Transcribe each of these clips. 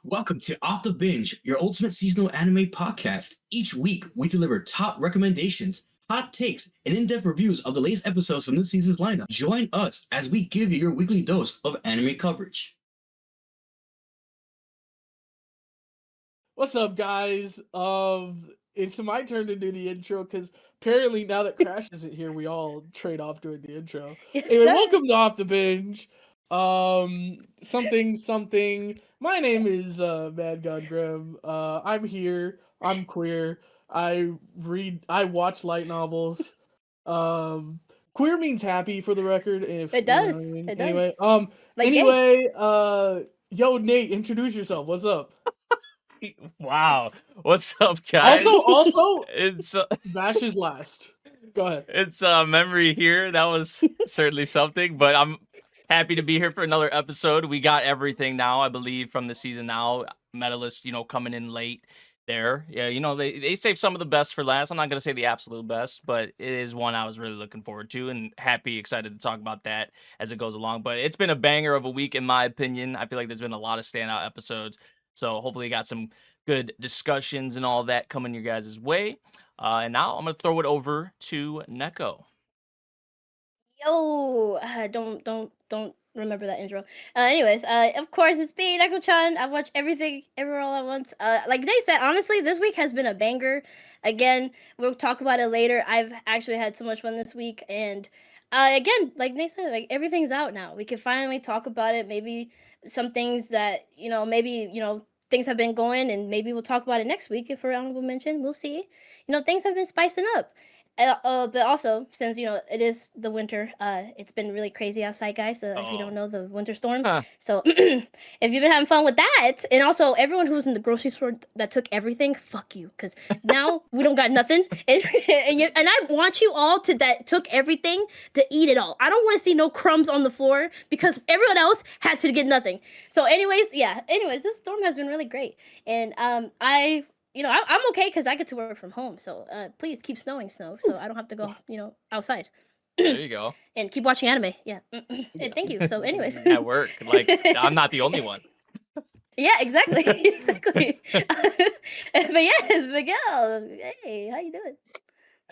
Welcome to Off the Binge, your ultimate seasonal anime podcast. Each week, we deliver top recommendations, hot takes, and in-depth reviews of the latest episodes from this season's lineup. Join us as we give you your weekly dose of anime coverage. What's up, guys? It's my turn to do the intro because apparently now that Crash isn't here, we all trade off doing the intro. Yes, Anyway, sir. welcome to Off the Binge. Something. My name is Mad God Grem. I'm here. I'm queer. I watch light novels. Queer means happy for the record. If It you know what I does. mean. It Anyway, does. Like gay. yo Nate, introduce yourself. What's up? Wow. What's up, guys? Also, it's Vash is last. Go ahead. it's memory here. That was certainly something, but I'm happy to be here for another episode. We got everything now, I believe, from the season now. Medalists, coming in late there. Yeah, they saved some of the best for last. I'm not gonna say the absolute best, but it is one I was really looking forward to and excited to talk about that as it goes along. But it's been a banger of a week in my opinion. I feel like there's been a lot of standout episodes. So hopefully you got some good discussions and all that coming your guys' way. And now I'm gonna throw it over to Neko. Yo, don't remember that intro. Anyways, of course it's me, Neko-chan. I watch everything, everywhere, all at once. Like they said, honestly, this week has been a banger. Again, we'll talk about it later. I've actually had so much fun this week, and again, like they said, like everything's out now. We can finally talk about it. Maybe some things that maybe things have been going, and maybe we'll talk about it next week if we're honorable mention. We'll see. Things have been spicing up. But also, since it is the winter, it's been really crazy outside, guys. If you don't know, the winter storm. Huh. So, if you've been having fun with that, and also everyone who was in the grocery store that took everything, fuck you, because now we don't got nothing, and I want you all that took everything to eat it all. I don't want to see no crumbs on the floor because everyone else had to get nothing. So, anyways, this storm has been really great, and I'm okay because I get to work from home. So please keep snowing snow so I don't have to go, outside. There you go. And keep watching anime. Yeah. And thank you. So, anyways. At work. Like, I'm not the only one. Yeah, exactly. Exactly. But yes, Miguel. Hey, how you doing?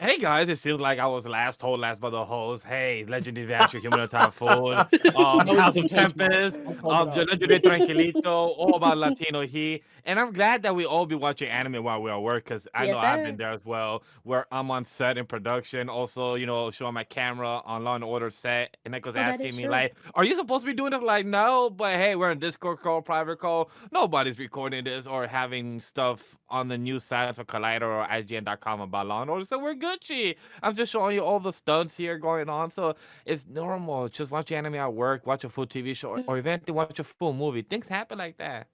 Hey guys, it seems like I was last by the host. Hey, Legend D Vash, Human Typhoon, House of Tempest, the Legendary Tranquilito, all about Latino Heat. And I'm glad that we all be watching anime while we're at work because I Yes, know I've sir. been there as well, where I'm on set in production, also, showing my camera on Law and Order set. And Nico's that asking is me, true. like, are you supposed to be doing it? Like, no, but hey, we're in Discord call, private call. Nobody's recording this or having stuff on the news sites of Collider or IGN.com about Law and Order, so we're Gucci. I'm just showing you all the stunts here going on, so it's normal. Just watch anime at work, watch a full TV show, or eventually watch a full movie. Things happen like that.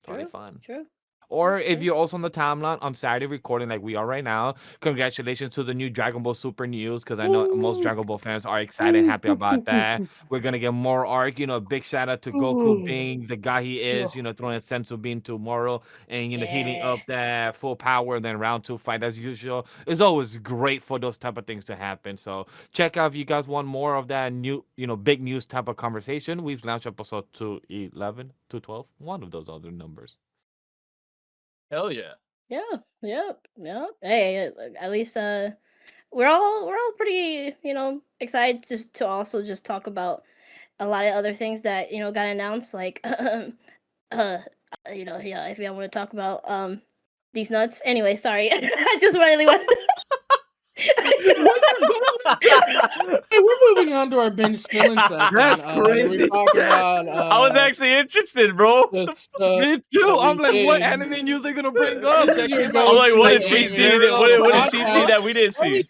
Totally True. fun. True. Or if you're also on the timeline on Saturday recording like we are right now, congratulations to the new Dragon Ball Super news because I know most Dragon Ball fans are excited and happy about that. We're gonna get more arc. Big shout out to Goku being the guy he is. Throwing Senzu Bean tomorrow and healing Yeah. up that full power. And then round 2 fight as usual. It's always great for those type of things to happen. So check out if you guys want more of that new big news type of conversation. We've launched episode 211, 212, one of those other numbers. Hell yeah. Yeah. Yep. Yep. Hey, at least we're all pretty excited to also just talk about a lot of other things that got announced, like yeah, if y'all want to talk about these nuts. Anyway, sorry. I just really want Hey, we're moving on to our binge chilling segment. That's crazy. We talk about. I was actually interested, bro. the stuff Me too. I'm that we like, what did. anime news they gonna bring up? This That is your came out I'm like, what like did she 8 see? years ago? What did she see that we didn't see?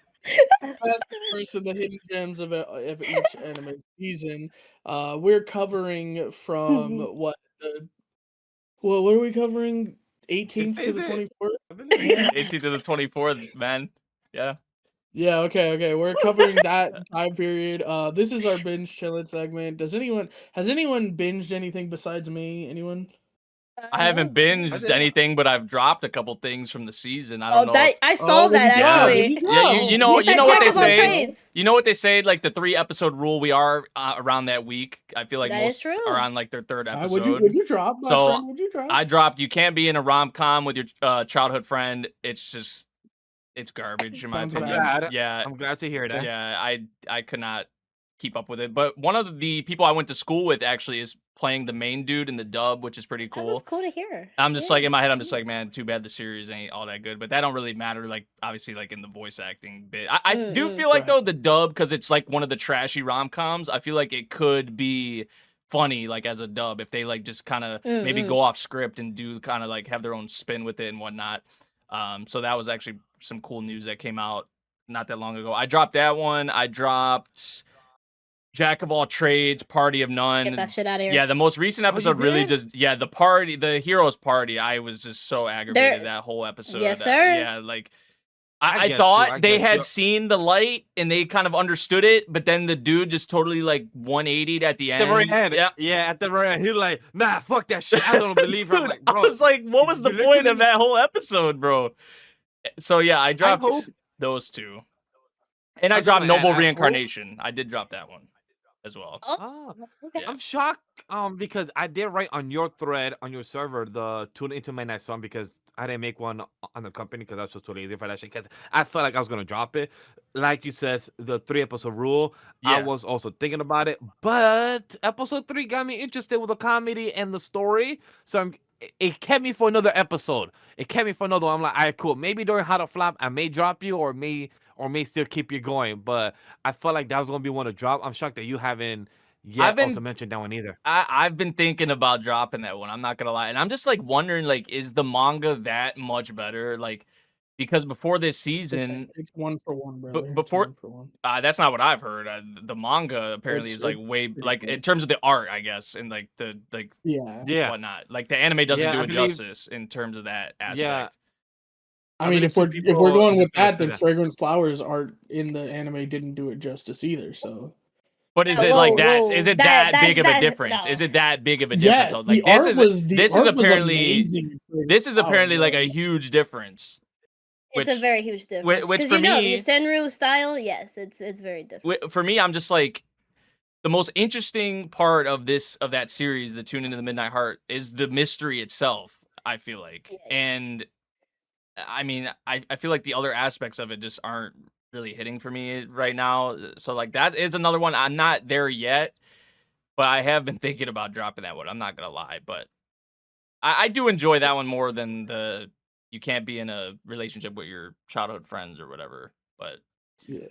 Best person, the hidden gems of each anime season. We're covering from what are we covering? 18th to the 24th. 18th to the 24th, man. Yeah. Yeah, okay. We're covering that time period. This is our binge chilling segment. Has anyone binged anything besides me? Anyone? I haven't I binged did. anything, but I've dropped a couple things from the season. I don't know. that I saw Oh, that what actually. you Yeah, you know Yeah, what jack they of all say. trades. You know what they say, like the 3-episode rule. We are around that week. I feel like That is most true. are on like their 3rd Would episode. you drop, my So, friend? Would you drop? I dropped. You can't be in a rom com with your childhood friend. It's garbage in my Sounds opinion. bad. Yeah, I'm glad to hear that. yeah. I could not keep up with it. But one of the people I went to school with actually is playing the main dude in the dub, which is pretty That was cool. cool to hear. I'm just Yeah. like in my head, I'm just like, man, too bad the series ain't all that good. But that don't really matter. Like obviously, like in the voice acting bit, I do feel like Right. though the dub, because it's like one of the trashy rom coms. I feel like it could be funny like as a dub if they like just kind of maybe go off script and do kind of like have their own spin with it and whatnot. So that was actually some cool news that came out not that long ago. I dropped that one. I dropped Jack of all trades, party of none. Get that shit out of here. Yeah, the most recent episode really did? just the heroes party. I was just so aggravated that whole episode. Yes, sir. Yeah, like I I get you, thought I they get had you. seen the light and they kind of understood it, but then the dude just totally like 180'd at the At the very end. end. Yeah. At the very end. He's like, nah, fuck that shit. I don't believe her. I'm Dude, like, bro. I was like, what was the you point of literally- that whole episode, bro? So yeah, I dropped hope- those two. And I I was dropped gonna add, Noble I hope- Reincarnation. I did drop that one as well. Oh, Okay. Yeah. I'm shocked because I did write on your thread on your server the Tune Into Midnight Sun because I didn't make one on the company because I was just too lazy for that shit because I felt like I was gonna drop it. Like you said, the 3-episode rule. I Yeah. was also thinking about it, but episode 3 got me interested with the comedy and the story, so it kept me for another episode. It kept me for another one. I'm like, all right, cool. Maybe during How to Flop, I may drop you or may still keep you going, but I felt like that was gonna be one to drop. I'm shocked that you haven't yet also mentioned that one either. I've been thinking about dropping that one. I'm not gonna lie, and I'm just like wondering, like, is the manga that much better? Like, because before this season, It's 1-for-1, brother. It's before- 1-for-1. that's not what I've heard. The manga apparently It's- is like it's way pretty like good. in terms of the art, I guess, and like the Yeah. Yeah. whatnot. Like the anime doesn't Yeah, do I it believe- justice in terms of that aspect. Yeah. I I mean, believe if we're two people going with understand that, then that. Fragrance Flowers art in the anime didn't do it justice either. So But is Whoa, it like that? whoa, Is it that- that big of a that's- difference? no. Is it that big of a yeah, difference? Like the art was apparently amazing in Fragrance this is apparently Flowers, like a bro. huge difference. It's a Which- very huge difference. which 'Cause for you know, me- your Senru style, yes, it's very different. For me, I'm just like the most interesting part of that series, the Tune Into the Midnight Heart, is the mystery itself. I feel like, Yeah. and I mean, I feel like the other aspects of it just aren't really hitting for me right now. So like that is another one. I'm not there yet, but I have been thinking about dropping that one. I'm not gonna lie, but I do enjoy that one more than the you can't be in a relationship with your childhood friends or whatever. But Yeah.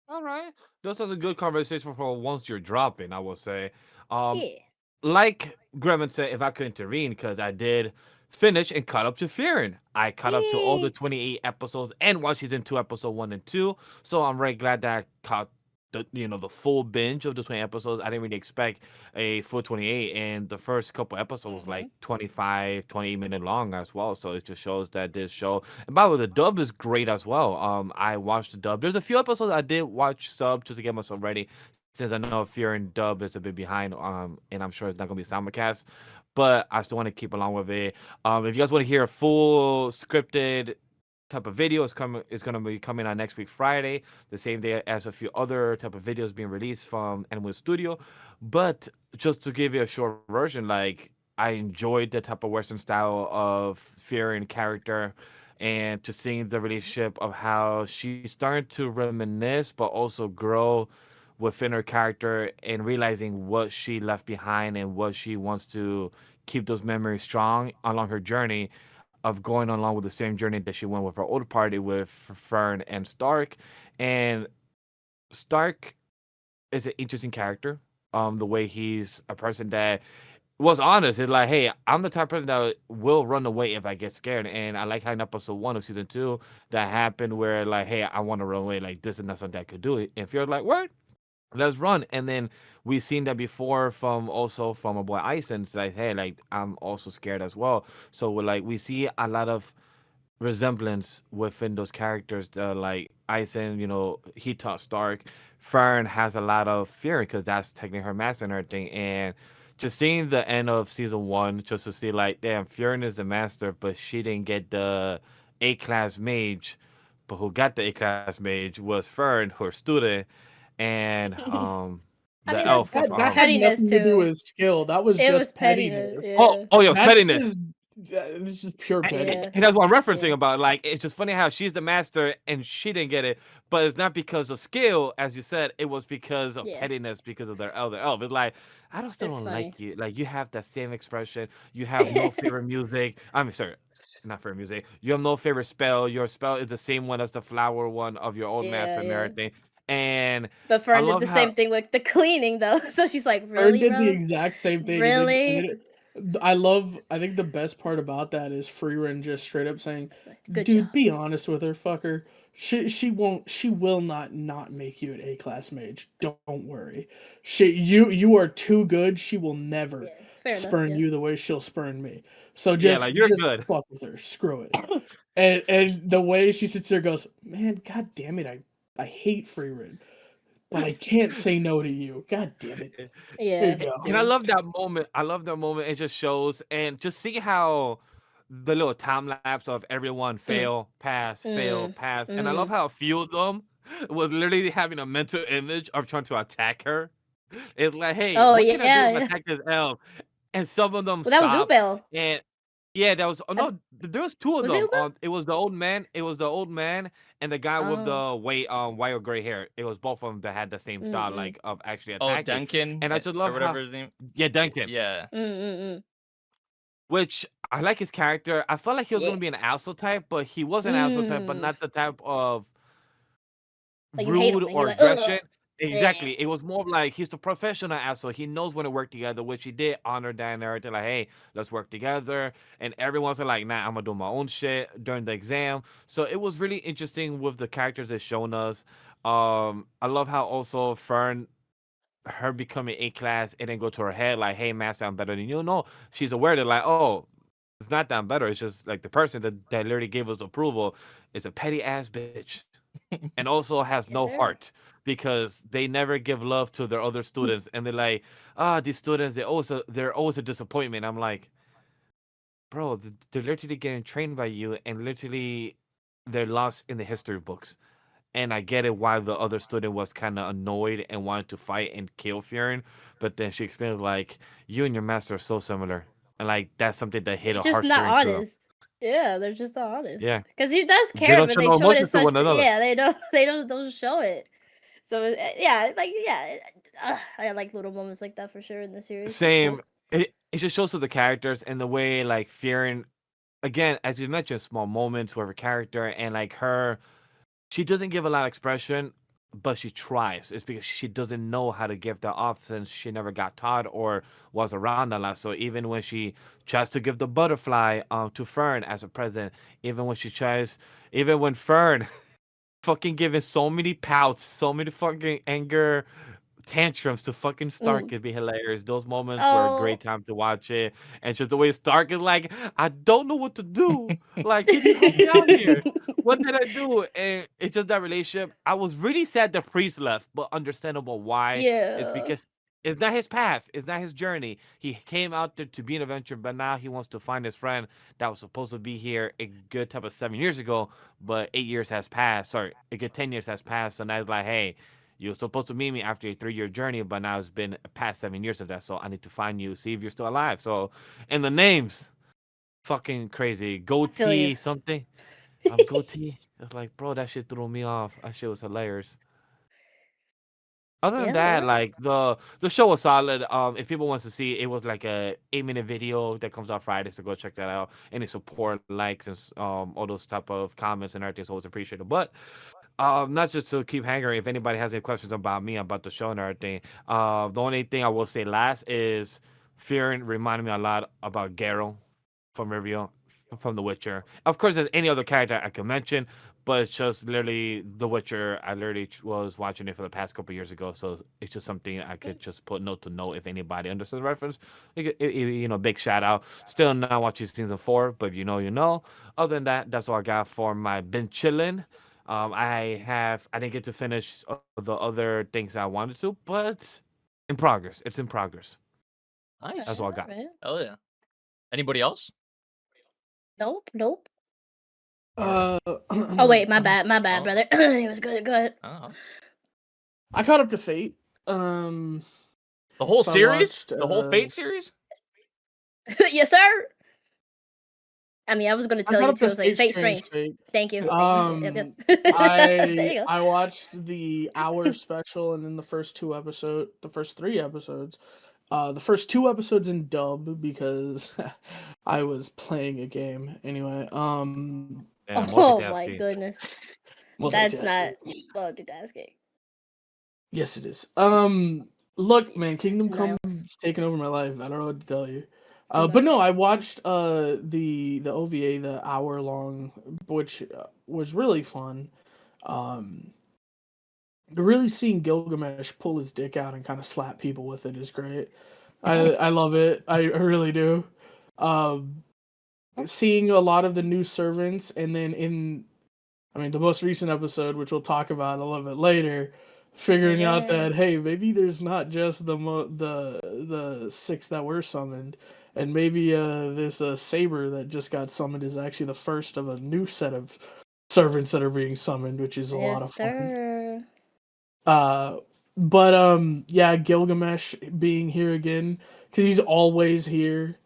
All right. This was a good conversation for once you're dropping, I will say. Yeah. Like Grem said, if I could intervene, because I did finish and caught up to Fearing. I caught up to all the Yay. 28 episodes and watched season 2, episode 1 and 2. So I'm very glad that I caught the full binge of the 20 episodes. I didn't really expect a full 28, and the first couple episodes like 25, 28 minute long as well. So it just shows that this show, and by the way, the dub is great as well. I watched the dub. There's a few episodes I did watch sub just to get myself ready, since I know Fearing dub is a bit behind. And I'm sure it's not gonna be simulcast, but I still want to keep along with it. If you guys want to hear a full scripted type of video, it's gonna be coming on next week Friday, the same day as a few other type of videos being released from Animal Studio. But just to give you a short version, like I enjoyed the type of Western style of Fearing character, and to seeing the relationship of how she's starting to reminisce but also grow within her character, and realizing what she left behind and what she wants to keep those memories strong along her journey of going along with the same journey that she went with her old party with Fern and Stark. And Stark is an interesting character. The way he's a person that was honest. It's like, hey, I'm the type of person that will run away if I get scared. And I like how in episode 1 of season 2 that happened where like, hey, I want to run away. Like this is not something I could do. If you're like, what? Let's run. And then we've seen that before from a boy Ison. It's like, hey, like I'm also scared as well. So we see a lot of resemblance within those characters. Like Ison, he taught Stark. Fern has a lot of fear because that's technically her master and everything. And just seeing the end of season 1, just to see like, damn, Fiorin is the master, but she didn't get the A class mage, but who got the A class mage was Fern, her student, and I the mean, that's elf of That had pettiness nothing to do too. with skill. That was It was just pettiness. pettiness. Yeah. oh yeah, it was That's pettiness. just this is pure pettiness. Yeah. And that's what I'm referencing Yeah. about. Like, it's just funny how she's the master and she didn't get it, but it's not because of skill, as you said. It was because of Yeah. pettiness, because of their elder elf. It's like, I don't still It's don't funny. like you. Like, you have that same expression. You have no favorite music. I'm sorry, not favorite music. You have no favorite spell. Your spell is the same one as the flower one of your old master and Yeah. everything. And But I Fern did love the how same thing with the cleaning though. So she's like, Ern really, did the bro? exact same thing, Really? I think the best part about that is Freerin just straight up saying, Good "Dude, job. be honest with her, fucker. She will not make you an A class mage. Don't worry. You are too good. She will never Yeah. Fair enough. spurn Yeah. you the way she'll spurn me. So yeah, like, you're just good. fuck with her. Screw it." And the way she sits there goes, "Man, god damn it, I hate Freerin, but I can't say no to you. God damn it." There you Yeah. go. And I love that moment. I love that moment. It just shows, and just see how the little time lapse of everyone Mm. fail, Mm. pass. And I love how a few of them was literally having a mental image of trying to attack her. It's like, hey, Oh what can I do yeah, if I yeah. attack this elf? And some of them Well, that was stop. Ubel. And yeah, that was, oh Uh, no, there was two of Was it them. Ubel? It was the old man. It was the old man and the guy with Oh. the white or gray hair. It was both of them that had the same thought, Mm. like, of actually Oh, attacking. Duncan And I just or love whatever how, his name. yeah, Duncan. Yeah. Mm. Which I like his character. I felt like he was Yeah. gonna be an asshole type, but he was an asshole type, but Mm. not the type of Like you hate rude him, and or you're like, ugh. aggression. Yeah. Exactly. It was more of like he's a professional asshole. He knows when to work together, which he did honor that narrative. Like, hey, let's work together. And everyone's like, nah, I'm gonna do my own shit during the exam. So it was really interesting with the characters it's shown us. I love how also Fern, her becoming A class, it didn't go to her head like, hey, master, I'm better than you. No, she's aware that like, oh, it's not that I'm better. It's just like the person that literally gave us approval is a petty ass bitch, and also has Yes, no sir. heart because they never give love to their other students, and they're like, these students, they're always a disappointment. I'm like, bro, they're literally getting trained by you, and literally they're lost in the history books. And I get it why the other student was kind of annoyed and wanted to fight and kill Fiorin, but then she explained like, you and your master are so similar, and like that's something that hit They're a just not heartstring to them. honest. Yeah, they're just not Yeah, honest. Because he does they care, don't but show they no show it in emotions to such. one another. Yeah, they don't show it. So yeah, like yeah, I like little moments like that for sure in the series. It's Same. cool. It just shows to the characters and the way like Fiorin, again, as you mentioned, small moments with her character and like her, she doesn't give a lot of expression, but she tries. It's because she doesn't know how to give that off since she never got taught or was around a lot. So even when she tries to give the butterfly to Fern as a present, even when she tries, even when Fern fucking giving so many pouts, so many fucking anger tantrums to fucking Stark Mm. could be hilarious. Those moments were a Oh. great time to watch it. And just the way Stark is like, I don't know what to do. Like, can you help me out here? What did I do? And it's just that relationship. I was really sad the priest left, but understandable why. It's Yeah. because it's not his path. It's not his journey. He came out there to be an adventurer, but now he wants to find his friend that was supposed to be here a good type of 7 years ago, but 8 years has passed. Sorry, a good 10 years has passed. So now it's like, hey, you were supposed to meet me after a 3 year journey, but now it's been past 7 years of that. So I need to find you, see if you're still alive. So, and the names, fucking crazy. I feel you. Goatee something. I'm Goatee. It's like, bro, that shit threw me off. That shit was hilarious. Other than Yeah, that, yeah. like the show was solid. If people wants to see, it was like a 8 minute video that comes out Friday, so go check that out. Any support, likes, and all those type of comments and everything is always appreciated. But not just to keep hanging. If anybody has any questions about me, about the show and everything, the only thing I will say last is Fearing reminded me a lot about Geralt from Rivia, from The Witcher. Of course, there's any other character I could mention, but it's just literally The Witcher. I literally was watching it for the past couple years ago, so it's just something I could just put note to note if anybody understands the reference. Big shout out. Still not watching season 4, but if you know, you know. Other than that, that's all I got for my been chilling. I didn't get to finish the other things I wanted to, but in progress. It's in progress. Nice. That's all I got. Alright. Hell yeah. Anybody else? Nope. Uh, Oh wait, my bad, Oh. brother. It was good. Go ahead. Uh-huh. I caught up to Fate. The whole So I series? watched, The whole Fate series? Yes, sir. I mean, I was gonna I tell caught you up too. to I was like, Fate Strange. Fate. Thank you. Yep. I There you go. I watched the hour special and then the first 3 episodes. The first 2 episodes in dub because I was playing a game anyway. And Oh my multitasking. goodness, that's not Multitasking. multitasking. Yes, it is. Look, man, Kingdom It's Come nice. is taking over my life. I don't know what to tell you. Too But no, nice. I watched the OVA, the hour long, which was really fun. Really seeing Gilgamesh pull his dick out and kind of slap people with it is great. I love it. I really do. Seeing a lot of the new servants, and then the most recent episode, which we'll talk about a little bit later, figuring out Yeah. that hey, maybe there's not just the 6 that were summoned, and maybe this saber that just got summoned is actually the first of a new set of servants that are being summoned, which is a lot of Yes, fun. sir. Yeah, Gilgamesh being here again because he's always here.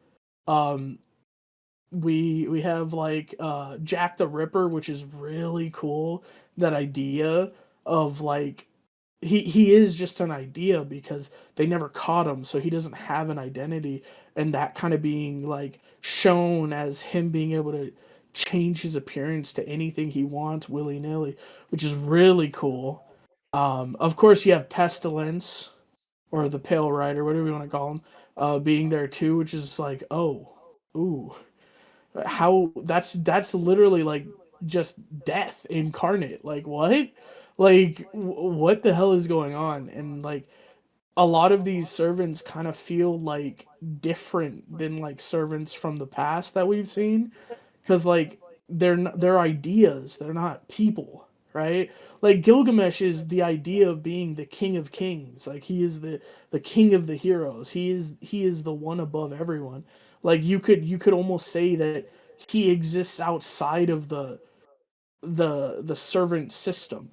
We have like Jack the Ripper, which is really cool. That idea of like he is just an idea because they never caught him, so he doesn't have an identity, and that kind of being like shown as him being able to change his appearance to anything he wants willy nilly, which is really cool. Of course, you have Pestilence or the Pale Rider, whatever you want to call him, being there too, which is like, oh, ooh, how that's literally like just death incarnate. Like what? Like what the hell is going on? And like a lot of these servants kind of feel like different than like servants from the past that we've seen because like they're ideas, they're not people, right? Like Gilgamesh is the idea of being the king of kings, like he is the king of the heroes, he is the one above everyone. Like you could almost say that he exists outside of the servant system.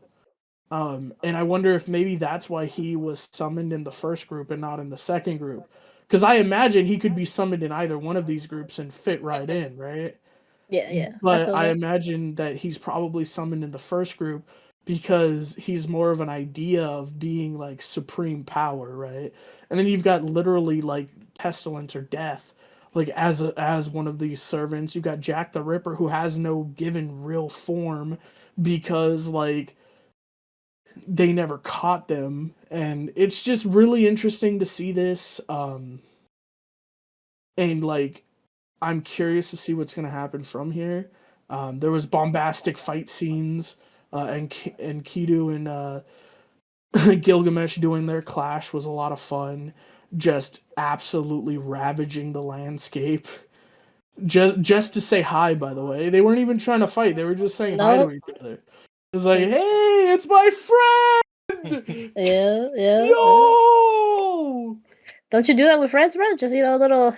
And I wonder if maybe that's why he was summoned in the first group and not in the second group, because I imagine he could be summoned in either one of these groups and fit right in, right? Yeah. I But feel I that. imagine that he's probably summoned in the first group because he's more of an idea of being like supreme power, right? And then you've got literally like pestilence or death, like as one of these servants. You've got Jack the Ripper who has no given real form because like they never caught them, and it's just really interesting to see this. And like I'm curious to see what's going to happen from here. There was bombastic fight scenes, and Kidu and Gilgamesh doing their clash was a lot of fun. Just absolutely ravaging the landscape. Just to say hi, by the way. They weren't even trying to fight. They were just saying hi to Nope. each other. It was like, It's- hey, it's my friend! Yeah. Yo! Don't you do that with friends, bro? Just a little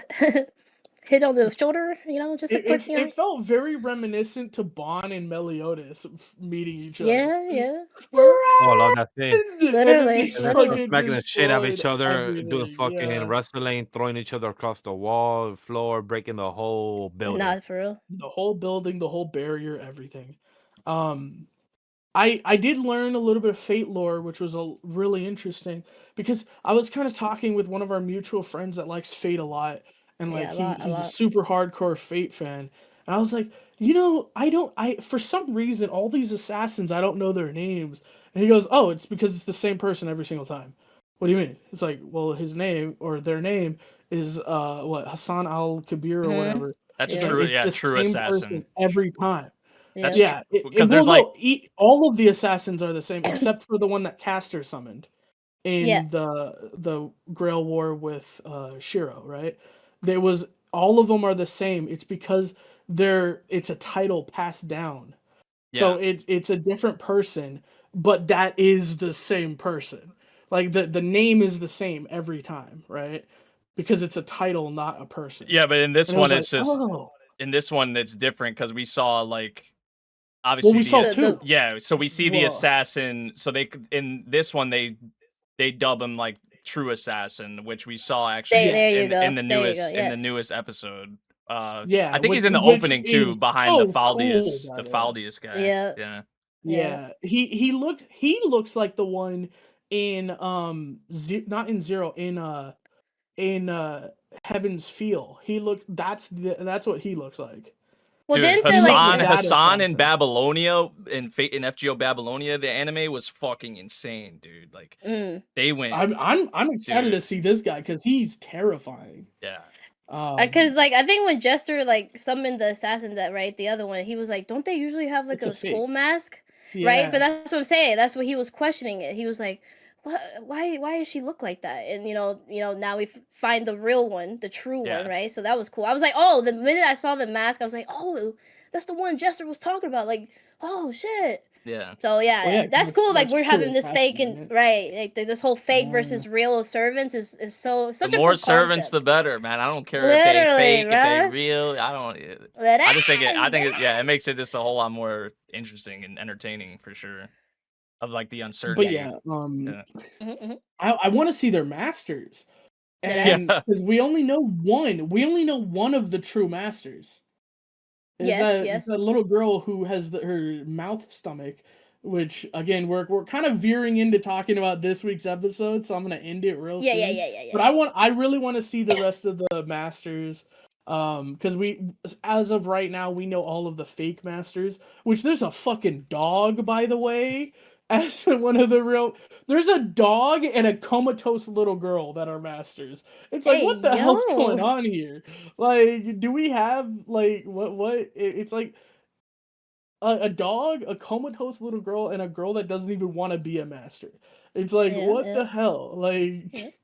hit on the shoulder, just a quick, It felt very reminiscent to Bon and Meliodas meeting each other. Yeah. Oh, I love that thing. And then Literally, they And then literally. smacking the shit out of each destroyed other, doing everything, fucking yeah. wrestling, throwing each other across the wall, floor, breaking the whole building. Not for real. The whole building, the whole barrier, everything. I did learn a little bit of Fate lore, which was really interesting because I was kind of talking with one of our mutual friends that likes Fate a lot, and like Yeah, a he's a lot. super hardcore Fate fan. And I was like, I for some reason all these assassins I don't know their names. And he goes, "Oh, it's because it's the same person every single time." What do you mean? It's like, well, his name or their name is what, Hassan Al Kabir or Mhm. whatever. That's Yeah. true. It's Yeah, the true same assassin. person every time. Yeah. Yeah, because well, there's like no, all of the assassins are the same except for the one that Caster summoned Yeah. in the Grail War with Shiro, right? There was all of them are the same. It's because it's a title passed down. So yeah. it's a different person, but that is the same person. Like the name is the same every time, right? because it's a title, not a person. Yeah, but in this And I was one, like, it's just oh. in this one it's different because we saw like Well, obviously we saw The- two. yeah, so we see the Whoa. assassin. So they in this one they dub him like True Assassin, which we saw actually There you in, go. in the There you go. newest in the Yes. newest episode. Yeah, I think he's in the which opening is too, behind the so cool, Faldius, by the the way. Faldius guy. Yeah. Yeah. Yeah, he looks like the one in not in Zero, in Heaven's Feel. That's what he looks like. Well, Dude, didn't they like? Hassan- that is Hassan in awesome. Babylonia in FGO Babylonia, the anime was fucking insane, dude. Like Mm. they went. I'm excited to Dude. see this guy because he's terrifying. Yeah. Because like I think when Jester like summoned the assassin, that right, the other one, he was like, don't they usually have like It's a a fake. skull mask, Yeah. right? But that's what I'm saying. That's what he was questioning it. He was like, what? Why does she look like that? And now we find the real one, the true Yeah. one, right? So that was cool. I was like, oh, the minute I saw the mask, I was like, oh, that's the one Jester was talking about. Like, oh shit. Yeah. So yeah, Well, yeah, that's 'cause cool. Like that's we're true having this fake assassin, and right? right, like this whole fake Yeah. versus real servants is such The a more good servants, the concept. better, man. I don't care if Literally, they fake, if they bruh. real. I just think it makes it just a whole lot more interesting and entertaining for sure. Of like the uncertainty. But yeah, Mhm, mhm. I want to see their masters, Yeah. and because we only know one of the true masters. Yes, It's yes. that little girl who has her mouth stomach, which again we're kind of veering into talking about this week's episode, so I'm gonna end it real Yeah, soon. yeah, yeah, yeah, yeah. But I really want to see the rest of the masters, because as of right now we know all of the fake masters. Which there's a fucking dog, by the way, as one of the real. There's a dog and a comatose little girl that are masters. It's like, Hey, what the hell's yo. going on here? Like, do we have like what? It's like a dog, a comatose little girl, and a girl that doesn't even want to be a master. It's like, Yeah, what yeah. the hell? Like,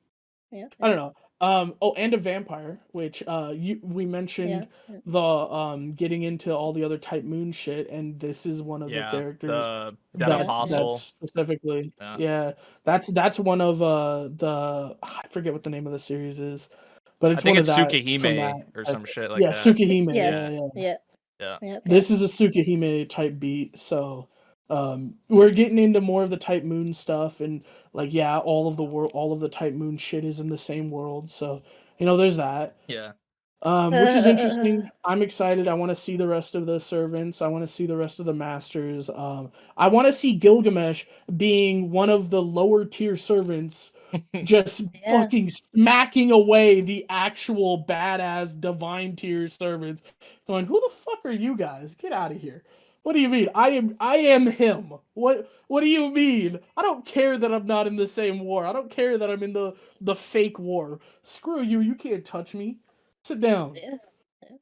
Yeah, I don't know. Oh, and a vampire, which we mentioned yeah. the getting into all the other Type Moon shit, and this is one of the characters that Yeah. apostle. that's specifically Yeah. that's one of the I forget what the name of the series is, but I it's think one it's of that Tsukihime from that or type- some shit like yeah, that. Tsukihime. Yeah. Yeah. Yeah. Yeah. This is a Tsukihime type beat, so we're getting into more of the Type Moon stuff, and like all of the Type Moon shit is in the same world, so there's that. Yeah. Which is interesting. I'm excited. I want to see the rest of the servants. I want to see the rest of the masters. I want to see Gilgamesh being one of the lower tier servants, just fucking smacking away the actual badass divine tier servants. Going, who the fuck are you guys? Get out of here. What do you mean? I am him. What do you mean? I don't care that I'm not in the same war. I don't care that I'm in the fake war. Screw you. You can't touch me. Sit down. Yeah.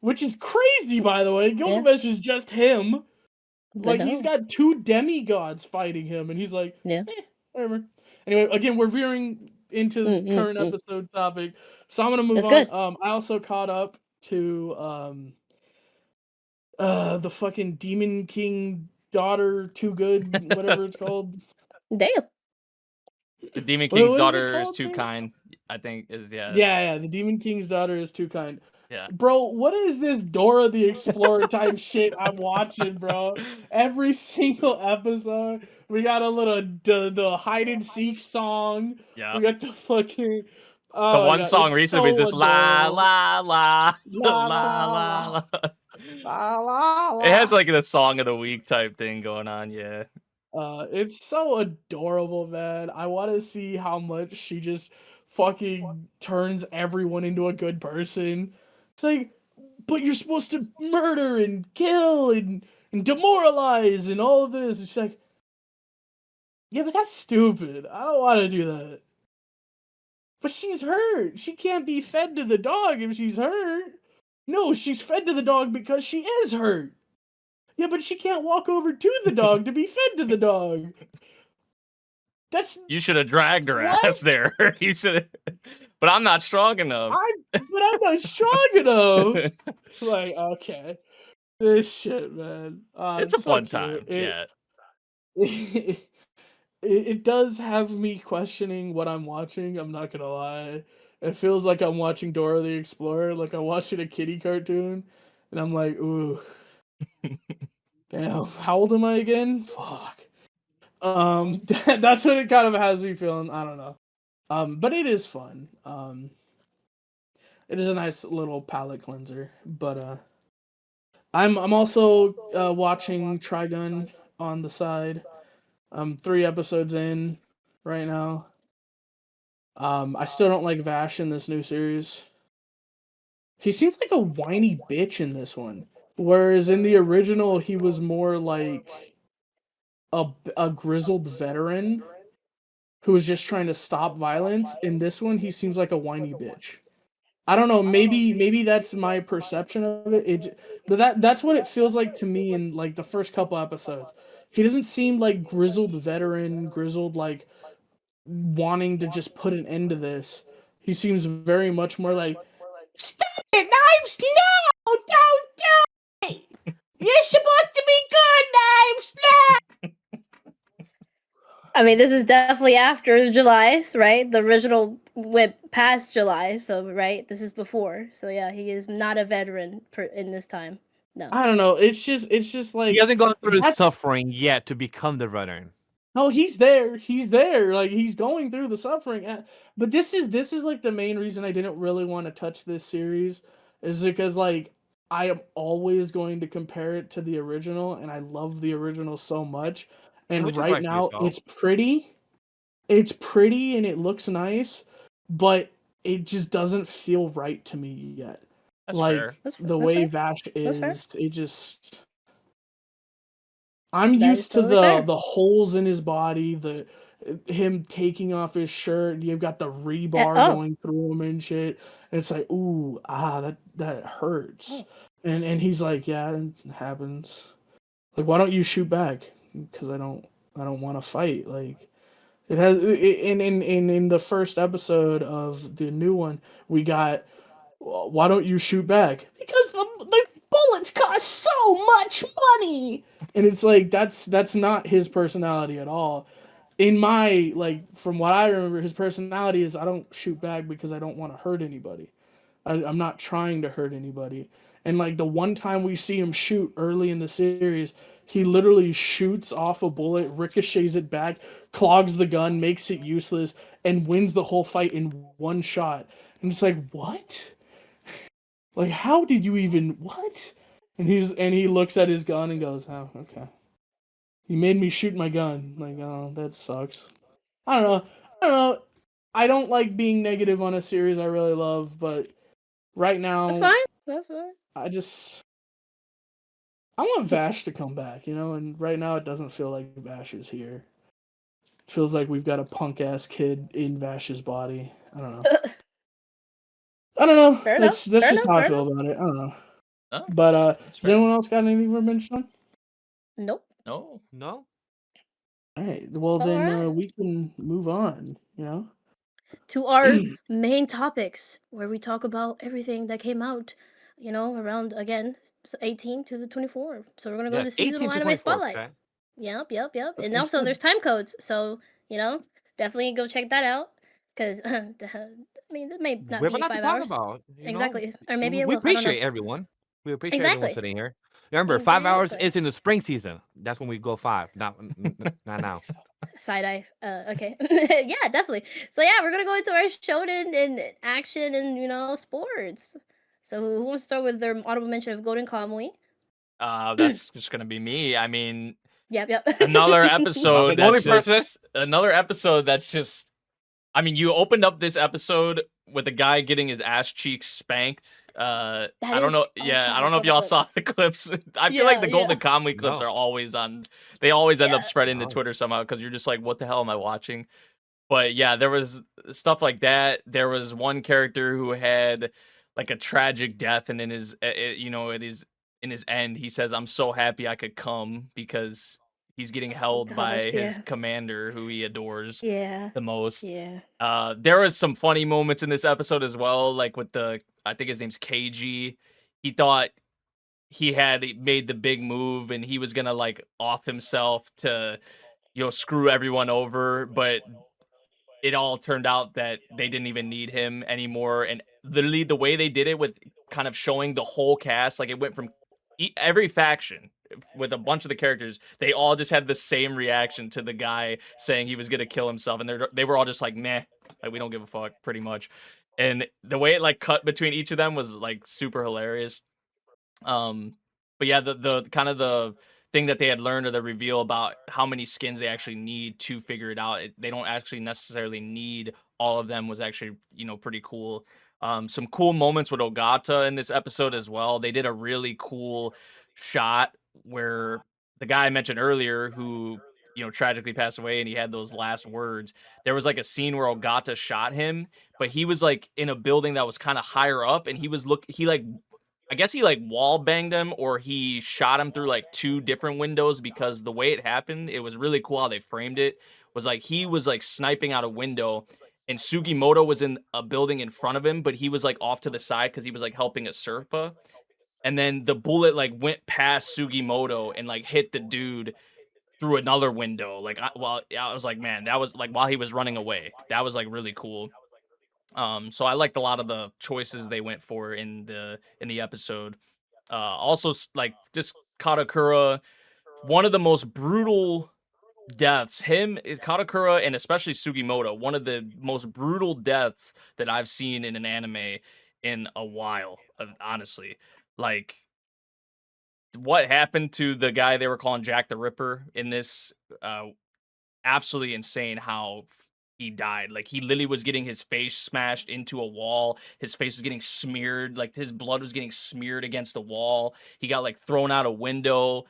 Which is crazy, by the way. Gilgamesh is just him. Like, he's got two demigods fighting him, and he's like, whatever. Anyway, again, we're veering into the current episode topic, so I'm gonna move That's on. good. I also caught up to the fucking Demon King daughter, Too Good, whatever it's called. Damn. The Demon What King's is it daughter is called, too man? kind. I think is Yeah, the Demon King's daughter is too kind. Yeah. Bro, what is this Dora the Explorer type shit I'm watching, bro? Every single episode, we got a little the hide and seek song. Yeah. We got the fucking The one song recently was just la la la la la la. It has like the song of the week type thing going on. Yeah. It's so adorable, man. I want to see how much she just fucking turns everyone into a good person. It's like, but you're supposed to murder and kill and demoralize and all of this. It's like, yeah, but that's stupid. I don't want to do that. But she's hurt. She can't be fed to the dog if she's hurt. No, she's fed to the dog because she is hurt. Yeah, but she can't walk over to the dog to be fed to the dog. You should have dragged her ass there. You should, but I'm not strong enough. I'm not strong enough. Like, okay, this shit, man. It's a so fun cute. time. Yeah. It does have me questioning what I'm watching. I'm not gonna lie. It feels like I'm watching Dora the Explorer, like I'm watching a kiddie cartoon, and I'm like, ooh, damn, how old am I again? Fuck. That's what it kind of has me feeling. I don't know. But it is fun. It is a nice little palate cleanser. But I'm also watching Trigun on the side. I'm 3 episodes in right now. I still don't like Vash in this new series. He seems like a whiny bitch in this one, whereas in the original he was more like a grizzled veteran who was just trying to stop violence. In this one, he seems like a whiny bitch. I don't know. Maybe that's my perception of it. But that's what it feels like to me in like the first couple episodes. He doesn't seem like grizzled veteran, grizzled like wanting to just put an end to this. He seems very much more like, stop it, Knives! No, don't do it. You're supposed to be good, Knives. No. I mean, this is definitely after July, right? The original went past July, so right, this is before. So yeah, he is not a veteran in this time. No. I don't know. It's just like He hasn't gone through the that's- suffering yet to become the veteran. No, he's there. He's there. Like he's going through the suffering. But this is like the main reason I didn't really want to touch this series is because like I am always going to compare it to the original, and I love the original so much. And Which is right rightfully now so. it's pretty and it looks nice, but it just doesn't feel right to me yet. That's like fair. the That's way fair. Vash That's fair. is, it just I'm That is used to totally fair. the holes in his body, the him taking off his shirt. You've got the rebar oh. going through him and shit. And it's like, ooh, that hurts. And he's like, yeah, it happens. Like, why don't you shoot back? Because I don't want to fight. Like, it has in the first episode of the new one, we got, why don't you shoot back? Because the bullets cost so much money. And it's like that's not his personality at all. In my like from what I remember, his personality is I don't shoot back because I don't want to hurt anybody. I'm not trying to hurt anybody. And like the one time we see him shoot early in the series, he literally shoots off a bullet, ricochets it back, clogs the gun, makes it useless, and wins the whole fight in one shot. And it's like, what? Like, how did you even what? And he looks at his gun and goes, oh, okay. He made me shoot my gun. Like, oh, that sucks. I don't know. I don't like being negative on a series I really love, but right now That's fine. I want Vash to come back, and right now it doesn't feel like Vash is here. It feels like we've got a punk ass kid in Vash's body. I don't know. I don't know. Fair That's enough. just how I Fair feel about it. I don't know. Oh, But that's has fair. anyone else got anything for binge on? Nope. No. No? All right. Well, then we can move on. To our main topics, where we talk about everything that came out, around again 18 to the 24. So we're gonna go to Yes, seasonal 18 to anime 24, spotlight. okay? Yep. That And sounds also good. there's time codes, so definitely go check that out. Because I mean, that may not We have a be lot to 5 talk hours. about. Exactly, or maybe it We will. I don't know. appreciate everyone. We appreciate everyone Exactly. sitting here. Remember, 5 hours Exactly. is in the spring season. That's when we go 5, not now. Side eye. Okay. Yeah, definitely. So yeah, we're gonna go into our shonen and action and sports. So who wants to start with their honorable mention of Golden Kamuy? That's just gonna be me. I mean, Yep. another Not episode the only that's person. just another episode that's just. I mean, you opened up this episode with a guy getting his ass cheeks spanked. I don't know. Yeah, I don't know if y'all saw the clips. I feel like the Golden Kamuy clips No. are always on. They always end up Yeah. spreading to Oh. Twitter somehow because you're just like, what the hell am I watching? But yeah, there was stuff like that. There was one character who had like a tragic death, and in his, in his end, he says, "I'm so happy I could come," because he's getting held gosh, by his yeah. commander, who he adores Yeah. the most. Yeah. There was some funny moments in this episode as well, like with I think his name's KG. He thought he had made the big move and he was gonna like off himself to screw everyone over, but it all turned out that they didn't even need him anymore. And literally the way they did it with kind of showing the whole cast, like it went from every faction with a bunch of the characters, they all just had the same reaction to the guy saying he was going to kill himself. And they were all just like, meh, like we don't give a fuck pretty much. And the way it like cut between each of them was like super hilarious. But yeah, the kind of the thing that they had learned, or the reveal about how many skins they actually need to figure it out. They don't actually necessarily need all of them, was actually, pretty cool. Some cool moments with Ogata in this episode as well. They did a really cool shot where the guy I mentioned earlier, who, tragically passed away, and he had those last words. There was like a scene where Ogata shot him, but he was like in a building that was kind of higher up, and I guess he like wall banged him, or he shot him through like 2 different windows, because the way it happened, it was really cool how they framed it. Was like he was like sniping out a window, and Sugimoto was in a building in front of him, but he was like off to the side because he was like helping a Serpa. And then the bullet like went past Sugimoto and like hit the dude through another window. Like, I was like, man, that was like while he was running away. That was like really cool. So I liked a lot of the choices they went for in the episode. Also, like just Katakura, one of the most brutal deaths. Katakura, and especially Sugimoto, one of the most brutal deaths that I've seen in an anime in a while. Honestly, like what happened to the guy they were calling Jack the Ripper in this? Absolutely insane how he died. Like he literally was getting his face smashed into a wall. His face was getting smeared. Like his blood was getting smeared against the wall. He got like thrown out a window.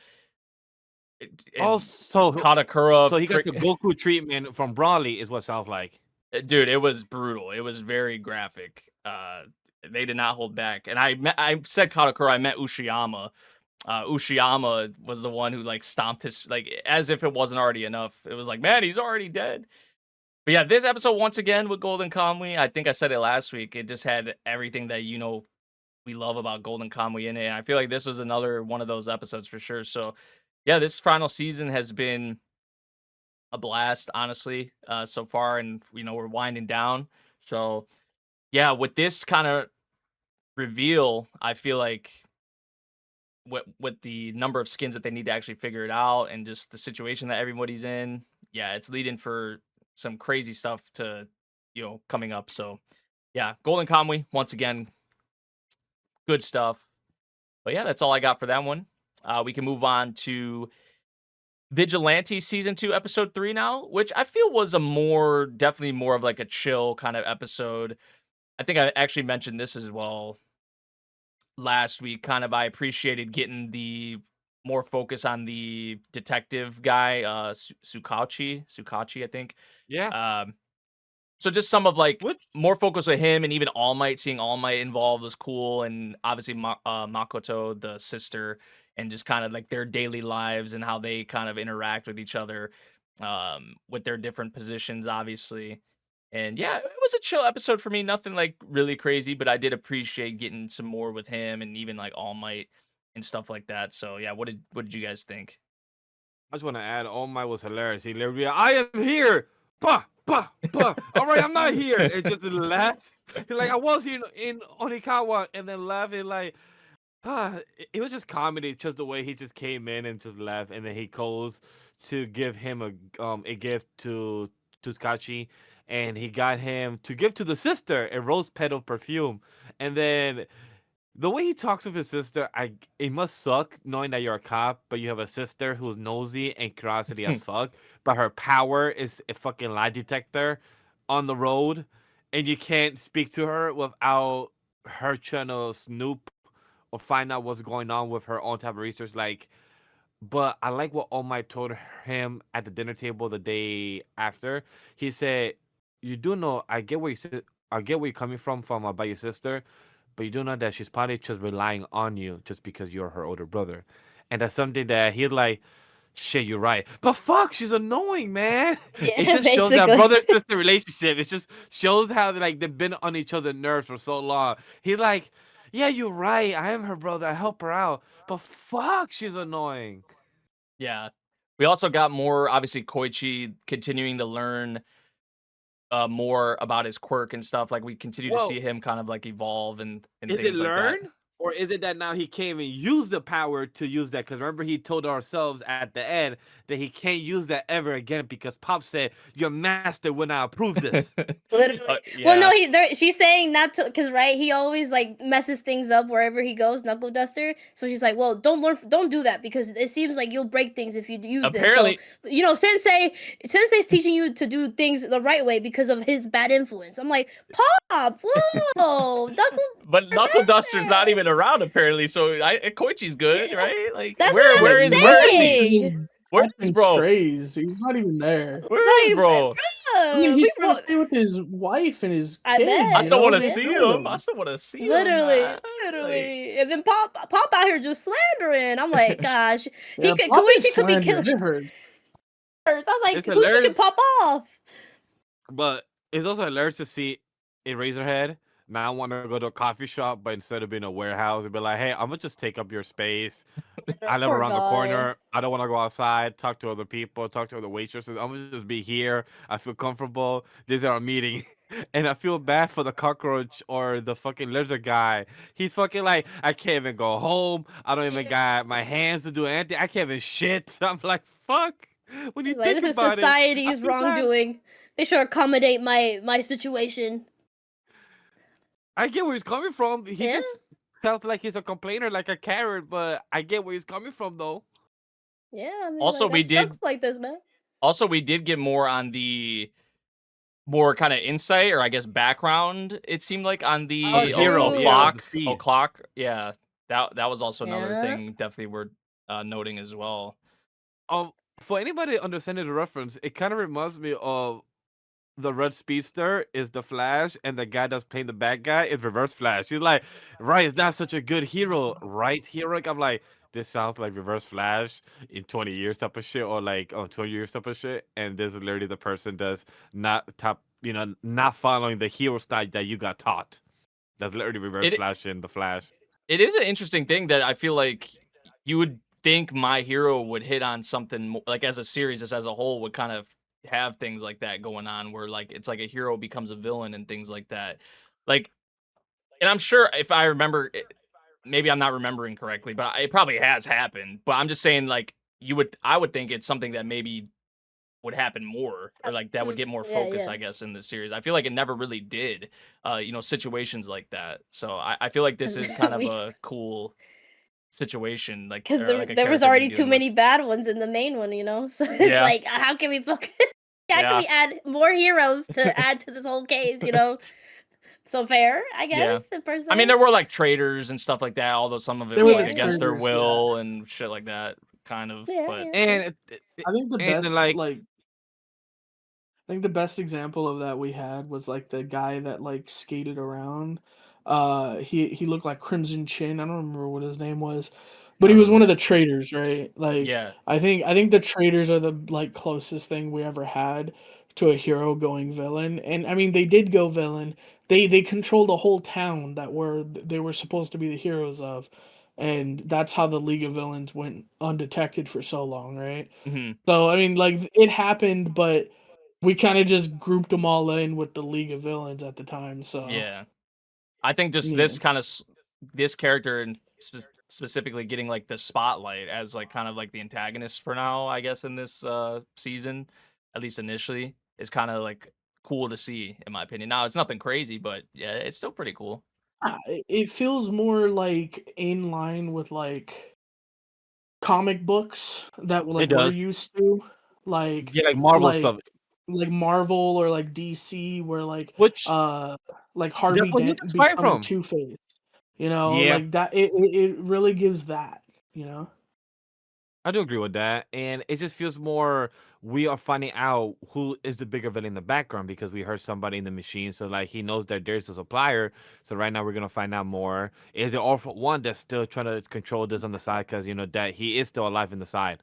Also, Katakura, so he got the Goku treatment from Broly, is what it sounds like. Dude, it was brutal. It was very graphic. They did not hold back. And I said Katakura, I meant Ushiyama. Ushiyama was the one who like stomped his, like, as if it wasn't already enough. It was like, man, he's already dead. But yeah, this episode, once again, with Golden Kamuy, I think I said it last week, it just had everything that, we love about Golden Kamuy in it. And I feel like this was another one of those episodes for sure. So yeah, this final season has been a blast, honestly, so far. And, we're winding down. So yeah, with this kind of reveal, I feel like with the number of skins that they need to actually figure it out, and just the situation that everybody's in, yeah, it's leading for some crazy stuff to, coming up. So yeah, Golden Kamuy, once again, good stuff. But yeah, that's all I got for that one. We can move on to Vigilante Season 2, Episode 3 now, which I feel was definitely more of like a chill kind of episode. I think I actually mentioned this as well last week. Kind of, I appreciated getting the more focus on the detective guy, Sukachi, I think. Yeah. So just some of like more focus with him, and even All Might, seeing All Might involved was cool. And obviously Makoto, the sister, and just kind of like their daily lives and how they kind of interact with each other, with their different positions, obviously. And yeah, it was a chill episode for me. Nothing like really crazy, but I did appreciate getting some more with him, and even like All Might and stuff like that. So yeah, what did you guys think? I just want to add, All Might was hilarious. He literally, I am here. Bah, bah, bah. All right, I'm not here. It just laughed. Like, I was here in Onikawa, and then laughing like, it was just comedy, just the way he just came in and just laughed, and then he goes to give him a gift to Tsukachi, and he got him to give to the sister a rose petal perfume, and then the way he talks with his sister, it must suck knowing that you're a cop, but you have a sister who's nosy and curiosity as fuck, but her power is a fucking lie detector on the road, and you can't speak to her without her trying to snoop or find out what's going on with her own type of research. Like, but I like what All Might told him at the dinner table the day after. He said, "You do know, I get where you're coming from about your sister, but you do know that she's probably just relying on you just because you're her older brother." And that's something that he's like, shit, you're right. But fuck, she's annoying, man. Yeah, It just shows that basically. brother-sister relationship. It just shows how like they've been on each other's nerves for so long. He's like, yeah, you're right. I am her brother. I help her out. But fuck, she's annoying. Yeah. We also got more, obviously, Koichi continuing to learn more about his quirk and stuff. Like we continue to Well, see him kind of like evolve and is it things like that. learned? Or is it that now he can't even use the power to use that? Because remember, he told ourselves at the end that he can't use that ever again because Pop said, your master will not approve this. Literally. Well, no, she's saying not to, because right, he always like messes things up wherever he goes, Knuckle Duster. So she's like, well, don't do that because it seems like you'll break things if you use Apparently, this. So, Sensei's teaching you to do things the right way because of his bad influence. I'm like, Pop, whoa, but Knuckle Duster's not even around apparently. So Koichi's good, right? Like That's where what I'm is saying. Where's bro? Strays. He's not even there. Where is bro? I mean, he's trying to stay with his wife and his I kids. bet. I still want to They see killed him. I still want to see literally, him. literally. And then Pop out here just slandering. I'm like, gosh, Yeah, Koichi could be killing. It hurts. I was like, It's Koichi hilarious. could pop off. But it's also hilarious to see Eraserhead. Now I want to go to a coffee shop, but instead of being a warehouse, it'd be like, hey, I'm gonna just take up your space. I live Poor around the guy. corner. I don't want to go outside, talk to other people, talk to other waitresses. I'm gonna just be here. I feel comfortable. This is our meeting. And I feel bad for the cockroach or the fucking lizard guy. He's fucking like, I can't even go home. I don't even got my hands to do anything. I can't even shit. I'm like, fuck. When you He's like, think this is about society's I feel bad. wrongdoing. They should accommodate my situation. I get where he's coming from. He Yeah. just sounds like he's a complainer, like a carrot, but I get where he's coming from, though. Yeah, I mean, Also, like, we I'm stuck did- like this, man. Also, we did get more on the more kind of insight or I guess background. It seemed like on the hero, clock. the speed. O'clock. Yeah, that was also another Yeah. thing. Definitely worth noting as well. For anybody understanding the reference, it kind of reminds me of the Red Speedster is the Flash, and the guy that's playing the bad guy is Reverse Flash. He's like, right, it's not such a good hero, right, hero? I'm like, this sounds like Reverse Flash in 20 years type of shit, or like 20 years type of shit. And this is literally the person that's not not following the hero style that you got taught. That's literally Reverse Flash in the Flash. It is an interesting thing that I feel like you would think My Hero would hit on something more, like as a series, just as a whole, would kind of have things like that going on, where like it's like a hero becomes a villain and things like that. Like, and I'm sure if I remember, maybe I'm not remembering correctly, but it probably has happened. But I'm just saying, like I would think it's something that maybe would happen more, or like that would get more focus, I guess, in the series. I feel like it never really did, situations like that. So I feel like this is kind of a cool situation, like Because like there was already too many bad ones in the main one, So it's like, how can we focus? How can we add more heroes to add to this whole case? So fair, I guess. I mean, there were like traitors and stuff like that, although some of it There was were like against their traitors, will and shit like that, kind of. Yeah, but yeah. And I think the and best like- I think the best example of that we had was like the guy that like skated around. He looked like Crimson Chin. I don't remember what his name was, but he was one of the traitors, right? Like, yeah, I think the traitors are the like closest thing we ever had to a hero going villain. And I mean, they did go villain. They controlled a whole town they were supposed to be the heroes of, and that's how the League of Villains went undetected for so long, right? mhm. So I mean, like, it happened, but we kind of just grouped them all in with the League of Villains at the time. So Yeah. I think just this kind of this character and specifically getting like the spotlight as like kind of like the antagonist for now, I guess, in this season, at least initially, is kind of like cool to see, in my opinion. Now it's nothing crazy, but yeah, it's still pretty cool. it feels more like in line with like comic books that like It we're does. used to, like Yeah, like Marvel like, stuff. like Marvel or like DC, where like Which like Harvey what you Dent inspired becoming from. Two-Face, Yeah. like that. It really gives that, I do agree with that, and it just feels more we are finding out who is the bigger villain in the background because we heard somebody in the machine, so like he knows that there's a supplier. So right now we're gonna find out more. Is it All for One that's still trying to control this on the side because that he is still alive in the side?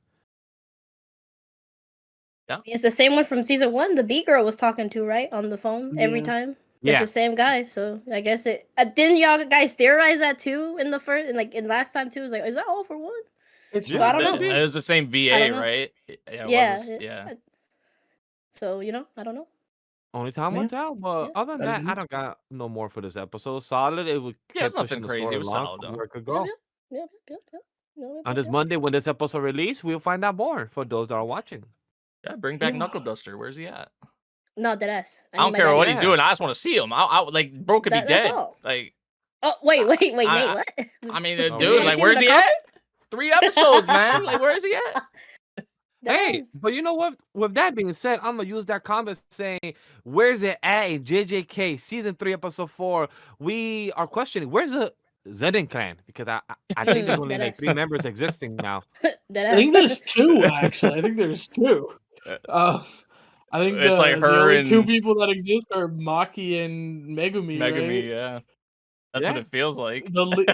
It's the same one from season 1. The B girl was talking to, right, on the phone every Yeah. time. Yeah. It's the same guy, so I guess it. Didn't y'all guys theorize that too in the first, and like in last time too? It was like, is that All for One? It's So I don't know. It was the same I VA, don't know. right? Yeah. Yeah. So I don't know. Only time will Yeah. tell. But Yeah. other than Better that, than I me. don't got no more for this episode. Solid. It would Yeah, it's kept pushing nothing the crazy. story It was along solid from though. where it could Yep. go. Yep. On this Monday, when this episode released, we'll find out more for those that are watching. Yeah, bring back Yeah. Knuckle Duster. Where's he at? No, deadass. I need don't my care daddy what back. he's doing. I just want to see him. I like bro could be That's dead. all. Like Oh wait, Nate, I- what? I mean, Oh, dude, really? like See him where's in he the at? coffin? 3 episodes, man. Like where is he at? Hey, Deadass. but you know what? With that being said, I'm gonna use that comment saying, "Where's it at in JJK season 3, episode 4?" We are questioning where's the Zedin clan because I think there's only like Deadass. 3 members existing now. I think Deadass. there's 2 actually. I think there's 2. I think It's like the her only 2 and people that exist are Maki and Megumi, Megumi. right? Yeah, that's Yeah. what it feels like. The leader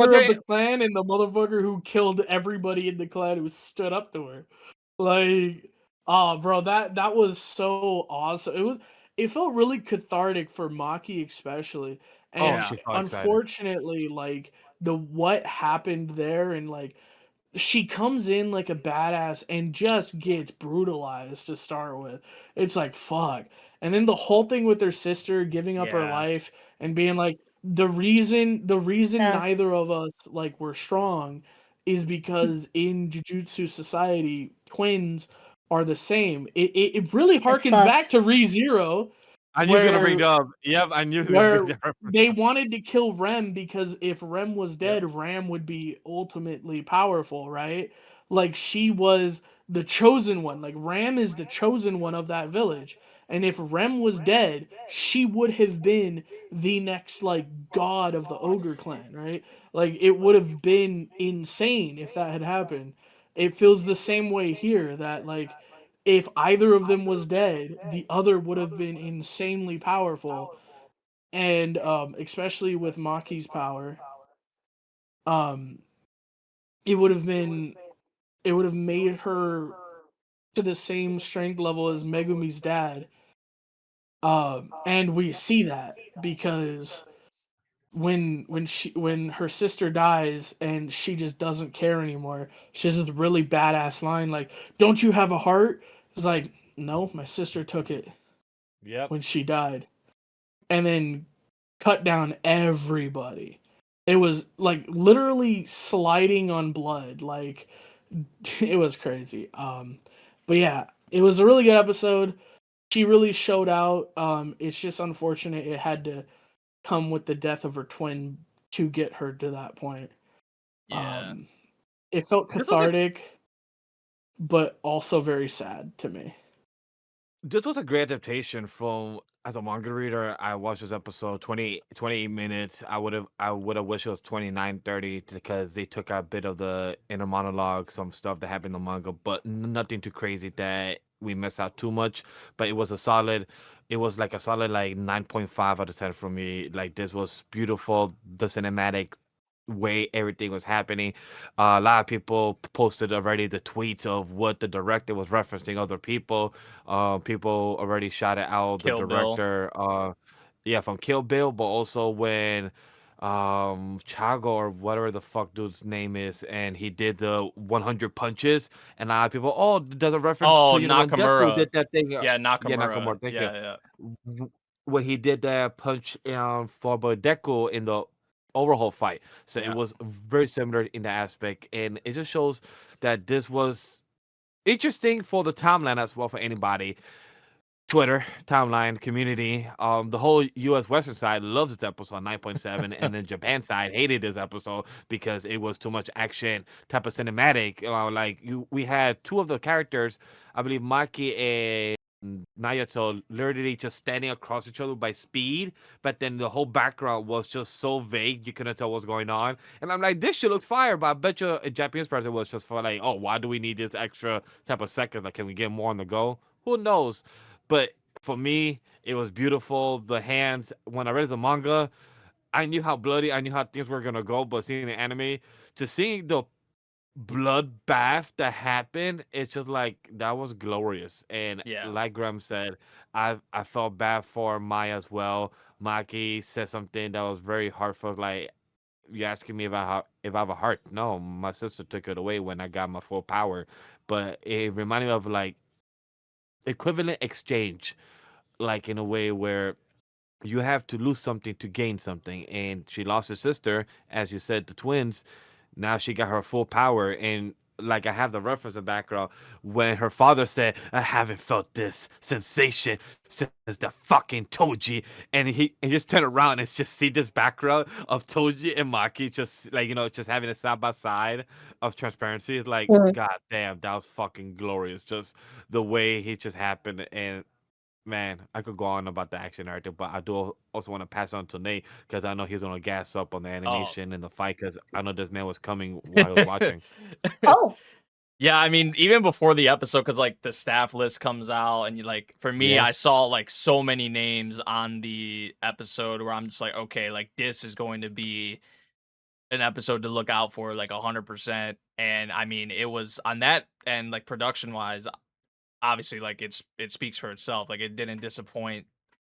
Well, of the clan and the motherfucker who killed everybody in the clan who stood up to her. Like, oh, bro, that was so awesome. It felt really cathartic for Maki especially. Oh, And she's so excited. unfortunately, like what happened there and like she comes in like a badass and just gets brutalized to start with. It's like fuck. And then the whole thing with her sister giving up her Yeah. life and being like the reason Yeah. neither of us like were strong is because in Jujutsu Society twins are the same. It really harkens back fucked. to ReZero I knew you were gonna where bring it up. Yep, I knew you were gonna bring where that up. they wanted to kill Rem because if Rem was dead, Ram would be ultimately powerful, right? Like she was the chosen one. Like Ram is the chosen one of that village. And if Rem was dead, she would have been the next like god of the ogre clan, right? Like it would have been insane if that had happened. It feels the same way here that like if either of them was dead, the other would have been insanely powerful. And especially with Maki's power, um, it would have made her to the same strength level as Megumi's dad. And we see that because when her sister dies and she just doesn't care anymore, she has this really badass line like, "Don't you have a heart?" It's like, "No, my sister took it Yep. when she died," and then cut down everybody. It was like literally sliding on blood. Like it was crazy. But yeah, it was a really good episode. She really showed out. It's just unfortunate it had to come with the death of her twin to get her to that point. Yeah. It felt This was a- cathartic, but also very sad to me. This was a great adaptation from as a manga reader. I watched this episode 28 minutes. I would have wished it was 29-30 because they took a bit of the inner monologue, some stuff that happened in the manga, but nothing too crazy that we missed out too much. But it was like a solid like 9.5 out of 10 for me. Like this was beautiful. The cinematic way everything was happening. A lot of people posted already the tweets of what the director was referencing other people. People already shouted out the Kill Bill. director. Yeah, from Kill Bill, but also when Chago or whatever the fuck dude's name is, and he did the 100 punches, and a lot of people, oh, there's a reference Oh, to when Deku Nakamura. did that thing. Yeah, Yeah, Nakamura. Nakamura. Thank you. Yeah. When he did that punch for Deku in the overhaul fight. So Yeah. it was very similar in that aspect. And it just shows that this was interesting for the timeline as well for anybody. Twitter, timeline, community. The whole US Western side loves this episode 9.7, and then Japan side hated this episode because it was too much action type of cinematic. We had 2 of the characters, I believe Maki and Nayato, literally just standing across each other by speed, but then the whole background was just so vague you couldn't tell what's going on. And I'm like, this shit looks fire, but I bet you a Japanese person was just for like, oh, why do we need this extra type of seconds? Like, can we get more on the go? Who knows? But for me, it was beautiful. The hands, when I read the manga, I knew how bloody, I knew how things were gonna go, but seeing the anime, just seeing the bloodbath that happened, it's just like that was glorious. And Yeah. like Grem said, I felt bad for Maya as well. Maki said something that was very heartfelt, like, you asking me if I have a heart. No, my sister took it away when I got my full power. But it reminded me of like equivalent exchange like in a way where you have to lose something to gain something. And she lost her sister, as you said, the twins. Now she got her full power. And like I have the reference in the background when her father said, "I haven't felt this sensation since the fucking Toji." And he just turned around and just see this background of Toji and Maki just like, just having a side by side of transparency. It's like, Mhm. god damn, that was fucking glorious. Just the way it just happened. And man, I could go on about the action narrative, but I do also want to pass on to Nate because I know he's gonna gas up on the Oh. animation and the fight because I know this man was coming while I was watching. Oh, Yeah, I mean, even before the episode, because like the staff list comes out, and you like, for me, Yeah. I saw like so many names on the episode where I'm just like, okay, like this is going to be an episode to look out for, like 100%. And I mean, it was on that end, like production wise, obviously, like it speaks for itself. Like it didn't disappoint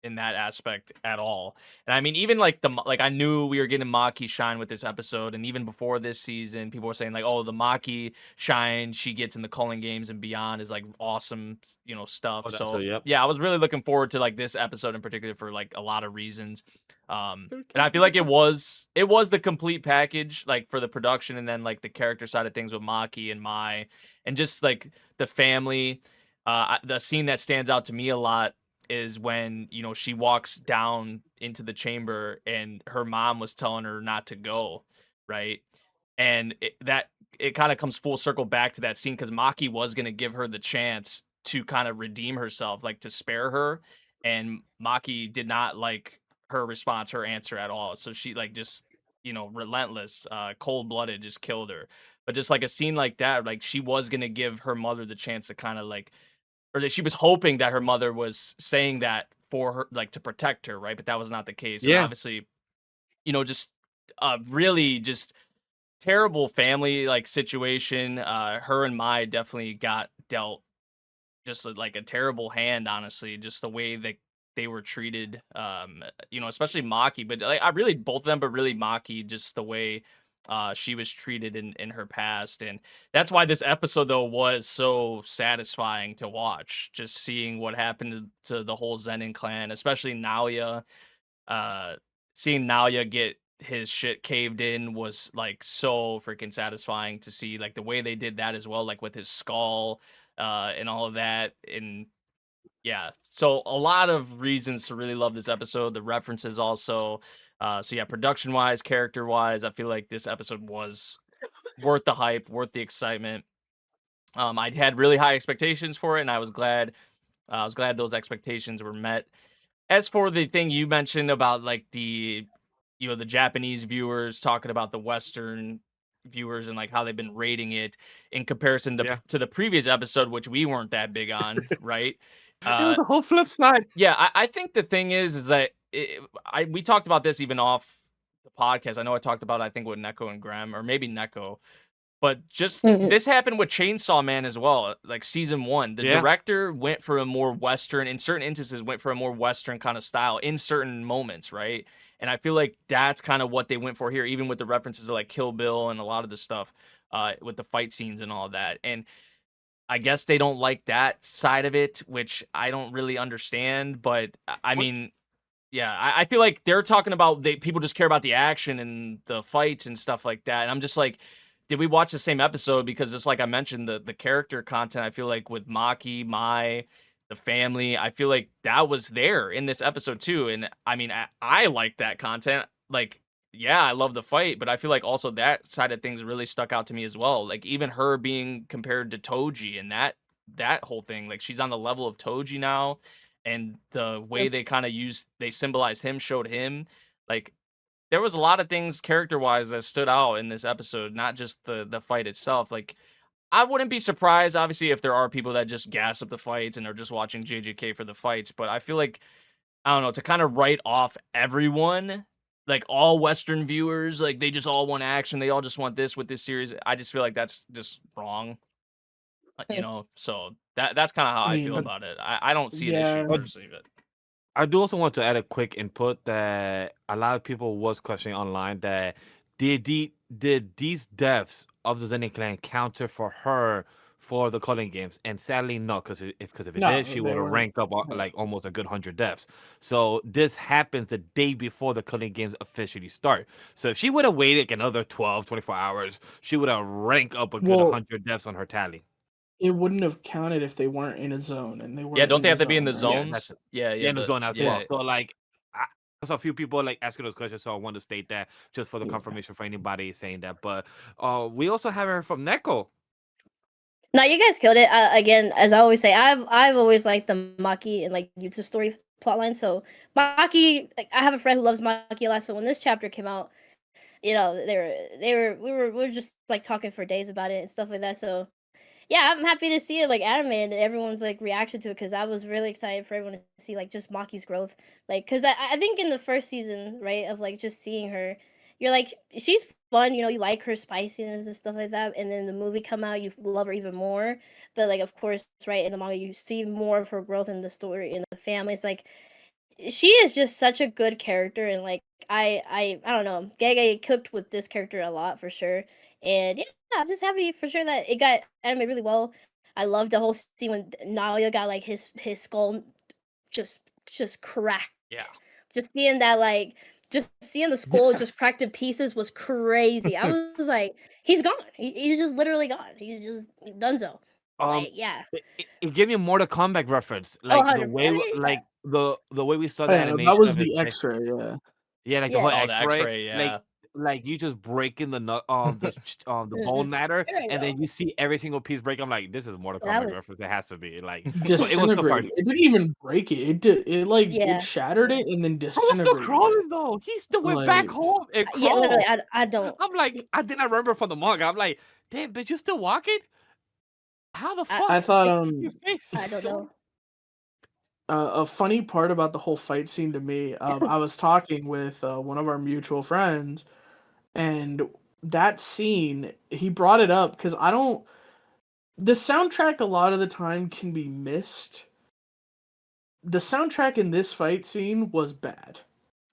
in that aspect at all. And I mean, even like like I knew we were getting Maki shine with this episode, and even before this season, people were saying like, oh, the Maki shine she gets in the Culling games and beyond is like awesome, stuff. Oh, that's So yep. yeah, I was really looking forward to like this episode in particular for like a lot of reasons. And I feel like it was the complete package, like for the production and then like the character side of things with Maki and Mai, and just like the family. The scene that stands out to me a lot is when she walks down into the chamber and her mom was telling her not to go, right? And it kind of comes full circle back to that scene because Maki was gonna give her the chance to kind of redeem herself, like to spare her, and Maki did not like her response, her answer at all. So she like just relentless, cold blooded, just killed her. But just like a scene like that, like she was gonna give her mother the chance to kind of like, or that she was hoping that her mother was saying that for her, like to protect her, right? But that was not the case. And Yeah. obviously, just really just terrible family like situation. Her and Mai definitely got dealt just like a terrible hand, honestly, just the way that they were treated. Especially Maki, but like I really both of them, but really Maki, just the way she was treated in her past. And that's why this episode though was so satisfying to watch, just seeing what happened to the whole Zenin clan, especially Naoya. Seeing Naoya get his shit caved in was like so freaking satisfying to see, like the way they did that as well, like with his skull and all of that. And yeah, so a lot of reasons to really love this episode. The references also. So yeah, production wise, character wise, I feel like this episode was worth the hype, worth the excitement. I had really high expectations for it, and I was glad. I was glad those expectations were met. As for the thing you mentioned about like the Japanese viewers talking about the Western viewers and like how they've been rating it in comparison to, Yeah. to the previous episode, which we weren't that big on, right? It was the whole flip side. Yeah, I think the thing is that we talked about this even off the podcast. I know I talked about it, I think with Neko and Grem, or maybe Neko. But just Mhm. this happened with Chainsaw Man as well. Like season 1, the Yeah. director went for a more Western, in certain instances, went for a more Western kind of style in certain moments, right? And I feel like that's kind of what they went for here, even with the references to like Kill Bill and a lot of the stuff with the fight scenes and all that. And I guess they don't like that side of it, which I don't really understand. But I What- mean, yeah, I feel like they're talking about people just care about the action and the fights and stuff like that. And I'm just like, did we watch the same episode? Because just like I mentioned, the character content, I feel like with Maki, Mai, the family, I feel like that was there in this episode too. And I mean, I like that content. Like, yeah, I love the fight, but I feel like also that side of things really stuck out to me as well. Like even her being compared to Toji and that whole thing, like she's on the level of Toji now, and the way they kind of they symbolized him, showed him, like there was a lot of things character wise that stood out in this episode, not just the fight itself. Like I wouldn't be surprised, obviously, if there are people that just gas up the fights and are just watching JJK for the fights. But I feel like, I don't know, to kind of write off everyone, like all Western viewers, like they just all want action, they all just want this with this series. I just feel like that's just wrong. So that's kind of how I feel Mm. about it. I don't see an Yeah. issue personally, but I do also want to add a quick input that a lot of people was questioning online that did these deaths of the Zenin clan counter for her for the Culling Games, and sadly, no, because if it No, did, she they would have weren't. ranked up No. like almost a good 100 deaths. So this happens the day before the Culling Games officially start. So if she would have waited like another 12, 24 hours, she would have ranked up a good Well, 100 deaths on her tally. it wouldn't have counted if they weren't in a zone, and they Yeah, weren't don't in they the have to be in zone, the right? Yeah, that's zones? it. Yeah, Yeah, in the zone as yeah. well. So like, there's a few people like asking those questions, so I want to state that just for the Yeah. confirmation for anybody saying that. But we also have her from Neko. No, you guys killed it. Again, as I always say, I've always liked the Maki and like Yuta story plotline. So Maki, like, I have a friend who loves Maki a lot. So when this chapter came out, you know, we were just like talking for days about it and stuff like that. So yeah, I'm happy to see it like anime and everyone's like reaction to it because I was really excited for everyone to see like just Maki's growth. Like, because I think in the first season, right, of like just seeing her, you're like, she's fun, you know, you like her spiciness and stuff like that. And then the movie come out, you love her even more. But like, of course, right, in the manga, you see more of her growth in the story, in the family. It's like, she is just such a good character and like I don't know. Gege cooked with this character a lot for sure. And yeah, I'm just happy for sure that it got animated really well. I love the whole scene when Nalia got like his skull just cracked. Yeah. Just seeing that like just seeing the skull just cracked in pieces was crazy. I was like, he's gone. He's just literally gone. He's just donezo. Like, yeah. It gave me a Mortal Kombat reference, Oh, like the 100. way, I mean, like the way we saw Oh, the yeah, no, that animation was of his the face. X-ray, yeah. Yeah, like the Yeah. whole Oh, the X-ray, X-ray, yeah. like you just breaking the nut the bone matter, There you and go. then you see every single piece break. I'm like, this is Mortal That Kombat was reference. It has to be like, but it was so Disintegrated. funny. It didn't even break it. It like Yeah. it shattered it and then Bro, was still disintegrated it. crawling though. He still went back Like, home and Yeah, literally, crawled. I don't. I'm like, I didn't remember from the manga. I'm like, damn, bitch, you still walking? How the fuck? I thought Your face I is don't still- know. a funny part about the whole fight scene to me, I was talking with one of our mutual friends, and that scene, he brought it up because I don't. The soundtrack a lot of the time can be missed. The soundtrack in this fight scene was bad.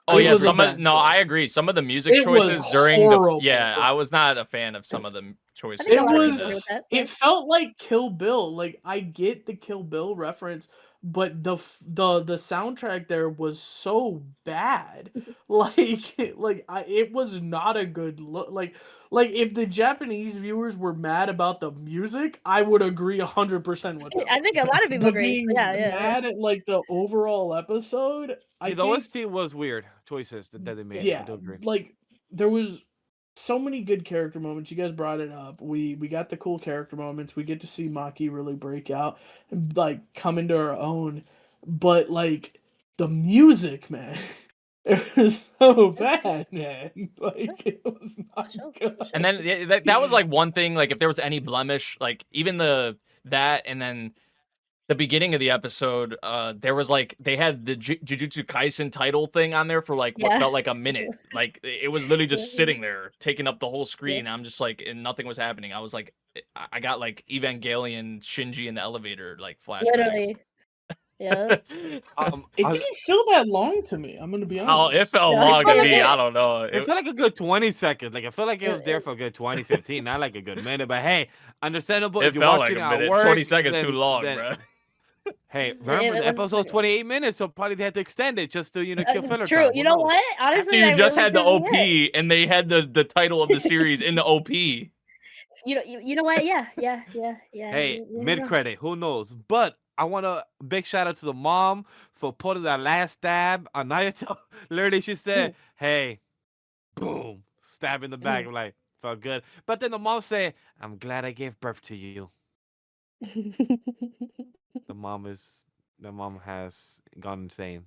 Oh It yeah, was a some of bad no, choice. I agree. Some of the music It was choices during horrible. I was not a fan of some of the choices. think a It lot of during people agree was. with that. It felt like Kill Bill. Like, I get the Kill Bill reference, but the soundtrack there was so bad. It was not a good look. Like if the Japanese viewers were mad about the music, I would agree 100% with them. I think a lot of people But agree. being Yeah. mad at like the overall episode, I Yeah, the think OST was weird choices that they made. I yeah, do agree. like there was so many good character moments. You guys brought it up. We got the cool character moments. We get to see Maki really break out and like come into her own. But like the music, man, it was so bad, man. Like it was not Sure, good. And then that was like one thing. Like if there was any blemish, like even that, and then the beginning of the episode, there was like they had the Jujutsu Kaisen title thing on there for like what Yeah. felt like a minute. Like it was literally just Yeah. sitting there, taking up the whole screen. I'm just like, and nothing was happening. I was like, I got like Evangelion Shinji in the elevator like flashbacks. Literally. Yeah. It didn't feel that long to me. I'm gonna be Oh, honest. it felt Yeah, long to it me. did. I don't know. It felt like a good 20 seconds. Like I feel like it was there for a good 20, 15, not like a good minute. But hey, understandable. It If you're felt like watching a at minute. work, 20 seconds too then- long, then- bro. Hey, It remember the was episode's okay. 28 minutes, so probably they had to extend it just to kill filler True. time. You Who know knows? what? Honestly, After you I just really had the couldn't OP get- and they had the title of the series in the OP. You know what? Yeah. Hey, you mid know. credit, who knows? But I want a big shout out to the mom for putting that last stab on Naruto. Literally, she said, "Hey, boom, stab in the back." I'm like, felt good. But then the mom said, "I'm glad I gave birth to you." The mom has gone insane.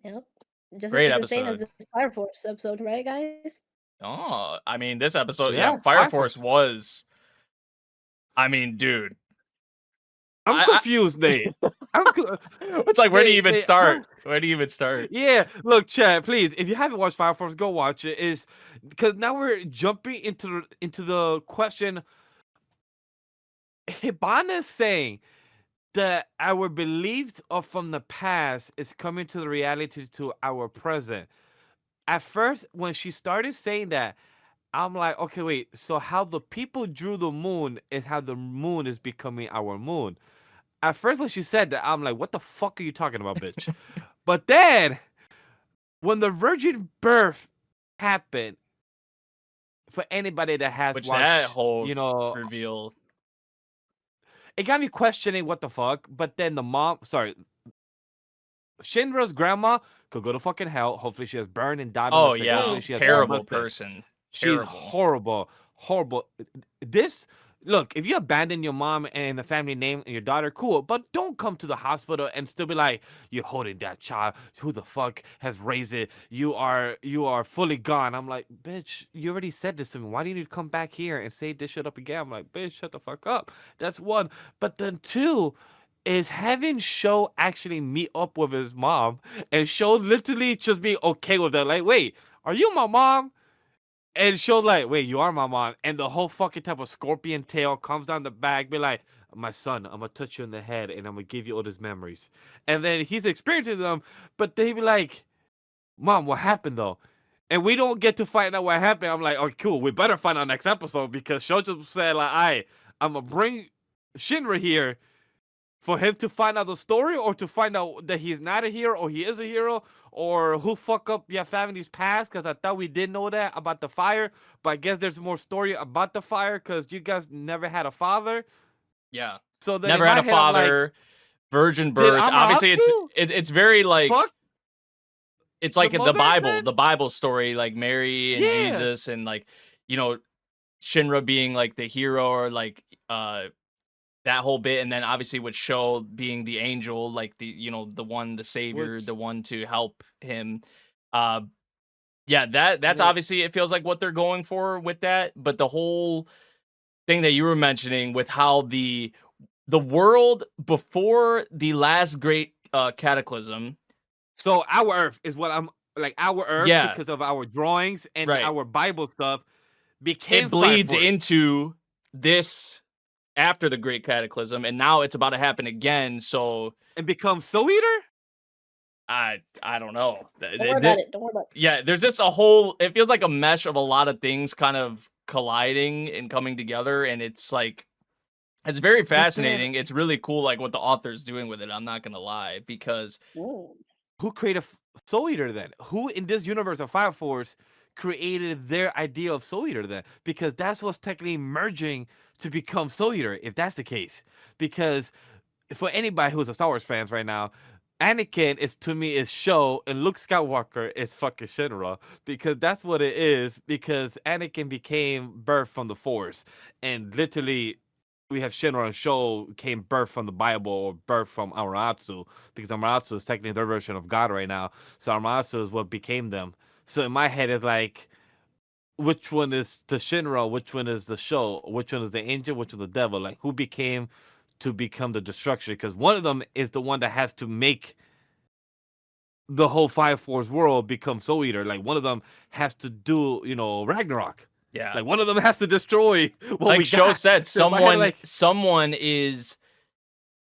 Yep. Just Great as insane as episode. this Fire Force episode, right, guys? Oh, I mean, this episode, Yeah, Fire Fire Force Force. was. I mean, dude, I'm I- confused, Nate. it's like where do you even They- start? Where do you even start? Yeah, look, Chad, please, if you haven't watched Fire Force, go watch it. Is because now we're jumping into the question. Hibana is saying that our beliefs of from the past is coming to the reality to our present. At first, when she started saying that, I'm like, okay, wait. So how the people drew the moon is how the moon is becoming our moon. At first, when she said that, I'm like, what the fuck are you talking about, bitch? But then, when the virgin birth happened, for anybody that has Which that watched, whole you know, reveal. it got me questioning what the fuck. But then Shinra's grandma could go to fucking hell. Hopefully, she has burned and died on the Oh stake. yeah, Hopefully, she has no terrible husband. person. She's Terrible. horrible, horrible. This look, if you abandon your mom and the family name and your daughter, cool, but don't come to the hospital and still be like, you're holding that child. Who the fuck has raised it? You are fully gone. I'm like, bitch, you already said this to me. Why do you need to come back here and say this shit up again? I'm like, bitch, shut the fuck up. That's one. But then two is having Sho actually meet up with his mom and Sho literally just be okay with that. Like, wait, are you my mom? And she'll like, wait, you are my mom. And the whole fucking type of scorpion tail comes down the back, be like, my son, I'm gonna touch you in the head and I'm gonna give you all these memories. And then he's experiencing them, but they be like, Mom, what happened though? And we don't get to find out what happened. I'm like, oh, cool, we better find out next episode because Shojo said, like, I'm gonna bring Shinra here for him to find out the story or to find out that he's not a hero or he is a hero or who fuck up your family's past, because I thought we did know that about the fire, but I guess there's more story about the fire because you guys never had a father. Yeah. So then Never in had my a head, I'm like, father, virgin did birth. Obviously, Amaterasu it's very like fuck it's the like in mother then? The Bible story, like Mary and Yeah. Jesus, and like Shinra being like the hero, or like that whole bit, and then obviously with Sho being the angel, like the savior, Which, the one to help him. Uh, yeah, that's like, obviously, it feels like what they're going for with that, but the whole thing that you were mentioning with how the world before the last great cataclysm. so our Earth is what I'm like. Our Earth, Yeah, because of our drawings and right. our Bible stuff, became It bleeds Force into this after the great cataclysm, and now it's about to happen again. So and become Soul Eater. I don't know. Don't worry about it. Don't worry about it. Yeah, there's just a whole. It feels like a mesh of a lot of things kind of colliding and coming together, and it's like it's very But then, fascinating. It's really cool, like what the author's doing with it. I'm not gonna lie, because Ooh. who created Soul Eater then? Who in this universe of Fire Force created their idea of Soul Eater then? Because that's what's technically merging to become Soul Eater, if that's the case. Because for anybody who's a Star Wars fans right now, Anakin is to me is Sho and Luke Skywalker is fucking Shinra, because that's what it is. Because Anakin became birth from the Force, and literally we have Shinra and Sho came birth from the Bible or birth from Amaterasu, because Amaterasu is technically their version of God right now. So Amaterasu is what became them. So in my head it's like, which one is the Shinra, which one is the Sho, which one is the angel, which is the devil? Like, who became to become the destruction? Because one of them is the one that has to make the whole Fire Force world become Soul Eater. Like, one of them has to do, Ragnarok. yeah, Like, one of them has to destroy what like we Sho got. said, So in my head, someone is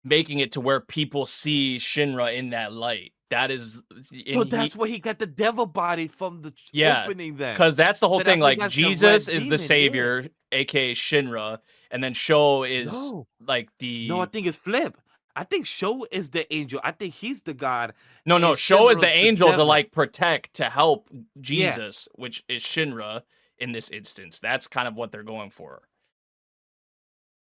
making it to where people see Shinra in that light. That is, so that's where he got the devil body from the yeah, opening then. because that's the whole So thing. that's why he Like got the Jesus red is the demon, yeah. savior, aka Shinra, and then Sho is No. like No, I the think it's flip. I think Sho is the angel. I think he's the god. no, And Sho is the Shinra's angel to devil. like protect, to help Yeah. Jesus, which is Shinra in this instance. That's kind of what they're going for.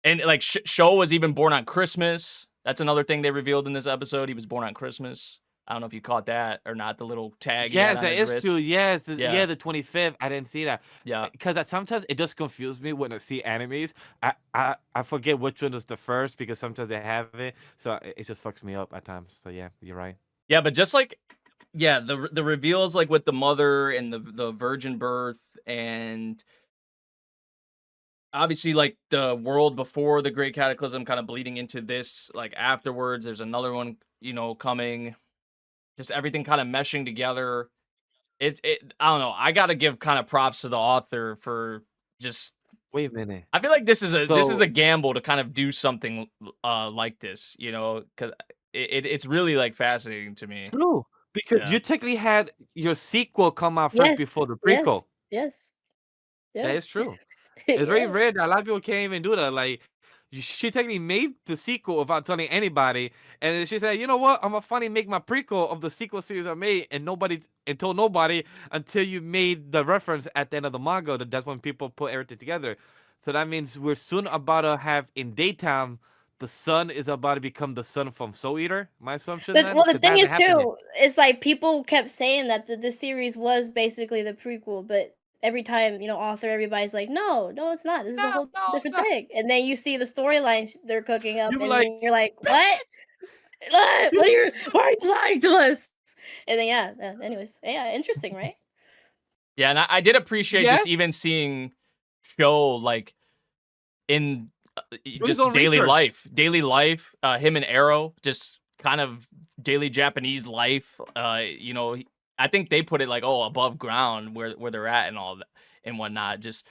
And like Sho was even born on Christmas. That's another thing they revealed in this episode. He was born on Christmas. I don't know if you caught that or not. The little tag he had Yes, on that his is wrist. true. Yes, Yeah. the 25th. I didn't see that. Yeah. Because sometimes it just confuses me when I see animes. I forget which one is the first because sometimes they have it. So it just fucks me up at times. So yeah, you're right. Yeah, but just like, yeah, the reveals like with the mother and the virgin birth, and obviously like the world before the great cataclysm kind of bleeding into this, like afterwards there's another one, coming. Just everything kind of meshing together. It I don't know. I got to give kind of props to the author for just Wait a minute. I feel like this is So a gamble to kind of do something like this, cuz it's really like fascinating to me. true, because Yeah. you technically had your sequel come out first Yes. before the Yes. prequel. Yes. Yeah. That is true. It's very Yeah. rare that a lot of people can't even do that. Like, she technically made the sequel without telling anybody, and then she said, "You know what? I'm gonna finally make my prequel of the sequel series I made, and told nobody until you made the reference at the end of the manga. That's when people put everything together. So that means we're soon about to have in daytime. The sun is about to become the sun from Soul Eater. My assumption then, Well, the because that thing hasn't is happened yet. too, it's like people kept saying that the series was basically the prequel, but every time, author, everybody's like, no, no, it's not. This is a No, whole no, different no. thing. And then you see the storylines they're cooking up, You be and like, then you're like, what? What? Why are you lying to us? And then anyways, yeah, interesting, right? Yeah, and I did appreciate yeah, just even seeing show like in do his just own research. daily life. Him and Arrow, just kind of daily Japanese life. I think they put it like above ground where they're at and all that and whatnot. Just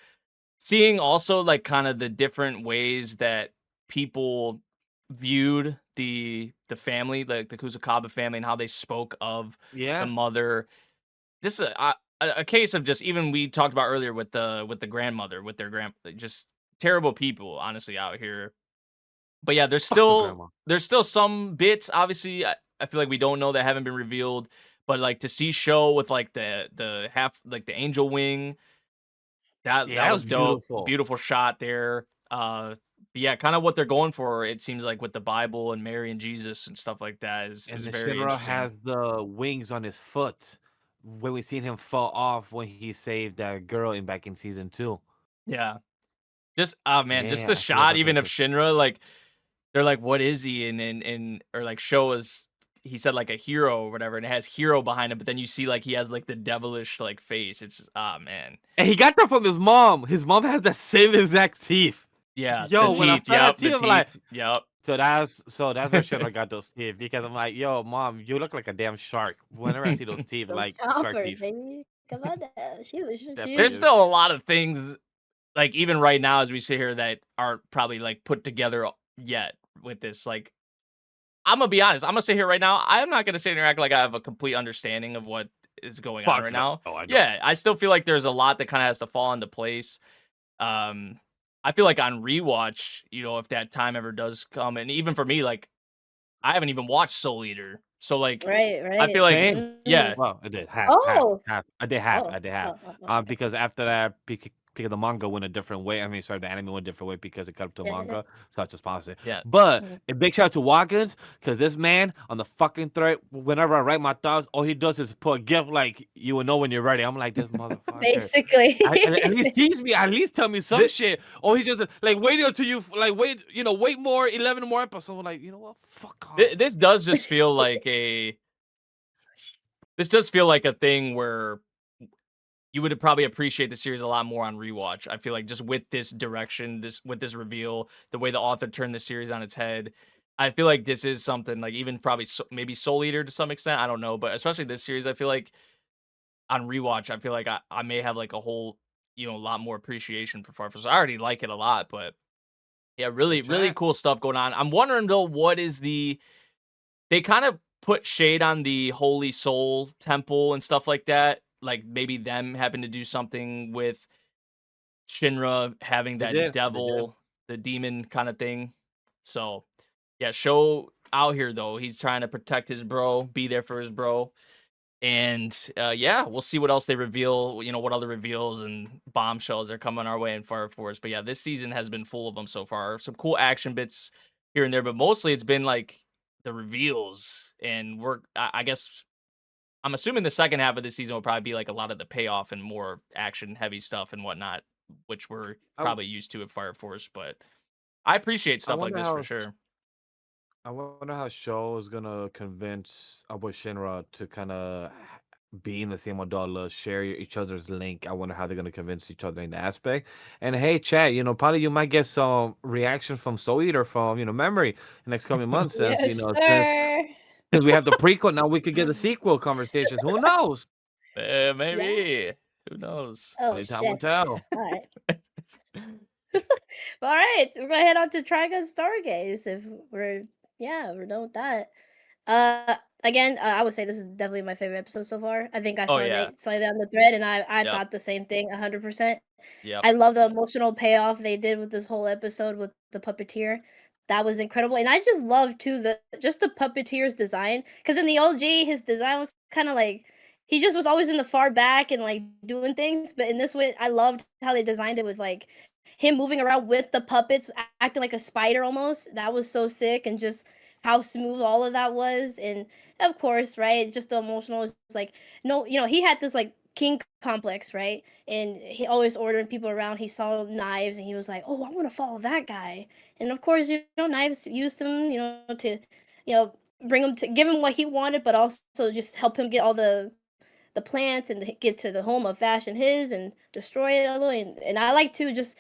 seeing also like kind of the different ways that people viewed the family, like the Kusakabe family, and how they spoke of the Yeah, mother. This is a case of just even we talked about earlier with the grandmother with their just terrible people honestly out here. But yeah, fuck the grandma. there's still some bits obviously I feel like we don't know that haven't been revealed. But like to see show with like the half like the angel wing, Yeah, that that was was dope. beautiful. Beautiful shot there. But yeah, kind of what they're going for. It seems like with the Bible and Mary and Jesus and stuff like that And is the very Shinra interesting. has the wings on his foot when we seen him fall off when he saved that girl back in season 2. Yeah. Just oh man, just Yeah, the I forgot shot about that even of too. Shinra, like they're like, what is he? And or like show us he said like a hero or whatever, and it has hero behind him, but then you see like he has like the devilish like face. It's man. And he got that from his mom. His mom has the same exact teeth. Yeah, the Yo, when I teeth. saw that Yep, the teeth, I'm like, teeth. Yep. so that's where Shinra got those teeth because I'm like, yo, mom, you look like a damn shark. Whenever I see those teeth, Those like shark chompers, teeth. baby. Come on now. Definitely There's is. still a lot of things like even right now as we sit here that aren't probably like put together yet with this. Like I'm gonna be honest. I'm gonna sit here right now. I'm not gonna sit here and act like I have a complete understanding of what is going on Fuck right no. now. Oh, I don't. Yeah, I still feel like there's a lot that kind of has to fall into place. Um, I feel like on rewatch, if that time ever does come, and even for me, like I haven't even watched Soul Eater, so like Right, I feel right. like Same. Mhm. yeah, Well, I did half, half, Oh, half. I did half. oh, I did half. okay. Because after that, because the manga went a different way. I mean, sorry, the anime went a different way because it cut up to Yeah, yeah, manga, so I just paused it. yeah. But mhm. a big shout out to Watkins because this man on the fucking thread, whenever I write my thoughts, all he does is put a gift like you will know when you're ready. I'm like this motherfucker. Basically. At least tease me. At least tell me some shit. Or he's just like wait until you like wait. Wait more 11 more episodes. Like you know what? Fuck off. This does just feel like a thing where you would probably appreciate the series a lot more on rewatch. I feel like just with this direction, with this reveal, the way the author turned the series on its head, I feel like this is something like even probably maybe Soul Eater to some extent. I don't know, but especially this series, I feel like on rewatch, I feel like I may have like a whole a lot more appreciation for Far From. I already like it a lot, but yeah, Hey, really really chat. cool stuff going on. I'm wondering though, they kind of put shade on the Holy Soul Temple and stuff like that. Like maybe them having to do something with Shinra having They that did. They did. devil, the demon kind of thing. So yeah, Show out here though. He's trying to protect his bro, be there for his bro. And yeah, we'll see what else they reveal, what other reveals and bombshells are coming our way in Fire Force. But yeah, this season has been full of them so far. Some cool action bits here and there, but mostly it's been like the reveals. And I guess I'm assuming the second half of the season will probably be like a lot of the payoff and more action heavy stuff and whatnot, which we're I, probably used to at Fire Force. But I appreciate I stuff like wonder this for how sure. I wonder how Show is gonna convince Abu Shinra to kind of be in the same adult, share each other's link. I wonder how they're gonna convince each other in that aspect. And hey, chat, probably you might get some reaction from Soul Eater from Memory in next coming months, since Yes, since sir. since we have the prequel now, we could get the sequel conversations. Who knows? Yeah. Maybe. Who knows? Oh Only time will shit. tell. All right. All right. We're gonna head on to Trigun Stargaze if we're done with that. Again, I would say this is definitely my favorite episode so far. I think I Oh saw yeah. Nate say that on the thread, and I Yep. thought the same thing 100%. Yep. I love the emotional payoff they did with this whole episode with the puppeteer. That was incredible, and I just love too the puppeteer's design. Because in the OG, his design was kind of like he just was always in the far back and like doing things. But in this way, I loved how they designed it with like him moving around with the puppets, acting like a spider almost. That was so sick, and just how smooth all of that was. And of course, right, just the emotional is like no, he had this like king complex, right? And he always ordering people around. He saw Knives and he was like, "Oh, I want to follow that guy." And of course, Knives used him, to, bring him to give him what he wanted, but also just help him get all the plants and get to the home of Vash and his and destroy it all. And I like to just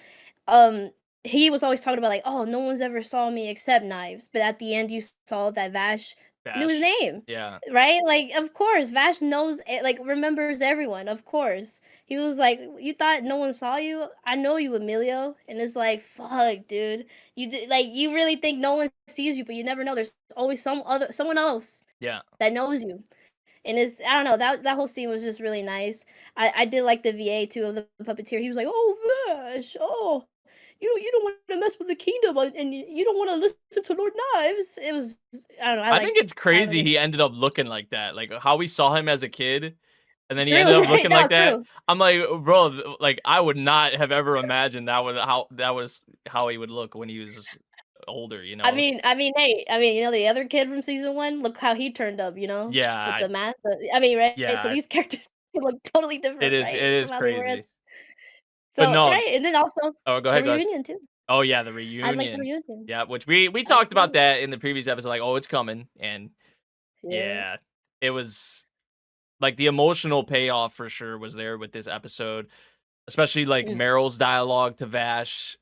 um he was always talking about like, "Oh, no one's ever saw me except Knives," but at the end you saw that Vash knew his Vash. name, Yeah. right? Like, of course, Vash knows, like, remembers everyone. Of course, he was like, "You thought no one saw you? I know you, Emilio." And it's like, "Fuck, dude, you really think no one sees you, but you never know. There's always someone else Yeah. that knows you." And it's I don't know, that whole scene was just really nice. I did like the VA too of the puppeteer. He was like, "Oh, Vash, oh, you don't want to mess with the kingdom, and you don't want to listen to Lord Knives." It was I don't know. I think it's I don't crazy know. he ended up looking like that. Like how we saw him as a kid, and then he ended True, up right? looking No, like that. true. I'm like, bro, like I would not have ever imagined that was how he would look when he was older. Hey, the other kid from season 1, look how he turned up, Yeah, with the mask. Right? So yeah, these characters look totally it different, is. It right? is From how they were as crazy. But so no, right, and then also oh, go the ahead, guys. reunion too. Oh yeah, the I like the reunion. reunion. Yeah, which we I talked about do. that in the previous episode. Like, oh, it's coming, and Yeah. yeah, it was like the emotional payoff for sure was there with this episode, especially like Mm, Meryl's dialogue to Vash.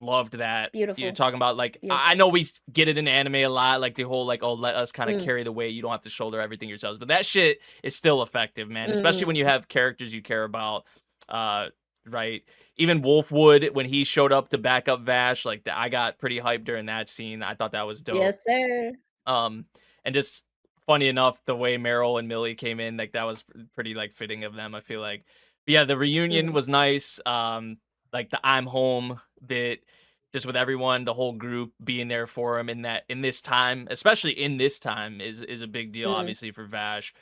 Loved that. You're beautiful. talking about like I Beautiful. know we get it in anime a lot, like the whole like, oh, let us kind of Mm, carry the weight. You don't have to shoulder everything yourselves. But that shit is still effective, man. Especially when you mm, have characters you care about. Uh right. Even Wolfwood, when he showed up to back up Vash, like I got pretty hyped during that scene. I thought that was dope. yes, sir. Um, and just funny enough, the way Meryl and Millie came in, like that was pretty like fitting of them, I feel like. But yeah, the reunion Mhm, was nice. Like the I'm home bit, just with everyone, the whole group being there for him in this time, especially in this time, is a big deal, mhm, obviously for Vash.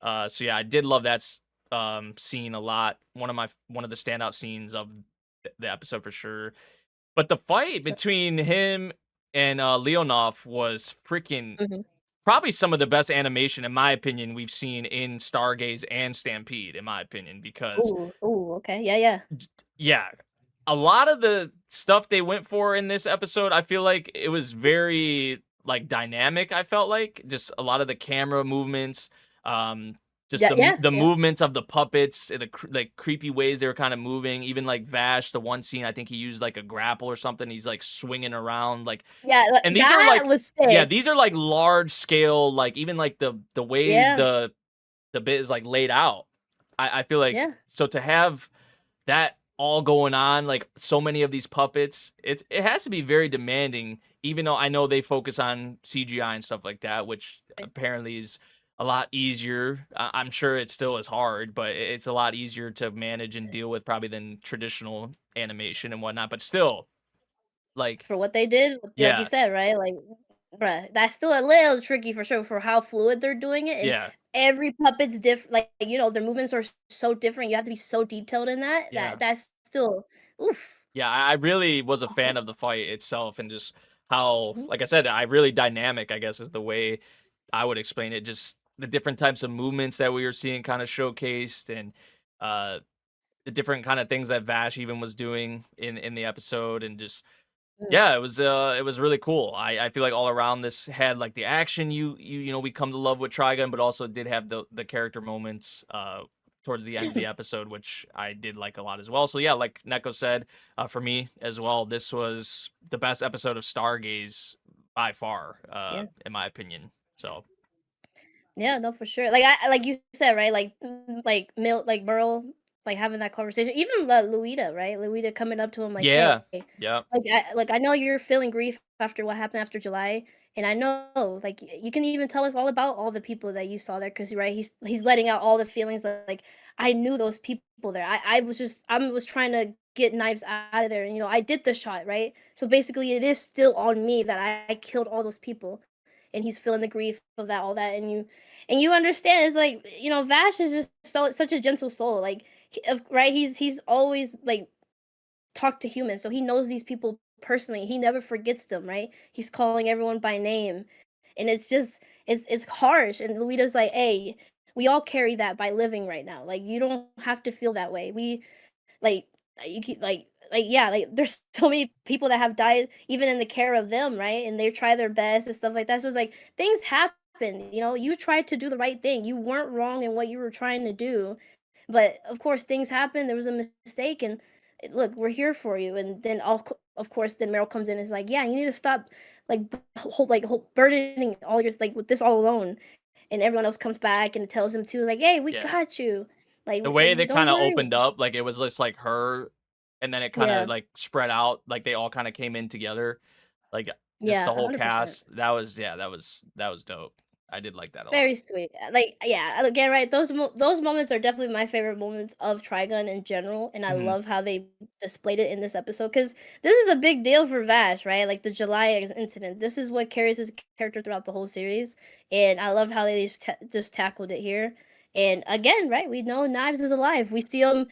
So yeah, I did love that scene a lot. One of the standout scenes of the episode for sure. But the fight so between him and Leonov was freaking mhm. probably some of the best animation, in my opinion, we've seen in Stargaze and Stampede, in my opinion, because Ooh, ooh, okay. Yeah, yeah. yeah, a lot of the stuff they went for in this episode, I feel like it was very like dynamic. I felt like just a lot of the camera movements, um, just Yeah, yeah, the yeah. movements of the puppets, like creepy ways they were kind of moving. Even like Vash, the one scene I think he used like a grapple or something. He's like swinging around like, Yeah, and these are that like was yeah, sick. these are like large scale, like even like the way Yeah, the bit is like laid out. I feel like yeah. so to have that all going on, like so many of these puppets, it has to be very demanding, even though I know they focus on CGI and stuff like that, which Right. apparently is a lot easier. I'm sure it still is hard, but it's a lot easier to manage and deal with probably than traditional animation and whatnot. But still, like, For what they did, like you yeah, said, right? Like, bruh, that's still a little tricky for sure for how fluid they're doing it, and yeah, every puppet's different. Like, their movements are so different. You have to be so detailed in that. yeah. That's still, oof. Yeah, I really was a fan of the fight itself and just how, Mhm, like I said, I really dynamic, I guess is the way I would explain it. Just the different types of movements that we were seeing kind of showcased and uh the different kind of things that Vash even was doing in the episode and just mhm, yeah, it was really cool. I feel like all around this had like the action we come to love with Trigun, but also did have the character moments towards the end of the episode, which I did like a lot as well. So yeah, like Neko said, for me as well, this was the best episode of Stargaze by far, yeah. in my opinion. So Yeah, no, for sure. Like you said, right? Like Merle, like having that conversation. Even Luida, right? Luida coming up to him like, Yeah. hey, Yep. like I know you're feeling grief after what happened after July, and I know like you can even tell us all about all the people that you saw there, because right, he's letting out all the feelings like I knew those people there. I was trying to get Knives out of there, and I did the shot, right? So basically, it is still on me that I killed all those people, and he's feeling the grief of that, all that, and you understand. It's like Vash is just such a gentle soul, like right. He's always like talked to humans, so he knows these people personally. He never forgets them, right? He's calling everyone by name, and it's just it's harsh. And Luida's like, hey, we all carry that by living right now. Like you don't have to feel that way. We like you keep yeah, like there's so many people that have died even in the care of them, right? And they try their best and stuff like that. So it's like things happen. You tried to do the right thing. You weren't wrong in what you were trying to do, but of course things happen. There was a mistake, and look, we're here for you. And then of course then Meryl comes in and is like, yeah, you need to stop burdening all your like with this all alone. And everyone else comes back and tells him too, like, hey, we Yeah. got you. The way they Don't kind of worry. opened up, like it was just like her, and then it kind Yeah. of like spread out, like they all kind of came in together, like just Yeah, the whole 100%. cast. That was that was dope. I did like that a lot. Very sweet. Like, yeah, again, right? Those moments are definitely my favorite moments of Trigun in general, and I Mhm. love how they displayed it in this episode, because this is a big deal for Vash, right? Like the July incident. This is what carries his character throughout the whole series, and I love how they just tackled it here. And again, right? We know Knives is alive. We see him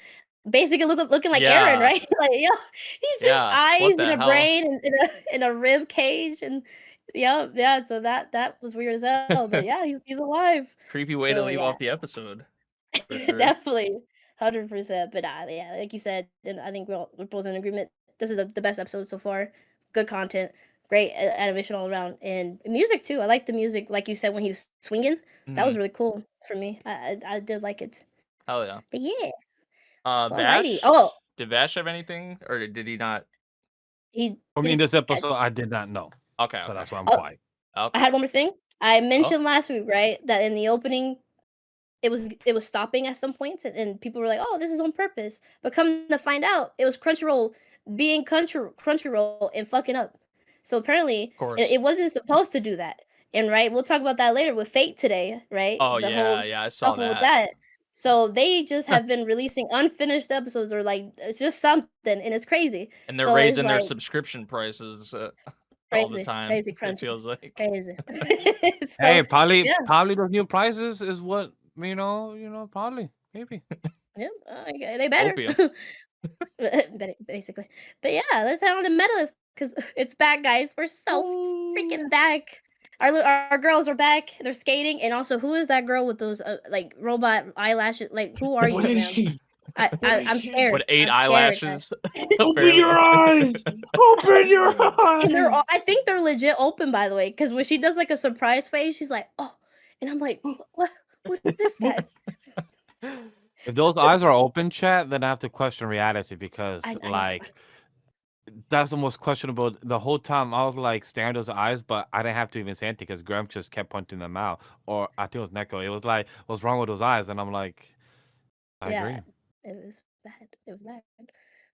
basically looking like Aaron, Yeah, right? Like, he's just yeah. What eyes and the a hell? brain and in a rib cage, and yeah. So that was weird as hell, but yeah, he's alive. Creepy way to So leave yeah, off the episode, for sure. definitely, 100%. But yeah, like you said, and I think we're both in agreement. This is the best episode so far. Good content, great animation all around, and music too. I like the music, like you said, when he was swinging. That was Mhm. really cool for me. I did like it. Hell yeah. But yeah, alrighty. Oh, Vash. Did Vash have anything, or did he not? he For me, in did. this episode, I did not know. Okay, So okay, that's why I'm Oh, quiet. I okay. had one more thing. I Oh, mentioned last week, right, that in the opening it was stopping at some points, and people were like, "Oh, this is on purpose." But come to find out, it was Crunchyroll being Crunchyroll and fucking up. So apparently, of it, course. it wasn't supposed to do that. And right, we'll talk about that later with Fate today, right? Oh The yeah, whole yeah. I saw stuff with that. that. So they just have been releasing unfinished episodes, or like it's just something, and it's crazy. And they're So it's raising their like subscription prices all the crazy, time. crazy It crunchy, feels like. crazy. Hey, So probably yeah. probably those new prices is what probably maybe. Yeah, they better. Opium. Basically. But yeah, let's head on to Medalist, because it's back, guys. We're so freaking back. Our girls are back. They're skating, and also, who is that girl with those like robot eyelashes? Like, who are What you, is ma'am? she? What is I'm she? scared. With 8 I'm scared, guys. eyelashes, Open your apparently. eyes! Open your And they're eyes! all, I think they're legit open, by the way, because when she does like a surprise face, she's like, "Oh," and I'm like, What is that?" If those eyes are open, chat, then I have to question reality because I know. that's the most questionable. The whole time I was like staring at those eyes, but I didn't have to even say anything because Grem just kept pointing them out. Or I think it was Neko. It was like, what's wrong with those eyes? And I'm like, I Yeah, agree. it was bad. It was bad.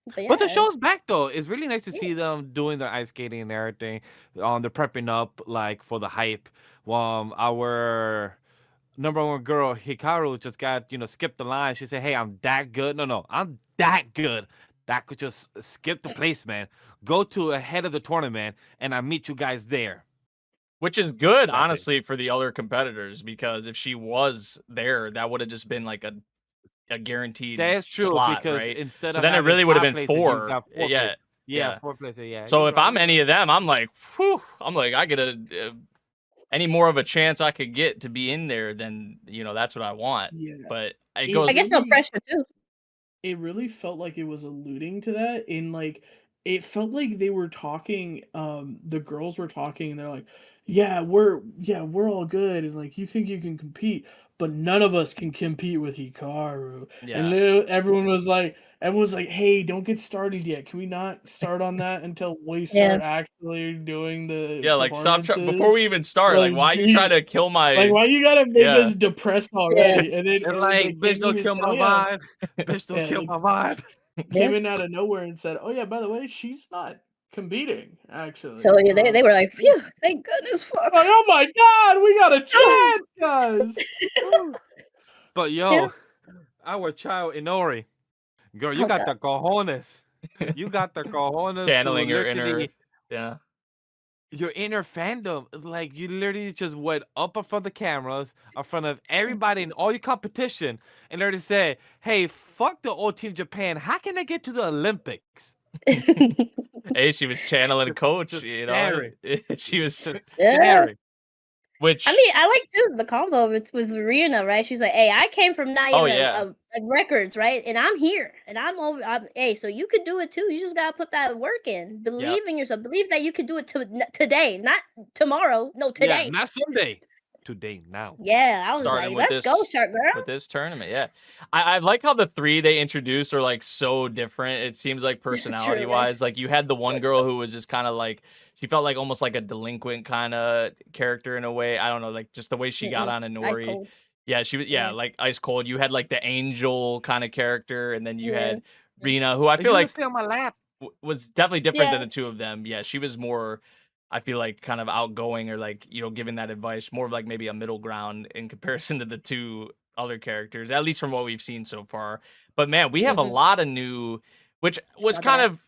But But the yeah, show's back though. It's really nice to yeah, see them doing their ice skating and everything. They're prepping up like for the hype. Our number one girl Hikaru just got skipped the line. She said, "Hey, I'm that good. No, I'm that good. That could just skip the place, man. Go to ahead of the tournament, and I meet you guys there." Which is good, That's it. honestly, for the other competitors, because if she was there, that would have just been like a guaranteed That is true slot, because right? instead So of then it having really would have five been places, you 4. got four Yeah, places. Yeah, yeah. four places. Yeah. So You're if right, I'm you're any right. of them, I'm like, whew, I'm like, I get any more of a chance I could get to be in there, then that's what I want. Yeah. But it It goes. I guess no really- pressure too. It really felt like it was alluding to that, in like it felt like they were talking, the girls were talking, and they're like, yeah, we're all good, and like you think you can compete, but none of us can compete with Hikaru. And Yeah. then everyone was like, hey, don't get started yet. Can we not start on that until we Yeah. start actually doing the Yeah, like stop performances? before we even start. Like, why are you trying to kill my? Like, why you gotta make Yeah. us depressed already? And then It's they like, bitch, came don't in kill and my said, "Oh, yeah." vibe. Bitch, don't Yeah, kill they my vibe. came Yeah. in out of nowhere and said, "Oh yeah, by the way, she's not competing actually." So yeah, they were like, phew, thank goodness, fuck. Like, oh my god, we got a chance, guys. But yo, our child Inori, girl, you Oh, got God. the cojones. You got the cojones to Channeling your literally inner. Yeah. your inner fandom. Like you literally just went up in front of the cameras, in front of everybody and all your competition, and literally said, "Hey, fuck the old team Japan. How can I get to the Olympics?" Hey, she was channeling Coach. Just You know, staring. she was. Just Yeah. staring. Which. I mean, I like too the combo with Rihanna, right? She's like, "Hey, I came from not Oh, even yeah. like records, right? And I'm here, and I'm over. Hey, so you could do it too. You just gotta put that work in. Believe in yourself. Believe that you could do it today, not tomorrow. No, Yeah, today. not someday. Today, now. Yeah, I was Starting like, with let's go, this Shark Girl. with this tournament. Yeah, I like how the three they introduce are like so different. It seems like personality wise, like you had the one girl who was just kind of like she felt like almost like a delinquent kind of character in a way. I don't know, like just the way she got on Ice Inori. cold. Yeah, she was Yeah. like ice cold. You had like the angel kind of character, and then you Yeah. had Rina, who I You feel like stay on my lap. was definitely different than Yeah. the two of them. Yeah, she was more, I feel like, kind of outgoing or like, you know, giving that advice, more of like maybe a middle ground in comparison to the two other characters, at least from what we've seen so far. But man, we have a lot of new, which was Love kind that. of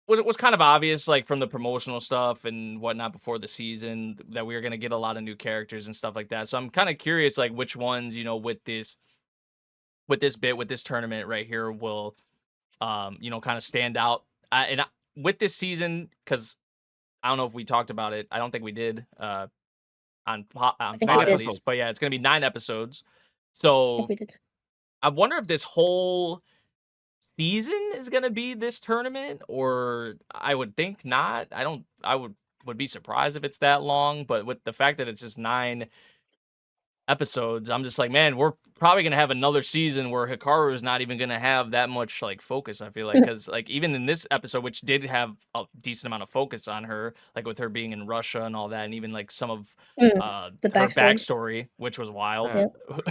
was kind of obvious, like from the promotional stuff and whatnot before the season, that we were gonna get a lot of new characters and stuff like that. So I'm kind of curious, like which ones, you know, with this tournament right here will you know, kind of stand out. With this season, because I don't know if we talked about it. I don't think we did on I think we pod at did. least. But yeah, it's gonna be 9 episodes. I think So we did. I wonder if this whole season is gonna be this tournament, or I would think not. I would be surprised if it's that long. But with the fact that it's just 9 episodes, I'm just like, man, we're probably gonna have another season where Hikaru is not even gonna have that much like focus. I feel like because like even in this episode, which did have a decent amount of focus on her, like with her being in Russia and all that, and even like some of The her backstory. backstory, which was wild, Yeah.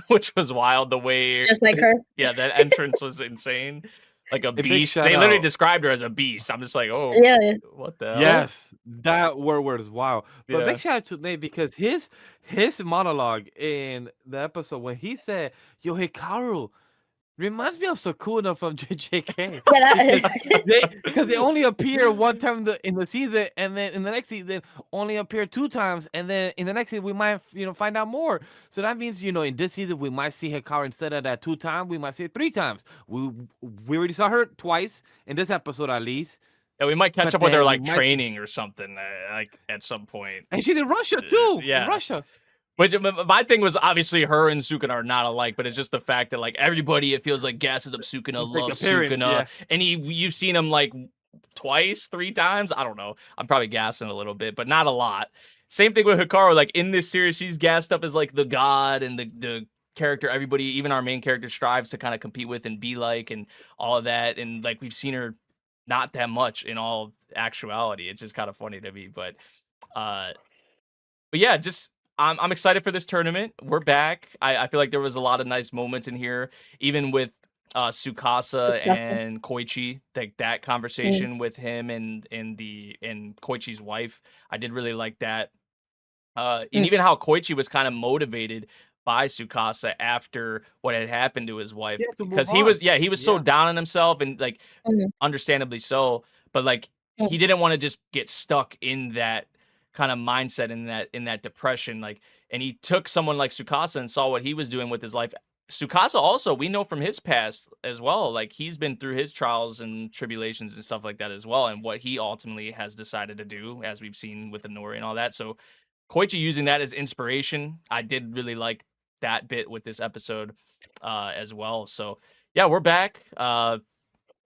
which was wild. The way, Just like her. yeah, that entrance was insane, like a big beast. shout They literally out. described her as a beast. I'm just like, oh, Yeah. what the hell? Yes, that word is wild. But Yeah. big shout out to Nate because his monologue in the episode when he said, "Yo, Hikaru reminds me of Sukuna from JJK," Yeah, because they only appear one time in the season, and then in the next season only appear 2 times, and then in the next season we might find out more. So that means in this season we might see Hikaru instead of that 2 times, we might see it 3 times. We already saw her twice in this episode at least. Yeah, we might catch But up with her then we like might see- training or something, like at some point. And she's in Russia too. Yeah. In Russia. Which my thing was obviously her and Sukuna are not alike, but it's just the fact that like everybody, it feels like gasses up Sukuna, Big loves appearance, Sukuna, yeah. and you've seen him like twice, 3 times. I don't know. I'm probably gassing a little bit, but not a lot. Same thing with Hikaru. Like in this series, she's gassed up as like the god and the character everybody, even our main character, strives to kind of compete with and be like, and all of that. And like we've seen her not that much in all actuality. It's just kind of funny to me, but yeah, just I'm excited for this tournament. We're back. I feel like there was a lot of nice moments in here, even with Tsukasa and Koichi. Like that conversation with him and Koichi's wife. I did really like that. And even how Koichi was kind of motivated by Tsukasa after what had happened to his wife, Yeah, to move because he was on. so Yeah. down on himself, and like understandably so, but like he didn't want to just get stuck in that kind of mindset, in that depression, like, and he took someone like Tsukasa and saw what he was doing with his life. Tsukasa also, we know from his past as well, like he's been through his trials and tribulations and stuff like that as well, and what he ultimately has decided to do, as we've seen with the Nori and all that. So Koichi using that as inspiration, I did really like that bit with this episode as well. So yeah, we're back.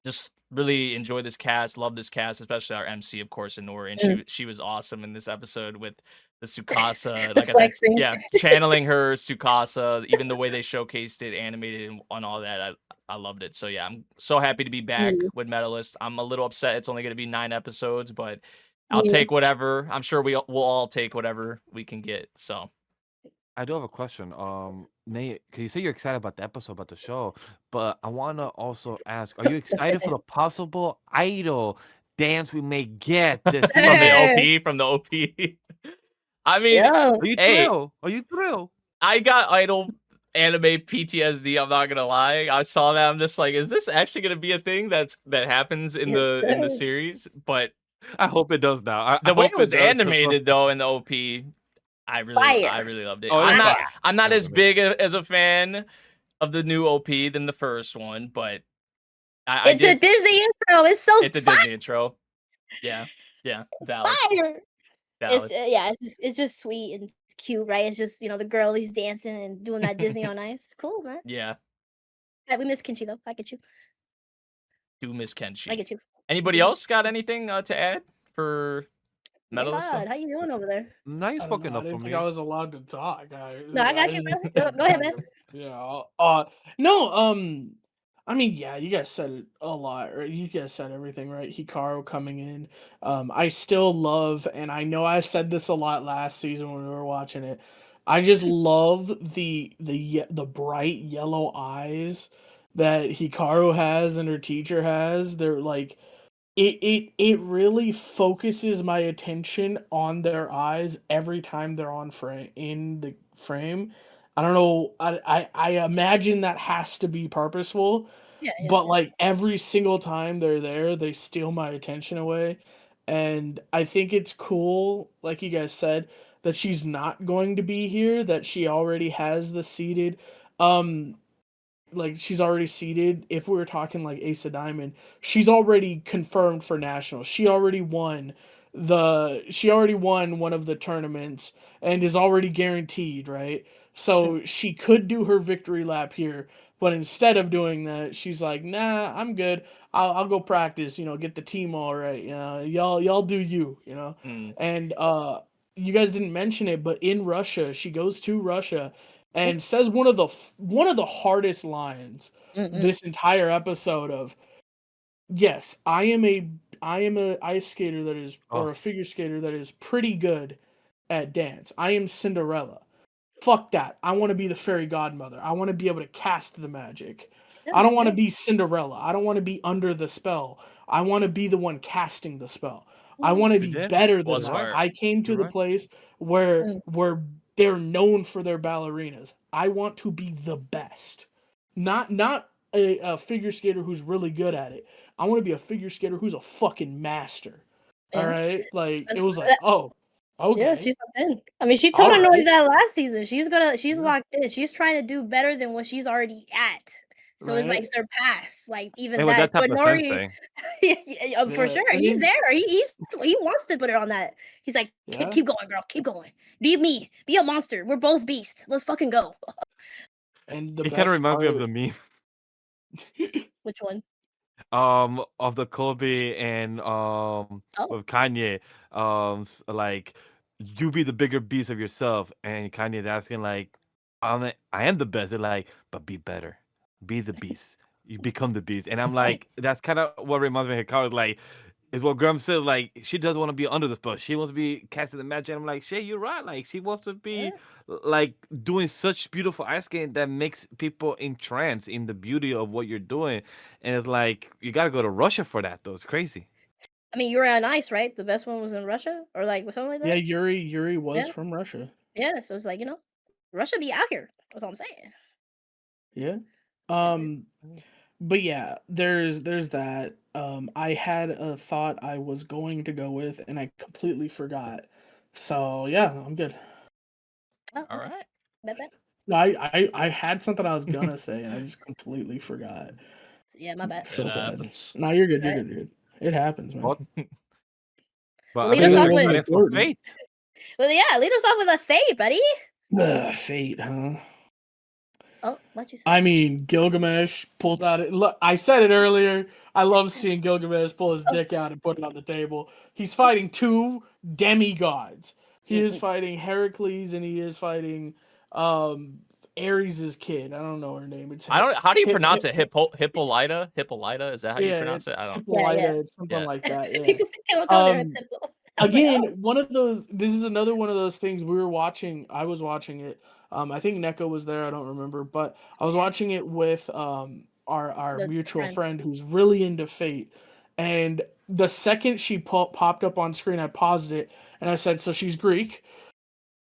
Just really enjoy this cast, love this cast, especially our MC, of course, Inori, and she was awesome in this episode with the Tsukasa. The Like I said, flexing. yeah, channeling her Tsukasa, even the way they showcased it, animated and on all that, I loved it. So yeah, I'm so happy to be back with Medalist. I'm a little upset it's only going to be 9 episodes, but I'll take whatever. I'm sure we'll all take whatever we can get. So I do have a question. Nate, because you say you're excited about the episode, about the show, but I want to also ask, are you excited for the possible idol dance we may get this from the season? OP, from the OP. I mean, Yo. Are you hey, thrilled? Are you thrilled? I got idol anime PTSD. I'm not gonna lie. I saw that. I'm just like, is this actually gonna be a thing that happens in Yes, the sir. series? But I hope it does now. I the way hope it was does, 'cause animated though in the OP, I Fire. really loved it. Oh, it's fire. I'm not as Definitely. big as a fan of the new OP than the first one, but I It's a did. Disney intro. It's so It's a fire. Disney intro. Yeah, valid. It's Valid. it's just sweet and cute, right? It's just the girlies dancing and doing that Disney on Ice. It's cool, man. Yeah, We miss Kinchi though. I get you. do miss I Kenshi. get you. Anybody else got anything to add for Medalist? God, how you doing over there? Now you I don't spoke know, I enough for didn't think me. I was allowed to talk. No, I got you, bro. Go ahead, man. Yeah. No. I mean, yeah, you guys said it a lot, or you guys said everything, right? Hikaru coming in. I still love, and I know I said this a lot last season when we were watching it. I just love the bright yellow eyes that Hikaru has and her teacher has. They're like it really focuses my attention on their eyes every time they're on frame in the frame. I don't know. I imagine that has to be purposeful, Yeah. but like every single time they're there, they steal my attention away. And I think it's cool, like you guys said, that she's not going to be here, that she already has the seated like she's already seated. If we were talking like Ace of Diamond, she's already confirmed for nationals. She already won one of the tournaments and is already guaranteed, right? So she could do her victory lap here, but instead of doing that, she's like, "Nah, I'm good. I'll go practice. Get the team all right. Y'all do you. And you guys didn't mention it, but in Russia, she goes to Russia and says one of the hardest lines this entire episode of, yes, I am a ice skater that is or a figure skater that is pretty good at dance. I am Cinderella. Fuck that. I want to be the fairy godmother. I want to be able to cast the magic. I don't want to be Cinderella. I don't want to be under the spell. I want to be the one casting the spell. I want to be better than that. I came to the place where they're known for their ballerinas. I want to be the best. Not a figure skater who's really good at it. I want to be a figure skater who's a fucking master. Yeah. All right? Like That's it was what- like, oh, okay. Yeah, she's locked in. I mean, she told All Inori right. that last season. She's locked in. She's trying to do better than what she's already at. So it's like Right. surpass, like even Hey, with that. that type But of sense Nori, thing. for Yeah, sure, I he's mean- there. He wants to put her on that. He's like, Yeah. keep going, girl, keep going. Be me, be a monster. We're both beasts. Let's fucking go. And the It kind of best reminds me of part- the meme. Which one? Of the Kobe and Oh. of Kanye, like you be the bigger beast of yourself, and Kanye is asking like, I am the best. They're like, but be better, be the beast. You become the beast, and I'm like, that's kind of what reminds me of Hikaru. Like, is what Grem said. Like, she doesn't want to be under the spell. She wants to be casting the magic. And I'm like, Shay, you're right. Like, she wants to be like doing such beautiful ice skating that makes people entranced in the beauty of what you're doing. And it's like you gotta go to Russia for that though. It's crazy. I mean, you were on ice, right? The best one was in Russia, or like something like that. Yeah, Yuri was Yeah. from Russia. Yeah, so it's like Russia be out here. That's what I'm saying. Yeah. But yeah, there's that. I had a thought I was going to go with and I completely forgot. So yeah, I'm good. Oh, All right. bet. No, I had something I was gonna say and I just completely forgot. Yeah, my bad. So It sad. happens. No, you're good. You're Right. good. You're good. It happens, man. What? But Well, I lead mean, us we're off with- excited for fate. Well, yeah, lead us off with a fate, buddy. Fate, huh? Oh, what you say? I mean, Gilgamesh pulled out it. Look, I said it earlier. I love seeing Gilgamesh pull his dick out and put it on the table. He's fighting two demigods. He is fighting Heracles and he is fighting Ares' kid. I don't know her name. It's I don't. How do you Hip- pronounce Hip- it? Hippolyta. Hippolyta. Is that how you yeah, pronounce it's it? I don't. Hippolyta. It's something Yeah. like that. Yeah. People say kill their Um, temple. I was like, Again, oh. one of those. This is another one of those things we were watching. I was watching it. I think Neko was there. I don't remember, but I was watching it with our The mutual friend. friend who's really into Fate. And the second she popped up on screen, I paused it and I said, "So she's Greek."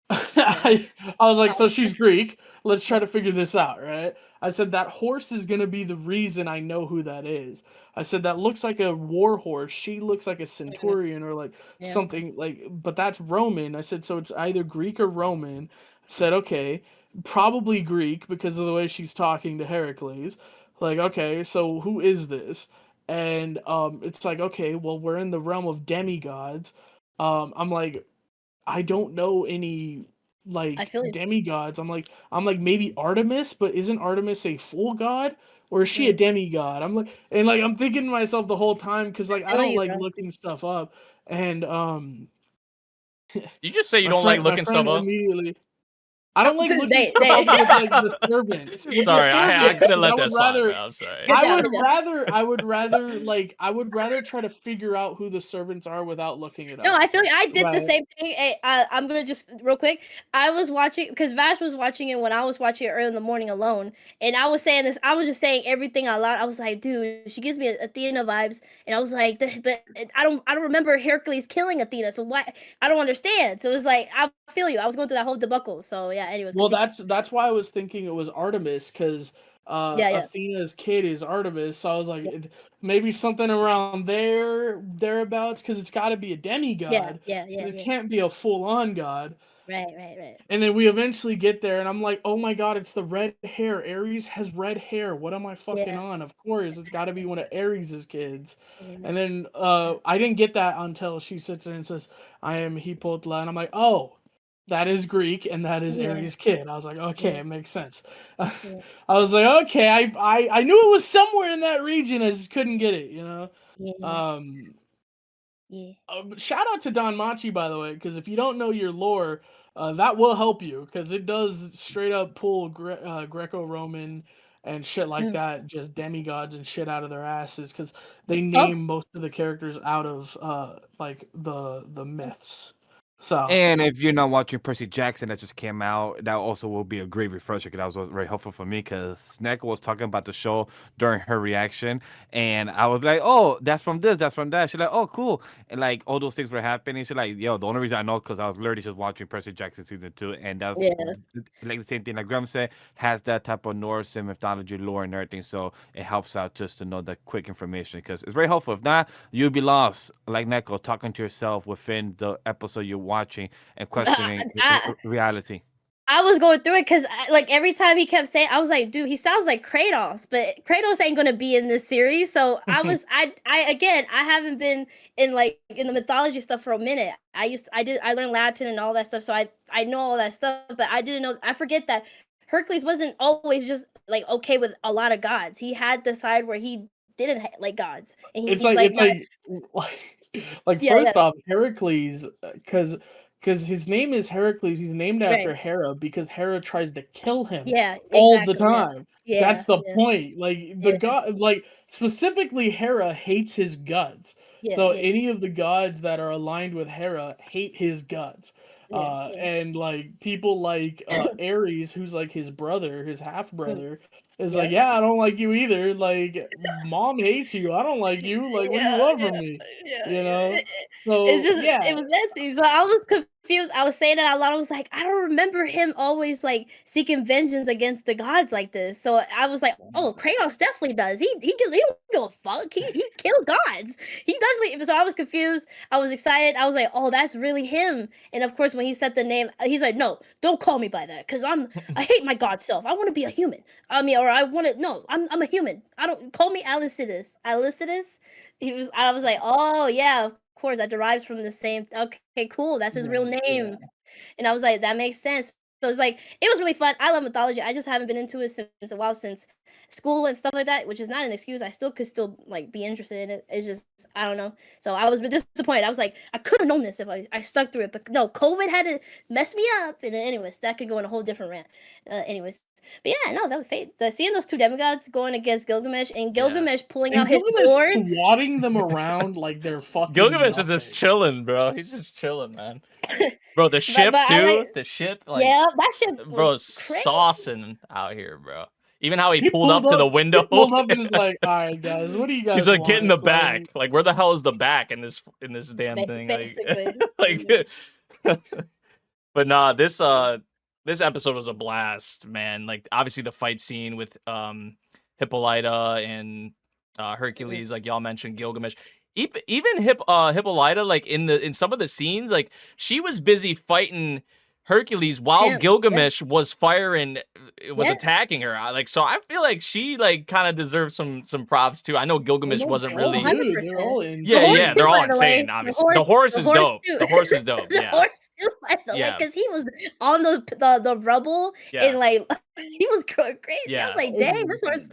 I was like, "So she's Greek. Let's try to figure this out, right?" I said that horse is gonna be the reason I know who that is. I said that looks like a war horse. She looks like a centurion or like Yeah. something like, but that's Roman. I said so it's either Greek or Roman. I said okay, probably Greek because of the way she's talking to Heracles. Like okay, so who is this? And it's like okay, well we're in the realm of demigods. I'm like I don't know any I like feel you. demigods. I'm like maybe Artemis, but isn't Artemis a full god or is she a demigod? I'm like and like I'm thinking to myself the whole time because like I feel don't you, like bro. looking stuff up and You just say you don't like my looking friend stuff up. immediately I don't like looking They- stuff up with like the servants. With the Sorry, I servants, couldn't 'cause let that slide, man. I'm sorry. Good I job, would good job. I would rather try to figure out who the servants are without looking it No, up. I feel like I did the Right. same thing. I'm gonna just real quick. I was watching because Vash was watching it when I was watching it early in the morning alone, and I was saying this. I was just saying everything out loud. I was like, dude, she gives me Athena vibes, and I was like, but I don't remember Heracles killing Athena, so why? I don't understand. So it's like I feel you. I was going through that whole debacle. So yeah. Anyways, Well, continue. that's why I was thinking it was Artemis because Yeah, yeah, Athena's kid is Artemis. So I was like, yeah, maybe something around thereabouts because it's got to be a yeah, demigod. yeah, yeah, It yeah. can't be a full on god. Right. And then we eventually get there, and I'm like, oh my god, it's the red hair. Ares has red hair. What am I fucking Yeah, on? Of course, it's got to be one of Ares's kids. yeah, And then I didn't get that until she sits there and says, I am Hippotla. And I'm like, oh, that is Greek, and that is yeah, Ares' kid. I was like, okay, yeah, it makes sense. yeah, I was like, okay, I knew it was somewhere in that region. I just couldn't get it, you know? yeah, Um, yeah. Shout out to Don Machi, by the way, because if you don't know your lore, that will help you because it does straight up pull Greco-Roman and shit like Mm. that, just demigods and shit out of their asses because they Oh, name most of the characters out of like the myths. So And if you're not watching Percy Jackson that just came out, that also will be a great refresher because that was very helpful for me because Sneka was talking about the show during her reaction, and I was like, "Oh, that's from this, that's from that." She's like, "Oh, cool," and like all those things were happening. She's like, "Yo, the only reason I know because I was literally just watching Percy Jackson season 2, and that's yeah. like the same thing like Grem said, has that type of Norse and mythology lore and everything. So it helps out just to know that quick information because it's very helpful. If not, you'll be lost like Neko talking to yourself within the episode you're watching and questioning reality. I was going through it because like every time he kept saying, I was like, dude, he sounds like Kratos, but Kratos ain't gonna be in this series. So I again, I haven't been in like in the mythology stuff for a minute. I learned Latin and all that stuff, so I know all that stuff, but I didn't know. I forget that Hercules wasn't always just like okay with a lot of gods. He had the side where he didn't like gods, and it's he's like like, not, like yeah, yeah, first off, Heracles, because his name is Heracles. He's named right, after Hera because Hera tries to kill him yeah, all the exactly, yeah, time. yeah, That's the yeah, point. Like the yeah, god, like specifically Hera hates his guts. yeah, So yeah, any of the gods that are aligned with Hera hate his guts. yeah, yeah. And like people like Ares, who's like his brother, his half Mm, brother, is yeah. like, yeah, I don't like you either. Like, mom hates you. I don't like you. Like, what do you Yeah, want yeah, from me? yeah, You yeah. know? It's So just it yeah, was messy. So I was confused. I was saying it out loud. I was like, I don't remember him always like seeking vengeance against the gods like this. So I was like, oh, Kratos definitely does. He don't give a fuck. He kills gods. He definitely. So I was confused. I was excited. I was like, oh, that's really him. And of course, when he said the name, he's like, no, don't call me by that because I hate my god self. I want to be a human. I mean, or I want to. No, I'm a human. I don't call me Alicitus. Alicitus. I was like, oh yeah, of course that derives from the same. Okay, cool. That's his real yeah, name. And I was like, that makes sense. So it's like it was really fun. I love mythology. I just haven't been into it since a while, since school and stuff like that, which is not an excuse. I still could still like be interested in it. It's just I don't know. So I was disappointed. I was like, I could have known this if I stuck through it, but no, COVID had to mess me up. And anyways, that could go in a whole different rant. Anyways, but yeah, no, that was fate. Seeing those two demigods going against Gilgamesh and Gilgamesh pulling out his Gilgamesh sword. swatting them around like they're fucking. Gilgamesh is just nothing. chilling, bro. He's just chilling, man. Bro, the ship but too. The ship, like, yeah, that shit bro, was crazy. saucing out here, bro. Even how he He pulled up to the window. He pulled up and was like, "All right, guys, what do you guys?" He's like, get in the want?" back. Like, where the hell is the back in this damn thing? Basically. Like, but nah, this episode was a blast, man. Like, obviously the fight scene with Hippolyta and Hercules, like y'all mentioned, Gilgamesh. Even Hippolyta, like in some of the scenes, like she was busy fighting Hercules while Gilgamesh was firing, attacking her. Like, so I feel like she like kind of deserves some props too. I know Gilgamesh wasn't really. They're all in. Yeah, they're all insane. Obviously, the horse is dope. The horse is dope. The Yeah, horse too, by the way, because he was on the rubble and like he was crazy. Yeah. I was like, dang, this horse.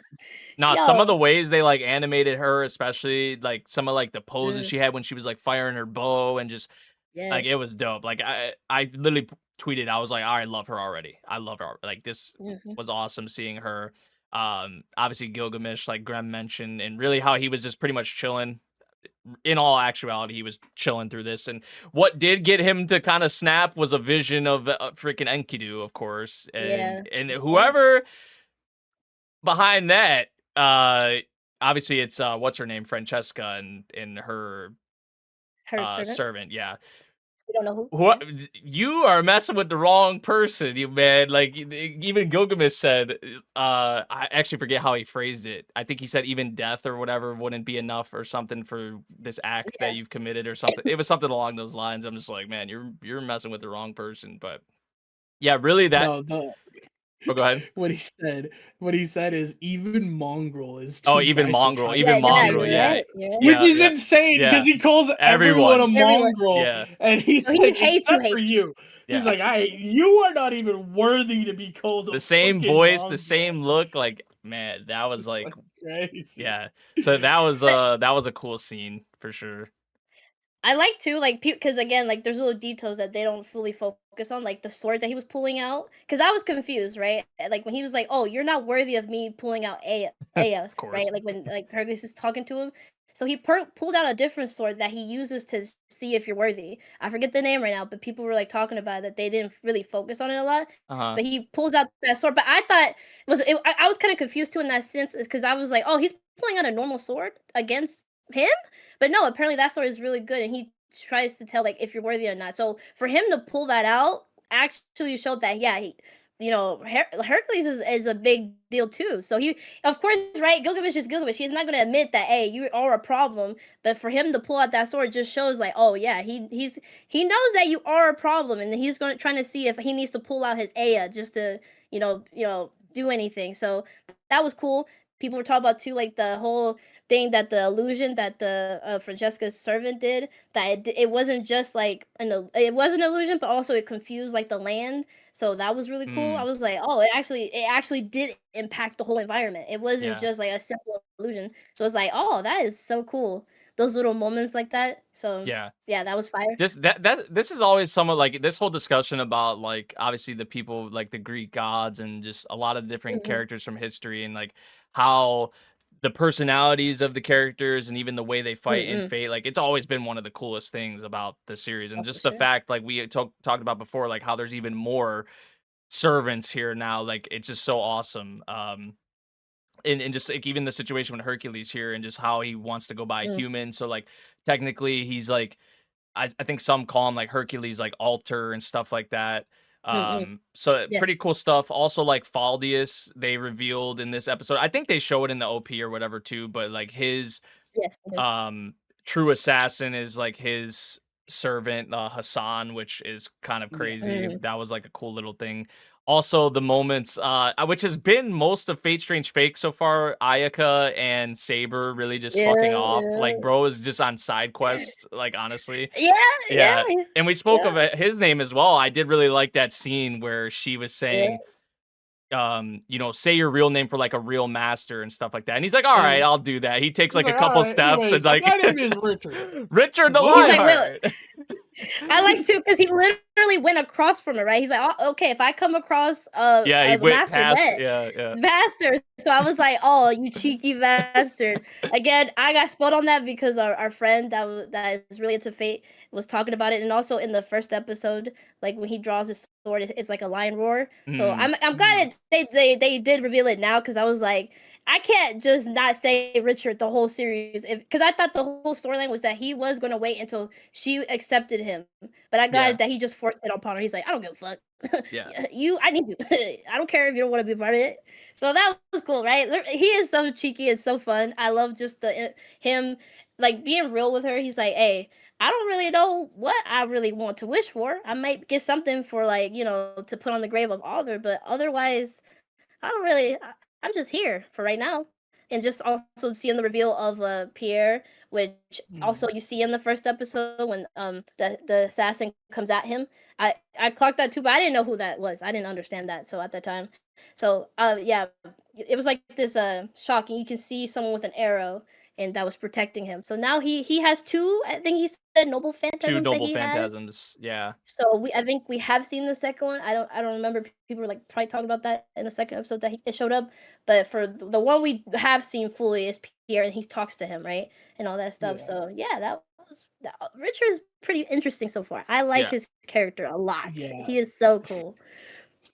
Nah, some of the ways they like animated her, especially like some of like the poses she had when she was like firing her bow and just like it was dope. Like I literally tweeted, I was like, I love her already. I love her. Like this was awesome seeing her. Obviously Gilgamesh, like Grem mentioned, and really how he was just pretty much chilling. In all actuality, he was chilling through this. And what did get him to kind of snap was a vision of freaking Enkidu, of course. And whoever behind that, obviously it's what's her name, Francesca, and her servant. Yeah. You don't know who? What you are messing with the wrong person, you man. Like even Gilgamesh said, I actually forget how he phrased it. I think he said even death or whatever wouldn't be enough or something for this act that you've committed or something. It was something along those lines. I'm just like, man, you're messing with the wrong person. But yeah, really that. No. Oh, go ahead. What he said is even mongrel is. Even mongrel, yeah. Which is insane because he calls everyone a mongrel, and he's like, except for you. He's like, you are not even worthy to be called. The same voice, mongrel. the same look. Like, man, that was like crazy. Yeah. So that was a cool scene for sure. I like too, like, because again, like, there's little details that they don't fully focus on, like the sword that he was pulling out. Because I was confused, right? Like when he was like, "Oh, you're not worthy of me pulling out Aya," right? Like when like Hercules is talking to him. So he pulled out a different sword that he uses to see if you're worthy. I forget the name right now, but people were like talking about it, that they didn't really focus on it a lot. But he pulls out that sword. But I thought I was kind of confused too in that sense, because I was like, "Oh, he's pulling out a normal sword against him." But no, apparently that sword is really good, and he tries to tell like if you're worthy or not. So for him to pull that out actually showed that Hercules is a big deal too. So he, of course, right? Gilgamesh is Gilgamesh. He's not gonna admit that, hey, you are a problem. But for him to pull out that sword just shows like, oh yeah, he knows that you are a problem, and he's trying to see if he needs to pull out his Aya just to do anything. So that was cool. People were talking about too, like the whole thing that the illusion that the Francesca's servant did, that it wasn't just like it was an illusion, but also it confused like the land. So that was really cool. I was like, oh, it actually did impact the whole environment. It wasn't just like a simple illusion. So it's like, oh, that is so cool. Those little moments like that. So yeah, that was fire. This is always somewhat like this whole discussion about like obviously the people like the Greek gods and just a lot of different characters from history and like how the personalities of the characters and even the way they fight in Fate, like it's always been one of the coolest things about the series. And just the fact, like we talked about before, like how there's even more servants here now, like it's just so awesome. And just like even the situation with Hercules here and just how he wants to go by human. So like technically he's like, I think some call him like Hercules, like altar and stuff like that. So pretty cool stuff. Also like Faldius, they revealed in this episode. I think they show it in the OP or whatever too, but like his true assassin is like his servant Hassan, which is kind of crazy. That was like a cool little thing. Also, the moments, which has been most of Fate Strange Fake so far, Ayaka and Saber really just fucking Yeah, off. yeah. Like, bro is just on side quests, like, honestly. Yeah, Yeah. yeah, And we spoke yeah. of his name as well. I did really like that scene where she was saying, say your real name for like a real master and stuff like that. And he's like, all right, And I'll do that. He takes he's like a like, couple alright, steps and anyways, so like, my name is Richard. Richard the He's like, wait, Lionheart. I like to because he literally went across from it, right? He's like, oh, okay, if I come across Yeah, he the went master, past. bet. Yeah. Bastard. So I was like, oh, you cheeky bastard. Again, I got spot on that because our friend that is really into Fate was talking about it. And also in the first episode, like when he draws his sword, it's like a lion roar. So Mm. I'm glad they did reveal it now because I was like, I can't just not say Richard the whole series because I thought the whole storyline was that he was going to wait until she accepted him. But I got Yeah. it that he just forced it upon her. He's like, I don't give a fuck. Yeah. I need you. I don't care if you don't want to be part of it. So that was cool, right? He is so cheeky and so fun. I love just him like being real with her. He's like, hey, I don't really know what I really want to wish for. I might get something for like, to put on the grave of Oliver, but otherwise, I don't really. I'm just here for right now. And just also seeing the reveal of Pierre, which also you see in the first episode when the assassin comes at him. I clocked that too, but I didn't know who that was. I didn't understand that so at that time. So yeah, it was like this shocking. You can see someone with an arrow and that was protecting him. So now he has two. I think he said noble Two phantasms that noble he has. phantasms. Yeah. So I think we have seen the second one. I don't remember people were like probably talking about that in the second episode that it showed up. But for the one we have seen fully is Pierre, and he talks to him, right, and all that stuff. Yeah. So yeah, Richard is pretty interesting so far. I like Yeah. his character a lot. Yeah. He is so cool.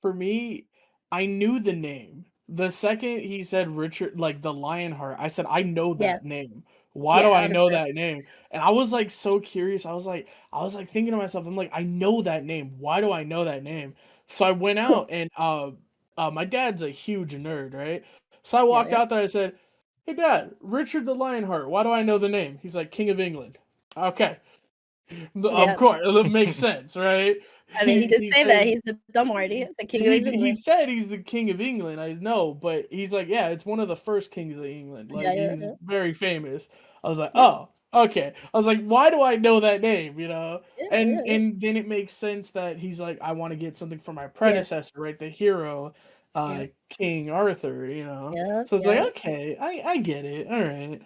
For me, I knew the name. The second he said Richard, like the Lionheart, I said, I know Yeah. that name. Why Yeah, do I know 100%. that name? And I was like so curious. I was like thinking to myself, I'm like, I know that name. Why do I know that name? So I went out and my dad's a huge nerd, right? So I walked yeah. out there. I said, "Hey, Dad, Richard the Lionheart. Why do I know the name?" He's like, "King of England." Okay, Yeah. of course, it makes sense, right? I mean, he did say that said- he's the Dumbardy, the king of he England. said he's the king of England. I know, but he's like, yeah, it's one of the first kings of England. Like Yeah. he's very famous. I was like, Yeah. oh, okay. I was like, why do I know that name? Yeah, And yeah. and then it makes sense that he's like, I want to get something for my predecessor, right? The hero, Yeah. King Arthur. Yeah, So it's yeah. like, okay, I get it. All right.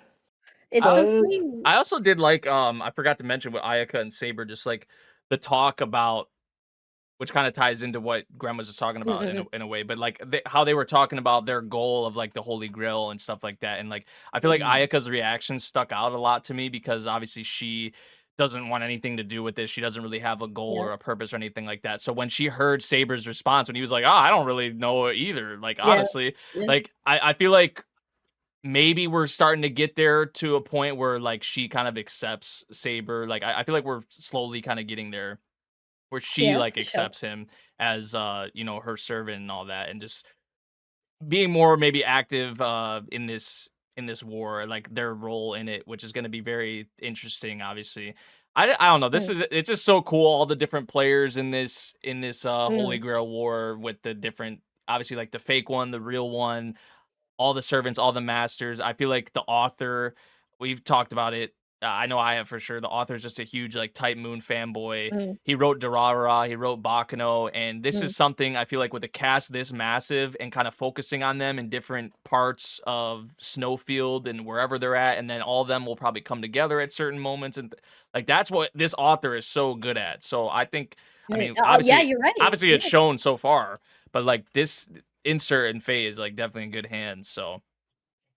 It's So, so sweet. I also did like I forgot to mention with Ayaka and Saber, just like the talk about, which kind of ties into what Grem was just talking about in a way, but like how they were talking about their goal of like the Holy Grail and stuff like that. And like I feel like Ayaka's reaction stuck out a lot to me because obviously she doesn't want anything to do with this. She doesn't really have a goal or a purpose or anything like that. So when she heard Saber's response, when he was like, "Oh, I don't really know either," like honestly, like I feel like maybe we're starting to get there to a point where like she kind of accepts Saber. Like I feel like we're slowly kind of getting there where she like for sure. accepts him as her servant and all that, and just being more maybe active in this war, like their role in it, which is going to be very interesting. Obviously, I don't know. It's just so cool. All the different players in this Holy Grail war with the different, obviously like the fake one, the real one, all the servants, all the masters. I feel like the author, we've talked about it. I know I have for sure. The author is just a huge like Type Moon fanboy. He wrote Durarara, he wrote Bakano, and this is something I feel like with a cast this massive and kind of focusing on them in different parts of Snowfield and wherever they're at, and then all of them will probably come together at certain moments, and like that's what this author is so good at. So I think, I mean, obviously, yeah, you're right. Obviously, it's shown so far, but like this insert and phase like definitely in good hands. So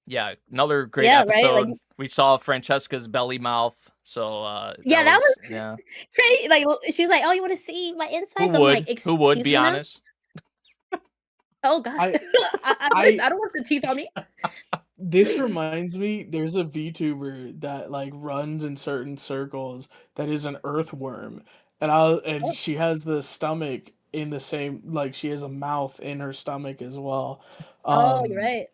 yeah, another great episode. Right? Like, we saw Francesca's belly mouth. So that was yeah. crazy. Like she's like, "Oh, you want to see my insides?" Who I'm like, would? Who would "Excuse be me, ma'am?" honest? Oh God, I I don't want the teeth on me. This reminds me, there's a VTuber that like runs in certain circles that is an earthworm, and she has the stomach in the same, like she has a mouth in her stomach as well. Oh, you're right.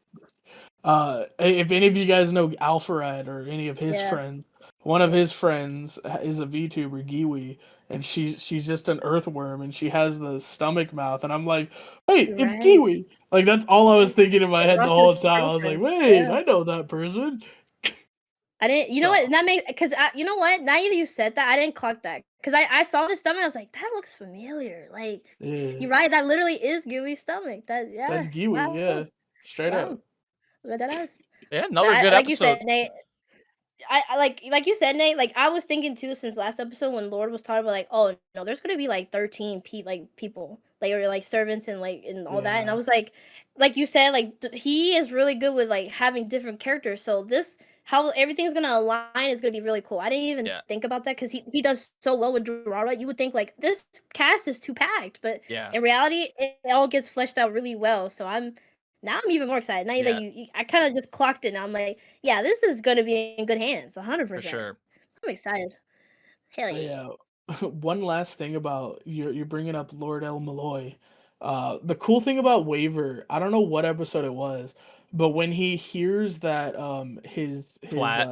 If any of you guys know Alpharad or any of his Yeah. friends, one of his friends is a VTuber, Giwi, and she's just an earthworm, and she has the stomach mouth, and I'm like, wait, it's Right. Giwi. Like that's all I was thinking in my Yeah, head the Ross's whole time. I was like, girlfriend. wait, Yeah. I know that person. I didn't. You know what? So That makes because you know what? Now that you said that, I didn't clock that because I saw the stomach. I was like, that looks familiar. Like yeah, you're right. That literally is Gooey's stomach. That that's yeah. Giwi. Wow. Yeah, straight Wow. up. Look at that ass. Yeah, But another good like you said, episode. Nate. I like you said, Nate. Like I was thinking too since last episode when Lord was talking about like, oh no, there's gonna be like 13 people like or like servants and like and all that, and I Yeah, was like you said, like he is really good with like having different characters. So this how everything's gonna align is gonna be really cool. I didn't even Yeah, think about that because he does so well with Durara. You would think like this cast is too packed, but yeah, in reality, it all gets fleshed out really well. So I'm even more excited now that yeah, I kind of just clocked it. And I'm like, yeah, this is gonna be in good hands, for 100%. sure. I'm excited. Hell but yeah. yeah. One last thing about you're bringing up Lord El Malloy. The cool thing about Waver, I don't know what episode it was, but when he hears that his Flat.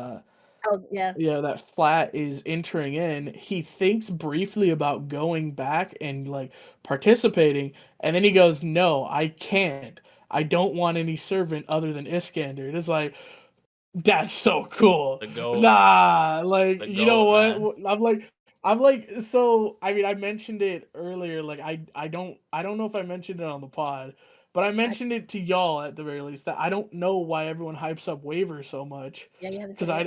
Oh yeah. yeah, that Flat is entering in, he thinks briefly about going back and like participating, and then he goes, "No, I can't. I don't want any servant other than Iskander." It is like that's so cool. The goat. Nah, like The you know goat, what? man. I'm like so. I mean, I mentioned it earlier. Like I don't know if I mentioned it on the pod, but I I, mentioned it to y'all at the very least that I don't know why everyone hypes up Waver so much yeah, you haven't because seen it.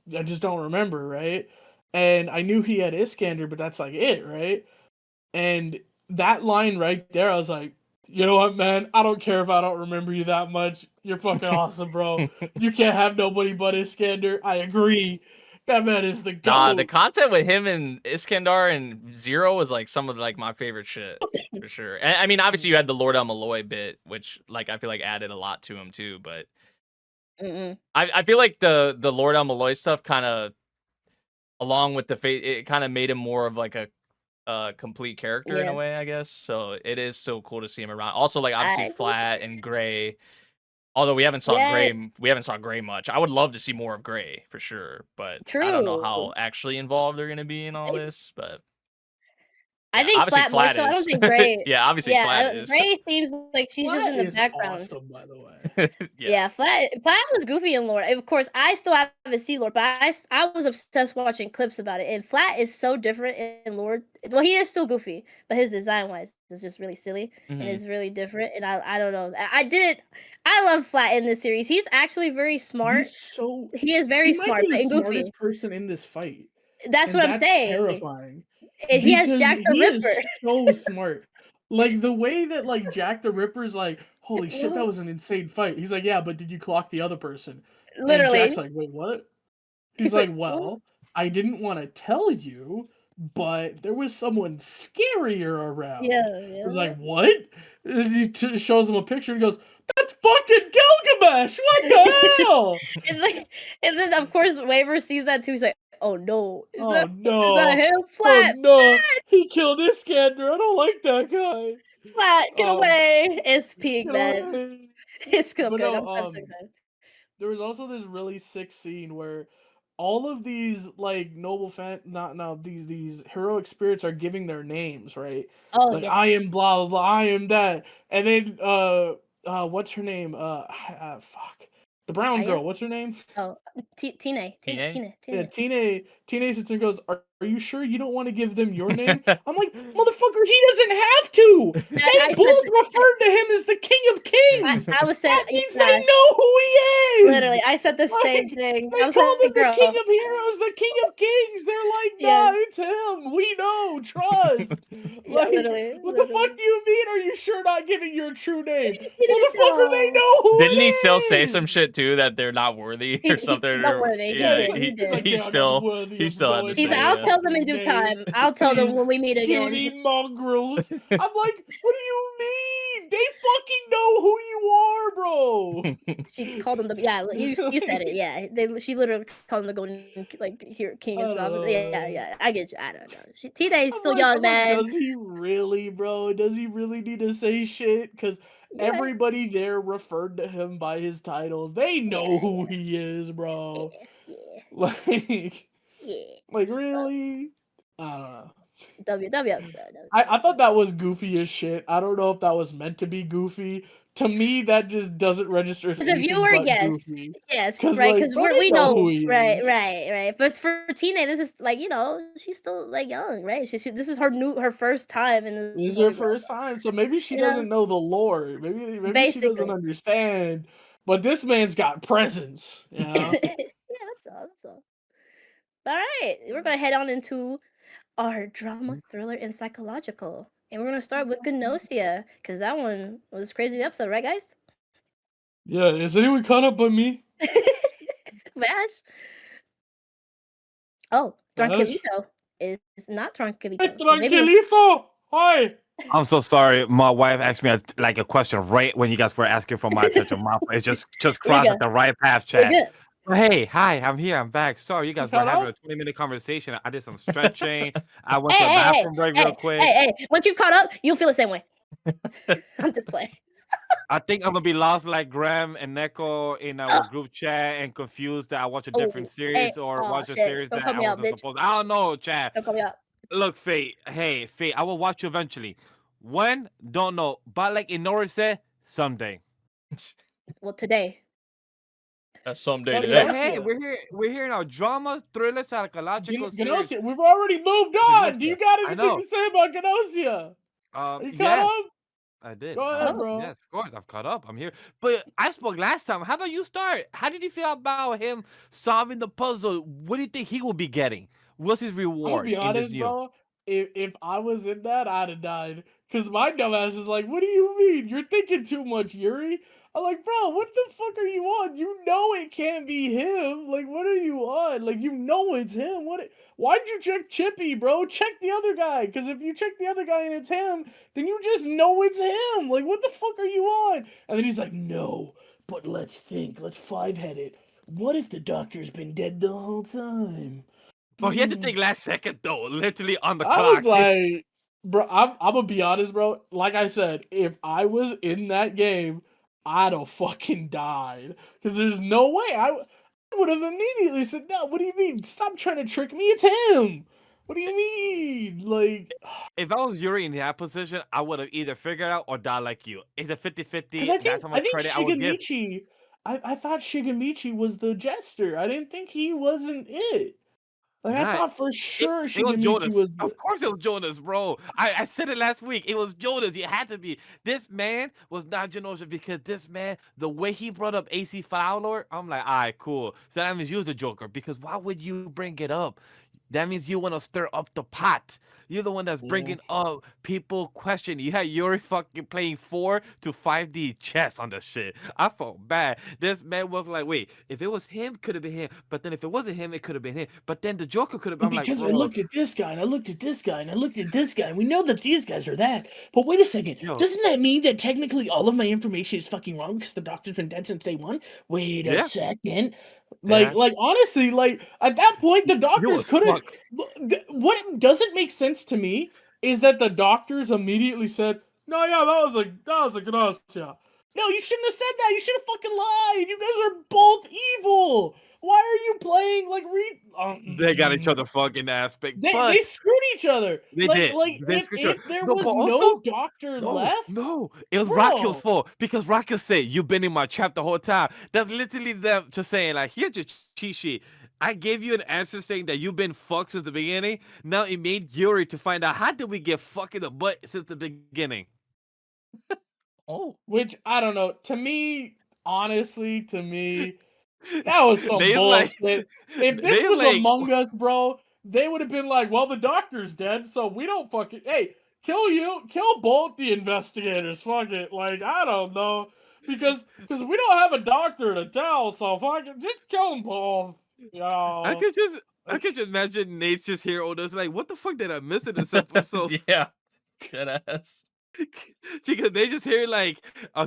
I just don't remember, right? And I knew he had Iskander, but that's like it, right? And that line right there, I was like, you know what, man? I don't care if I don't remember you that much. You're fucking awesome, bro. You can't have nobody but Iskander. I agree. That man is the Nah, the GOAT. content with him and Iskandar and Zero was like some of like my favorite shit for sure. And I mean, obviously you had the Lord El Malloy bit, which like I feel like added a lot to him too. But Mm-mm. I feel like the Lord El Malloy stuff kind of along with the fate, it kind of made him more of like a complete character in a Yeah, way, I guess. So it is so cool to see him around. Also, like I obviously agree. Flat and Gray. Although Yes, We haven't saw Gray much. I would love to see more of Gray for sure, but I don't know true. how actually involved they're gonna be in all It, this. But I yeah, think obviously Flat more Flat so. I don't is. think Gray. Yeah, obviously Yeah, Flat is. Gray seems like she's just Flat in the is background. awesome, by the way. Yeah, Yeah, Flat was goofy in Lord. Of course, I still haven't seen Lord, but I was obsessed watching clips about it. And Flat is so different in Lord. Well, he is still goofy, but his design wise is just really silly and hmm is really different. And I don't know. I love Flat in this series. He's actually very smart. He's so He is very he might smart, be the but and goofy. smartest person in this fight. That's And what I'm that's saying. terrifying And he has because Jack the he Ripper. is so smart. Like the way that like Jack the Ripper's like, holy shit, that was an insane fight. He's like, yeah, but did you clock the other person? And Jack's Literally. like, wait, what? He's He's like, like, what? well, I didn't want to tell you, but there was someone scarier around. Yeah, He's yeah. like, what? And he shows him a picture and goes, that's fucking Gilgamesh! What the hell? and like, and then of course Waver sees that too. He's like, "Oh no, Oh is that no. him? Oh Flat, no. He killed Iskander. I don't like that guy. flat, get Um, away!" It's peak, get man. away. It's so But good. no, I'm so excited. there was also this really sick scene where all of these like noble fan not no these heroic spirits are giving their names, right? Oh Like I yes. am blah blah blah, I am that. And then what's her name? Fuck. The brown Aya. girl, what's her name? Oh, TNA. Yeah, Tina. Tine sits and goes, are you sure you don't want to give them your name? I'm like, motherfucker, he doesn't have to. I They said, both referred to him as the King of Kings. I was That said means they yes. know who he Literally, is. I said the same Like, thing. they I was called him like, the King girl, of Heroes, the King of Kings. They're like, yeah, nah, it's him. We know, trust. yeah, Like, literally, what the fuck literally. do you mean? Are you sure not giving your true name? He didn't Motherfucker, they know. know who Didn't he still it say some is. shit too that they're not worthy or He something? not Or worthy. He Yeah, yeah, he's did. like, He he's did. like, he they are not still worthy he of still had to knowing He's my like, say I'll yeah. tell them in fucking due name. time. I'll tell them These when we meet puny again. mongrels. I'm like, what do you mean? They fucking know who you are, bro. She's called him the yeah. You said it. Like, Yeah, she literally called him the golden like here king I and don't stuff. know, Yeah, man. yeah. I get you. I don't know. Tina is still young, I'm like, man. does he really, bro? Does he really need to say shit? Because Yeah, everybody there referred to him by his titles. They know yeah, who he is, yeah, bro. yeah. Like, Yeah. Like, really? I don't know. W episode. I thought that was goofy as shit. I don't know if that was meant to be goofy. To me, that just doesn't register as As a anything viewer, but yes, goofy. yes, 'Cause, right? like, Because bro, we they know know, who he right, is. right. But for Tina, this is like she's still like young, right? This is her first time in the This is her boy world, first time, so maybe she you know. doesn't know the lore. Maybe she doesn't Basically, understand. But this man's got presence, you know? yeah, that's all. That's all. All right, we're gonna head on into our drama, thriller, and psychological, and we're gonna start with Gnosia because that one was a crazy episode, right, guys? Yeah, is anyone caught up by me? Vash. Oh, Vash? Tranquilito is not Hey, Tranquilito. So maybe Tranquilito! Hi! I'm so sorry. My wife asked me a question right when you guys were asking for my picture. My it just crossed good. at the right path, You're chat. good. Hey, hi, I'm here. I'm back. Sorry, you guys were caught having up? a 20-minute conversation. I did some stretching. I went to the Hey, bathroom break real quick. hey. Once you caught up, you'll feel the same way. I'm just playing. I think I'm gonna be lost like Grem and Neko in our group chat and confused that I watch a different series or watch a shit. series Don't that call I me out, wasn't bitch. supposed. I don't know, chat. Don't call me out. Look, Fate. Hey, Fate. I will watch you eventually. When? Don't know. But like Inori said, someday. Well, today. That's someday Oh, today. yeah. Hey, we're here now. Drama, thriller, psychological series. Gnosia, we've already moved on. Do you Gnosia. got I anything know. to say about Gnosia? Are you caught Yes, up? I did. Go ahead, Oh. bro. Yes, of course, I've caught up. I'm here. But I spoke last time. How about you start? How did you feel about him solving the puzzle? What do you think he will be getting? What's his I'm gonna reward be in this honest, new? bro. If I was in that, I'd have died. Cause my dumbass is like, "What do you mean? You're thinking too much, Yuri." I'm like, "Bro, what the fuck are you on? You know it can't be him. Like, what are you on? Like, you know it's him. Why'd you check Chippy, bro? Check the other guy. Cause if you check the other guy and it's him, then you just know it's him. Like, what the fuck are you on?" And then he's like, "No, but let's think. Let's five-head it. What if the doctor's been dead the whole time?" But he had to think last second though, literally on the I clock. was like, bro, I'm gonna be honest, bro. Like I said, if I was in that game, I'd have fucking died. Because there's no way I would have immediately said, "No, what do you mean? Stop trying to trick me. It's him. What do you mean?" Like, If I was Yuri in that position, I would have either figured out or died like you. It's a 50-50. because I That's think how I much think credit I would give. Shigemichi. I thought Shigemichi was the jester. I didn't think he wasn't it. Like I Nah, thought for sure it was Shigemichi Jonas. was the. Of course it was Jonas, bro. I said it last week. It was Jonas. It had to be. This man was not Genosha because this man, the way he brought up AC Fowler, I'm like, all right, cool. So that means you're the Joker because why would you bring it up? That means you want to stir up the pot. You're the one that's bringing up people questioning. You had Yuri fucking playing 4 to 5D chess on the shit. I felt bad. This man was like, wait, if it was him, could have been him. But then if it wasn't him, it could have been him. But then the Joker could have been like, Because I bro, looked at this guy and I looked at this guy and I looked at this guy and we know that these guys are that. But wait a second, Yo. doesn't that mean that technically all of my information is fucking wrong because the doctor's been dead since day one? Wait a Yeah. second. Yeah. Like honestly, like at that point the doctors was couldn't. fucked. What doesn't make sense to me is that the doctors immediately said, "No, yeah, that was a Gnosia." No, you shouldn't have said that. You should have fucking lied. You guys are both evil. Why are you playing like They got each other fucking aspect. They screwed each other. They like, did. Like They if, screwed each other. there No, was but no also- doctor left, No, it was Bro. Rakio's fault because Rakio said you've been in my trap the whole time. That's literally them just saying like, here's your cheat sheet. I gave you an answer saying that you've been fucked since the beginning. Now it made Yuri to find out how did we get fucked in the butt since the beginning. Oh, which I don't know. To me, honestly, that was some They like- bullshit. If they this was like- Among Us, bro, they would have been like, "Well, the doctor's dead, so we don't fucking kill both the investigators. Fuck it, like I don't know, because we don't have a doctor to tell, so fucking just kill them both." I could just imagine Nate's just here on us like, what the fuck did I miss in this episode? yeah. Dead ass. Because they just hear like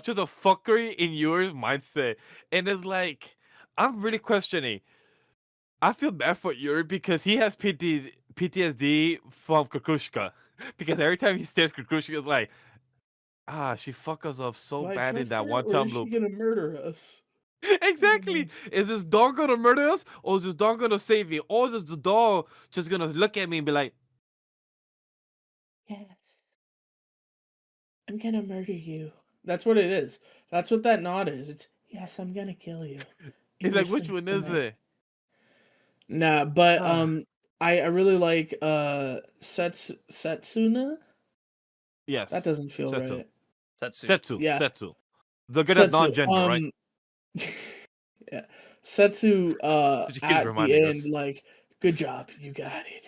just a fuckery in your mindset, and it's like I'm really questioning. I feel bad for Yuri because he has PTSD from Kukushka. Because every time he stares, Kukushka is like, she fucked us up so Do I bad in trust that her, one or time is she loop. gonna murder us? Exactly. Is this dog gonna murder us, or is this dog gonna save me, or is the dog just gonna look at me and be like, Yes. I'm gonna murder you. That's what it is. That's what that nod is. It's yes, I'm gonna kill you. it's like, which one is it? Nah, but Ah. I really like Setsuna. Yes. That doesn't feel Setsu. right. Setsu. Yeah. Setsu. The good at Setsu. non-gender, right? Yeah. Setsu She keeps at the reminding end, us. like, good job, you got it.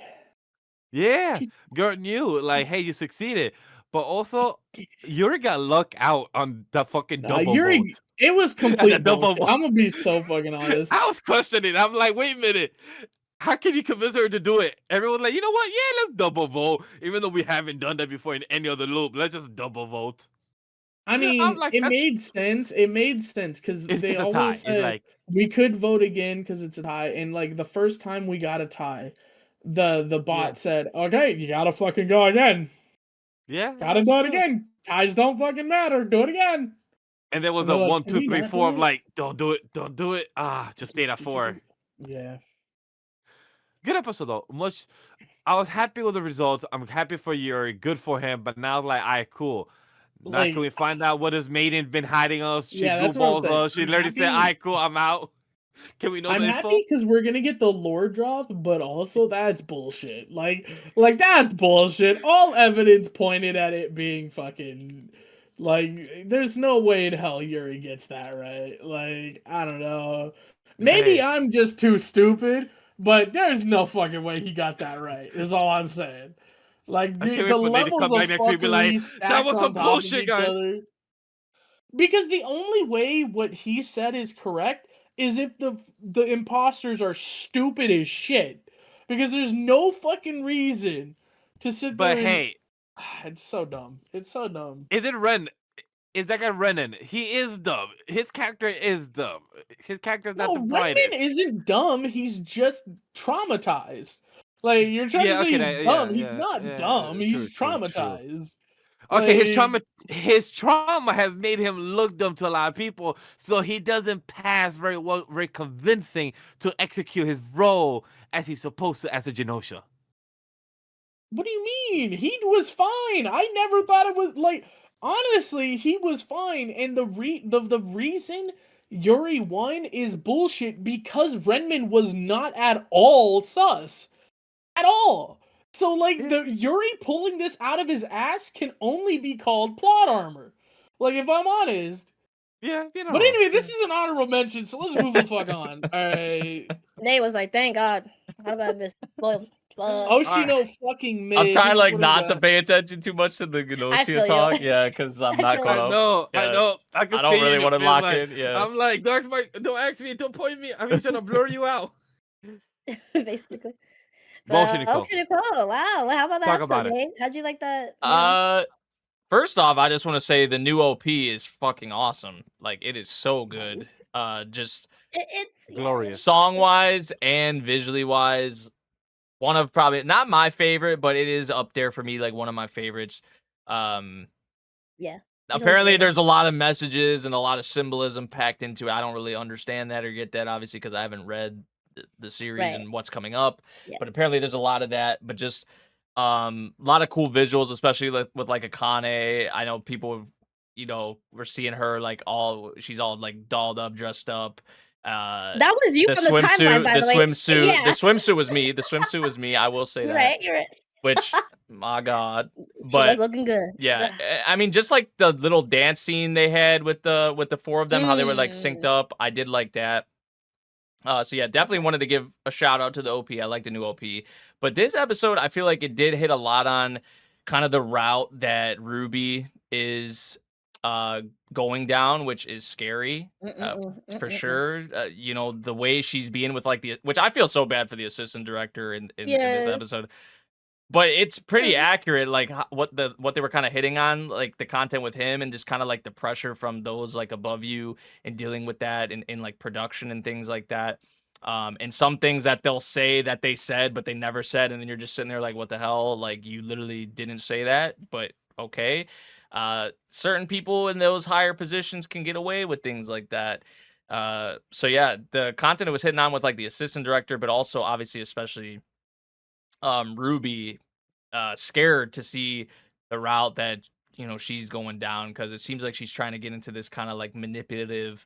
Yeah. Girl knew, like, hey, you succeeded. But also, Yuri got luck out on the fucking double Yuri, vote. it was The complete double bullshit. vote. I'm gonna be so fucking honest. I was questioning. I'm like, wait a minute. How can you convince her to do it? Everyone's like, you know what? Yeah, let's double vote. Even though we haven't done that before in any other loop, let's just double vote. I I'm mean, like, it that's, made sense. It made sense because it's they a tie. always It's said like, we could vote again because it's a tie. And like the first time we got a tie, the bot yeah, said, "Okay, you gotta fucking go again. yeah, Gotta that's do it true. again. Ties don't fucking matter. Do it again." And there was And they're a like, 1, "Can 2, we 3, not 4 do of it?" like, don't do it, don't do it. Just stayed at 4. Yeah. Good episode though. I was happy with the results. I'm happy for Yuri. Good for him. But now, like, all right, cool. Now, can we Like, find out what his maiden been hiding us? She yeah, blue that's what I'm balls saying. us. She literally said, all right, cool, I'm out. Can we know I'm the info? happy because we're gonna get the lore drop, but also that's bullshit. Like that's bullshit. All evidence pointed at it being fucking like. There's no way in hell Yuri gets that right. Like I don't know. Maybe Hey, I'm just too stupid, but there's no fucking way he got that right. Is all I'm saying. Like I can't the wait for Nate to levels come of back next week and be like, fuckery that stacked was on some top of bullshit, each guys. other. Because the only way what he said is correct is if the imposters are stupid as shit. Because there's no fucking reason to sit But there and hey, it's so dumb. It's so dumb. is it Ren? Is that guy Renan? He is dumb. His character is dumb. His character is not No, the Redman brightest. isn't dumb. He's just traumatized. Like you're trying to Yeah, say okay, he's dumb. yeah, He's yeah, not dumb. yeah. True, He's true, true. traumatized. Okay, Like his trauma has made him look dumb to a lot of people, so he doesn't pass very well, very convincing to execute his role as he's supposed to as a Genosha. what do you mean? He was fine. I never thought it was like honestly, he was fine. And the reason Yuri won is bullshit because Renman was not at all sus. At all. So like Yeah, the Yuri pulling this out of his ass can only be called plot armor. Like if I'm honest. yeah, you But know. anyway, this is an honorable mention, so let's move the fuck on. Alright. Nate was like, "Thank God, how do I miss?" Oshino fucking mid. I'm trying like What do we not to got? pay attention too much to the I Gnosia feel talk. you. Yeah, because I'm I not feel caught I you. up. know, I Yeah. know. I can I don't stay really in want to your lock like, in. Yeah. I'm like, Dark Mike, don't ask me, don't point me. I'm just trying to blur you out. Basically. Bullshit, But Nicole. okay, Nicole. Wow. Well, how about that Talk episode, about it. Nate? How'd you like that? You know? First off, I just want to say the new OP is fucking awesome. Like it is so good. Just It's Glorious. song wise and visually wise, one of probably not my favorite, but it is up there for me, like one of my favorites. Um, Yeah. Apparently there's a lot of messages and a lot of symbolism packed into it. I don't really understand that or get that, obviously, because I haven't read the series Right. and what's coming up. Yeah. But apparently there's a lot of that. But just a lot of cool visuals, especially with like Akane. I know people, we're seeing her like she's all like dolled up, dressed up. That was you The on the timeline, by the way. swimsuit, the Yeah. swimsuit was me. The swimsuit was me. I will say You're that. right. You're right. Which, my God, She was but. looking good. Yeah, I mean, just like the little dance scene they had with the four of them, how they were like synced up. I did like that. So yeah, definitely wanted to give a shout out to the OP. I like the new OP, but this episode, I feel like it did hit a lot on kind of the route that Ruby is going down, which is scary for sure. The way she's being with like which I feel so bad for the assistant director in this episode. But it's pretty accurate, like what they were kind of hitting on, like the content with him, and just kind of like the pressure from those like above you and dealing with that in like production and things like that. And some things that they'll say that they said but they never said, and then you're just sitting there like, what the hell? Like you literally didn't say that, but okay. Certain people in those higher positions can get away with things like that. So yeah, the content it was hitting on with like the assistant director, but also obviously especially Ruby, scared to see the route that she's going down, because it seems like she's trying to get into this kind of like manipulative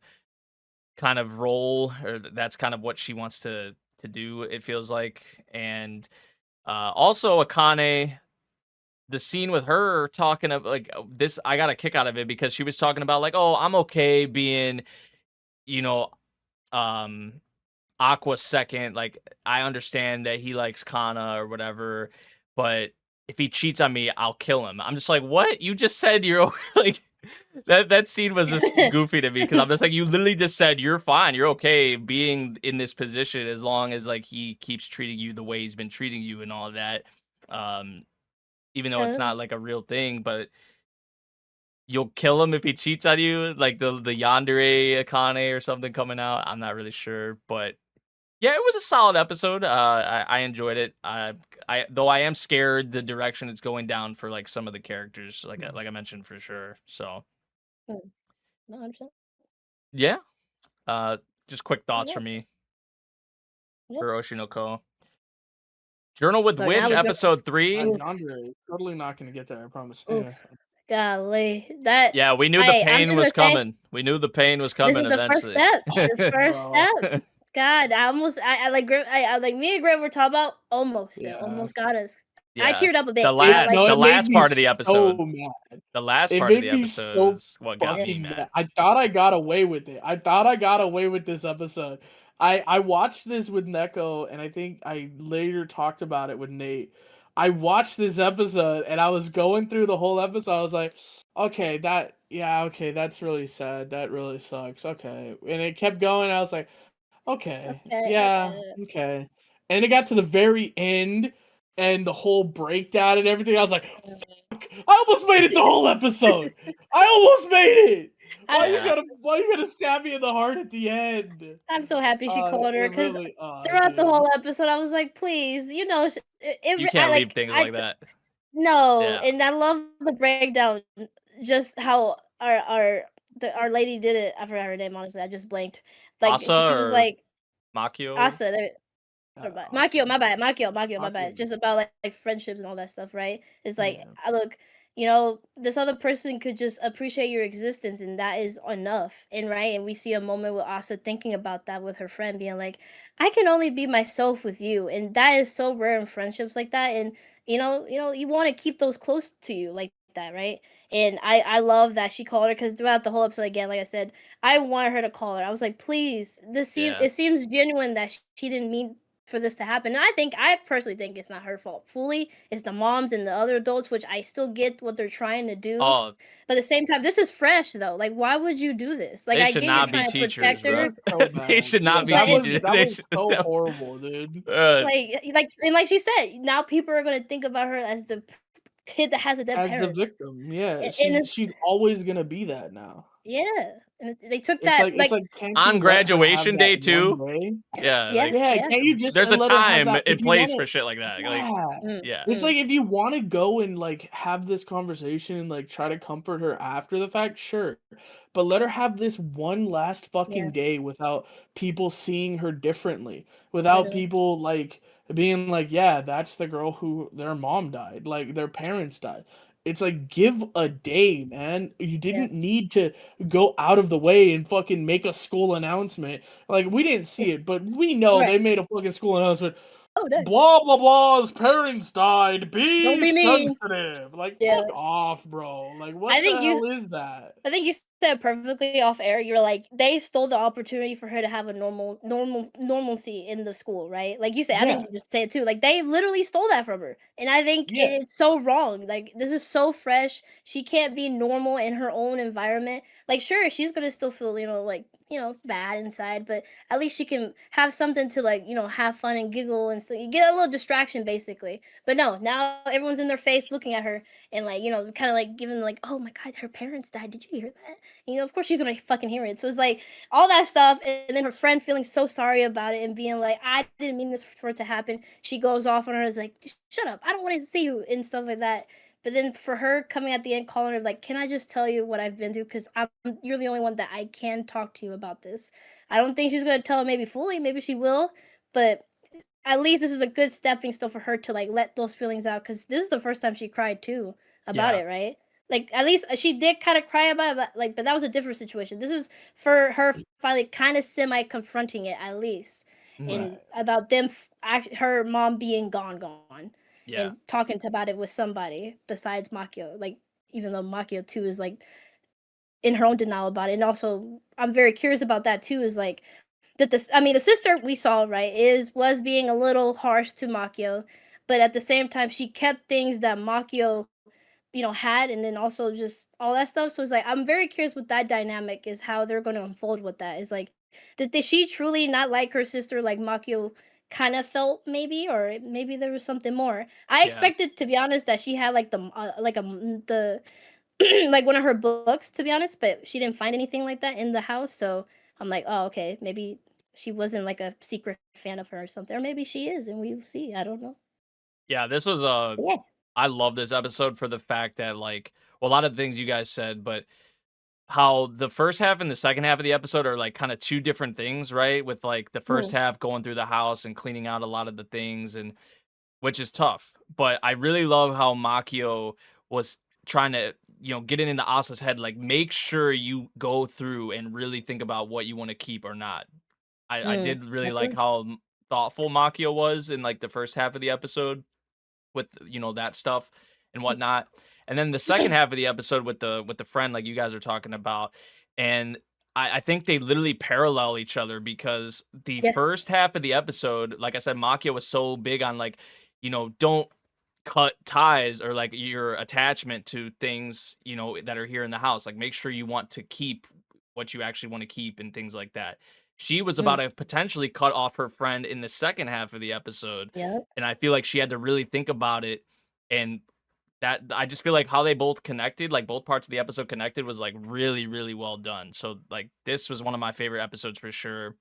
kind of role, or that's kind of what she wants to do, it feels like. And also Akane, the scene with her talking of like this, I got a kick out of it because she was talking about like, oh, I'm okay being, you know, um Aqua's second. Like, I understand that he likes Kana or whatever, but if he cheats on me, I'll kill him. I'm just like, what? You just said you're like that scene was just goofy to me, because I'm just like, you literally just said you're fine, you're okay being in this position as long as like he keeps treating you the way he's been treating you and all that. Even though it's not like a real thing, but you'll kill him if he cheats on you, like the Yandere Akane or something coming out. I'm not really sure, but yeah, it was a solid episode. I enjoyed it. Though I am scared the direction it's going down for like some of the characters, like I mentioned, for sure. So No, 100%. yeah, just quick thoughts Yeah. from me Yeah. for Oshinoko. Journal with So Witch, now we got- episode 3. Yandere totally not gonna get there, I promise. Yeah. Oof. Golly, that. Yeah, we knew the Hey, I'm pain just was gonna say, coming. We knew the pain was this coming is the first eventually. step. The first Bro. step. God, I like Grem. I like me and Grem were talking about almost. It Yeah. almost got us. I Yeah. teared up a bit. The I'm last, like, No, the it made last me part of the episode. so mad. The last It part of made the me episode so is what got me fucking mad. mad. I thought I got away with it. I thought I got away with this episode. I watched this with Neko, and I think I later talked about it with Nate. I watched this episode, and I was going through the whole episode. I was like, okay, that's really sad. That really sucks. Okay. And it kept going. I was like, okay, yeah, okay. And it got to the very end, and the whole breakdown and everything. I was like, fuck, I almost made it the whole episode. I almost made it. Why Yeah. you gonna stab me in the heart at the end? I'm so happy she called her, It because really, throughout the dude. whole episode, I was like, please, You can't leave things like that. No, Yeah. and I love the breakdown, just how our lady did it. I forgot her name, honestly. I just blanked. Like, Asa she was or like, Makio? Asa. Makio, my bad. Makio, my Makio. bad. Just about like friendships and all that stuff, right? It's like, Yeah. look, this other person could just appreciate your existence, and that is enough. And right, and we see a moment with Asa thinking about that with her friend, being like, I can only be myself with you, and that is so rare in friendships like that. And you want to keep those close to you like that, right? And I love that she called her, because throughout the whole episode, again, like I said, I wanted her to call her. I was like, please, Yeah. it seems genuine that she didn't mean for this to happen. And I personally think it's not her fault fully. It's the moms and the other adults, which I still get what they're trying to do. Oh, But at the same time, this is fresh though. Like, why would you do this? Like, They I should get not you're be trying to teachers, protect bro. her. It was so They bad. should not be that teachers. Was, that They was should- so no. horrible, dude. Like she said, now people are gonna think about her as the kid that has a dead As parents. the victim, yeah, And she's always gonna be that now. Yeah, and they took It's that like can't On you let her graduation have day that too? one day? Yeah. Yeah. like, Yeah, can't you just there's a let her have time that? and If you place wanna- for shit like that. Yeah. Like, yeah. It's like, if you want to go and like have this conversation and like try to comfort her after the fact, sure. But let her have this one last fucking Yeah. day without people seeing her differently, without Literally. people like being like, yeah, that's the girl who their mom died, like their parents died. It's like, give a day, man. You didn't need to go out of the way and fucking make a school announcement. Like, we didn't see it, but we know Right. they made a fucking school announcement. Oh, dang. Blah blah blah's parents died. Don't be mean. sensitive. Like, Yeah. fuck off, bro. Like, what I the think hell is that? I think you said perfectly off air. You're like, they stole the opportunity for her to have a normalcy in the school, right? Like you said, I think Yeah. you just said it too. Like, they literally stole that from her, and I think Yeah. it's so wrong. Like, this is so fresh. She can't be normal in her own environment. Like, sure, she's gonna still feel, bad inside, but at least she can have something to have fun and giggle, and so you get a little distraction basically. But no, now everyone's in their face looking at her, and kind of like giving like, oh my god, her parents died. Did you hear that? Of course she's gonna fucking hear it. So it's like all that stuff, and then her friend feeling so sorry about it and being like, I didn't mean this for it to happen. She goes off on her, is like, shut up, I don't want to see you, and stuff like that. But then for her coming at the end, calling her like, "Can I just tell you what I've been through? Because you're the only one that I can talk to you about this." I don't think she's gonna tell her maybe fully. Maybe she will, but at least this is a good stepping stone for her to like let those feelings out. Because this is the first time she cried too about Yeah. it, right? Like at least she did kind of cry about it, but that was a different situation. This is for her finally kind of semi confronting it at least, and Right. about them, her mom being gone, Yeah. and talking about it with somebody besides Makio. Like even though Makio too is like in her own denial about it, and also I'm very curious about that too. Is like that this I mean the sister we saw right was being a little harsh to Makio, but at the same time she kept things that Makio had, and then also just all that stuff. So it's like I'm very curious with that dynamic is how they're going to unfold with that. Is like did she truly not like her sister like Makio kind of felt maybe, or maybe there was something more. I Yeah. expected to be honest that she had like the like one of her books to be honest, but she didn't find anything like that in the house. So I'm like, oh okay, maybe she wasn't like a secret fan of her or something, or maybe she is, and we will see. I don't know. Yeah, this was But yeah. I love this episode for the fact that like well, a lot of the things you guys said, but how the first half and the second half of the episode are like kind of two different things, right? With like the first Mm, half going through the house and cleaning out a lot of the things and which is tough. But I really love how Makio was trying to, get it into Asa's head, like make sure you go through and really think about what you want to keep or not. I did really that's like true. how thoughtful Makio was in like the first half of the episode with that stuff and whatnot. And then the second half of the episode with the friend like you guys are talking about. And I think they literally parallel each other because the Yes. first half of the episode, like I said, Makia was so big on like, don't cut ties or like your attachment to things, that are here in the house. Like make sure you want to keep what you actually want to keep and things like that. She was about Mm, to potentially cut off her friend in the second half of the episode, yep. and I feel like she had to really think about it, and that I just feel like how they both connected, like both parts of the episode connected was like really, really well done. So like this was one of my favorite episodes for sure.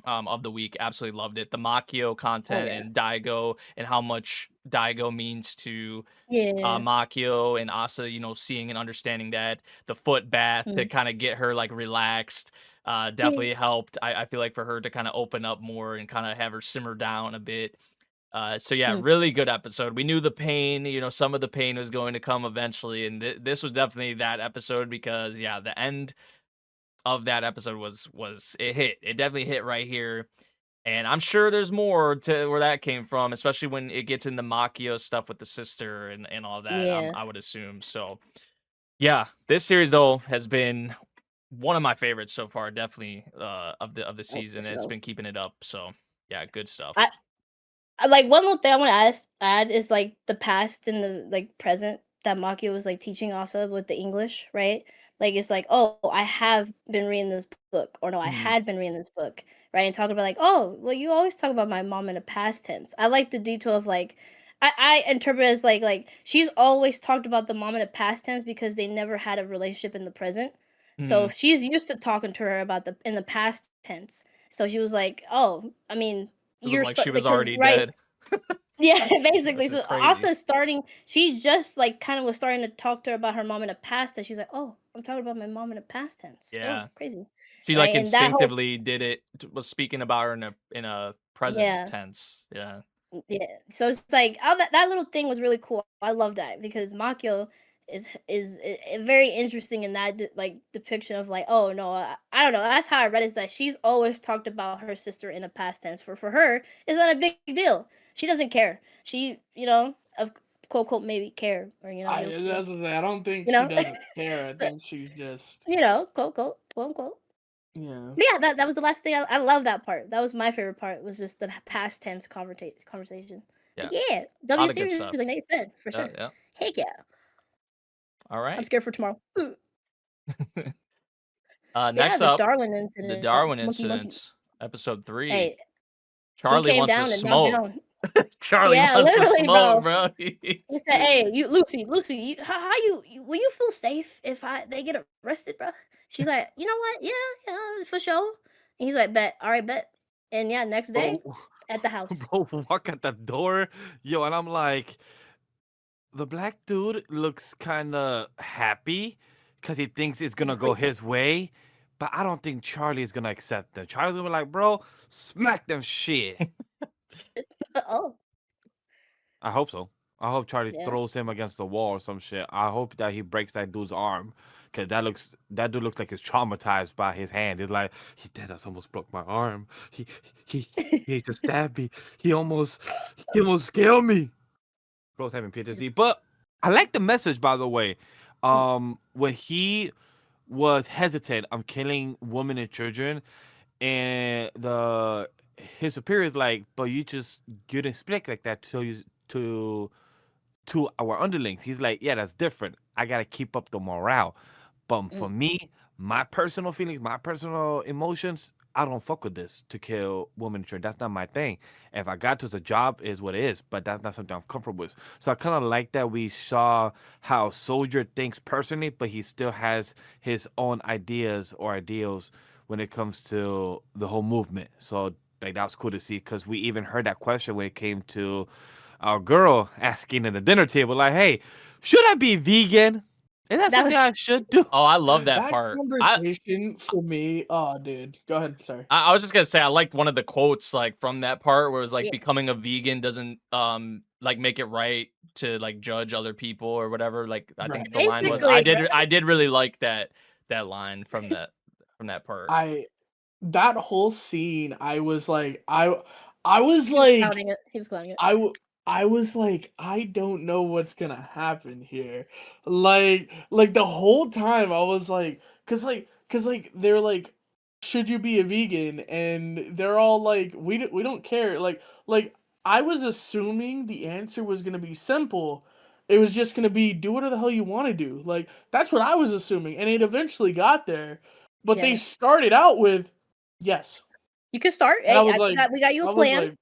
Of the week. Absolutely loved it. The Makio Oh content yeah. and Daigo and how much Daigo means to Yeah. Makio and Asa, seeing and understanding that. The foot bath to Mm. kind of get her like relaxed Yeah. definitely helped. I feel like for her to kind of open up more and kind of have her simmer down a bit. So yeah, Mm. really good episode. We knew the pain, some of the pain was going to come eventually, and this was definitely that episode because yeah, the end of that episode was it hit. It definitely hit right here. And I'm sure there's more to where that came from, especially when it gets into Makio stuff with the sister and all that. Yeah. I would assume. So yeah, this series though has been one of my favorites so far, definitely of the Oh, for season. It's sure. been keeping it up. So yeah, good stuff. I like one more thing I want to add is like the past and the like present that Maki was like teaching also with the English, right? Like it's like, oh, I have been reading this book, or no, I Mhm. had been reading this book, right? And talking about like, oh, well, you always talk about my mom in the past tense. I like the detail of like, I interpret it as like she's always talked about the mom in the past tense because they never had a relationship in the present. So Mhm. she's used to talking to her about the in the past tense. So she was like, oh, I mean, It was you're like she was because already right. dead, Yeah, basically. which is So crazy. Asa's starting. She just like kind of was starting to talk to her about her mom in the past tense. She's like, "Oh, I'm talking about my mom in the past tense. Oh, Yeah. crazy, She like right?" And that whole instinctively did it was speaking about her in a present yeah, tense. Yeah. yeah. So it's like all that little thing was really cool. I love that because Makio is very interesting in that like depiction of like, oh no, I don't know. That's how I read is that she's always talked about her sister in a past tense. For her, it's not a big deal. She doesn't care. She of quote quote maybe care, or That's the thing. I don't think you she know doesn't care. I so, think she's just quote unquote. yeah. But yeah, that was the last thing. I love that part. That was my favorite part. Was just the past tense conversation. But Yeah. yeah, A W lot of good series, stuff. like Nate said, for Yeah, sure. yeah. Heck yeah, All I'm right. scared for tomorrow. But yeah, Next the up, Darwin the incident, Darwin monkey. incident, episode 3. Hey, he Charlie came wants to down and knocked smoke. down. Charlie Yeah, wants to literally, smoke, bro. bro. He said, "Hey, you, Lucy, how will you feel safe if they get arrested, bro?" She's like, "You know what? Yeah, for sure." And he's like, "Bet, all right, bet." And yeah, next day Bro, at the house. bro, walk at the door, yo, and I'm like, the black dude looks kind of happy because he thinks it's He's gonna a go creep. his way, but I don't think Charlie is gonna accept that. Charlie's gonna be like, bro, smack them shit. Oh, I hope so. I hope Charlie yeah. throws him against the wall or some shit. I hope that he breaks that dude's arm, cause that dude looks like he's traumatized by his hand. He's like, he dead us almost broke my arm. He he just stabbed me. He almost killed me. Bro's having PTSD. But I like the message, by the way. When he was hesitant on killing women and children, and his superior's like, but you didn't speak like that to to our underlings. He's like, yeah, that's different. I gotta keep up the morale. But for me, my personal feelings, my personal emotions, I don't fuck with this to kill women and children. That's not my thing. If I got to the job, is what it is. But that's not something I'm comfortable with. So I kind of like that we saw how Soldier thinks personally, but he still has his own ideas or ideals when it comes to the whole movement. So like that was cool to see because we even heard that question when it came to our girl asking at the dinner table, like, "Hey, should I be vegan? Is that That something I should do?" Oh, I love that That part. conversation for me. Oh, dude, go ahead. Sorry. I was just gonna say I liked one of the quotes like from that part where it was like Yeah. becoming a vegan doesn't like make it right to like judge other people or whatever. Like I think the line was Basically, I did really like that line from that part. That whole scene, I was like, I was he was like, clowning it. He was clowning it. I was like, I don't know what's gonna happen here. Like the whole time I was like, cause like they're like, should you be a vegan? And they're all like, we don't care. Like I was assuming the answer was gonna be simple. It was just gonna be do whatever the hell you want to do. Like that's what I was assuming, and it eventually got there. But they Yeah. started out with yes, You can start. and I Hey, was like, we got you I a was plan. like.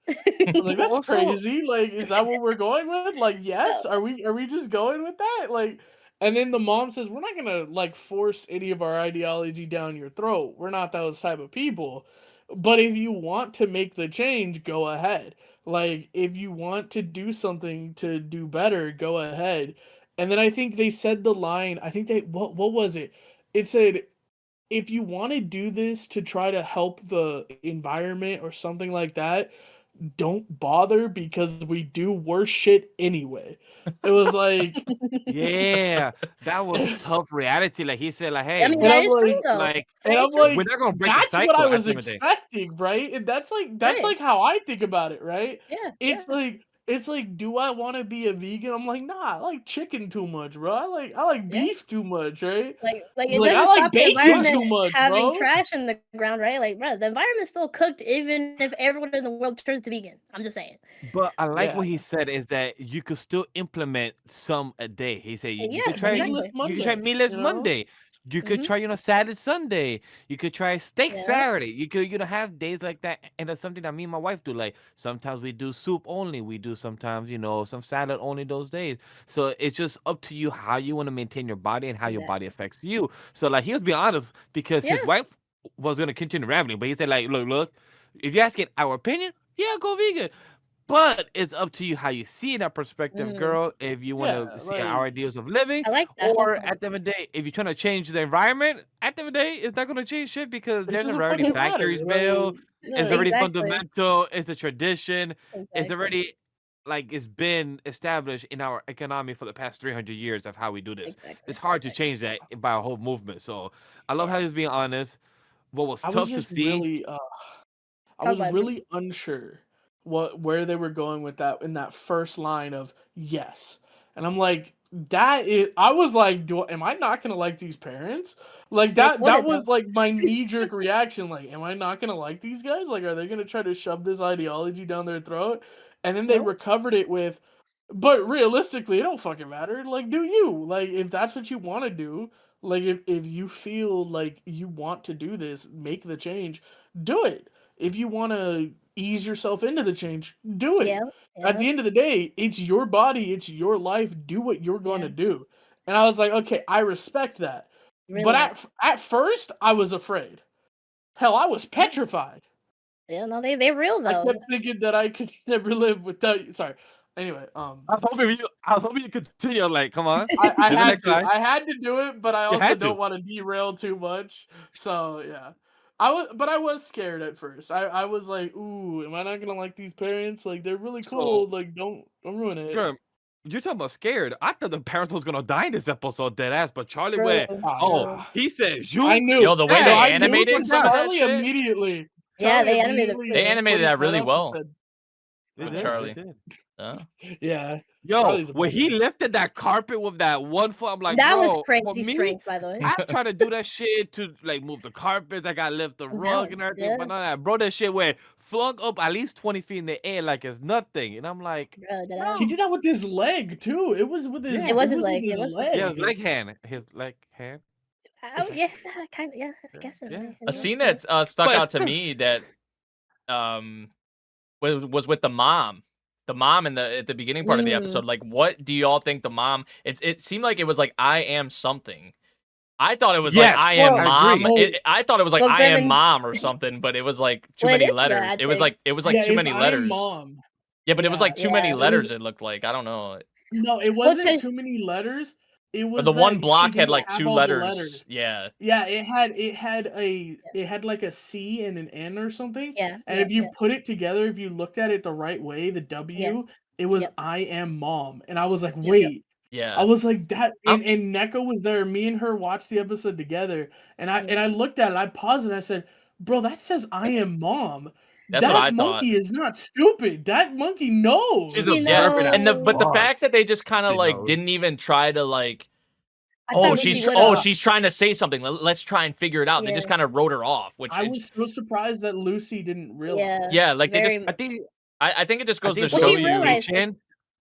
I was like, that's Also, crazy. Like, is that what we're going with? Like, yes. Yeah. Are we just going with that? Like, and then the mom says, we're not gonna like force any of our ideology down your throat. We're not those type of people. But if you want to make the change, go ahead. Like, if you want to do something to do better, go ahead. And then I think they said the line. I think they what was it? It said, if you want to do this to try to help the environment or something like that, don't bother because we do worse shit anyway. It was like, yeah, that was tough reality. Like he said, like, I "Hey, mean, and that I'm is true like, though. like That is true. we're not gonna break the that's what I cycle at was the end of the day." expecting, right? And that's Right. like how I think about it, right? Yeah. It's like, do I want to be a vegan? I'm like, nah, I like chicken too much, bro. I like Yeah. beef too much, right? Like it Like I doesn't like stop the bacon environment too much, having bro. trash in the ground, right? Like, bro, the environment's still cooked even if everyone in the world turns to vegan. I'm just saying. But I like Yeah, what he said is that you could still implement some a day. He said you could Yeah, try meatless exactly. Monday, meatless you know? Monday. You could Mhm. try salad Sunday. You could try steak Yeah. Saturday. You could have days like that, and that's something that me and my wife do. Like sometimes we do soup only. We do sometimes some salad only those days. So it's just up to you how you want to maintain your body and how your body Exactly. affects you. So like he was being honest because Yeah. his wife was gonna continue rambling, but he said like, look, if you're asking our opinion, yeah, go vegan. But it's up to you how you see that perspective, Mm. girl. If you want Yeah, to see our like ideas of living, I like that whole or concept. at the end of the day, if you're trying to change the environment, at the end of the day, it's not going to change shit because it there's doesn't already fucking matter. factories built. It's Yeah. already Exactly. fundamental. It's a tradition. It's Exactly. already like it's been established in our economy for the past 300 years of how we do this. Exactly. It's hard to change that by a whole movement. So I love how Yeah. he's being honest. What was I was tough to just see. really I Talk was about it. really unsure where they were going with that in that first line of yes. And I'm like, that is I was like, am I not gonna like these parents? Like They that quoted was though. like my knee-jerk reaction. Like, am I not gonna like these guys? Like, are they gonna try to shove this ideology down their throat? And then they No. recovered it with, but realistically, it don't fucking matter. Like, do you? Like, if that's what you want to do, like if you feel like you want to do this, make the change, do it. If you want to ease yourself into the change, do Yeah. it. At Yeah. the end of the day, it's your body, it's your life. Do what you're going Yeah. to do. And I was like, okay, I respect that. Really But nice. at first, I was afraid. Hell, I was petrified. Yeah. No, they're real I though. kept thinking that I could never live without you. Sorry. Anyway, I was hoping you continue. Like, come on. I Here's the had next to. line. I had to do it, but I You also had to. don't want to derail too much. So yeah, I was scared at first. I was like, ooh, am I not gonna like these parents? Like they're really cool. So, Like don't ruin it. Grem, you're talking about scared. I thought the parents was gonna die in this episode, dead ass. But Charlie Bro, went, oh, Yeah. he says I you. knew. Yo, the way Yeah, they No, I knew animated when some of that Charlie shit. immediately. Yeah, Charlie they animated it immediately pretty They well. animated put his that head really up and well said, They with did. Charlie. They did. Yeah. yeah. Yo, Charlie's a when he badass. lifted that carpet with that one foot, I'm like, That was bro, for crazy me, strength, by the way. I try to do that shit to like move the carpets. I gotta lift the rug and Balance, everything, but yeah. none of that. Bro, that shit went flung up at least 20 feet in the air like it's nothing. And I'm like, Bro, that bro. He did that with his leg too. It was with his. Yeah. It was his with leg. It was his Yeah, leg. his leg hand. His leg hand. Yeah, kind of. Yeah, I guess so. Yeah. A scene that stuck But out to still- me that was with the mom. The mom at the beginning part of the episode. Like, what do y'all think the mom? It seemed like it was like I am something. I thought it was like Yes, I am well, I mom. agree. I thought it was like Well, I am Grem- mom or something, but it was like too Well, it many is letters. that, It was I like Yeah, too it's many I am letters. Mom. Yeah, but it was Yeah. like too Yeah, many it was- letters. It looked like I don't know. No, it Well, wasn't 'cause- too many letters. It was The one that block she had didn't like have two all the letters. Yeah. Yeah, it had like a C and an N or something. Yeah, And yeah, if you yeah. put it together, if you looked at it the right way, the W, it was Yep. I am mom. And I was like, Yep. wait. Yeah. I was like that I'm- and Neko was there. Me and her watched the episode together. And I Mhm. looked at it, I paused and I said, bro, that says I am mom. That's that what I monkey is not stupid. That monkey knows. She's You observing know- as but the fuck. fact that they just kind of She like knows. didn't even try to like I thought Lucy would've. she's trying to say something. Let's try and figure it out. They just Yeah. kind of wrote her off, which I was so surprised that Lucy didn't realize. yeah, like they just very- I think I think it just goes to it's Well, show she low you. realized- expectation.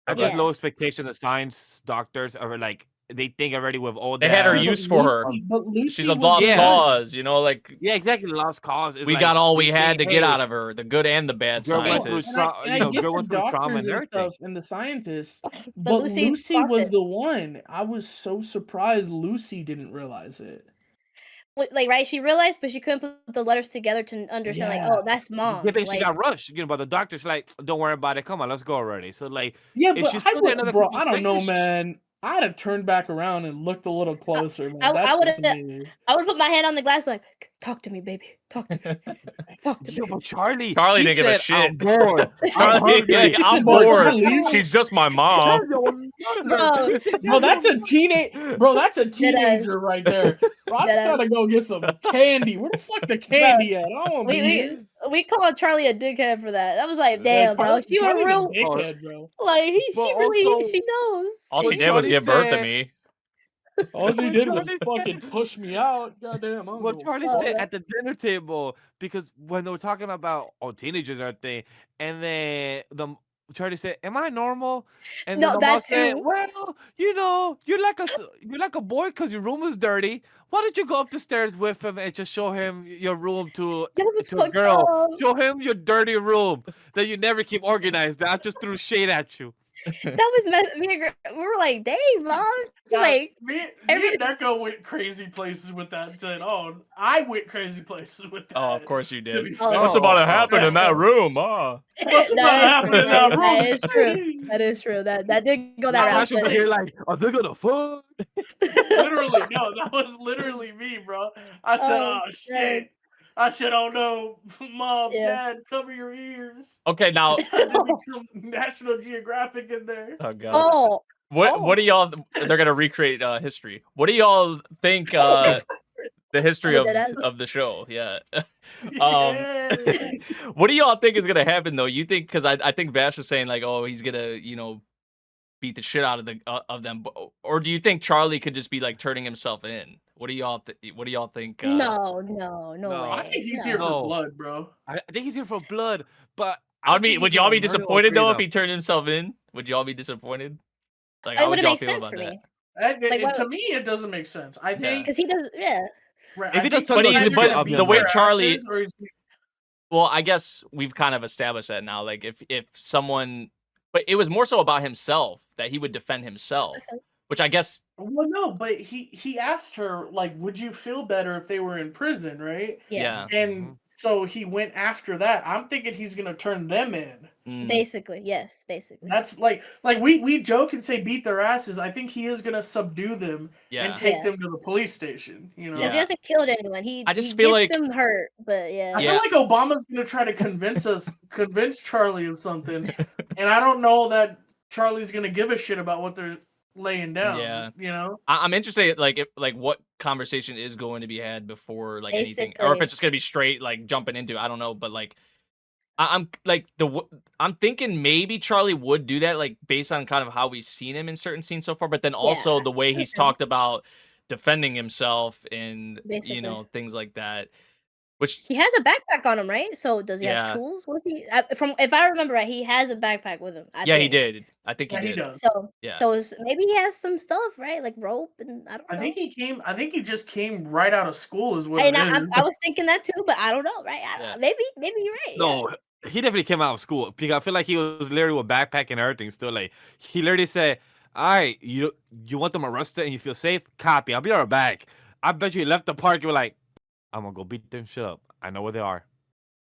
I Yeah. think low expectation of science doctors are like they think already with all They had her that- use for her. But Lucy She's a was lost Yeah. cause, you know, like Yeah, exactly. Lost cause. Is we like, got all we they had to think, get hey, out of her, the good and the bad girl went through scientists. tra- And I you know, get girl the went through trauma doctors and and everything. stuff and the scientists, but Lucy Lucy clocked was it. the one. I was so surprised Lucy didn't realize it. Like, right? She realized, but she couldn't put the letters together to understand. Yeah. Like, oh, that's mom. Yeah, but she Like, got rushed, you know, by the doctor. She's like, "Don't worry about it. Come on, let's go already." So like, Yeah, If but she's I still there would, another bro, couple I don't know, seconds, man. I'd have turned back around and looked a little closer, man. I That's would've- just me. I would put my hand on the glass, like, talk to me, baby. Talk to me. Talk to me. yo, but Charlie Charlie he didn't give a said, shit. I'm bored. Charlie, hungry. yeah, I'm Bro, bored. Charlie- She's just my mom. Bro, that's a Deadass. teenager right there. Bro, I Deadass. gotta go get some candy. Where the fuck the candy at? I don't want to be here. We called Charlie a dickhead for that. That was like, damn, bro. She was Charlie's a real. dickhead, bro. Like, But she really, also- she knows. All she When did was Charlie give birth to said- me. All she When did was Charlie- fucking push me out. Goddamn, I'm Well, gonna Charlie fuck. said at the dinner table because when they were talking about teenagers and everything, and then Charlie said, "Am I normal?" And No, then the mom that said, too. "Well, you know, you're like a boy because your room is dirty. Why don't you go up the stairs with him and just show him your room to Yeah, that's a fucked girl? up. Show him your dirty room that you never keep organized. That I just threw shade at you." That was me and we were like, dang, mom. She's Yeah, like, me every- and Neko went crazy places with that and said, oh, I went crazy places with that. Oh, of course you To did. be Oh, fair. What's about to Oh, happen in that room? Ah. What's about to happen in that room? That is true. That is true. That did go that Now I route. should be here like, are they gonna fuck? Literally, no, that was literally me, bro. I said, Oh, oh, shit. I said, oh no, mom, Yeah. dad, cover your ears. Okay, now. Had to become National Geographic in there. Oh god. Oh, What do y'all? They're gonna recreate history. What do y'all think? The history Oh, that- of the show. Yeah. Yeah. What do y'all think is gonna happen though? You think? Because I think Vash was saying like, oh, he's gonna beat the shit out of of them, or do you think Charlie could just be like turning himself in? What do y'all What do y'all think? no No, way. I think he's no. here No. for blood, bro. I think he's here for blood, but Would y'all be disappointed though if he turned himself in? Would y'all be disappointed? Like, It how would wouldn't y'all make feel sense about for that? me. Like, To what- me, it doesn't make sense. I think. Because he does, yeah. Right, If I he does think totally he's different gonna of beat the way their Charlie- asses, or he's- Well, I guess we've kind of established that now. Like, if someone, but it was more so about himself that he would defend himself, Okay. which I guess. Well, no, but he asked her like, would you feel better if they were in prison, right? Yeah. And so he went after that. I'm thinking he's gonna turn them in. Basically, yes, basically. That's like we joke and say beat their asses. I think he is gonna subdue them Yeah. and take Yeah. them to the police station. You know, Because he Yeah. hasn't killed anyone. He I just he feel gets like them hurt, but yeah. I Yeah. feel like Obama's gonna try to convince Charlie of something, and I don't know that Charlie's gonna give a shit about what they're laying down. Yeah. You know, I'm interested, like, if like what conversation is going to be had before like anything, or if Basically. it's just gonna be straight like jumping into. I don't know, but like I'm like I'm thinking maybe Charlie would do that, like based on kind of how we've seen him in certain scenes so far, but then also Yeah, the way he's okay. talked about defending himself and Basically. things like that. Which He has a backpack on him, right? So does he have Yeah. tools? What's he from? If I remember right, he has a backpack with him. I yeah, he think. did. I think he yeah, he did. does. So Yeah. maybe he has some stuff, right? Like rope and I don't know. I think he just came right out of school, is what And it I is. was thinking that too, but I don't know, right? I don't Yeah. know. Maybe you're right. No, he definitely came out of school because I feel like he was literally with backpack and everything. Still, like he literally said, "All right, you want them arrested and you feel safe? Copy. I'll be right back." I bet you he left the park. You were like, "I'm gonna go beat them shit up. I know where they are.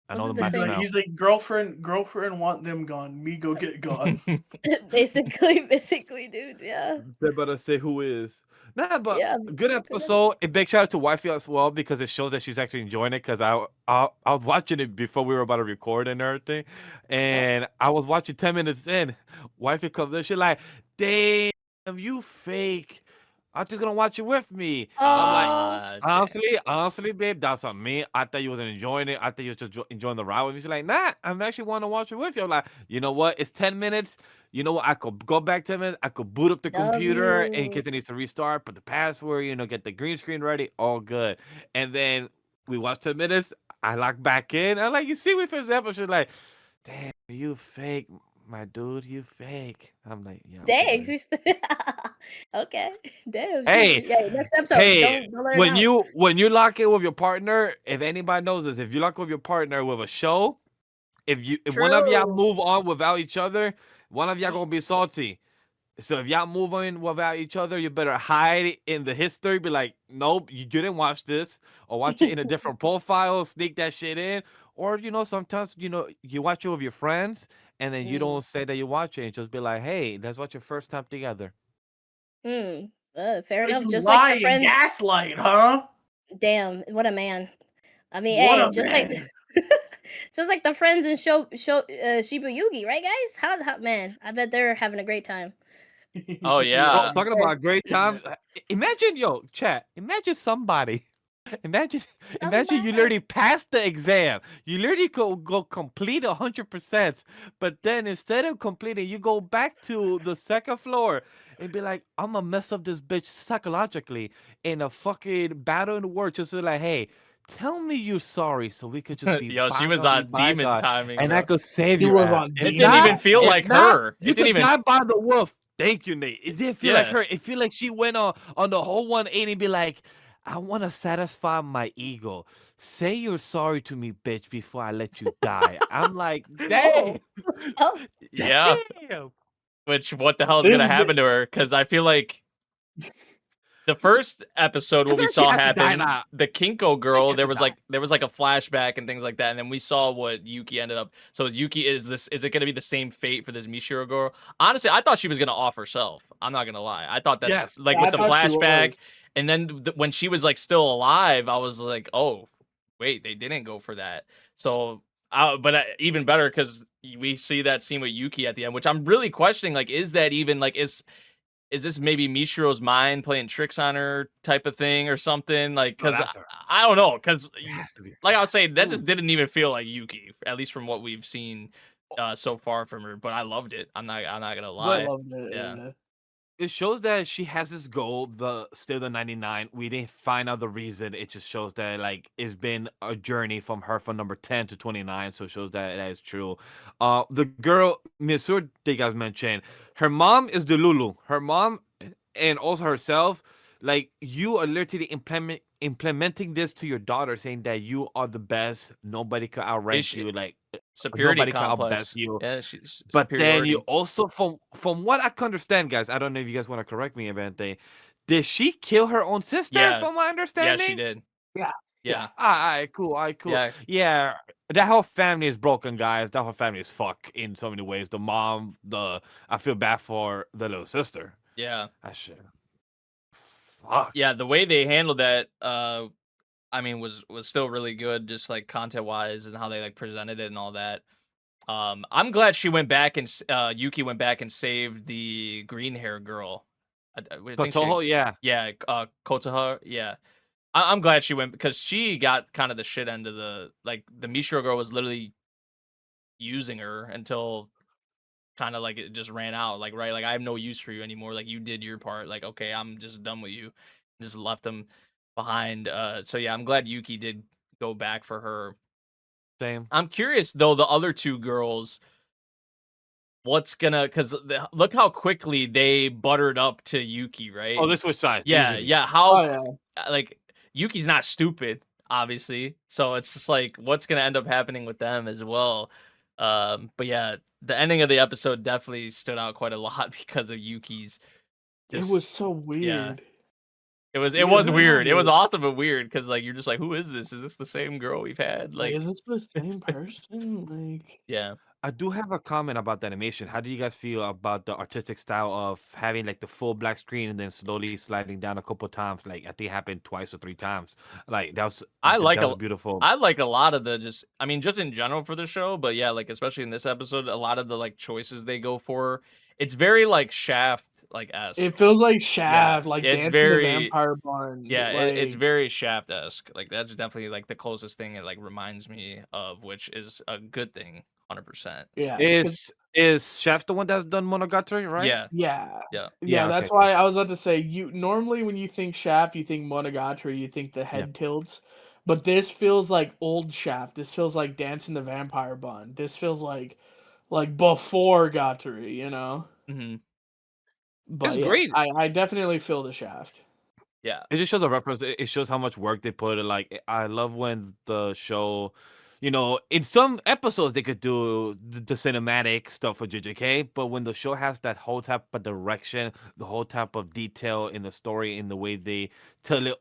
I Was know it them the by same- smell." He's like girlfriend want them gone. Me go get gone. Yeah. basically, dude. Yeah. They better say who is. Nah, but Yeah. good episode. A big shout out to Wifey as well because it shows that she's actually enjoying it. Because I was watching it before we were about to record and everything, and I was watching 10 minutes in. Wifey comes in, she's like, "Damn, you fake! I'm just gonna watch it with me." I'm like, honestly, babe, that's on me. I thought you wasn't enjoying it. I thought you was just enjoying the ride with me. She's like, "Nah, I'm actually want to watch it with you." I'm like, you know what? It's 10 minutes. You know what? I could go back 10 minutes. I could boot up the computer in case it needs to restart, put the password, get the green screen ready. All good. And then we watch 10 minutes. I lock back in. I'm like, you see, we finished the episode. Like, damn, you fake, my dude. You fake. I'm like, yeah. I'm Dang, sorry. she's okay. Damn. Hey, yeah. Next episode, Hey, don't let her know. when you lock in with your partner, if anybody knows this, if you lock with your partner with a show, if one of y'all True. move on without each other, one of y'all gonna be salty. So if y'all move on without each other, you better hide in the history. Be like, nope, you didn't watch this, or watch it in a different profile. Sneak that shit in, or sometimes you watch it with your friends, and then you don't say that you watch it, and just be like, hey, let's watch your first time together. Fair So enough. you Just lie like the and friend. gaslight, huh? Damn, what a man. I mean, What hey, a just man. like just like the friends in show Shiba Yugi, right, guys? How man? I bet they're having a great time. Oh Well, yeah. talking about great times, imagine, chat. Imagine somebody. Imagine you Somebody. literally passed the exam. You literally go complete 100%, but then instead of completing, you go back to the second floor and be like, "I'm gonna mess up this bitch psychologically in a fucking battle in the world." Just so like, hey, tell me you're sorry, so we could just be Yo, she was bygone, on demon bygone, timing, and I bro. could save He you. was on It demon didn't even feel timing. like her. You It didn't could even. die by the wolf. Thank you, Nate. It didn't feel like Yeah. her. It feel like she went on the whole 180 and be like, I want to satisfy my ego. Say you're sorry to me, bitch, before I let you die. I'm like, damn. Oh, Yeah. Damn. Which what the hell is This gonna is the- happen to her? Because I feel like the first episode what we thought she saw had to die happen, now. the Kinko girl, had there to was die. like a flashback and things like that, and then we saw what Yuki ended up. So is it gonna be the same fate for this Mishiro girl? Honestly, I thought she was gonna off herself. I'm not gonna lie. I thought that's Yes. like Yeah, with I the thought she flashback, was. and then when she was like still alive, I was like, oh wait, they didn't go for that. So. Even better because we see that scene with Yuki at the end, which I'm really questioning. Like, is that even like is this maybe Mishiro's mind playing tricks on her type of thing or something? Like, No, because that's her. I don't know. Because It has to be. like I was saying, that just Ooh. didn't even feel like Yuki, at least from what we've seen so far from her. But I loved it. I'm not gonna I lie. loved it. Yeah. It shows that she has this goal, still the 99. We didn't find out the reason. It just shows that like it's been a journey from her from number 10 to 29. So it shows that is true. The girl, Misur, they guys mentioned, her mom is the Lulu. Her mom and also herself, like you are literally implementing this to your daughter, saying that you are the best. Nobody could outrank she- you. Like Superiority nobody can complex. outbest you. Yeah, But then you superiority. also, from what I can understand, guys, I don't know if you guys want to correct me, Avante. Did she kill her own sister? Yeah. From my Yeah, understanding, she did. Yeah. Cool. Yeah. Yeah, that whole family is broken, guys. That whole family is fuck in so many ways. The mom, I feel bad for the little sister. Yeah. That shit. Fuck. Yeah. The way they handled that, I mean, was still really good, just like content wise and how they like presented it and all that. I'm glad she went back and Yuki went back and saved the green hair girl. I think she, Toho, yeah. yeah, Kotoha, yeah. I'm glad she went because she got kind of the shit end of the the Mishiro girl was literally using her until kind of like it just ran out. Like right, like I have no use for you anymore. Like you did your part. Like okay, I'm just done with you. Just left them behind. So yeah, I'm glad Yuki did go back for her. Same. I'm curious though, the other two girls, what's gonna because look how quickly they buttered up to Yuki, right? Oh, this was size. Yeah, easily. yeah. How Oh yeah. like Yuki's not stupid, obviously. So it's just like what's gonna end up happening with them as well. But yeah, the ending of the episode definitely stood out quite a lot because of Yuki's. It was so weird. It was Because weird. It was remember- awesome but weird because like you're just like, who is this? Is this the same girl we've had? Like, Like, is this the same person? Like, yeah. I do have a comment about the animation. How do you guys feel about the artistic style of having like the full black screen and then slowly sliding down a couple times? Like I think it happened twice or 3 times. Like that was I like that was beautiful. I like a lot of the just I mean just in general for the show, but yeah, like especially in this episode, a lot of the like choices they go for, it's very like Shaft like esque. it feels like Shaft, like it's Dancing very- the Vampire Bond. Yeah, it's like, very Shaft esque. Like that's definitely like the closest thing it like reminds me of, which is a good thing, 100%. yeah. 'cause- Is Chef the one that's done Monogatari, right? Yeah, Yeah. yeah, Yeah, That's okay. why I was about to say you normally when you think Shaft, you think Monogatari, you think the head tilts. But this feels like old Shaft. This feels like Dancing the Vampire Bond. This feels like before Gatari, you know? hmm But It's yeah, great. I definitely feel the Shaft. yeah, It just shows a reference. It shows how much work they put in. Like I love when the show, in some episodes they could do the cinematic stuff for JJK, but when the show has that whole type of direction, the whole type of detail in the story, in the way they tell it,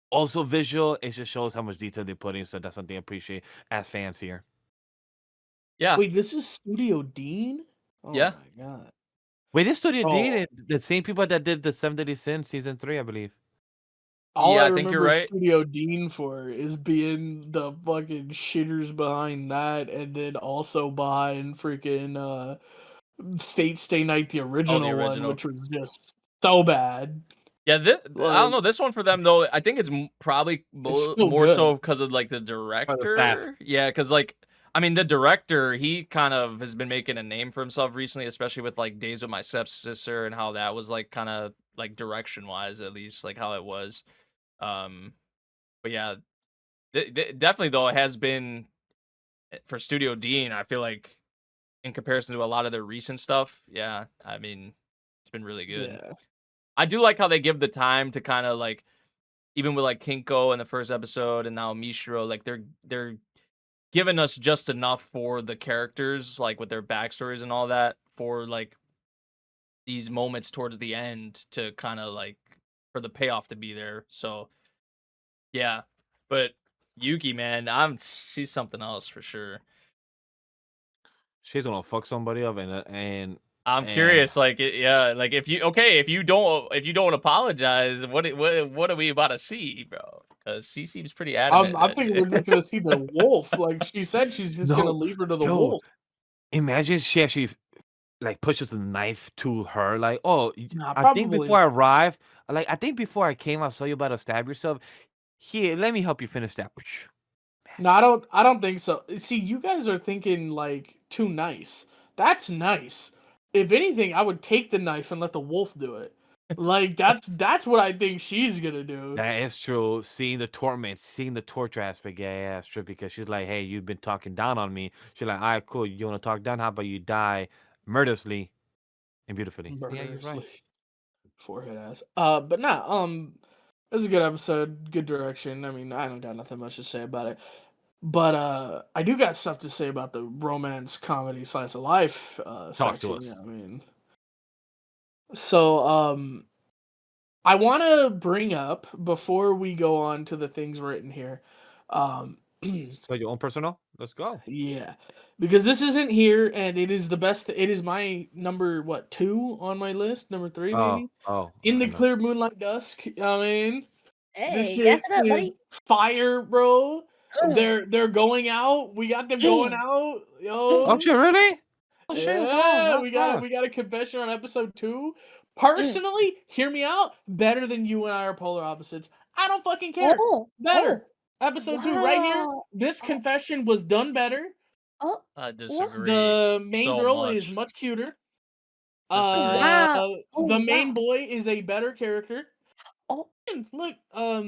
also visual, it just shows how much detail they put in. So that's something I appreciate as fans here. yeah, Wait, this is Studio Dean? Oh Yeah. my god. Wait, this studio Oh. did the same people that did the 7 Deadly Sins season 3, I believe. All Yeah, I I think you're remember right. Studio Dean for is being the fucking shitters behind that, and then also behind freaking Fate Stay Night, the original one, original. which was just so bad. Yeah, I don't Like- know this one for them though. I think it's probably still more so good. because of like the staff. director. Yeah, because like I mean the director, he kind of has been making a name for himself recently, especially with like Days with My Stepsister and how that was like kind of like direction wise, at least like how it was. But yeah, definitely though it has been for Studio Dean. I feel like in comparison to a lot of their recent stuff, yeah, I mean it's been really good. Yeah. I do like how they give the time to kind of like, even with like Kinko in the first episode and now Mishiro, like they're giving us just enough for the characters, like with their backstories and all that, for like these moments towards the end to kind of like for the payoff to be there. So yeah, but Yuki, man, she's something else for sure. She's gonna fuck somebody up and I'm curious, like, like if you don't apologize, what are we about to see, bro? Because she seems pretty adamant. I'm thinking we're just gonna see the wolf. Like she said, she's just No, gonna leave her to the yo, wolf. imagine she actually like pushes the knife to her, like, oh, Nah, I think probably before I arrived, like I think before I came, I saw you about to stab yourself. Here, let me help you finish that. No, I don't think so. See, you guys are thinking like too nice. That's nice. If anything, I would take the knife and let the wolf do it. Like that's what I think she's gonna do. That is true. Seeing the torment, seeing the torture aspect, yeah, that's true. Because she's like, hey, you've been talking down on me. She's like, all right, cool. You want to talk down? How about you die murderously and beautifully? Yeah, you're right. Murderously. Forehead ass. But nah, it was a good episode, good direction. I mean, I don't got nothing much to say about it. But I do got stuff to say about the romance comedy slice of life Talk to section. us. I mean, so I want to bring up before we go on to the things written here. So your own personal? Let's go. Yeah, because this isn't here, and it is the best. It is my number 2 on my list, number 3 maybe. In the no. Clear Moonlight Dusk. I mean, this Hey, shit gas it up, is buddy. fire, bro. Ugh. They're going out. We got them going out, yo. Oh shit, really? Oh shit, Yeah, wow, we wow. got a confession on episode 2. Personally, hear me out. Better than you and I are polar opposites. I don't fucking care. Oh, Better. Episode 2 right here. wow. This Oh. confession was done better. Oh, I disagree. The main so girl much. is much cuter. Disagree. Wow. Oh, The main wow. boy is a better character. Oh, Look, oh.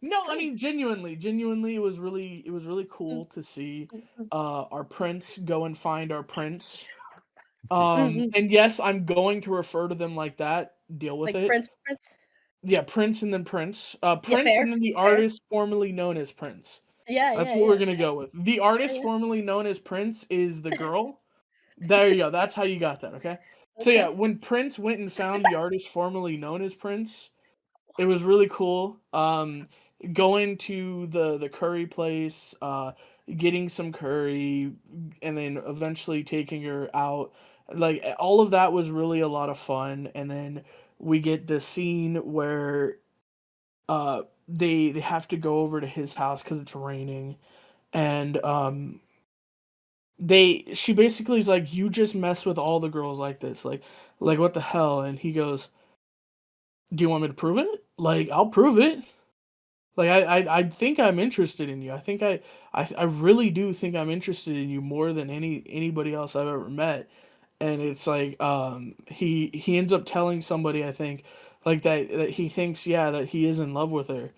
no, I mean Nice. genuinely, it was really cool to see our prince go and find our prince. And yes, I'm going to refer to them like that. Deal with Like it. Prince. Yeah, Prince and then Prince. Prince fair, and then the fair. artist formerly known as Prince. Yeah, That's yeah, what we're yeah. gonna go with. The artist yeah. formerly known as Prince is the girl. There you go. That's how you got that, okay? So Okay. yeah, when Prince went and found the artist formerly known as Prince, it was really cool. Going to the curry place, getting some curry, and then eventually taking her out. Like all of that was really a lot of fun. And then we get the scene where they have to go over to his house because it's raining, and she basically is like, you just mess with all the girls like this, like what the hell? And he goes, do you want me to prove it? Like, I'll prove it. Like, I think I'm interested in you. I think I really do think I'm interested in you more than anybody else I've ever met. And it's like, he ends up telling somebody, I think, like that he thinks, yeah, that he is in love with her.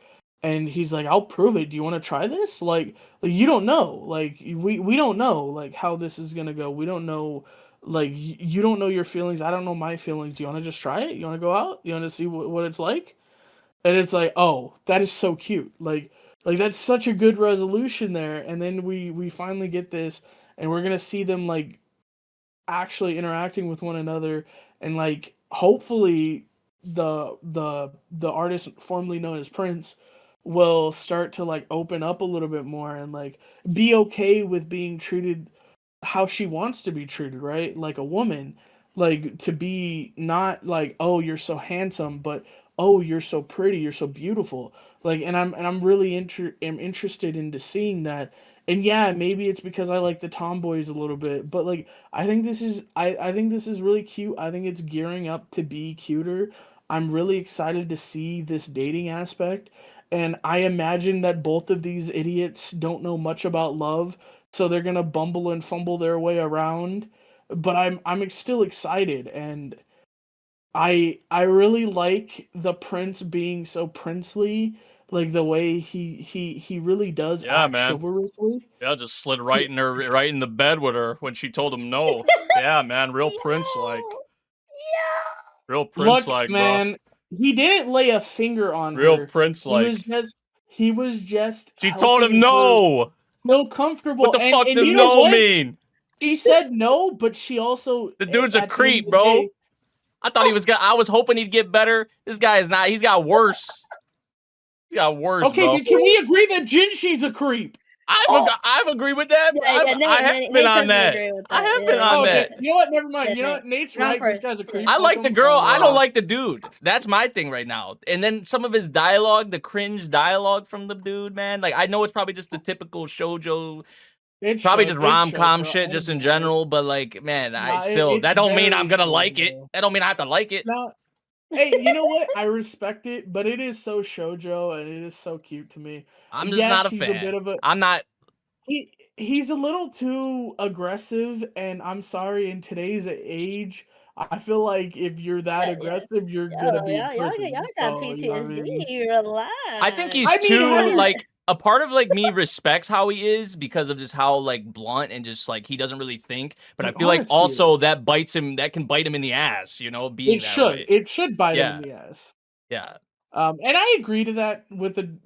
And he's like, I'll prove it. Do you want to try this? Like you don't know. Like we don't know like how this is gonna go. We don't know. Like you don't know your feelings. I don't know my feelings. Do you want to just try it? You want to go out? You want to see what it's like? And it's like, oh, that is so cute. Like that's such a good resolution there. And then we finally get this, and we're gonna see them like actually interacting with one another, and like hopefully the artist formerly known as Prince will start to like open up a little bit more and like be okay with being treated how she wants to be treated, right? Like a woman, like to be not like, oh, you're so handsome, but oh, you're so pretty, you're so beautiful. Like, and I'm really interested into seeing that. And yeah, maybe it's because I like the tomboys a little bit, but like I think this is really cute. I think it's gearing up to be cuter. I'm really excited to see this dating aspect. And I imagine that both of these idiots don't know much about love, so they're gonna bumble and fumble their way around. But I'm still excited, and I really like the prince being so princely, like the way he really does Yeah, act man. chivalrously. Yeah, just slid right in the bed with her when she told him no. Yeah, man, real prince like. Real prince Look, like, bro. man, he didn't lay a finger on Real her. prince He like. was just She told him helping her no. feel comfortable. What the fuck and does you know no what? mean? She said no, but she also The dude's a at the end creep, of the bro. day- I thought he was gonna. I was hoping he'd get better. This guy is not. He's got worse. He's got worse, Okay, bro. then can we agree that Jinshi's a creep? I've agreed with that. Yeah, I have been on that. I have been on that. You know what? Never mind. Yeah, You know what? Nate's Round right. This first. guy's a creep. I Fuck like the him. girl. I don't like the dude. That's my thing right now. And then some of his dialogue, the cringe dialogue from the dude, man. Like I know it's probably just the typical shoujo, It's probably show- just it's rom-com shoujo. shit, just in general. But like, man, Nah, still it's that don't mean very I'm gonna like it. shoujo. That don't mean I have to like it. No. Hey, you know what? I respect it, but it is so shoujo and it is so cute to me. I'm just Yes, not a he's fan. a bit of a I'm not. he's a little too aggressive, and I'm sorry, in today's age, I feel like if you're that Yeah. aggressive, you're gonna be in prison. Y'all got So, you know what I PTSD. mean? Relax. I think he's I mean, too Heather- like a part of like me respects how he is because of just how like blunt and just like he doesn't really think. But I feel like Honestly, also that bites him. That can bite him in the ass. You know, being it that should. way. It should bite him Yeah. in the ass. Yeah. And I agree to that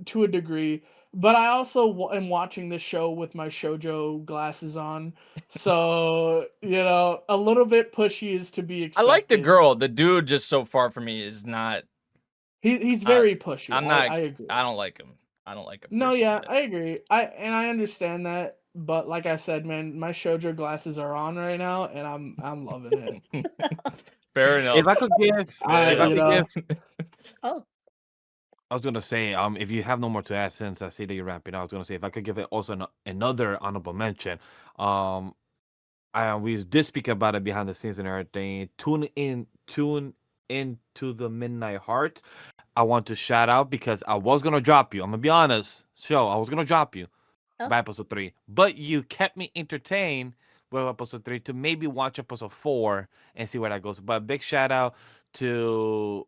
to a degree, but I also am watching this show with my shoujo glasses on, so you know, a little bit pushy is to be I expected. like the girl. The dude just so far for me is not. He's very pushy. I'm not. I agree. I don't like him. I don't like it. No, yeah, personally. I agree. I understand that, but like I said, man, my shoujo glasses are on right now, and I'm loving it. Fair enough. If I could give, I- if I you could know. give, Oh, I was gonna say, if you have no more to add, since I see that you're wrapping up, I was gonna say if I could give it also another honorable mention. We did speak about it behind the scenes and everything. Tune into the Midnight Heart. I want to shout out because I was gonna drop you. I'm gonna be honest. I was gonna drop you Oh. by episode 3, but you kept me entertained with episode 3 to maybe watch episode 4 and see where that goes. But big shout out to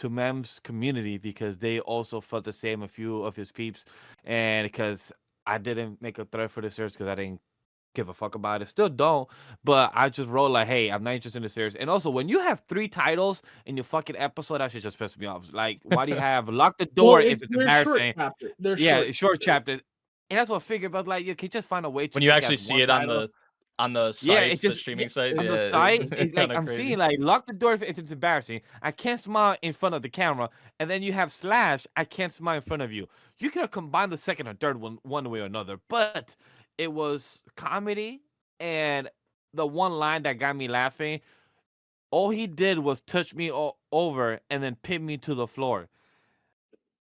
Mem's community because they also felt the same. A few of his peeps, and because I didn't make a thread for the series because I didn't give a fuck about it. Still don't, but I just wrote like, hey, I'm not interested in the series. And also, when you have 3 titles in your fucking episode, that should just piss me off. Like, why do you have lock the door if it's they're short embarrassing? chapters. They're Yeah, short chapters. chapters. And that's what I figured. But like, you can just find a way to When you make it actually as see one it title. on the Yeah, it sites, the just streaming sites, on the yeah, site. It's like kind of I'm crazy. seeing like lock the door if it's embarrassing. I can't smile in front of the camera, and then you have slash. I can't smile in front of you. You could have combined the second or third one way or another, but it was comedy and the one line that got me laughing. All he did was touch me over and then pin me to the floor.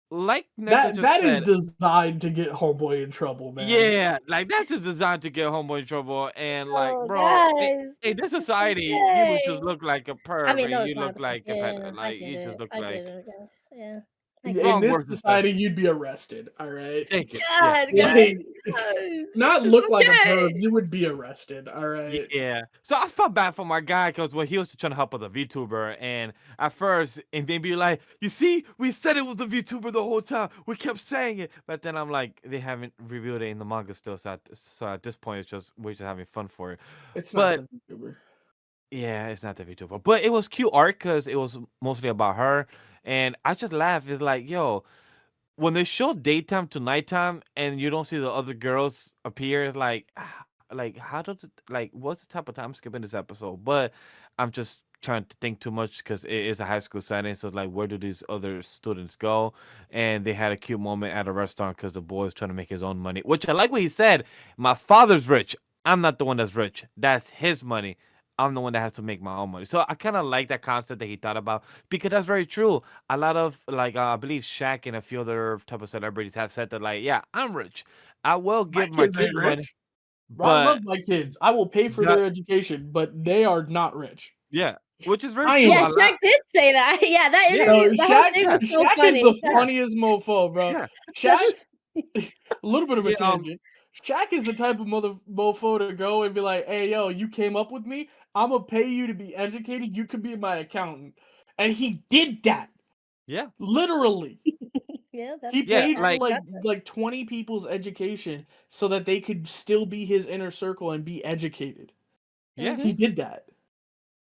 Like Neko just That is said, designed to get homeboy in trouble, man. yeah, like that's just designed to get homeboy in trouble. And like, oh, bro, guys. in this society, you would just Yay. look like a perv I mean, no, and it's you not. look like a Yeah, pet. no, I Like get you just it. look I get like it, guys. Yeah. I In get strong it. this words to say. society, you'd be arrested. All right. Take it. God, Yeah. guys. Like, guys. not It's look like a okay. perv. You would be arrested. All right. Yeah. So I felt bad for my guy because he was trying to help with a VTuber, and at first, and maybe like, you see, we said it was the VTuber the whole time. We kept saying it, but then I'm like, they haven't revealed it in the manga still. So at this point, we're just having fun for it. It's But not the YouTuber. yeah, it's not the VTuber, but it was cute art because it was mostly about her, and I just laughed. It's like, yo, when they show daytime to nighttime and you don't see the other girls appear, it's like, like how does it, like what's the type of time skip in this episode? But I'm just trying to think too much because it is a high school setting. So like, where do these other students go? And they had a cute moment at a restaurant because the boy is trying to make his own money, which I like what he said. My father's rich. I'm not the one that's rich. That's his money. I'm the one that has to make my own money. So I kind of like that concept that he thought about because that's very true. A lot of like I believe Shaq and a few other type of celebrities have said that like, yeah, I'm rich. I will My give my kids kids ain't money, rich. Bro, I but love my kids. I will pay for that- their education, but they are not rich. yeah, which is very I true. am. Yeah, A Shaq lot, did say that. Yeah, that Yeah. No, interview, that whole Shaq, thing was so Shaq funny. is the Yeah. funniest mofo, bro. Yeah. That Shaq, was- a little bit of a Yeah, tangent. Shaq is the type of mofo to go and be like, "Hey, yo, you came up with me. I'm gonna pay you to be educated. You could be my accountant," and he did that. Yeah. Literally. yeah, that's He Yeah, paid for like- like 20 people's education so that they could still be his inner circle and be educated. Yeah. Mhm. He did that.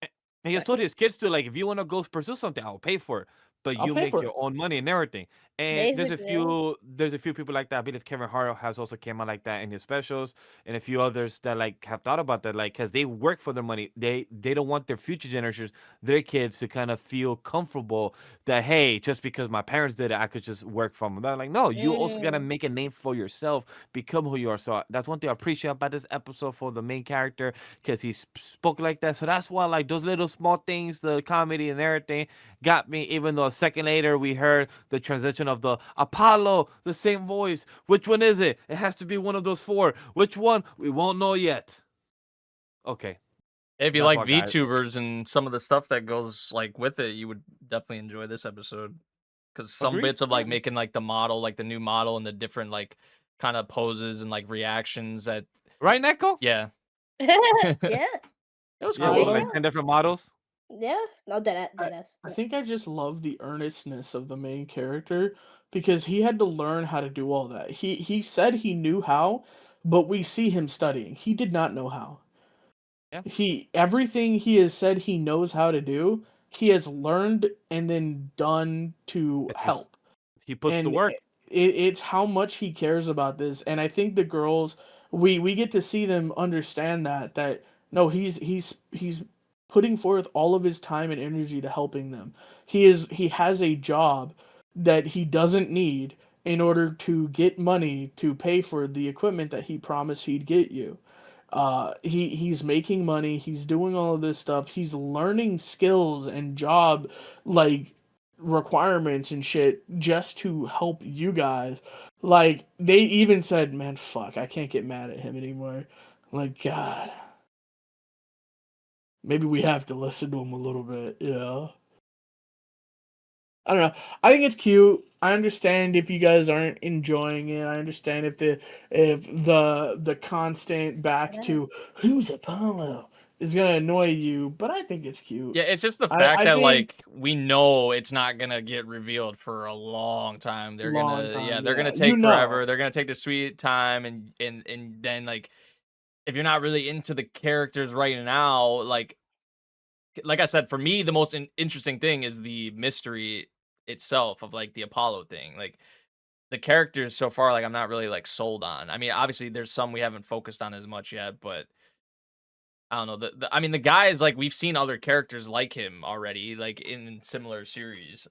And he just told his kids to like, if you want to go pursue something, I'll pay for it. But I'll you pay make for your it. own money and everything. And there's Basically. a few people like that. I believe Kevin Hart has also came out like that in his specials, and a few others that like have thought about that, like because they work for their money. They don't want their future generations, their kids, to kind of feel comfortable that hey, just because my parents did it, I could just work from them. They're like, no, you also gotta make a name for yourself, become who you are. So that's one thing I appreciate about this episode for the main character because he spoke like that. So that's why like those little small things, the comedy and everything, got me. Even though a second later we heard the transition of the Apollo, the same voice. Which one is it? It has to be one of those 4. Which one? We won't know yet. Okay. If you That's like all, guys. VTubers and some of the stuff that goes like with it, you would definitely enjoy this episode. Because some Agreed. bits of like making like the model, like the new model, and the different like kind of poses and like reactions that Right, Neko? yeah, yeah, it was Yeah, cool. with like 10 different models. yeah. No, dead ass. I think I just love the earnestness of the main character because he had to learn how to do all that. He said he knew how, but we see him studying. He did not know how. Yeah. Everything he has said he knows how to do, he has learned and then done to It's just- help. He puts the And work. it's how much he cares about this, and I think the girls we get to see them understand that no, he's putting forth all of his time and energy to helping them. He has a job that he doesn't need, in order to get money to pay for the equipment that he promised he'd get you. He's making money, he's doing all of this stuff, he's learning skills and job like requirements and shit just to help you guys. Like they even said, man, fuck, I can't get mad at him anymore. Like, God, maybe we have to listen to him a little bit. Yeah, I don't know. I think it's cute. I understand if you guys aren't enjoying it. I understand if the constant back to who's Apollo is gonna annoy you, but I think it's cute. Yeah, it's just the I fact that think- like we know it's not gonna get revealed for a long time. They're gonna take You know. forever. They're gonna take the sweet time, and then like if you're not really into the characters right now, like I said, for me the most interesting thing is the mystery itself of like the Apollo thing. Like the characters so far, like I'm not really like sold on. I mean, obviously there's some we haven't focused on as much yet, but I don't know. I mean, the guy is like we've seen other characters like him already, like in similar series.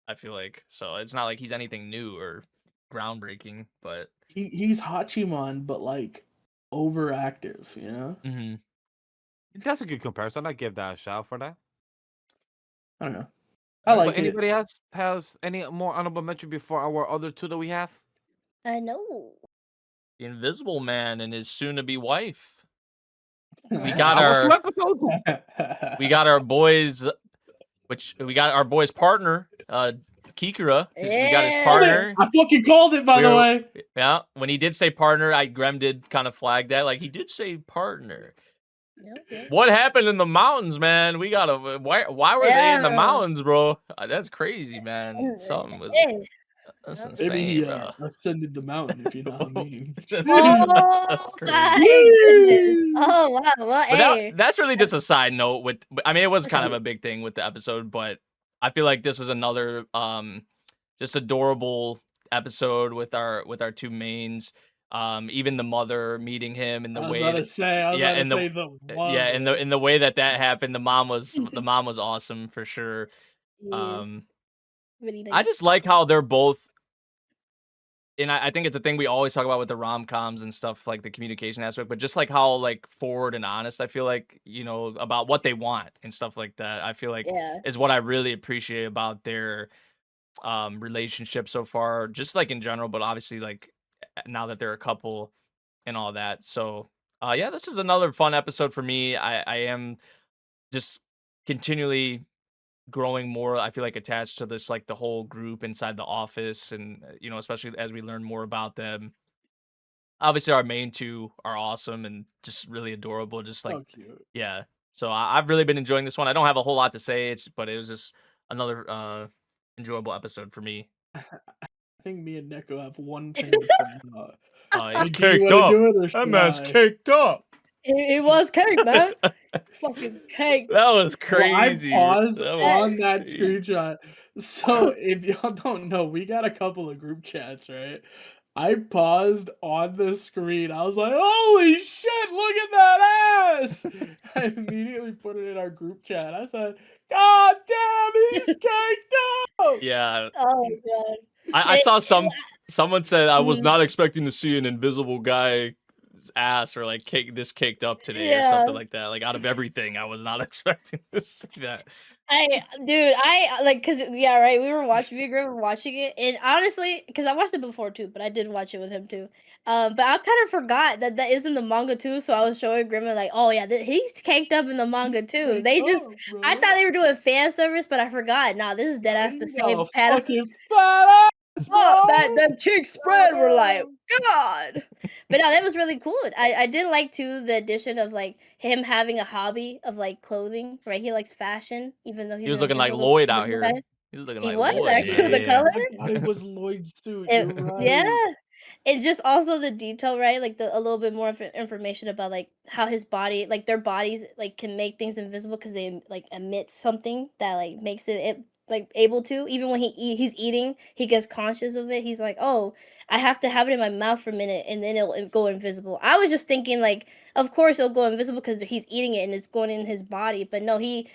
I feel like so it's not like he's anything new or groundbreaking, but he's Hachiman, but like overactive, you know? mm-hmm. That's a good comparison. I give that a shout for that. I don't know. I like but it. anybody else has any more honorable mention before our other two that we have? I know. The Invisible Man and his soon-to-be wife. We Uh, got I watched our two episodes. we got our boys, we got our boy's partner, Kikura. We got his Yeah. partner. I fucking called it, by the way. Yeah, when he did say partner, Grem did kind of flag that. Like he did say partner. yeah. What happened in the mountains, man? We gotta. Why were they in the Yeah. mountains, bro? That's crazy, man. Something was. Hey. That's Yeah. insane, Maybe he bro. ascended the mountain, if you know what I mean. Oh, That's crazy. my goodness. Oh, wow. Well, But hey. that's really just a side note. I mean, it was For kind of sure. a big thing with the episode, but I feel like this is another just adorable episode with our two mains. Even the mother meeting him and the I was way about to that, say, in the way that happened, the mom was awesome for sure. Yes. Really nice. I just like how they're both, and I think it's a thing we always talk about with the rom-coms and stuff, like the communication aspect, but just like how like forward and honest I feel like, about what they want and stuff like that. I feel like Yeah. is what I really appreciate about their relationship so far, just like in general, but obviously like now that they're a couple and all that. So yeah, this is another fun episode for me. I am just continually growing more, I feel like, attached to this, like the whole group inside the office, and especially as we learn more about them. Obviously our main two are awesome and just really adorable, just like So cute. yeah. So I've really been enjoying this one. I don't have a whole lot to say, but it was just another enjoyable episode for me. I think me and Neko have one thing to point out. It's Like, do you caked wanna up. do it or That should man's I? caked up. It was cake, man. Fucking cake. That was Well, I crazy. paused That was on that crazy. screenshot. So if y'all don't know, we got a couple of group chats, right? I paused on the screen. I was like, "Holy shit! Look at that ass!" I immediately put it in our group chat. I said, "God damn, he's caked up!" Yeah. Oh, my God. I saw someone said I was Mhm. not expecting to see an invisible guy's ass or like caked up today or Yeah. something like that. Like out of everything, I was not expecting to see that. I like, cause yeah, right. We were watching, me and Greg were watching it, and honestly, cause I watched it before too, but I did watch it with him too. But I kind of forgot that is in the manga too. So I was showing Grim like, oh yeah, he's caked up in the manga too. They just, I thought they were doing fan service, but I forgot. Nah, this is dead ass the same pattern. Fucking fat ass, Oh, bro. that cheeks spread were like, God. But no, that was really cool. I did like too the addition of like him having a hobby of like clothing, right? He likes fashion, even though he's He was an looking like invisible- Lloyd out invisible here. guy. He was looking He like was Lloyd. actually with the Yeah. color. I thought it was Lloyd's suit. It- You're right. Yeah. It's just also the detail, right? Like a little bit more information about like how his body, like their bodies, like can make things invisible because they like emit something that like makes it like able to. Even when he's eating, he gets conscious of it. He's like, oh, I have to have it in my mouth for a minute, and then it'll go invisible. I was just thinking like of course it'll go invisible because he's eating it and it's going in his body. But no, he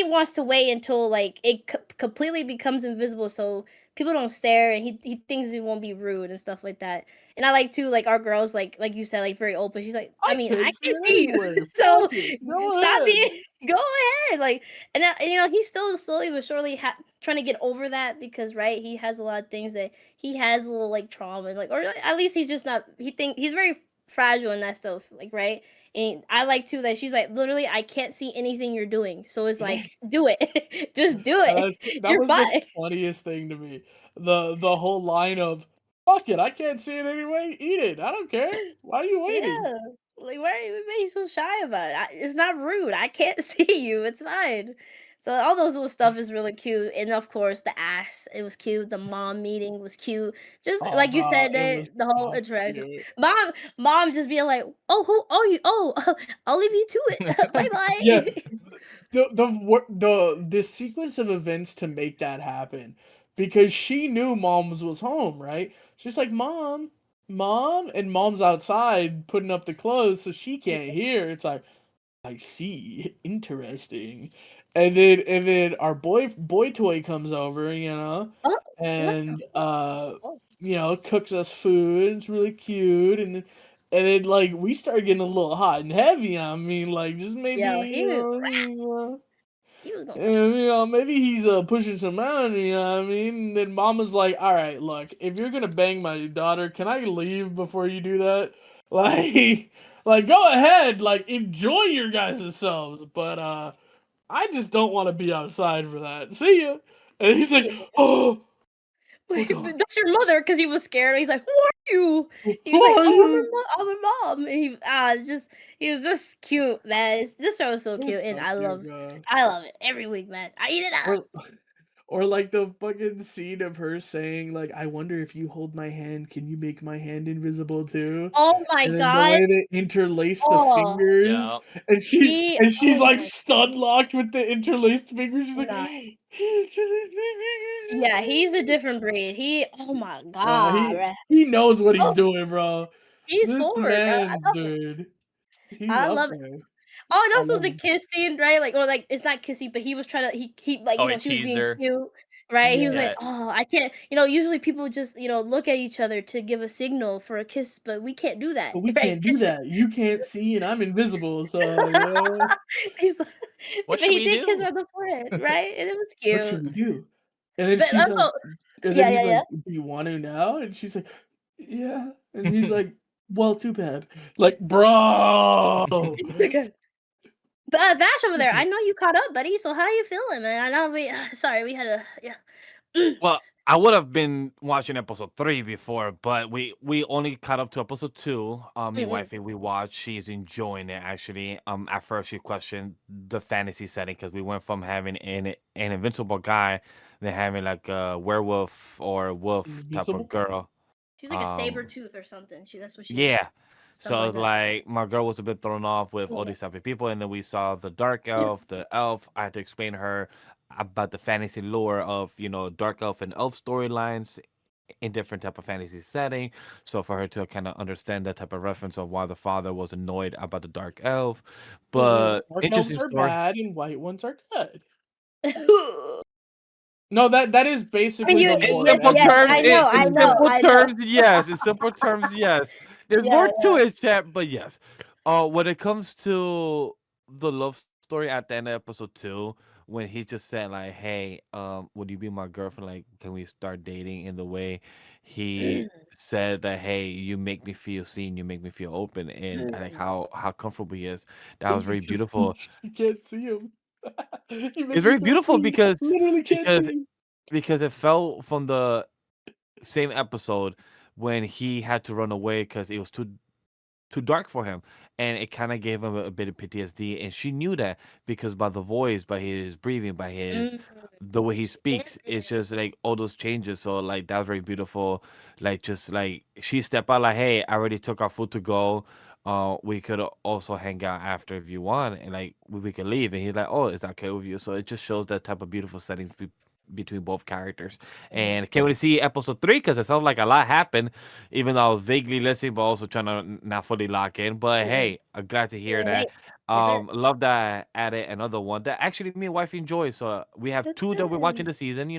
wants to wait until like it completely becomes invisible, so people don't stare, and he thinks it won't be rude and stuff like that. And I like too, like our girls, like you said, like very open. She's like, I mean, I can't see can't it see you, anyway. so Fuck it. Go stop ahead. being, go ahead, like, and you know, he's still slowly but surely trying to get over that because right, he has a lot of things that he has a little like trauma, like, or at least he's just not. He's very fragile and that stuff, like right. And I like too that she's like, literally, I can't see anything you're doing, so it's like, do it, just do it, That you're was the fine. funniest thing to me. The whole line of "fuck it, I can't see it anyway. Eat it. I don't care. Why are you waiting?" Yeah. Like, why are you being so shy about it? It's not rude. I can't see you. It's fine. So all those little stuff is really cute. And of course, the ass, it was cute. The mom meeting was cute. Just Oh, like you bro, said, it was the whole so interaction. cute. Mom just being like, oh, who are you? Oh, I'll leave you to it. Bye Yeah, bye. the sequence of events to make that happen, because she knew Mom's was home, right? She's like, Mom, and Mom's outside putting up the clothes so she can't hear. It's like, I see, interesting. And then our boy toy comes over, Oh, what the? and Oh, cooks us food. It's really cute, and then like we start getting a little hot and heavy. I mean, like just maybe yeah, he was going crazy. maybe he's pushing some out. You know what I mean? And then Mama's like, "All right, look, if you're gonna bang my daughter, can I leave before you do that? Like, like go ahead, like enjoy your guys' selves, but I just don't want to be outside for that. See ya." And he's like, Yeah. "Oh, Wait, hold on, that's your mother, because he was scared. He's like, "Who are you?" He who was like, are "Oh, you?" I'm her mom." And he was just cute, man. This show is so cute, It's and so cute, bro. I love it every week, man. I eat it up. Or or like the fucking scene of her saying like, "I wonder if you hold my hand, can you make my hand invisible too?" Oh my And then the god. way they interlace the Oh, fingers, Yeah. and she's oh like my stun locked with the interlaced fingers. She's like, nah. "He interlaced my Yeah, he's a fingers." different breed. Oh my He god. he knows what he's Oh, doing, bro. he's This forward, bro. I man's love it. dude. He's I up love it. there. Oh, and I also love the him. kiss scene, right? Like, or like, it's not kissy, but he was trying to, he like, Oh, he she was teased being her. cute, right? He was Yeah. like, Yeah. oh, I can't, usually people just, look at each other to give a signal for a kiss, but we can't do that, But we right? can't do that. You can't see and I'm invisible, so yeah. He's like, What but should he we did kiss her do? on the forehead, right? And it was What should cute. we do? And then But she's like, also, and then yeah, he's yeah, like, "Do you want to now?" And she's like, "Yeah." And he's like, "Well, too bad." Like, bro. yeah. But Vash over there, I know you caught up, buddy. So how you feeling, man? I know sorry, we had a, yeah. Well, I would have been watching episode 3 before, but we only caught up to episode 2. Me Mm-mm. wifey, we watched. She's enjoying it actually. At first she questioned the fantasy setting because we went from having an invincible guy, then having like a werewolf or wolf type of Invisible? girl. She's like a saber Um, tooth or something. That's what she is. yeah. Something So like it's that. like my girl was a bit thrown off with all Yeah. these type of people, and then we saw the dark elf, the elf. I had to explain to her about the fantasy lore of dark elf and elf storylines in different type of fantasy setting. So for her to kind of understand that type of reference of why the father was annoyed about the dark elf, Mm-hmm. but Dark elves interesting are story. bad and white ones are good. I No, that is mean, basically you, the In lore of simple yes, terms, everything. I know, in I know, simple I know. terms, yes. In simple terms, yes. There's more Yeah, to it, chat, but yes. When it comes to the love story at the end of episode 2, when he just said like, "Hey, would you be my girlfriend? Like, can we start dating?" In the way he yeah. said that, "Hey, you make me feel seen, you make me feel open," and like how comfortable he is. That was Because very beautiful. you can't see him. He It's makes me very feel beautiful seen. because Literally can't see because him. because it fell from the same episode when he had to run away because it was too dark for him, and it kind of gave him a bit of PTSD. And she knew that because by the voice, by his breathing, by his Mm, the way he mm, speaks, it's just like all those changes. So like that was very beautiful. Like just like she stepped out like, "Hey, I already took our food to go. We could also hang out after if you want, and like we could leave." And he's like, "Oh, is that okay with you?" So it just shows that type of beautiful settings between both characters. And can't wait to see episode 3 because it sounds like a lot happened, even though I was vaguely listening, but also trying to not fully lock in. But hey, I'm glad to hear Hey, that. yes, sir. Love that I added another one that actually me and wife enjoy. So we have That's 2 that we're watching good. this season.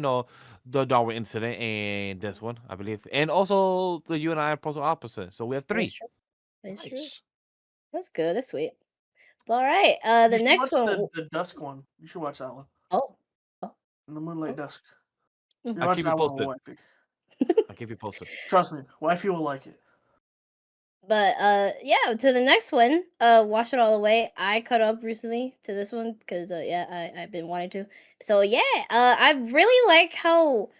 The Darwin incident and this one, I believe, and also the you and I are postal opposite. So we have 3. That's true. That's true. Nice. That's good. That's sweet. All right. You The should next watch one. the Dusk one. You should watch that one. Oh. Oh. In the Moonlight Oh. Dusk. Mhm. You I'll watch keep you that one with posted. wifey. I'll keep you posted. Trust me, wifey will like it. But yeah, to the next one, Wash It All Away. I caught up recently to this one because yeah, I've been wanting to. So yeah, I really like how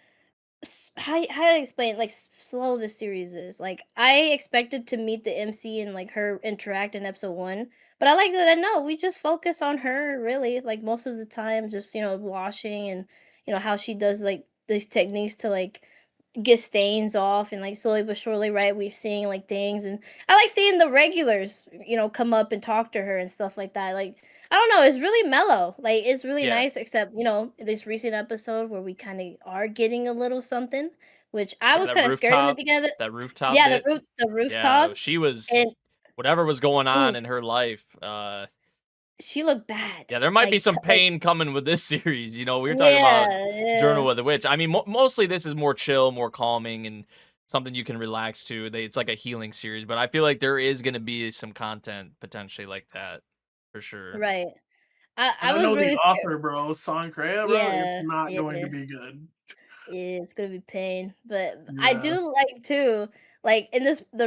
how to explain like slow the series is. Like I expected to meet the MC and like her interact in episode 1, but I like that no, we just focus on her really like most of the time, just washing and how she does like these techniques to like get stains off and like slowly but surely, right, we're seeing like things. And I like seeing the regulars come up and talk to her and stuff like that. Like I don't know, it's really mellow, like it's really Yeah. nice, except this recent episode where we kind of are getting a little something, which I was that kind of scared in the rooftop, beginning. that rooftop Yeah, bit. the Yeah, rooftop. she was And whatever was going on ooh, in her life. she looked bad, Yeah, there might be like some pain coming with this series. We were talking about yeah. Journal of the Witch. I mean, mostly this is more chill, more calming, and something you can relax to. It's like a healing series, but I feel like there is going to be some content potentially like that for sure. Right. I And I was know the really scared. author, bro, Sankrea, bro. It's Yeah, not going to yeah. be good. Yeah, it's gonna be pain, but I Yeah. do like too. Like in this, the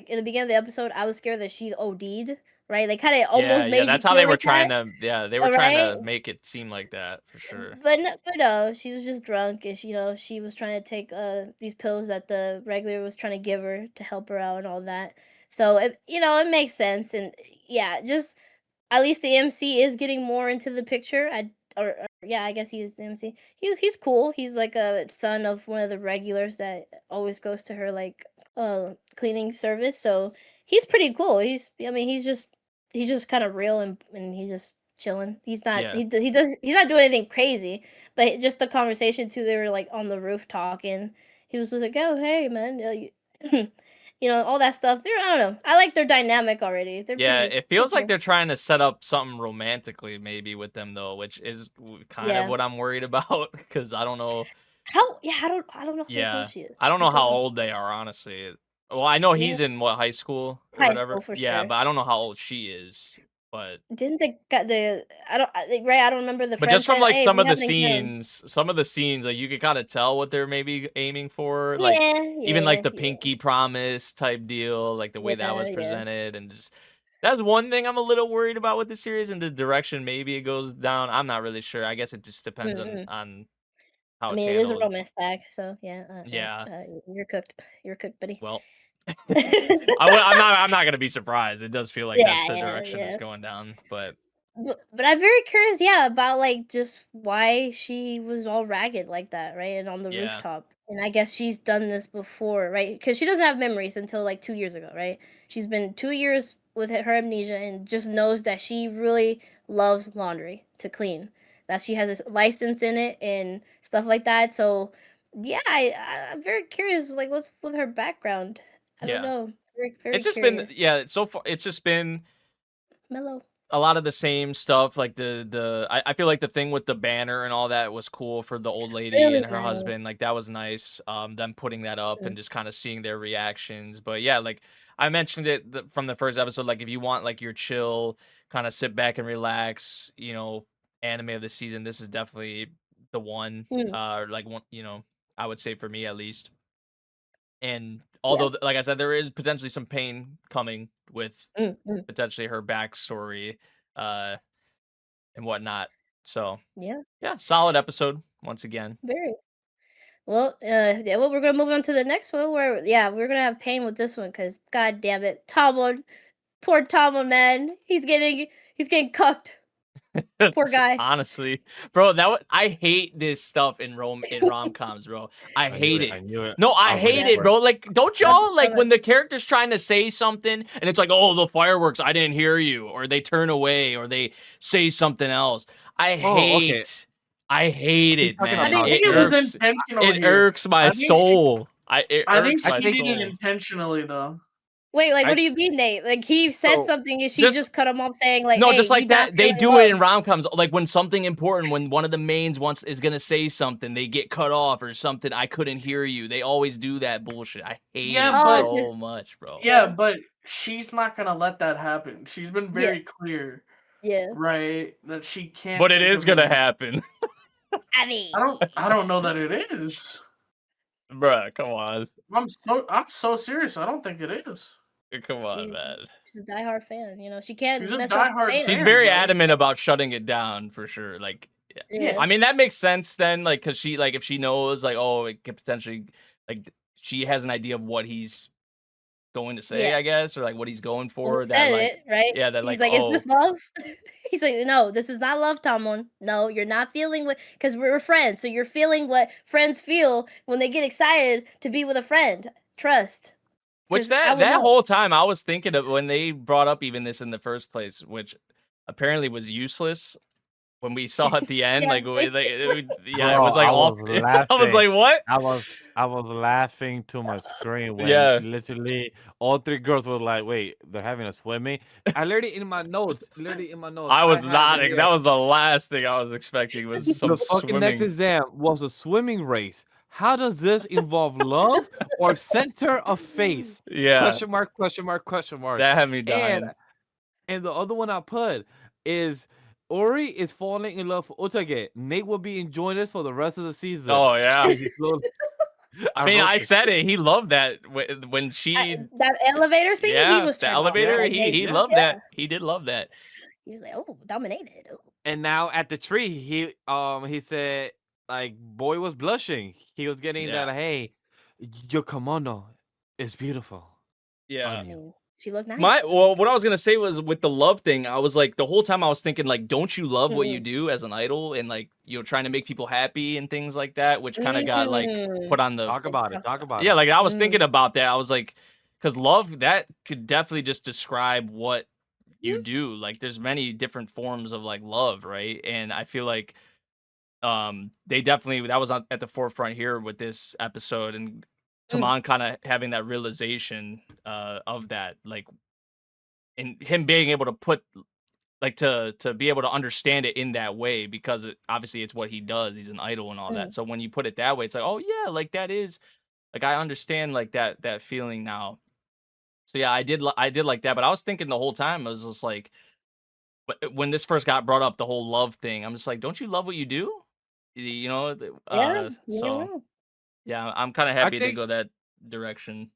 in the beginning of the episode, I was scared that she OD'd. Right, they kind of almost Yeah, made you that's how feel they were like that. trying to. Yeah, they were trying Right, to make it seem like that for sure. but no, she was just drunk, and she was trying to take these pills that the regular was trying to give her to help her out and all that. So it makes sense, and yeah, just at least the MC is getting more into the picture. Or yeah, I guess he is the MC. He's cool. He's like a son of one of the regulars that always goes to her like cleaning service. So he's pretty cool. I mean he's just kind of real and he's just chilling. He's not Yeah. he's not doing anything crazy. But just the conversation too. They were like on the roof talking. He was just like, "Oh hey man, all that stuff." I don't know. I like their dynamic already. They're Yeah, pretty. it feels like they're trying to set up something romantically maybe with them though, which is kind of Yeah. what I'm worried about because I don't know. How? Yeah, I don't know how old Yeah, she is. I don't I know don't how know. old they are honestly. Well, I know Yeah, he's in what high school or high whatever. school for Yeah, sure. but I don't know how old she is. But Didn't they got the? I don't. Right. I don't remember. The but friend just from said, like "Hey, some we of the haven't done." scenes, like you could kind of tell what they're maybe aiming for. Like Yeah, even like yeah, the yeah, pinky promise type deal, like the way that yeah, was yeah. presented, and just that's one thing I'm a little worried about with the series and the direction maybe it goes down. I'm not really sure. I guess it just depends Mm-mm. on how I it's mean, it is a handled. romance tag, so yeah, yeah. Yeah. You're cooked. You're cooked, buddy. Well, I'm not gonna be surprised. It does feel like that's Yeah, the yeah, direction it's yeah. going down. But But I'm very curious, yeah, about like just why she was all ragged like that, right? And on the yeah, rooftop. And I guess she's done this before, right? Because she doesn't have memories until like 2 years ago, right? She's been 2 years with her amnesia and just knows that she really loves laundry to clean. That she has a license in it and stuff like that. So yeah, I'm very curious, like what's with her background. I don't yeah. know. Very, very It's just been curious. so far. It's just been Mellow. a lot of the same stuff. Like I feel like the thing with the banner and all that was cool for the old lady Really and her nice. husband. Like that was nice. Them putting that up Mm, and just kind of seeing their reactions. But yeah, like I mentioned it from the first episode. Like if you want like your chill, kind of sit back and relax, anime of the season, this is definitely the one. mm, Like one, I would say for me at least. And yeah. although, like I said, there is potentially some pain coming with Mm, mm, potentially her backstory, uh, and whatnot. So yeah. yeah, solid episode once again. Very well. Yeah. Well, we're gonna move on to the next one. Where yeah, we're gonna have pain with this one because god damn it, Tomlin, poor Tomlin, man, he's getting cucked. Poor guy. Honestly, bro, I hate this stuff in rom-coms, bro. I I knew hate it. it. I knew it. No, I I was waiting hate Yeah. it, for it. bro. Like, don't Not y'all like the when the character's trying to say something and it's like, oh, the fireworks, I didn't hear you, or they turn away, or they say something else. I Oh, okay. hate I hate He's it, talking I man. about think It it was irks. intentional It here. irks my I think she, soul. It I think irks she my did it think- soul. intentionally though. Wait, like, I what do you mean, Nate? Like, he said so something and she Just just cut him off saying, like, no, hey, just you like not that. They feeling do it in love. rom-coms. Like when something important, when one of the mains is gonna say something, they get cut off or something. I couldn't hear you. They always do that bullshit. I hate Yeah, it Oh, but just, so much, bro. yeah, yeah, but she's not gonna let that happen. She's been yeah, very clear, yeah. right, that she can't But it think is of gonna him. happen, I mean, I don't know that it is. bruh. Come on, I'm so serious. I don't think it is. come on, she, man. she's a diehard fan. You know, she She's can't a mess up diehard fans. She's fan, very bro. adamant about shutting it down for sure. Like, yeah. Yeah. I mean that makes sense then. Like, cause she if she knows like, oh, it could potentially like she has an idea of what he's going to say, Yeah. I guess, or like what he's going Well, he for. That said like, it, right? yeah, that He's like, like, is oh, this love? He's like, no, this is not love, Tomon. No, you're not feeling what, because we're friends. So you're feeling what friends feel when they get excited to be with a friend. Trust. which Because I would that know. whole time I was thinking of when they brought up even this in the first place, which apparently was useless when we saw at the end. Yeah. Like, yeah, it Bro, was like I all. was I was laughing. like, what? I was laughing to my screen when Yeah, literally all three girls were like, "Wait, they're having a swimming." I literally in my notes, I I was have it nodding. here. That was the last thing I was expecting was some The fucking next swimming. exam was a swimming race. How does this involve love or center of face? Yeah, Question mark, question mark, question mark. that had me And dying. the other one I put is Ori is falling in love with Utage. Nate will be enjoying this for the rest of the season. Oh yeah. Because he's slowly. I mean, I roasted. said it. He loved that when she, That elevator scene, he yeah, was the turned on. elevator. Like, He hey, he Yeah. loved that. He did love that. he was like, oh, dominated. Oh. And now at the tree, he said like boy was blushing. He was getting Yeah, that hey, your kimono is beautiful yeah. I on you. mean, she looked nice. What I was gonna say was with the love thing. I was like the whole time I was thinking like, don't you love what you do as an idol and like trying to make people happy and things like that, which kind of got like put on the Talk about it. Talk about yeah. it. Like I was thinking about that. I was like, because love that could definitely just describe what you do. Like there's many different forms of like love, right? And I feel like they definitely that was at the forefront here with this episode and Taman kind of having that realization of that, like and him being able to put like to be able to understand it in that way because obviously it's what he does. He's an idol and all that. So when you put it that way, it's like, oh yeah, like that is like I understand like that feeling now. So yeah, I did like that, but I was thinking the whole time I was just like when this first got brought up, the whole love thing. I'm just like, don't you love what you do? You know, Yeah, you so know. yeah, I'm kind of I happy to think go that direction.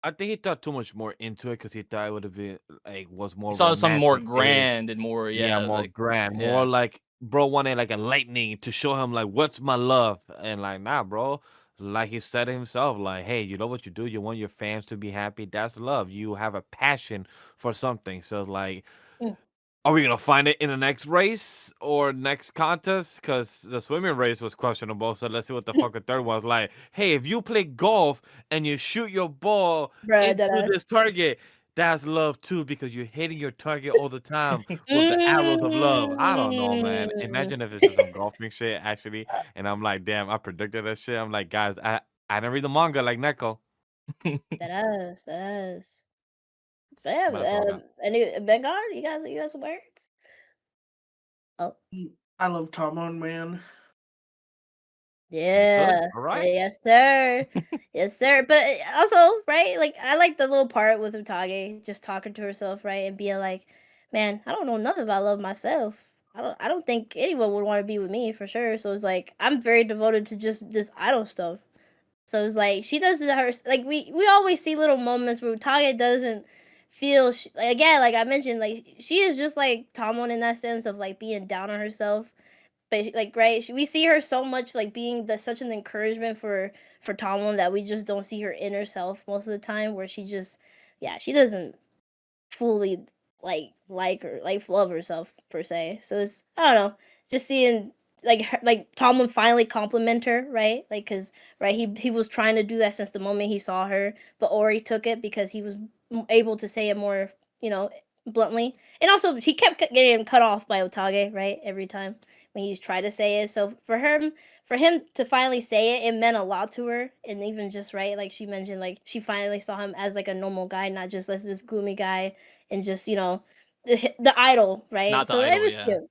I think he thought too much more into it because he thought it would have been like was more Saw something more romantic. grand and more, Yeah, yeah, more like grand, yeah. more like bro wanted like a lightning to show him like what's my love and like nah, bro. Like he said himself, like hey, you know what you do. You want your fans to be happy. That's love. You have a passion for something. So like, Mm. are we gonna find it in the next race or next contest? Because the swimming race was questionable. So let's see what the fuck the third one was like. Hey, if you play golf and you shoot your ball Bruh, into deadass. this target, that's love too because you're hitting your target all the time with the arrows of love. I don't know, man. Imagine if it's just some golfing shit actually, and I'm like, damn, I predicted that shit. I'm like, guys, I didn't read the manga like Neko. Deadass. But yeah, But that's all I got. any Vanguard, you guys some words? Oh. I love Tomon, man. Yeah. All right. Yes, sir. Yes, sir. But also, right? Like I like the little part with Utage just talking to herself, right, and being like, "Man, I don't know nothing about love myself. I don't think anyone would want to be with me for sure." So it's like I'm very devoted to just this idol stuff. So it's like she does it her like we always see little moments where Utage doesn't feel like, again, like I mentioned, like she is just like Tomon in that sense of like being down on herself, but like right, we see her so much like being such an encouragement for Tomlin that we just don't see her inner self most of the time, where she just she doesn't fully like her like love herself per se. So it's I don't know, just seeing like Tomlin finally compliment her, right? Like because right he was trying to do that since the moment he saw her, but Ori took it because he was able to say it more, bluntly. And also he kept getting cut off by Otage, right? Every time when he's tried to say it. So for him to finally say it, it meant a lot to her. And even just right, like she mentioned, like she finally saw him as like a normal guy, not just as this gloomy guy and just the idol, right? Not the So it idol, was yeah. cute, It was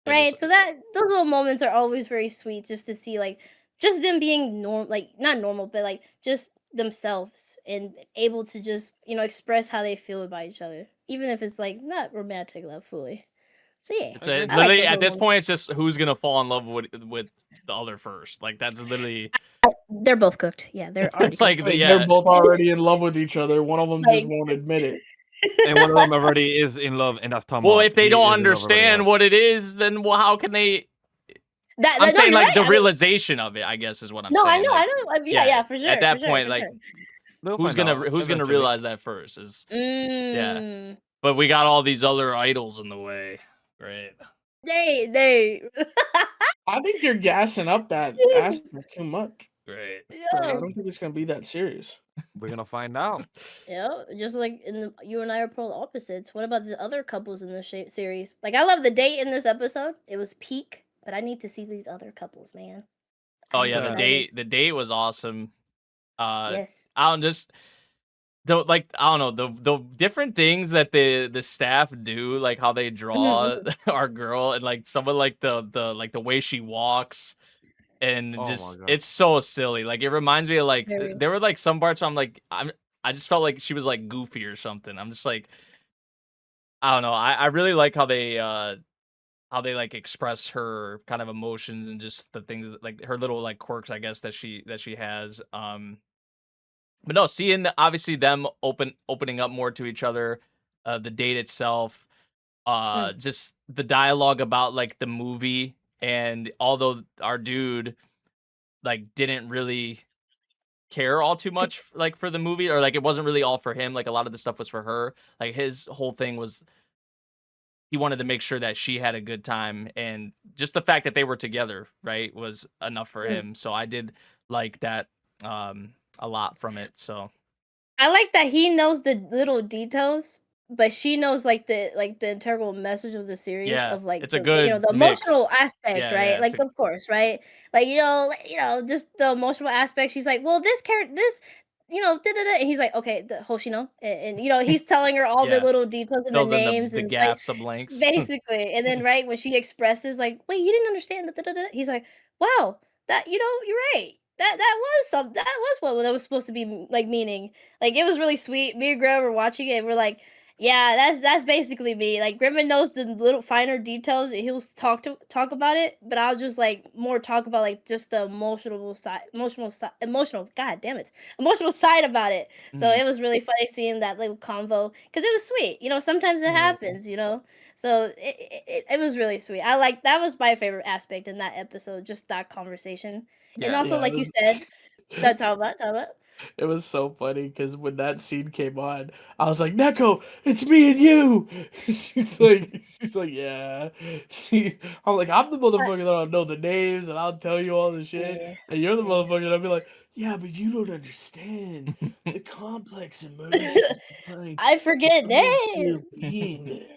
right? So that those little moments are always very sweet, just to see like just them being like not normal, but like just themselves and able to just express how they feel about each other, even if it's like not romantic love fully. So yeah, it's Agree. I like literally those at little this moments. point it's just who's gonna fall in love with the other first. Like that's literally They're both cooked. Yeah, they're already like cooked. Like, yeah. they're both already in love with each other. One of them just Like won't admit it. And one of them already is in love, and that's Tom Well, Holland. if they He don't is in love already. understand what it is, then how can they? I'm no, saying you're like right. the I mean, realization of it, I guess, is what I'm no, I saying. know, Like, I know. Yeah, yeah, yeah, for at sure, for that sure, point, for like, sure. They'll who's find out who's gonna eventually. realize that first? Is yeah. Mm. But we got all these other idols in the way, right? They. I think you're gassing up that aspect too much. Right. Like, I Yeah. don't think it's gonna be that serious. We're gonna find out. Yeah, just like you and I are polar opposites. What about the other couples in the series? Like, I love the date in this episode. It was peak, but I need to see these other couples, man. Oh I'm yeah, excited. the date was awesome. Yes. I don't just the like I don't know the different things that the staff do, like how they draw Mhm. our girl and like some of like the way she walks and Oh my just god. it's so silly. Like it reminds me of like Very. there were like some parts where I just felt like she was like goofy or something. I'm just like I don't know. I really like how they like express her kind of emotions and just the things that, like her little like quirks I guess that she has. But no, seeing obviously them opening up more to each other, the date itself, Mm. just the dialogue about like the movie, and although our dude like didn't really care all too much like for the movie, or like it wasn't really all for him, like a lot of the stuff was for her. Like his whole thing was he wanted to make sure that she had a good time, and just the fact that they were together, right, was enough for Mm. him. So I did like that a lot from it. So I like that he knows the little details, but she knows like the integral message of the series yeah, of like it's a good the emotional mix. aspect, Yeah, right? yeah, it's Like a of course, right? Like just the emotional aspect. She's like, well, this character, this da, da, da. And he's like, okay, the Hoshino, and he's telling her all the yeah. little details and the Fills in names the and like gaps, the blanks. basically, and then right when she expresses like, wait, you didn't understand that, da, da, da. He's like, wow, that you're right. That was what that was supposed to be like meaning. Like it was really sweet. Me and Greg were watching it and we're like, yeah, that's basically me. Like Grimmon knows the little finer details and he'll talk about it, but I'll just like more talk about like just the emotional god damn it. Emotional side about it. So Mhm. it was really funny seeing that little convo because it was sweet. Sometimes it Yeah. happens. So it was really sweet. I like that was my favorite aspect in that episode, just that conversation. And Yeah. also, Yeah, like you said, that talk about. it was so funny because when that scene came on, I was like, "Neko, it's me and you." she's like, "Yeah." I'm like, "I'm the motherfucker that'll know the names and I'll tell you all the shit, Yeah, and you're the yeah. motherfucker that'll be like, yeah, but you don't understand the complex emotions behind I the forget brain names. still being there."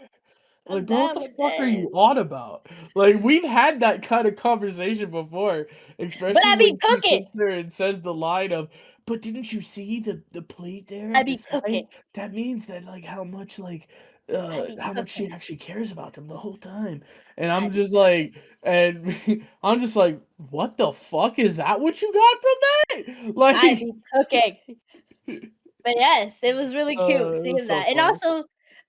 Like, I'm bro, what bad the with fuck are names. you on about? Like, we've had that kind of conversation before, But especially I be when she cooking. sits there and says the line of, "But didn't you see the plate there I at the be side? cooking. That means that like I be how much she cooking. actually cares about them the whole time." And I I'm be just like, and I'm just like, what the fuck is that? What you got from that? I Like, be cooking. But yes, it was really cute it was seeing so that. And funny. also,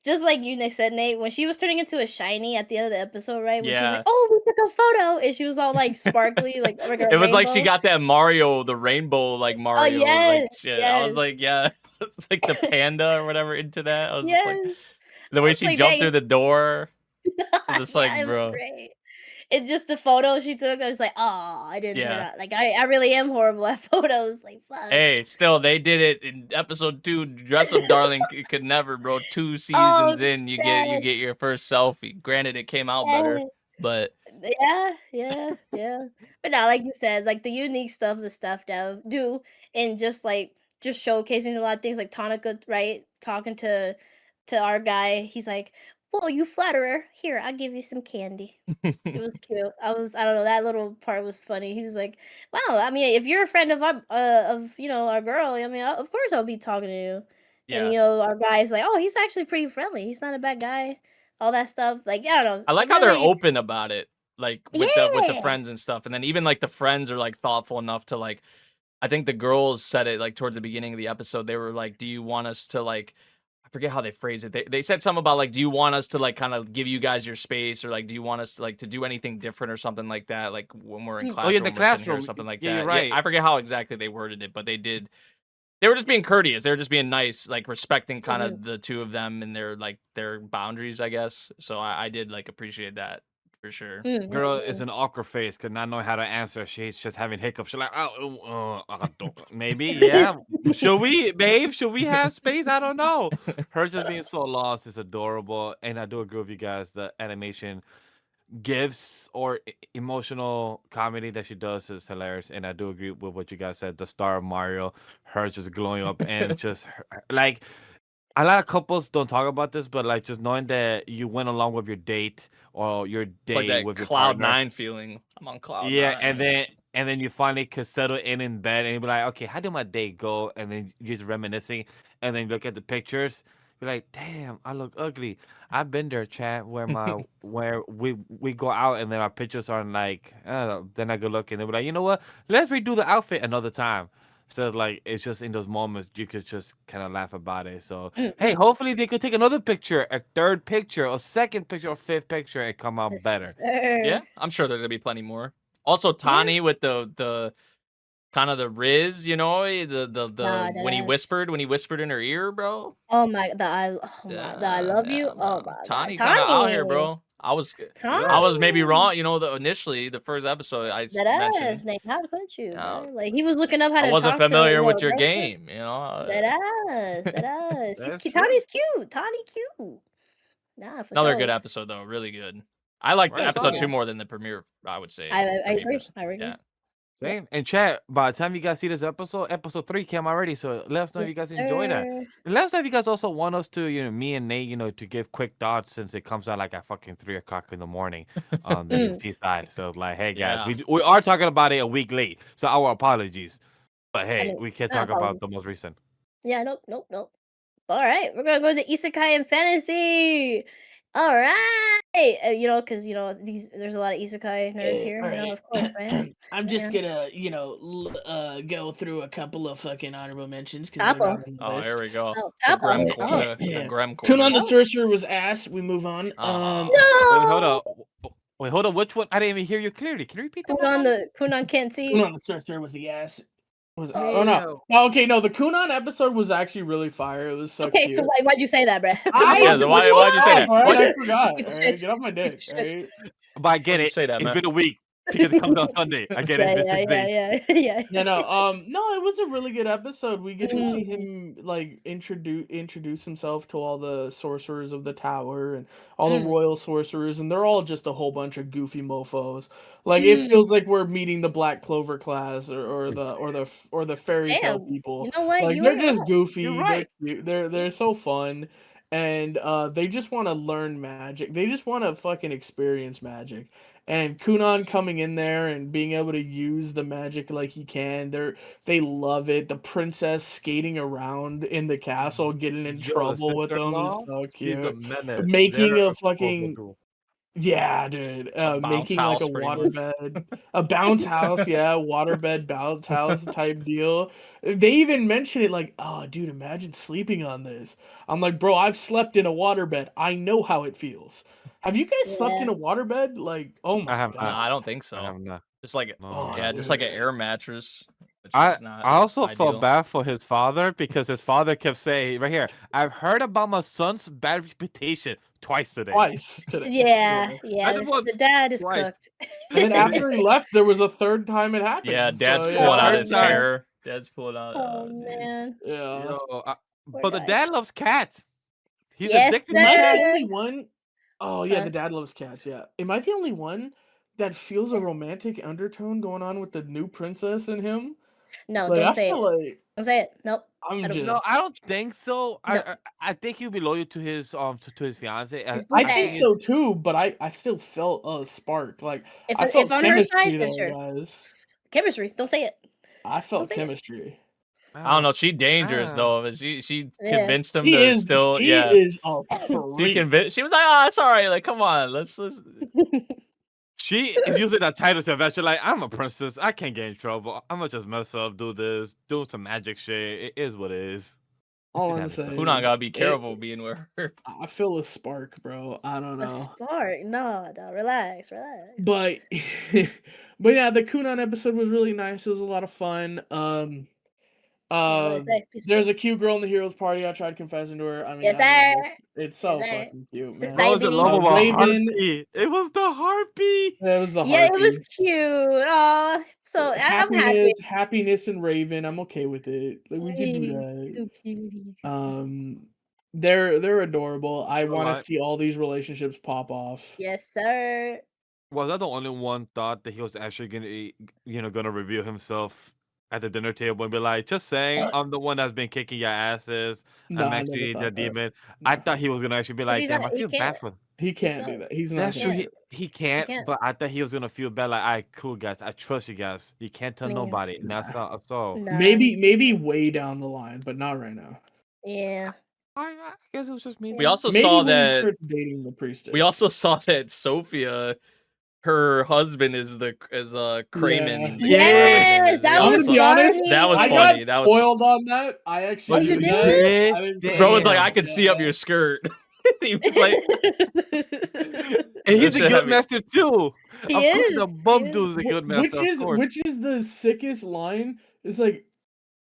just like you Nick said, Nate, when she was turning into a shiny at the end of the episode, right? When she's like, Yeah. "Oh, we took a photo," and she was all like sparkly, like a It was like she rainbow. got that Mario, the rainbow like Oh Mario yes, like shit. I was yes, like, yeah, it's like the panda or whatever into that. I was just like yes. the I way was she like, jumped through dang, the door. I was just like, yeah, it was bro. great. And just the photo she took, I was like, oh, I didn't turn Yeah. out. Like, I really am horrible at photos. Like, fuck. Hey, still they did it in episode 2. Dress Up Darling could never, bro. 2 Oh, seasons in, you yes, get your first selfie. Granted, it came out better, yes. but Yeah, yeah, yeah. But now, like you said, like the unique stuff the stuff do, and just showcasing a lot of things like Tonica, right? Talking to our guy, he's like, "Oh, you flatterer. Here, I'll give you some candy." It was cute. I don't know, that little part was funny. He was like, "Wow, I mean, if you're a friend of our girl, I mean, of course I'll be talking to you." And Yeah. our guy's like, "Oh, he's actually pretty friendly. He's not a bad guy." All that stuff. Like, I don't know. I like It how they're really, open about it, like with the yeah. friends and stuff, and then even like the friends are like thoughtful enough to like. I think the girls said it like towards the beginning of the episode. They were like, "Do you want us to like?" I forget how they phrased it. They said something about like, "Do you want us to like kind of give you guys your space, or like, do you want us to like to do anything different or something like that? Like when we're in Mm. Oh yeah, the classroom, we're sitting here or classroom. something like Yeah, you're that." Yeah, right. I forget how exactly they worded it, but they did. They were just being courteous. They were just being nice, like respecting kind Mhm. of the two of them and their boundaries, I guess. So I did like appreciate that for sure. Girl is Mhm. an awkward face, cause not knowing how to answer. She's just having hiccups. She's like, oh, I don't, maybe, yeah. Should we, babe? Should we have space? I don't know. Her just being so lost is adorable, and I do agree with you guys. The animation gifts or emotional comedy that she does is hilarious, and I do agree with what you guys said. The star of Mario, her just glowing up, and just like a lot of couples don't talk about this, but like just knowing that you went along with your date or your It's like date that with your cloud partner, nine feeling. I'm on cloud yeah, nine. and then you finally could settle in bed and you be like, okay, how did my date go? And then you're just reminiscing, and then you look at the pictures, you're like, damn, I look ugly. I've been there, chat, where we go out and then our pictures are like, they're not good looking. They be like, you know what? Let's redo the outfit another time. So like it's just in those moments you could just kind of laugh about it. So hey, Mhm. hopefully they could take another picture, a third picture, a second picture, or fifth picture, and come out Yes, better. Yeah, sir. I'm sure there's gonna be plenty more. Also, Yeah. Tani with the kind of the Riz, the Nah, when he whispered in her ear, bro. the I love you. Damn, Oh my god. Tani kind of out here, Tiny. bro. I was Yeah. I was maybe Tiny. wrong, initially the first episode That mentioned. ass, Nate. How could You you, know, bro? Like he was looking up how I to wasn't talk to, familiar with your Alexa. game, That ass. That ass. He's That's cute. true. Tany's cute. Tiny cute. Nah, for Another good sure. episode though, really good. I liked Right Thank episode 2 you. on. more than the premiere, I would say. I For me agree. personally. I agree. Yeah. Yep. Same. And chat, by the time you guys see this episode 3 came already. So let us know if you Yes, guys enjoy that. sir. And let us know if you guys also want us to, me and Nate, to give quick thoughts since it comes out like at fucking 3 o'clock in the morning on the Mm. DC side. So like, hey guys, Yeah. we are talking about it a week late. So our apologies. But I hey, mean, we can no talk about apologies. the most recent. Yeah, nope, nope, nope. All right, we're gonna go to Isekai and Fantasy. All right, because there's a lot of Isekai nerds here. All right. Of course, right? I'm just Yeah. gonna, go through a couple of fucking honorable mentions because they're Papa. not on the Oh, here list. we go. Oh, The Papa. Grem Oh, the Yeah. Grem Kunon corner. the oh. Sorcerer was ass. We move on. Wait, hold No. up. Wait, hold up. Which one? I didn't even hear you clearly. Can you repeat that one more time? Kunan can't see. Kunon the Sorcerer was the ass. Oh no. Damn. Oh, okay, no, the Kunon episode was actually really fire. It was so Okay, cute. so why'd you say that, bruh? Yeah, so why'd you say that? Alright, What? I forgot. Piece of Alright, shit. get off my dick. Piece of shit. Alright. But I get Why'd you it. say that, It's man? been a week because it comes on Sunday. I get it. It's been 6 days. Yeah. Yeah, no, it was a really good episode. We get to see Mhm. him like introduce himself to all the sorcerers of the tower and all the Mm. royal sorcerers, and they're all just a whole bunch of goofy mofo's. Like it Mm. feels like we're meeting the Black Clover class or the fairy tale Damn. people. You know what? Like You they're ain't just wrong. goofy. You're They're right. cute. They're so fun, and they just want to learn magic. They just want to fucking experience magic. And Kunan coming in there and being able to use the magic like he can, they love it. The princess skating around in the castle, getting in Yo, the trouble with them is sister-in-law, so she's a cute. menace. Making Very a fucking adorable. yeah, dude. A bounce Making like a house, pretty much. waterbed, a bounce house, yeah, waterbed bounce house type deal. They even mention it like, oh, dude, imagine sleeping on this. I'm like, bro, I've slept in a waterbed. I know how it feels. Have you guys slept Yeah. in a waterbed? Like, oh I my have No, not. god. I don't think I have so. not. Just like No. Oh, yeah, just like an dude. air mattress, which I is not I also felt ideal. bad for his father because his father kept saying right here, I've heard about my son's bad reputation twice today. Twice today. Yeah. just want The dad is twice. cooked. And then after he left, there was a third time it happened. Yeah, Dad's So, pulling out third his time. hair. Dad's pulling out. Oh Jeez. man. Yeah. Yo, Poor but the guy. dad loves cats. He's Yes, addicted to Am I the cats. sir. only one? Oh yeah, Huh? the dad loves cats. Yeah. Am I the only one that feels a romantic undertone going on with the new princess and him? No, Like, don't I say it. feel like Don't say it. Nope. I'm I don't- just. No, I don't think so. No. I think he'll be loyal to his fiance. His I boo think bag. so too, but I still felt a spark. Like If I if felt on her chemistry side, then there, sure. guys. Chemistry. Don't say it. I Don't felt say it. chemistry. I don't know. She dangerous Ah. though. But she Yeah. convinced him She to is. still. She Yeah. is a She freak. convinced. She was like, "Oh, it's all right. Like, come on, let's." She is using that title to eventually like, I'm a princess. I can't get in trouble. I'm gonna just mess up, do this, do some magic shit. It is what it is. All She's I'm having saying. fun. Who not is gotta be it- careful being with her. I feel a spark, bro. I don't A know. spark. No, relax. But but yeah, the Kunan episode was really nice. It was a lot of fun. What did I say? Piece of There's shit. a cute girl in the heroes party. I tried confessing to her. I mean, Yes, I love sir. it. It's so Yes, sir. fucking cute, It's just man. Bro, it's the love of a Raven- heartbeat. It was the heartbeat. It was the Yeah, it was heartbeat. cute. Oh, so I'm happy. Happiness and Raven. I'm okay with it. Like, we can do that. So cute. They're adorable. I want Alright. to see all these relationships pop off. Yes, sir. Was I the only one thought that he was actually gonna reveal himself at the dinner table and be like, just saying, I'm the one that's been kicking your asses. No, I'm I never actually thought the that. demon. I No. thought he was gonna actually be 'Cause like, he's damn, not- I he feel bad can't. for him. He can't No, do that. He's not. That's true. can't. He can't, can't. but I thought he was gonna feel bad. Like, all right, cool guys, I trust you guys. You can't tell Man. nobody. And that's so. Nah, Maybe way down the line, but not right now. Yeah. I guess it was just me. We also Maybe saw when he that. starts dating the priestess. We also saw that Sophia, her husband is Kramen. Yes, that I'm was gonna be honest. funny. That was I funny. got That was- spoiled on that. I actually Oh, you did did? that. Yeah, I didn't say Bro was like, that. I could see up your skirt. He was like, And he's a That shit had good me- master too. He Of course, is, the he bum is. dude's a good master. Of course. Which is the sickest line? It's like,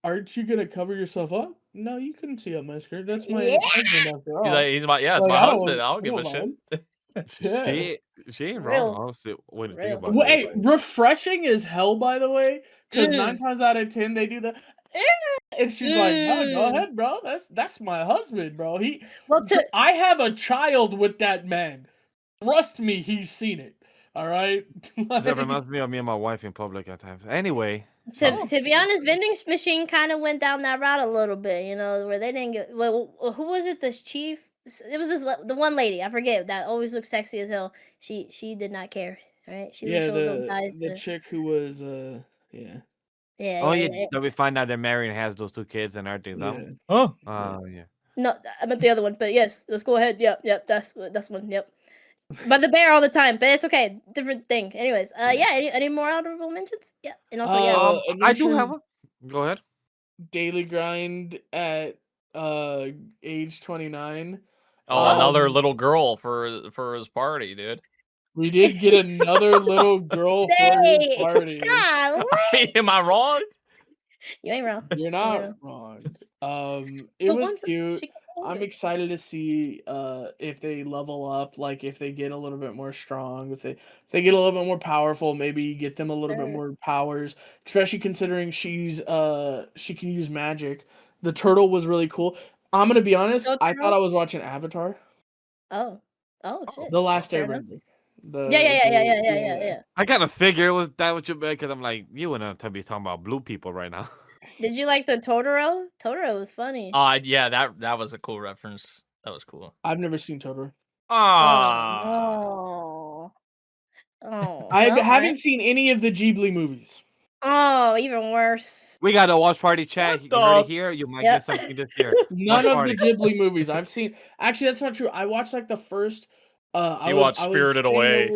aren't you gonna cover yourself up? No, you couldn't see up my skirt. That's my Yeah. husband after all. he's like, it's Like, my I don't- husband. I don't give a don't shit. mind. Yeah. She ain't Real. wrong, honestly. When you Real. think about Well, it. hey, refreshing as hell, by the way, because 9 times out of 10 they do the. And she's like, "No, go Mm. ahead, bro. That's my husband, bro. Well, I have a child with that man. Trust me, he's seen it. All right." That reminds me of me and my wife in public at times. Anyway, to be honest, vending machine kind of went down that route a little bit, where they didn't get. Well, who was it? The chief? It was the one lady. I forget that always looked sexy as hell. She did not care. Right? She Yeah, showed no ties the to- chick who was Yeah. oh yeah, that we find out that Marion has those 2 kids and everything. yeah. Though. Oh, Yeah. No, I meant the other one, but yes, let's go ahead. Yep, that's one. Yep. But the bear all the time, but it's okay. Different thing. Anyways, any more honorable mentions? Yeah, and also I do have Adventures one. Go ahead. daily grind at age 29. Oh, another Um, little girl for his party, dude. We did get another little girl for his Hey, party. golly. Am I wrong? You ain't wrong. You're not wrong. It But was once cute. she got I'm older- excited to see if they level up, like if they get a little bit more strong, if they get a little bit more powerful, maybe get them a little bit Sure. more powers, especially considering she can use magic. The turtle was really cool. I'm gonna be honest, No I turtle? thought I was watching Avatar, Oh shit. The Last Fair enough. Airbender. Yeah. I kind of figured it was that what you meant because I'm like, you wouldn't be talking about blue people right now. Did you like the Totoro? Totoro was funny. Yeah, that was a cool reference. That was cool. I've never seen Totoro. Ah, Oh. I well, haven't seen any of the Ghibli movies. Oh, even worse. We got a watch party chat. What You heard it the- here. You might Yeah. get something this year. None Watch of party. the Ghibli movies I've seen. Actually, that's not true. I watched like the first. I watched I Spirited staying Away.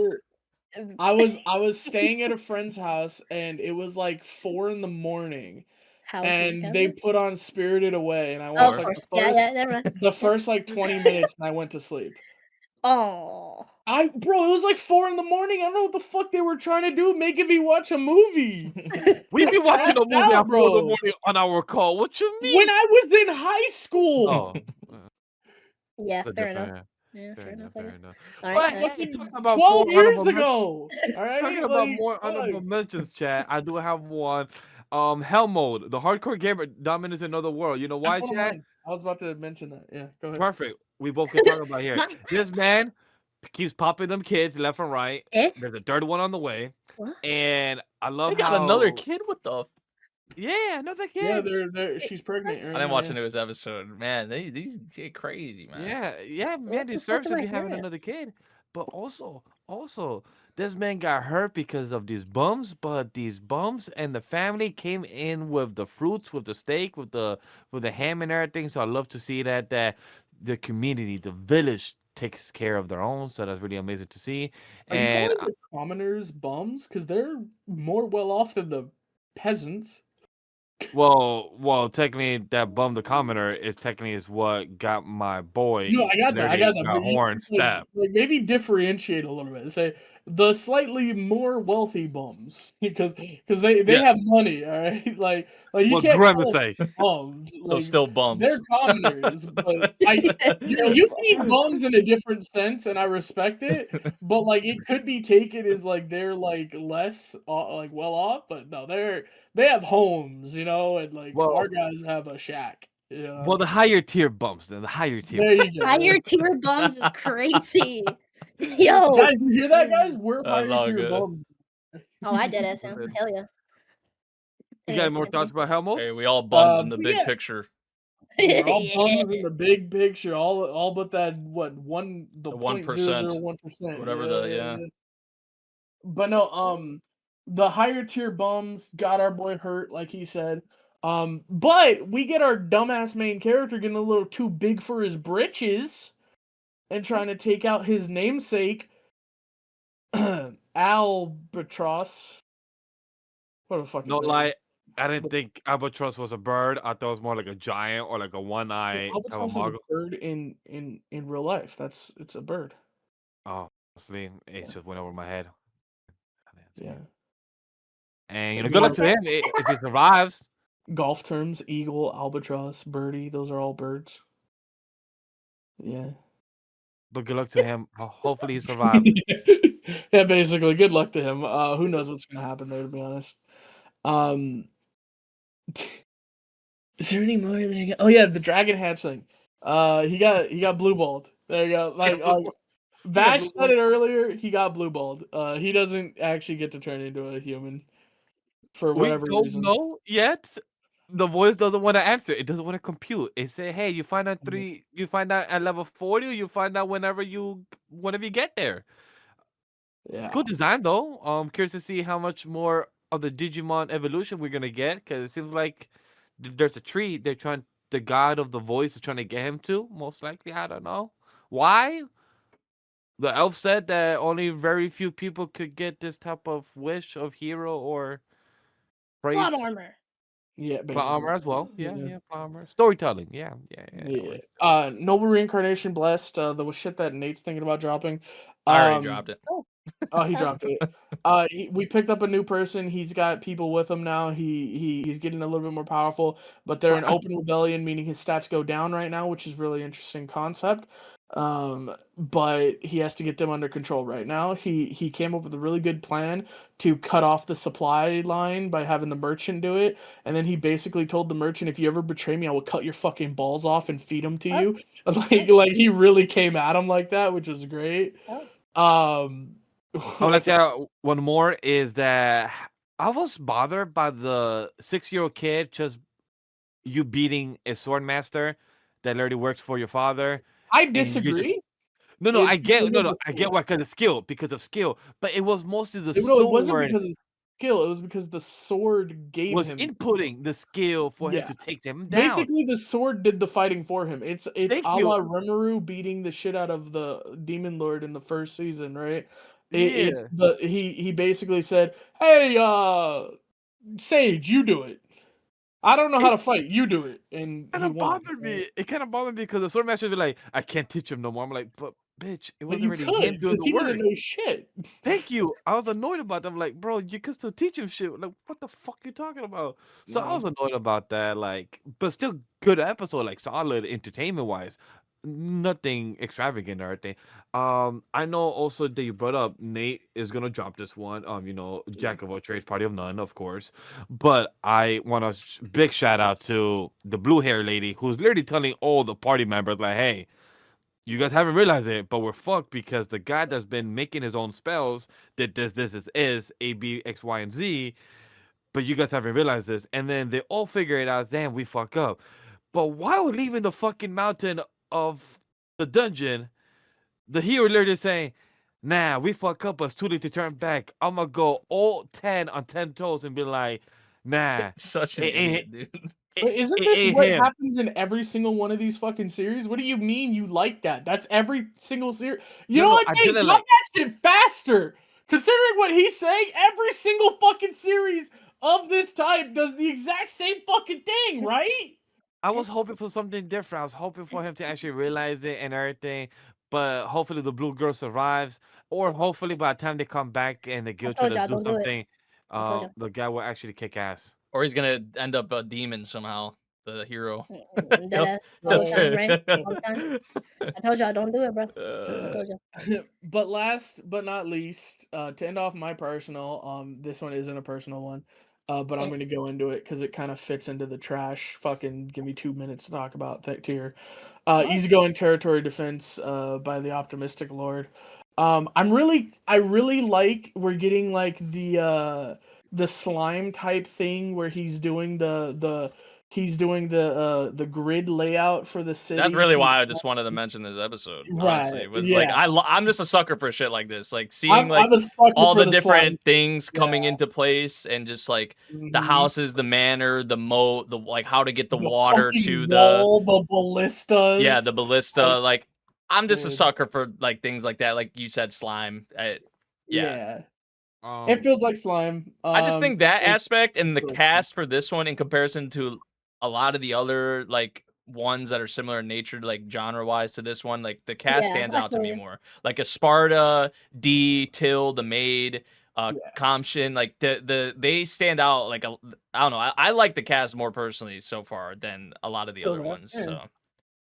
I was staying at a friend's house, and it was like 4 a.m, How's and they put on Spirited Away, and I Oh, watched of like course. the first, Never mind. the first like 20 minutes, and I went to sleep. Oh. Bro, it was like 4 a.m. I don't know what the fuck they were trying to do, making me watch a movie. We be watching Passed a movie out, at 4 bro. in the morning on our call. What you mean? When I was in high school. Oh, Yeah, that's fair different, enough. Yeah, Fair fair enough. enough. Fair enough. All But right. hey, talking about 12 more years honorable ago. All right, Talking about like, more honorable mentions, chat. I do have one. Hell mode. The hardcore gamer dominates another world. You know why, that's one of chat? mine. I was about to mention that. Yeah, go ahead. Perfect. We both can talk about here. This man keeps popping them kids left and right. Eh? There's a third one on the way. What? And I love they got how another kid. What the? Yeah, another Yeah, kid. she's pregnant That's- right I didn't now, watch yeah. the newest episode. Man, these get crazy, man. Yeah, man What the fuck deserves am to I be having hearing? another kid. But also, this man got hurt because of these bums. But these bums and the family came in with the fruits, with the steak, with the ham and everything. So I love to see that the community, the village takes care of their own. So that's really amazing to see. Are you And calling the commoners bums? Because they're more well off than the peasants. well, technically, that bum the commoner is what got my boy No, I got that. I literally got that. got But you horn stabbed. like maybe differentiate a little bit. Say the slightly more wealthy bums because they Yeah. have money. All right, like you What can't Grem would call them say. bums. So Like still they're bums. commoners, but I She said, you know you can eat bums in a different sense, and I respect it. But like it could be taken as like they're like less like well off, but no, they have homes, you know, and like our Well, guys have a shack. You well, know, the higher tier bumps, then the higher tier. there you go. higher tier bums is crazy. Yo. Guys, you hear that, guys? We're That was higher all tier good. bums. Oh, I did SM. Good. Hell yeah. You Anyway, got more thoughts about Helmo? Hey, we all bums in the But big yeah, picture. we're all yeah. bums in the big picture. All but that what the The 1%. 0.001%. Whatever yeah. But no, the higher tier bums got our boy hurt, like he said. But we get our dumbass main character getting a little too big for his britches and trying to take out his namesake, Albatross. What the fuck No is that? lie, I didn't think albatross was a bird. I thought it was more like a giant or like a one-eye type of Albatross is a mogul. bird in real life. It's a bird. Oh, honestly, it just went over my head. Yeah. And Like, good luck to Okay. him if he survives. Golf terms: eagle, albatross, birdie. Those are all birds. Yeah. But good luck to him. Hopefully he survives. Yeah, basically, good luck to him. Who knows what's gonna happen there? To be honest. Is there any more than I got? Oh yeah, the dragon hatchling. He got blue balled. There you go. Like Vash blue said it earlier. He got blue balled. He doesn't actually get to turn into a human for We whatever don't reason. know yet. The voice doesn't want to answer. It doesn't want to compute. It say, "Hey, you find out You find out at level 40. Or you find out whenever you get there." It's Yeah. cool design though. Curious to see how much more of the Digimon evolution we're gonna get because it seems like there's a tree. The god of the voice is trying to get him to. Most likely, I don't know why. The elf said that only very few people could get this type of wish of hero or Plot praise. armor. Yeah, Plot basically. armor as well. Yeah, Yeah. plot armor. Storytelling. Yeah. Yeah. Noble reincarnation blessed. The shit that Nate's thinking about dropping. I already dropped it. Oh, he dropped it. We picked up a new person. He's got people with him now. He's getting a little bit more powerful, but they're in open rebellion, meaning his stats go down right now, which is really interesting concept. But he has to get them under control right now. He came up with a really good plan to cut off the supply line by having the merchant do it, and then he basically told the merchant, "If you ever betray me, I will cut your fucking balls off and feed them to you." Like he really came at him like that, which was great. I would like to add one more is that I was bothered by the 6-year-old kid just you beating a sword master that literally works for your father. I and you disagree. No, It's I get because of the I get sword. why because of skill, but it was mostly the No, it wasn't sword because of skill. It was because the sword gave was him. inputting the skill for him Yeah. to take them down. Basically, the sword did the fighting for him. It's Thank a you. la Rimuru beating the shit out of the demon lord in the first season, right? It's Yeah. he basically said, "Hey, Sage, you do it. I don't know how to fight. You do it," and Kind he of won. bothered me. It kind of bothered me because the sword master was like, "I can't teach him no more." I'm like, "But bitch, it But wasn't you really could, him doing because the he doesn't work." know shit. Thank you. I was annoyed about that. I'm like, bro, you can still teach him shit. Like, what the fuck you talking about? So I No. was annoyed about that. Like, but still good episode, like solid entertainment wise. Nothing extravagant or anything. I know also that you brought up Nate is gonna drop this one. Jack of all trades, party of none, of course. But I want a big shout out to the blue hair lady who's literally telling all the party members, like, hey, you guys haven't realized it, but we're fucked because the guy that's been making his own spells that this is A, B, X, Y, and Z but you guys haven't realized this. And then they all figure it out. Damn, we fuck up. But while leaving the fucking mountain of the dungeon, the hero literally saying, "Nah, we fuck up, but it's too late to turn back. I'm gonna go all 10 on 10 toes and be like, nah, Such an it ain't, idiot, dude. But it, isn't it this ain't what him." happens in every single one of these fucking series? What do you mean you like that? That's every single series. You No, know no, what, I Nate? didn't Drop like. that shit faster. Considering what he's saying, every single fucking series of this type does the exact same fucking thing, right? I was hoping for something different. I was hoping for him to actually realize it and everything. But hopefully the blue girl survives, or hopefully by the time they come back and the I guild told tries y'all, to do don't do it. something, I told y'all. the guy will actually kick ass. Or he's gonna end up a demon somehow. The hero. Deadass all the time, right? All the time. I told y'all, don't do it, bro. I told y'all. But last but not least, to end off my personal, this one isn't a personal one, but I'm Yeah. going to go into it because it kind of fits into the trash. Fucking give me 2 minutes to talk about that tier. Easygoing territory defense, by the Optimistic Lord. I really like we're getting like the slime type thing where he's doing the grid layout for the city. That's really He's why I just wanted to mention this episode. Honestly, Right, it was like yeah. I'm just a sucker for shit like this, like seeing like I'm a sucker all for the the different slime. things coming Yeah. into place, and just like the Mhm. houses, the manor, the moat, the like how to get the The water fucking to wall, the ballistas. yeah, the ballista. Like I'm just a dude. sucker for like things like that. Like you said, slime. Yeah. It feels like slime. I just think that it's aspect and the really cast for this one in comparison to a lot of the other like ones that are similar in nature, like genre wise to this one, like the cast Yeah, stands I out to feel me you. more. Like a Sparta, D, Till, the maid, Yeah. Kamshin, like they stand out like I don't know. I like the cast more personally so far than a lot of the other ones. Yeah. So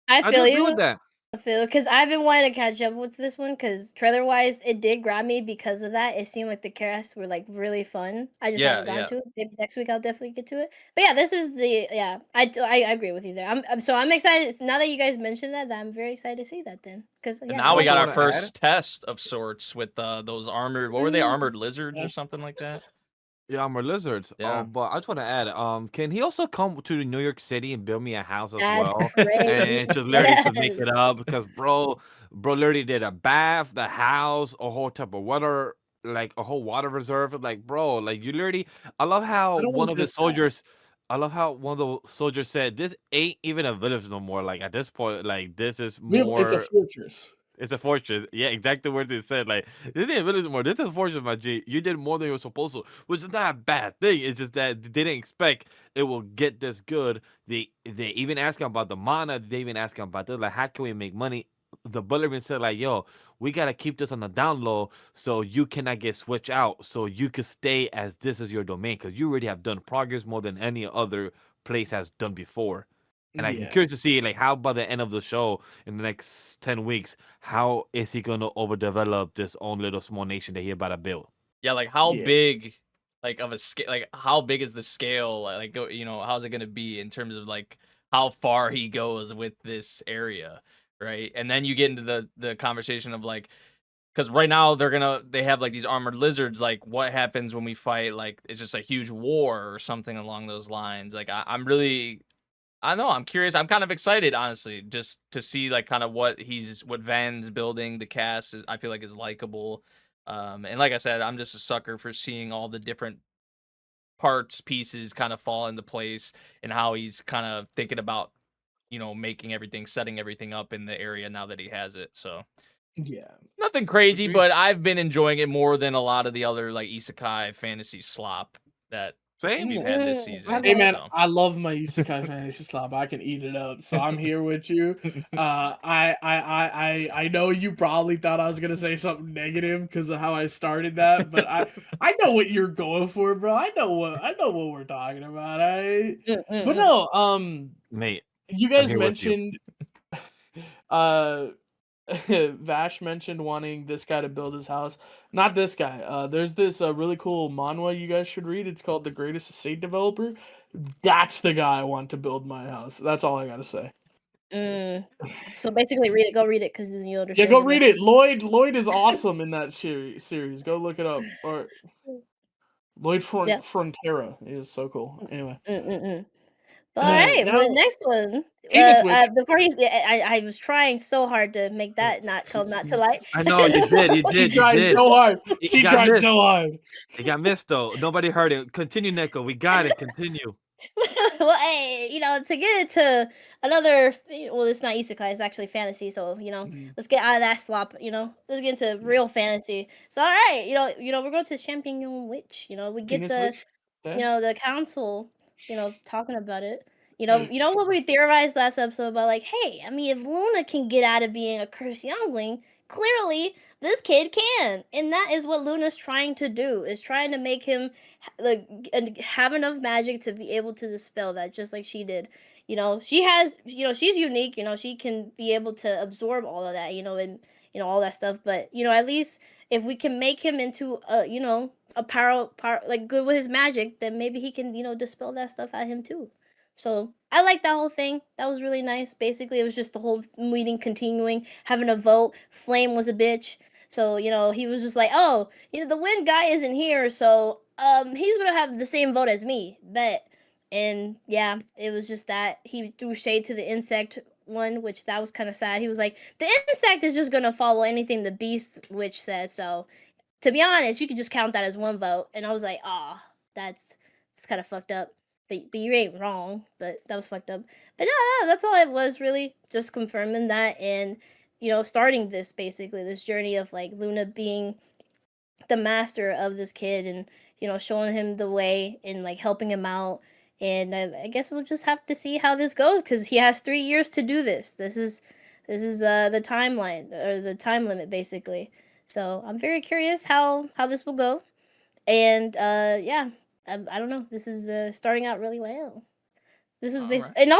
I I do feel agree you. with that. I feel because I've been wanting to catch up with this one because trailer wise, it did grab me because of that. It seemed like the casts were like really fun. I just haven't gotten yeah. to it. Maybe next week I'll definitely get to it. But yeah, this is the I agree with you there. I'm excited now that you guys mentioned that I'm very excited to see that then because And yeah. now we Also got our wanna add- first test of sorts with those armored. What were they? Mhm. Armored lizards or something like that. Yeah, I'm a lizards. Yeah. But I just want to add, can he also come to New York City and build me a house as That's well? crazy. And just literally just make it up because bro literally did a bath, the house, a whole type of water, like a whole water reserve. Like, bro, like you literally I love how I don't one want of the this guy. soldiers I love how one of the soldiers said this ain't even a village no more. Like at this point, like this is It's a more fortress. it's a fortress. Yeah, exactly what they said. Like, this ain't village anymore. This is a fortress, my G. You did more than you were supposed to, which is not a bad thing. It's just that they didn't expect it will get this good. They even ask him about the mana. They even ask him about this. Like, how can we make money? The bullerman said, like, yo, we gotta keep this on the down low so you cannot get switched out. So you could stay as this is your domain because you already have done progress more than any other place has done before. And I'm curious to see, like, how by the end of the show in the next 10 weeks, how is he going to overdevelop this own little small nation that he about to build? Yeah, like how Yeah. big, like of a scale, like how big is the scale? Like, how's it gonna be in terms of like how far he goes with this area, right? And then you get into the conversation of like, because right now they have like these armored lizards. Like, what happens when we fight? Like, it's just a huge war or something along those lines. Like, I'm really. I don't know. I'm curious. I'm kind of excited, honestly, just to see like kind of what Van's building. The cast I feel like is likable, and like I said, I'm just a sucker for seeing all the different parts, pieces kind of fall into place, and how he's kind of thinking about, making everything, setting everything up in the area now that he has it. So Yeah. nothing crazy, Agreed. but I've been enjoying it more than a lot of the other like isekai fantasy slop that Same. we've had this Mm, season. Hey man, So. I love my isekai fantasy slop. I can eat it up, so I'm here with you. I know you probably thought I was gonna say something negative because of how I started that, but I know what you're going for, bro. I know what we're talking about. But no, Mate, you I'm guys here with you. mentioned, uh, Vash mentioned wanting this guy to build his house. Not this guy. There's this really cool manhwa you guys should read. It's called The Greatest Estate Developer. That's the guy I want to build my house. That's all I gotta say. So basically, read it. Go read it because then you'll Yeah, understand. go read it. Lloyd is awesome in that series. Go look it up. Or Lloyd Yeah. Frontera is so cool. Anyway, All right, now well, next one. Penis Witch. Before he's, I was trying so hard to make that not come not to light. I know you did. You She did. You tried did. so hard. It She got tried missed. so hard. It got missed though. Nobody heard it. Continue, Neko. We got it. Continue. Well, hey, to get into another, well, it's not isekai, it's actually fantasy. So let's get out of that slop. Let's get into real fantasy. So all right, we're going to Champion Witch. We get Penis the Witch. Yeah. the council, talking about it. What we theorized last episode about, like, hey, I mean, if Luna can get out of being a cursed youngling, clearly this kid can, and that is what Luna's trying to do. Is trying to make him have enough magic to be able to dispel that, just like she did. She has, she's unique. She can be able to absorb all of that. And all that stuff. But at least if we can make him into a power like good with his magic, then maybe he can dispel that stuff at him too. So I like that whole thing. That was really nice. Basically, it was just the whole meeting continuing, having a vote. Flame was a bitch. So, he was just like, oh, the wind guy isn't here, so he's gonna have the same vote as me. Bet. And yeah, it was just that he threw shade to the insect one, which that was kind of sad. He was like, the insect is just gonna follow anything the beast witch says. So to be honest, you could just count that as one vote. And I was like, that's kind of fucked up. But you ain't wrong. But that was fucked up. But no, that's all it was, really. Just confirming that, and starting this journey of like Luna being the master of this kid, and showing him the way and like helping him out. And I guess we'll just have to see how this goes, because he has 3 years to do this. This is the timeline, or the time limit, basically. So I'm very curious how this will go. And yeah, I don't know. This is starting out really well. This is Alright. and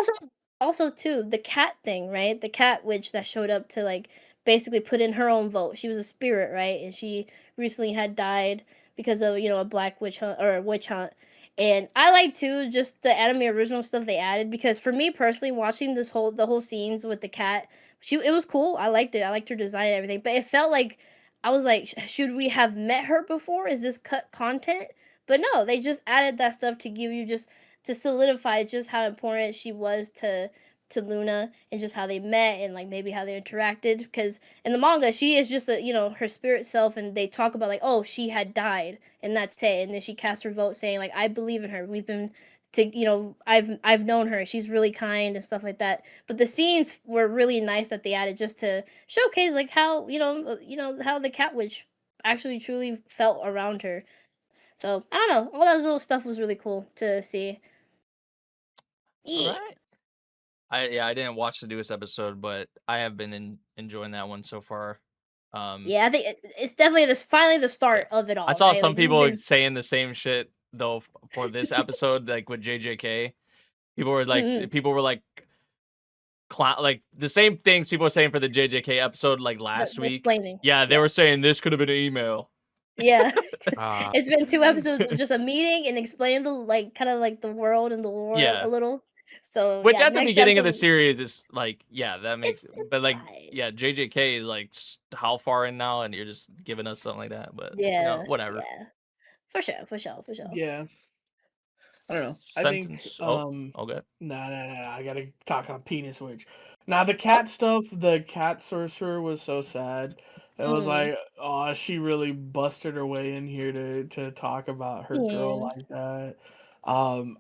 also too, the cat thing, right? The cat witch that showed up to like basically put in her own vote. She was a spirit, right? And she recently had died because of a black witch hunt, or a witch hunt. And I like too just the anime original stuff they added, because for me personally, watching the whole scenes with the cat, it was cool. I liked it. I liked her design and everything. But it felt like I was like, should we have met her before? Is this cut content? But no, they just added that stuff to give you just to solidify just how important she was to Luna, and just how they met, and like maybe how they interacted. Because in the manga, she is just her spirit self, and they talk about like, oh, she had died, and that's it. And then she cast her vote saying like, I believe in her. We've been I've known her. She's really kind and stuff like that. But the scenes were really nice that they added just to showcase like how how the cat witch actually truly felt around her. So I don't know. All that little stuff was really cool to see. Yeah. Alright. I didn't watch the newest episode, but I have been enjoying that one so far. Yeah, I think it's definitely finally the start of it all. I saw right? some Like, we've people been- saying the same shit though for this episode, like with JJK. People were like, like the same things people were saying for the JJK episode like last week. explaining. Yeah, they were saying this could have been an email. Yeah, Uh, it's been 2 episodes of just a meeting and explaining the like kind of like the world and the lore Yeah. a little. So Which yeah, at the next beginning of the episode- series is like, yeah, that makes. it's But like, fine. yeah, JJK is like how far in now, and you're just giving us something like that. But Yeah, whatever. yeah, for sure. Yeah. I don't know. I think Sentence. Okay. Nah. I gotta talk on Penis Witch. Now the cat stuff, the cat sorcerer was so sad. It was like, oh, she really busted her way in here to talk about her girl Yeah. like that.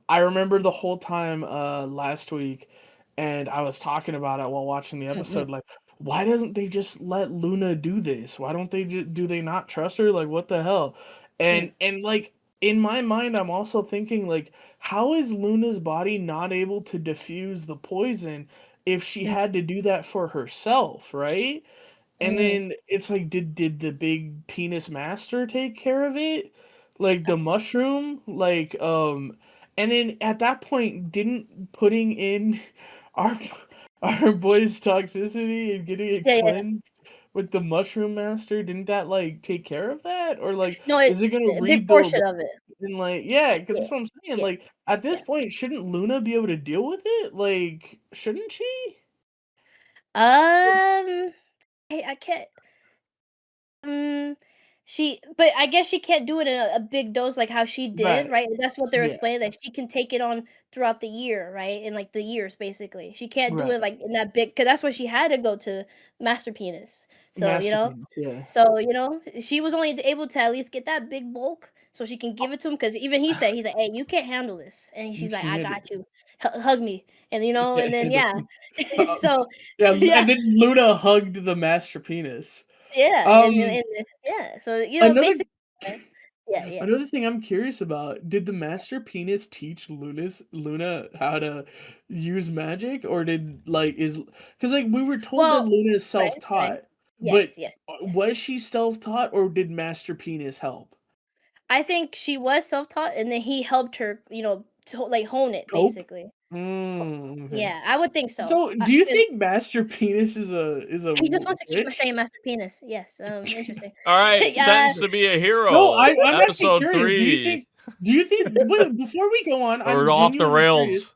I remember the whole time last week, and I was talking about it while watching the episode. Like, why doesn't they just let Luna do this? Why don't they do they not trust her? Like, what the hell? And like in my mind, I'm also thinking like, how is Luna's body not able to diffuse the poison if she had to do that for herself, right? And then it's like, did the big penis master take care of it? Like the mushroom? Like, and then at that point, didn't putting in our our boy's toxicity and getting it Yeah. cleansed with the mushroom master, didn't that like take care of that? Or like, No, is it gonna a big rebuild portion of it. and like, yeah, because that's what I'm saying. Yeah. Like at this point, shouldn't Luna be able to deal with it? Like, shouldn't she? I can't. But I guess she can't do it in a big dose like how she did, Right. right? That's what they're Yeah. explaining, that she can take it on throughout the year, right? In like the years, basically. She can't do Right. it like in that big, because that's why she had to go to Master Penis. So, Masterpiece. Yeah. so, she was only able to at least get that big bulk so she can give it to him. Because even he's like, hey, you can't handle this. And You she's like, can I handle got you. Hug me. And, Yeah, and then, and the yeah. uh, So, yeah, yeah. and then Luna hugged the master penis. Yeah. Um, Yeah. So, another basically, yeah. another thing I'm curious about, did the master penis teach Luna how to use magic, or because like we were told that Well, Luna is right. self-taught, but Yes. was she self-taught or did master penis help? I think she was self-taught, and then he helped her, to like hone it Cope? basically. Okay. Yeah, I would think so. So, do you 'Cause think master penis is a he just wants to keep witch? saying Master Penis. Yes, interesting. All right, Yeah, Sentenced to be a No, Hero, I'm actually episode curious. Do you 3. think? Wait, before we go on, We're I'm off the genuinely curious. rails.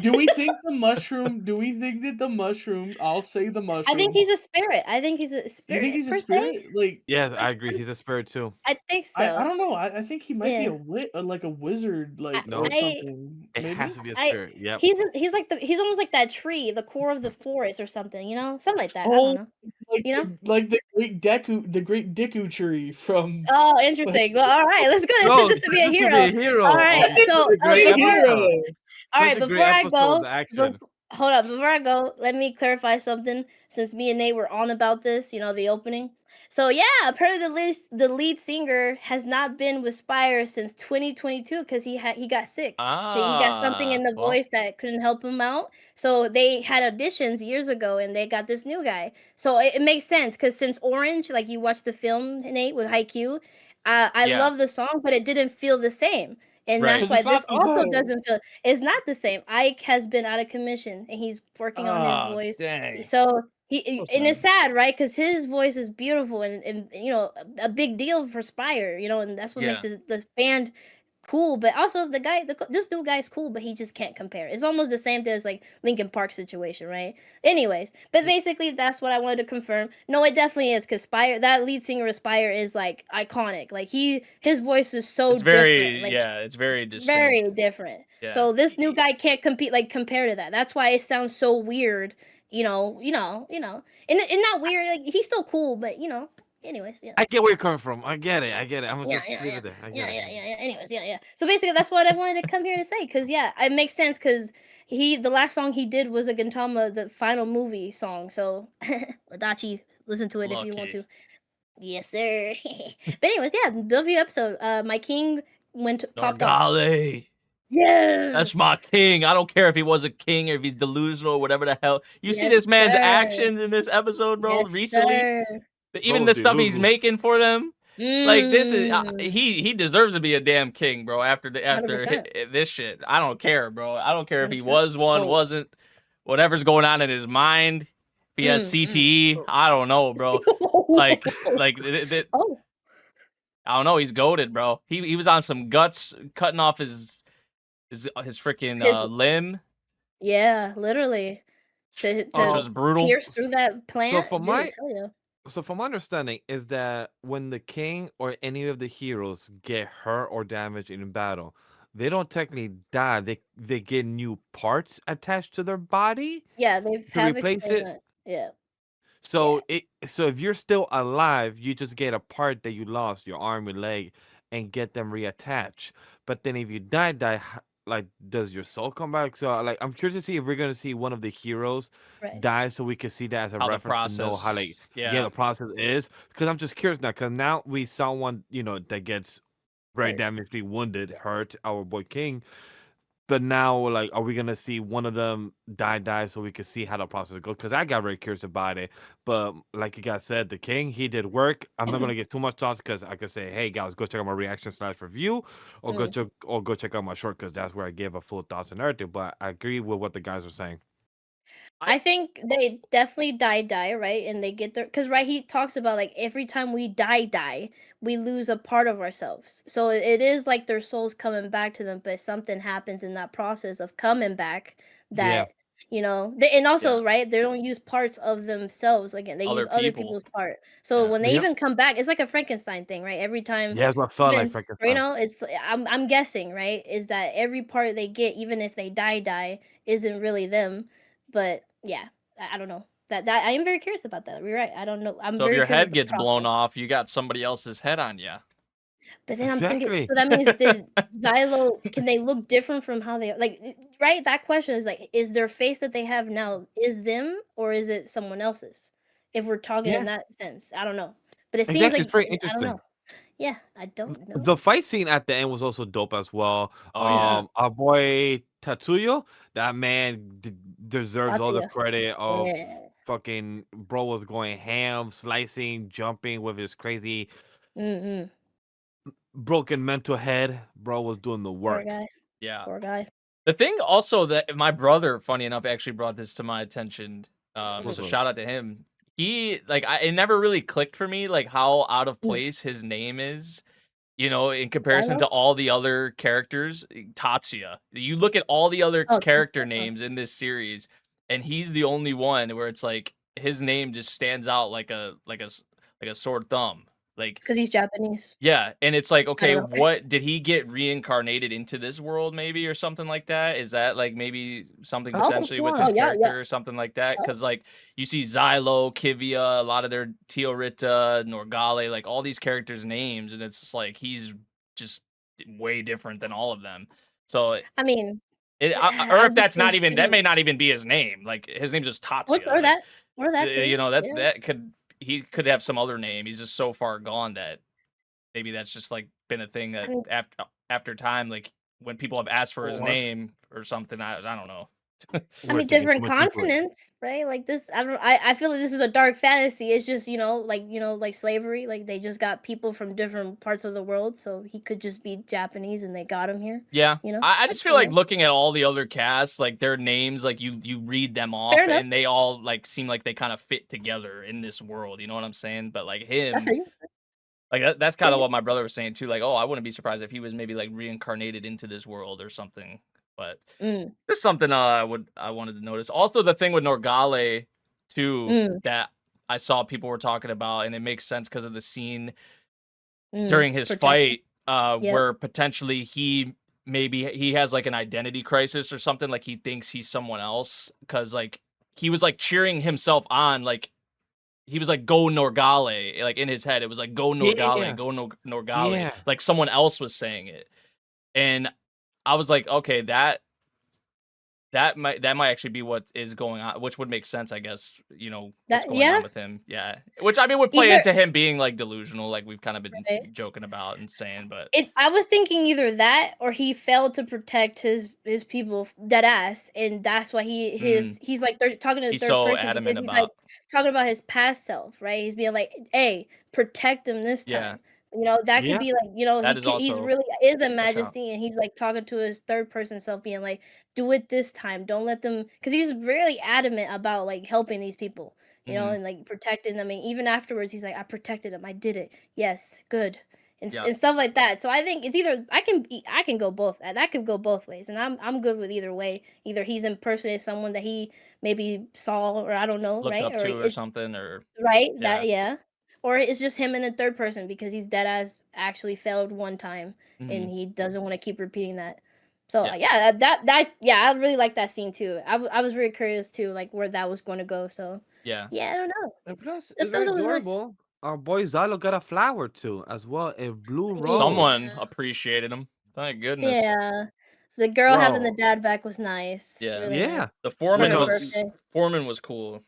Do we think the mushroom? Do we think that the mushroom? I'll say the I think mushroom. he's a spirit. I think he's a You think spirit he's a per se. spirit? Like, Yes, Like, I agree. He's a spirit too. I think I so. don't know. I think he might be Yeah. like a wizard, I, like or No, I something. it has Maybe. to be a I spirit. Yep. he's almost like that tree, the core of the forest or something, something like that. I don't Oh, know. like You know? the great Deku tree from. Oh, interesting. Well, all right, let's go No, into this to be a to be hero. a hero. All right, Oh, so such a great Be a before hero. episode. All Such right, a before great I episode. go, The action. hold up. Before I go, let me clarify something. Since me and Nate were on about this, the opening. So yeah, apparently the lead singer has not been with Spire since 2022 because he got sick. He got something in the Well, voice that couldn't help him out. So they had auditions years ago, and they got this new guy. So it makes sense because since Orange, like you watched the film, Nate, with Haikyuu, I yeah, love the song, but it didn't feel the same. And that's right. Because why it's this not the also same. doesn't feel, it's not the same. Ike has been out of commission and he's working on his Oh, voice. dang. So So and it's sad. sad, right? Because his voice is beautiful and a big deal for Spire, and that's what Yeah. makes the band cool. But also this new guy's cool, but he just can't compare. It's almost the same thing as like Linkin Park situation, right? Anyways, but basically that's what I wanted to confirm. No, it definitely is because Spire, that lead singer of Spire, is like iconic. Like his voice is so It's different. very, Like yeah, it's very very distinct. different. Yeah. So this new guy can't compare to that. That's why it sounds so weird. And not weird. Like he's still cool, but Anyways, yeah. I get where you're coming from. I get it. I'm gonna Yeah, just yeah, leave yeah. it there. I Yeah, get it. yeah, yeah, yeah. Anyways, yeah. So basically, that's what I wanted to come here to say, because yeah, it makes sense. Because the last song he did was a Gintama, the final movie song. So Wadachi, listen to it if you want Lucky. to. Yes, sir. But anyways, yeah, W episode. My king popped off. Norgale. Yes. That's my king. I don't care if he was a king or if he's delusional or whatever the hell. You see Yes, this man's sir. actions in this episode, bro, Yes, recently? sir. Even Oh, the stuff he's delusional. making for them. Like this is Mm, he deserves to be a damn king, bro. After 100%. this shit, I don't care, bro. I don't care if he 100%. was one, Oh. wasn't, whatever's going on in his mind. If he has CTE, I don't know, bro. Like Oh, I don't know. He's goated, bro. He was on some guts, cutting off his freaking his limb, yeah, literally to which was brutal. pierce through that plant, for dude. my Hell yeah. So from my understanding is that when the king or any of the heroes get hurt or damaged in battle, they don't technically die. They get new parts attached to their body Yeah, they to have replace explained it. that. Yeah. So if you're still alive, you just get a part that you lost, your arm, your leg, and get them reattached. But then if you like does your soul come back? So like I'm curious to see if we're gonna see one of the heroes Right. die, so we can see that as a How the reference to know how like process, the process is. Because I'm just curious now, because now we saw one that gets very Hurt. damagedly wounded, Yeah. hurt, our boy King. But now, like, are we gonna see one of them die so we can see how the process goes? Because I got very curious about it. But like you guys said, the king, he did work. I'm not gonna give too much thoughts because I could say, hey guys, go check out my reaction/review, or go check out my short, because that's where I give a full thoughts and everything. But I agree with what the guys are saying. I think they definitely die, right? And they get there because right, he talks about like every time we die, we lose a part of ourselves. So it is like their souls coming back to them, but something happens in that process of coming back Yeah. that You know, and also Yeah. right, they don't use parts of themselves again. They Other use other people. people's part. So Yeah. when they Yep. even come back, it's like a Frankenstein thing, right? Every time, Yeah, that's what felt like even Frankenstein. you know, it's I'm guessing right is that every part they get, even if they die, isn't really them. But yeah, I don't know. That I am very curious about that. You're right. I don't know. I'm So if very your curious head about the gets blown process. off, you got somebody else's head on you. But then I'm thinking, Exactly. so that means did Xylo can they look different from how they like right? That question is like, is their face that they have now is them or is it someone else's? If we're talking in Yeah. that sense, I don't know. But it seems Exactly. like It's very I don't interesting. know. Yeah, I don't know. The fight scene at the end was also dope as well. Oh yeah. Our boy Tatsuyo, that man deserves all the Tatsuya. credit of Yeah. fucking bro was going ham, slicing, jumping with his crazy Mm-mm. broken mental head. Bro was doing the Poor work. guy. Yeah. Poor guy. The thing also that my brother, funny enough, actually brought this to my attention. What's So up? shout out to him. He it never really clicked for me like how out of Mm. place his name is. You know, in comparison Xylo? to all the other characters, Tatsuya. You look at all the other Oh, character Tatsuya. Oh. names in this series, and he's the only one where it's like his name just stands out like a sore thumb. Like, Because he's Japanese. yeah, and it's like, I okay, don't know. what did he get reincarnated into this world maybe or something like that? Is that like maybe something How potentially with fun. his Oh yeah, yeah. character or something like that? Oh. Because like you see Xylo, Kivia, a lot of their Tiorita, Norgale, like all these characters' names, and it's just like he's just way different than all of them. So I mean, or I if just that's not think even that even may not even be his name. Like his name's just Tatsuya. or Like that you too. know, Yeah. that could he could have some other name. He's just so far gone that maybe that's just like been a thing I that mean, after time, like when people have asked for his Or name or something, I don't know. I mean, thinking too different much into it. continents, right? Like this, I don't. I feel like this is a dark fantasy. It's just like slavery. Like they just got people from different parts of the world, so he could just be Japanese, and they got him here. Yeah, You know, I that's just feel like looking at all the other casts, like their names, like you read them off, fair enough. and they all like seem like they kind of fit together in this world. You know what I'm saying? But like him, I feel you. like that's Yeah, kind of yeah. what my brother was saying too. Like, oh, I wouldn't be surprised if he was maybe like reincarnated into this world or something. But Mm, there's something I wanted to notice. Also, the thing with Norgale too mm, that I saw people were talking about, and it makes sense because of the scene mm. during his Protection. fight, Yep. where potentially he has like an identity crisis or something. Like he thinks he's someone else because like he was like cheering himself on, like he was like go Norgale, like in his head it was like go Norgale, Yeah. go Norgale, Yeah. like someone else was saying it, and I was like, okay, that might actually be what is going on, which would make sense, I guess. You know what's That going yeah. on with him, yeah. Which I mean would play Either into him being like delusional, like we've kind of been right. joking about and saying, but I was thinking either that or he failed to protect his people dead ass, and that's why he's like talking to the he's third so person because adamant he's like about, talking about his past self, right? He's being like, "Hey, protect him this yeah, time." You know, that could Yeah. be like, that is he's also really is a a shout. majesty, and he's like talking to his third person self, being like, "Do it this time. Don't let them," because he's really adamant about like helping these people, Hmm. and like protecting them. And even afterwards, he's like, "I protected him. I did it. Yes, good." Yeah, And stuff like that. So I think it's either I can go both. That could go both ways, and I'm good with either way. Either he's impersonating someone that he maybe saw, or I don't know, looked right? up Or to or it's something, or right yeah. that yeah, or it's just him in the third person because he's dead ass actually failed one time, Hmm. and he doesn't want to keep repeating that. So Yeah. yeah, that yeah, I really like that scene too. I was really curious too, like where that was going to go. So Yeah. yeah, I don't know. And plus, That it's very episode was nice. adorable. Our boy Zalo got a flower too, as well, a blue rose. Someone Yeah. appreciated him. Thank goodness. Yeah. The girl having the Bro. dad back was nice. Yeah. Really nice. Yeah. The For foreman her know, was birthday. cool.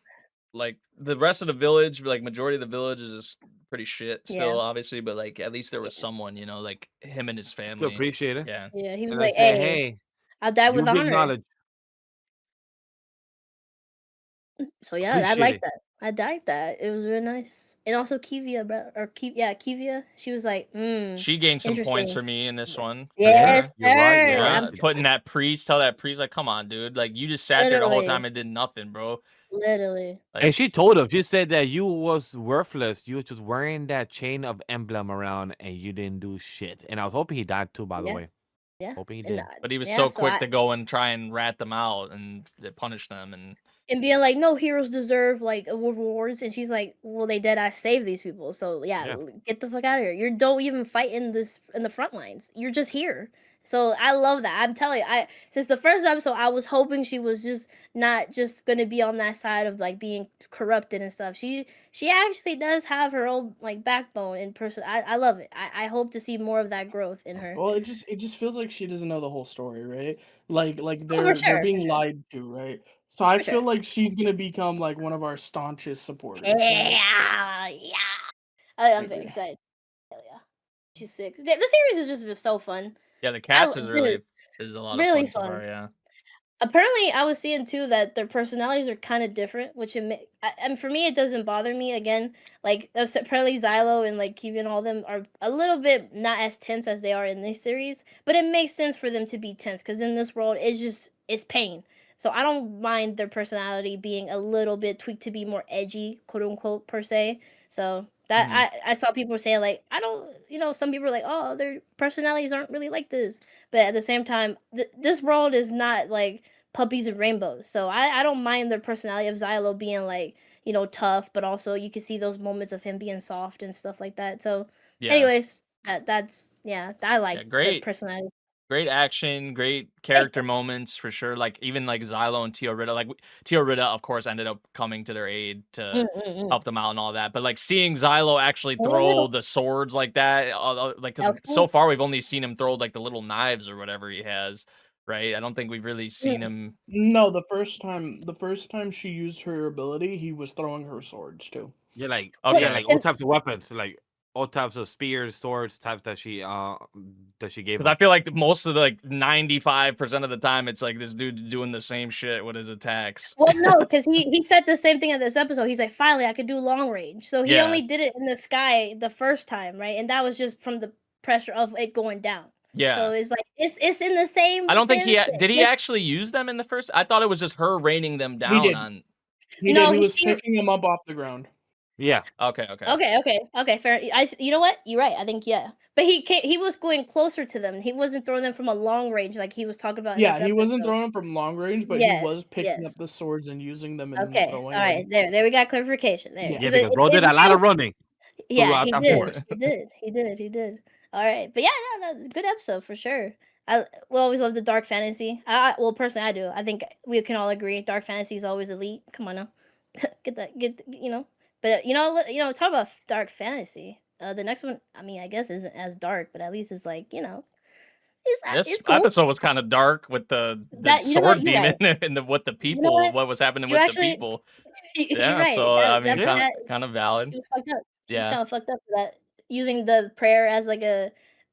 Like the rest of the village, like majority of the village is just pretty shit still, Yeah. obviously, but like at least there was Yeah. someone, you know, like him and his still family. appreciate it. Yeah. Yeah. He was And I like, say, "Hey, hey, I died with you be honor." acknowledged. So yeah, I Appreciate like it. that. I liked that. It was really nice. And also Kivia, bro, or Kivia. She was like, She gained some points interesting. for me in this one, for Yes, sure. You're right. sir. You're right. Yeah. Putting that priest, tell that priest, like, come on, dude. Like, you just sat there the whole time Literally. and did nothing, bro. Literally. And Like, she told him, she said that you was worthless. You was just wearing that chain of emblem around and you didn't do shit. And I was hoping he died too, by the Yeah. way. Yeah, Hoping he and did. But he was yeah, so so quick to go and try and rat them out and punish them. and being like, no heroes deserve like rewards, and she's like, well, they did. I saved these people, so yeah, Yeah. get the fuck out of here. You don't even fight in the front lines. You're just here. So I love that. I'm telling you, since the first episode, I was hoping she was just not just gonna be on that side of like being corrupted and stuff. She actually does have her own like backbone in person. I love it. I hope to see more of that growth in her. Well, it just feels like she doesn't know the whole story, right? Like Oh, for they're sure, being for sure, lied to, right? So I for feel sure. like she's gonna become like one of our staunchest supporters, right? Yeah, yeah. I'm very Agree. excited. Hell yeah. She's sick. The series is just so fun. Yeah, the cast is Dude, a lot of really fun so fun. far. Yeah. Apparently, I was seeing too that their personalities are kind of different, which and for me, it doesn't bother me. Again, like apparently Xylo and like Kevin, all them are a little bit not as tense as they are in this series, but it makes sense for them to be tense because in this world, it's pain. So I don't mind their personality being a little bit tweaked to be more edgy, quote unquote, per se. So that I saw people saying like I don't, some people are like, oh, their personalities aren't really like this, but at the same time, this world is not like puppies and rainbows. So I don't mind the personality of Xylo being like, tough, but also you can see those moments of him being soft and stuff like that. So Yeah. anyways, that's yeah, I Yeah. like the Great. personality. Great action, great character moments for sure. Like even like Xylo and Tio Rita, like Tio Rita, of course, ended up coming to their aid to Mm. help them out and all that. But like seeing Xylo actually A throw little. the swords like that, like That because was so cool. far we've only seen him throw like the little knives or whatever he has, right? I don't think we've really seen Mm. him. No, the first time she used her ability, he was throwing her swords too. Yeah, like Okay. like all types of weapons, like all types of spears, swords, types that she gave Because I him. feel like most of the like 95% of the time it's like this dude doing the same shit with his attacks. Well, no, because he said the same thing in this episode. He's like, finally, I could do long range. So he Yeah. only did it in the sky the first time, right? And that was just from the pressure of it going down. Yeah. So it's like it's in the same I don't think sense. did he actually use them in the first? I thought it was just her raining them He down did. on. He No, did. He was she- picking them up off the ground. Yeah. Okay. Okay, fair. You know what? You're right. I think yeah. But he was going closer to them. He wasn't throwing them from a long range like he was talking about. In Yeah, this he wasn't episode. throwing them from long range, but he Yes, was picking yes. up the swords and using them and Okay, throwing all right. them. There we got clarification there. Yeah. Yeah, 'Cause because bro did a lot of running. Yeah, throughout he that did. forest. He did. All right, but yeah, that's a good episode for sure. We always love the dark fantasy. Well, personally, I do. I think we can all agree dark fantasy is always elite. Come on now, get. But talk about dark fantasy. The next one, I mean, I guess isn't as dark, but at least it's like This it's cool. episode was kind of dark with the That you know what? sword You're demon right. and with the You know people. What was happening You with actually, the people? you're Yeah. right. So I That mean, that kind of valid. she was fucked up. She was Yeah. kind of fucked up for that, using the prayer as like a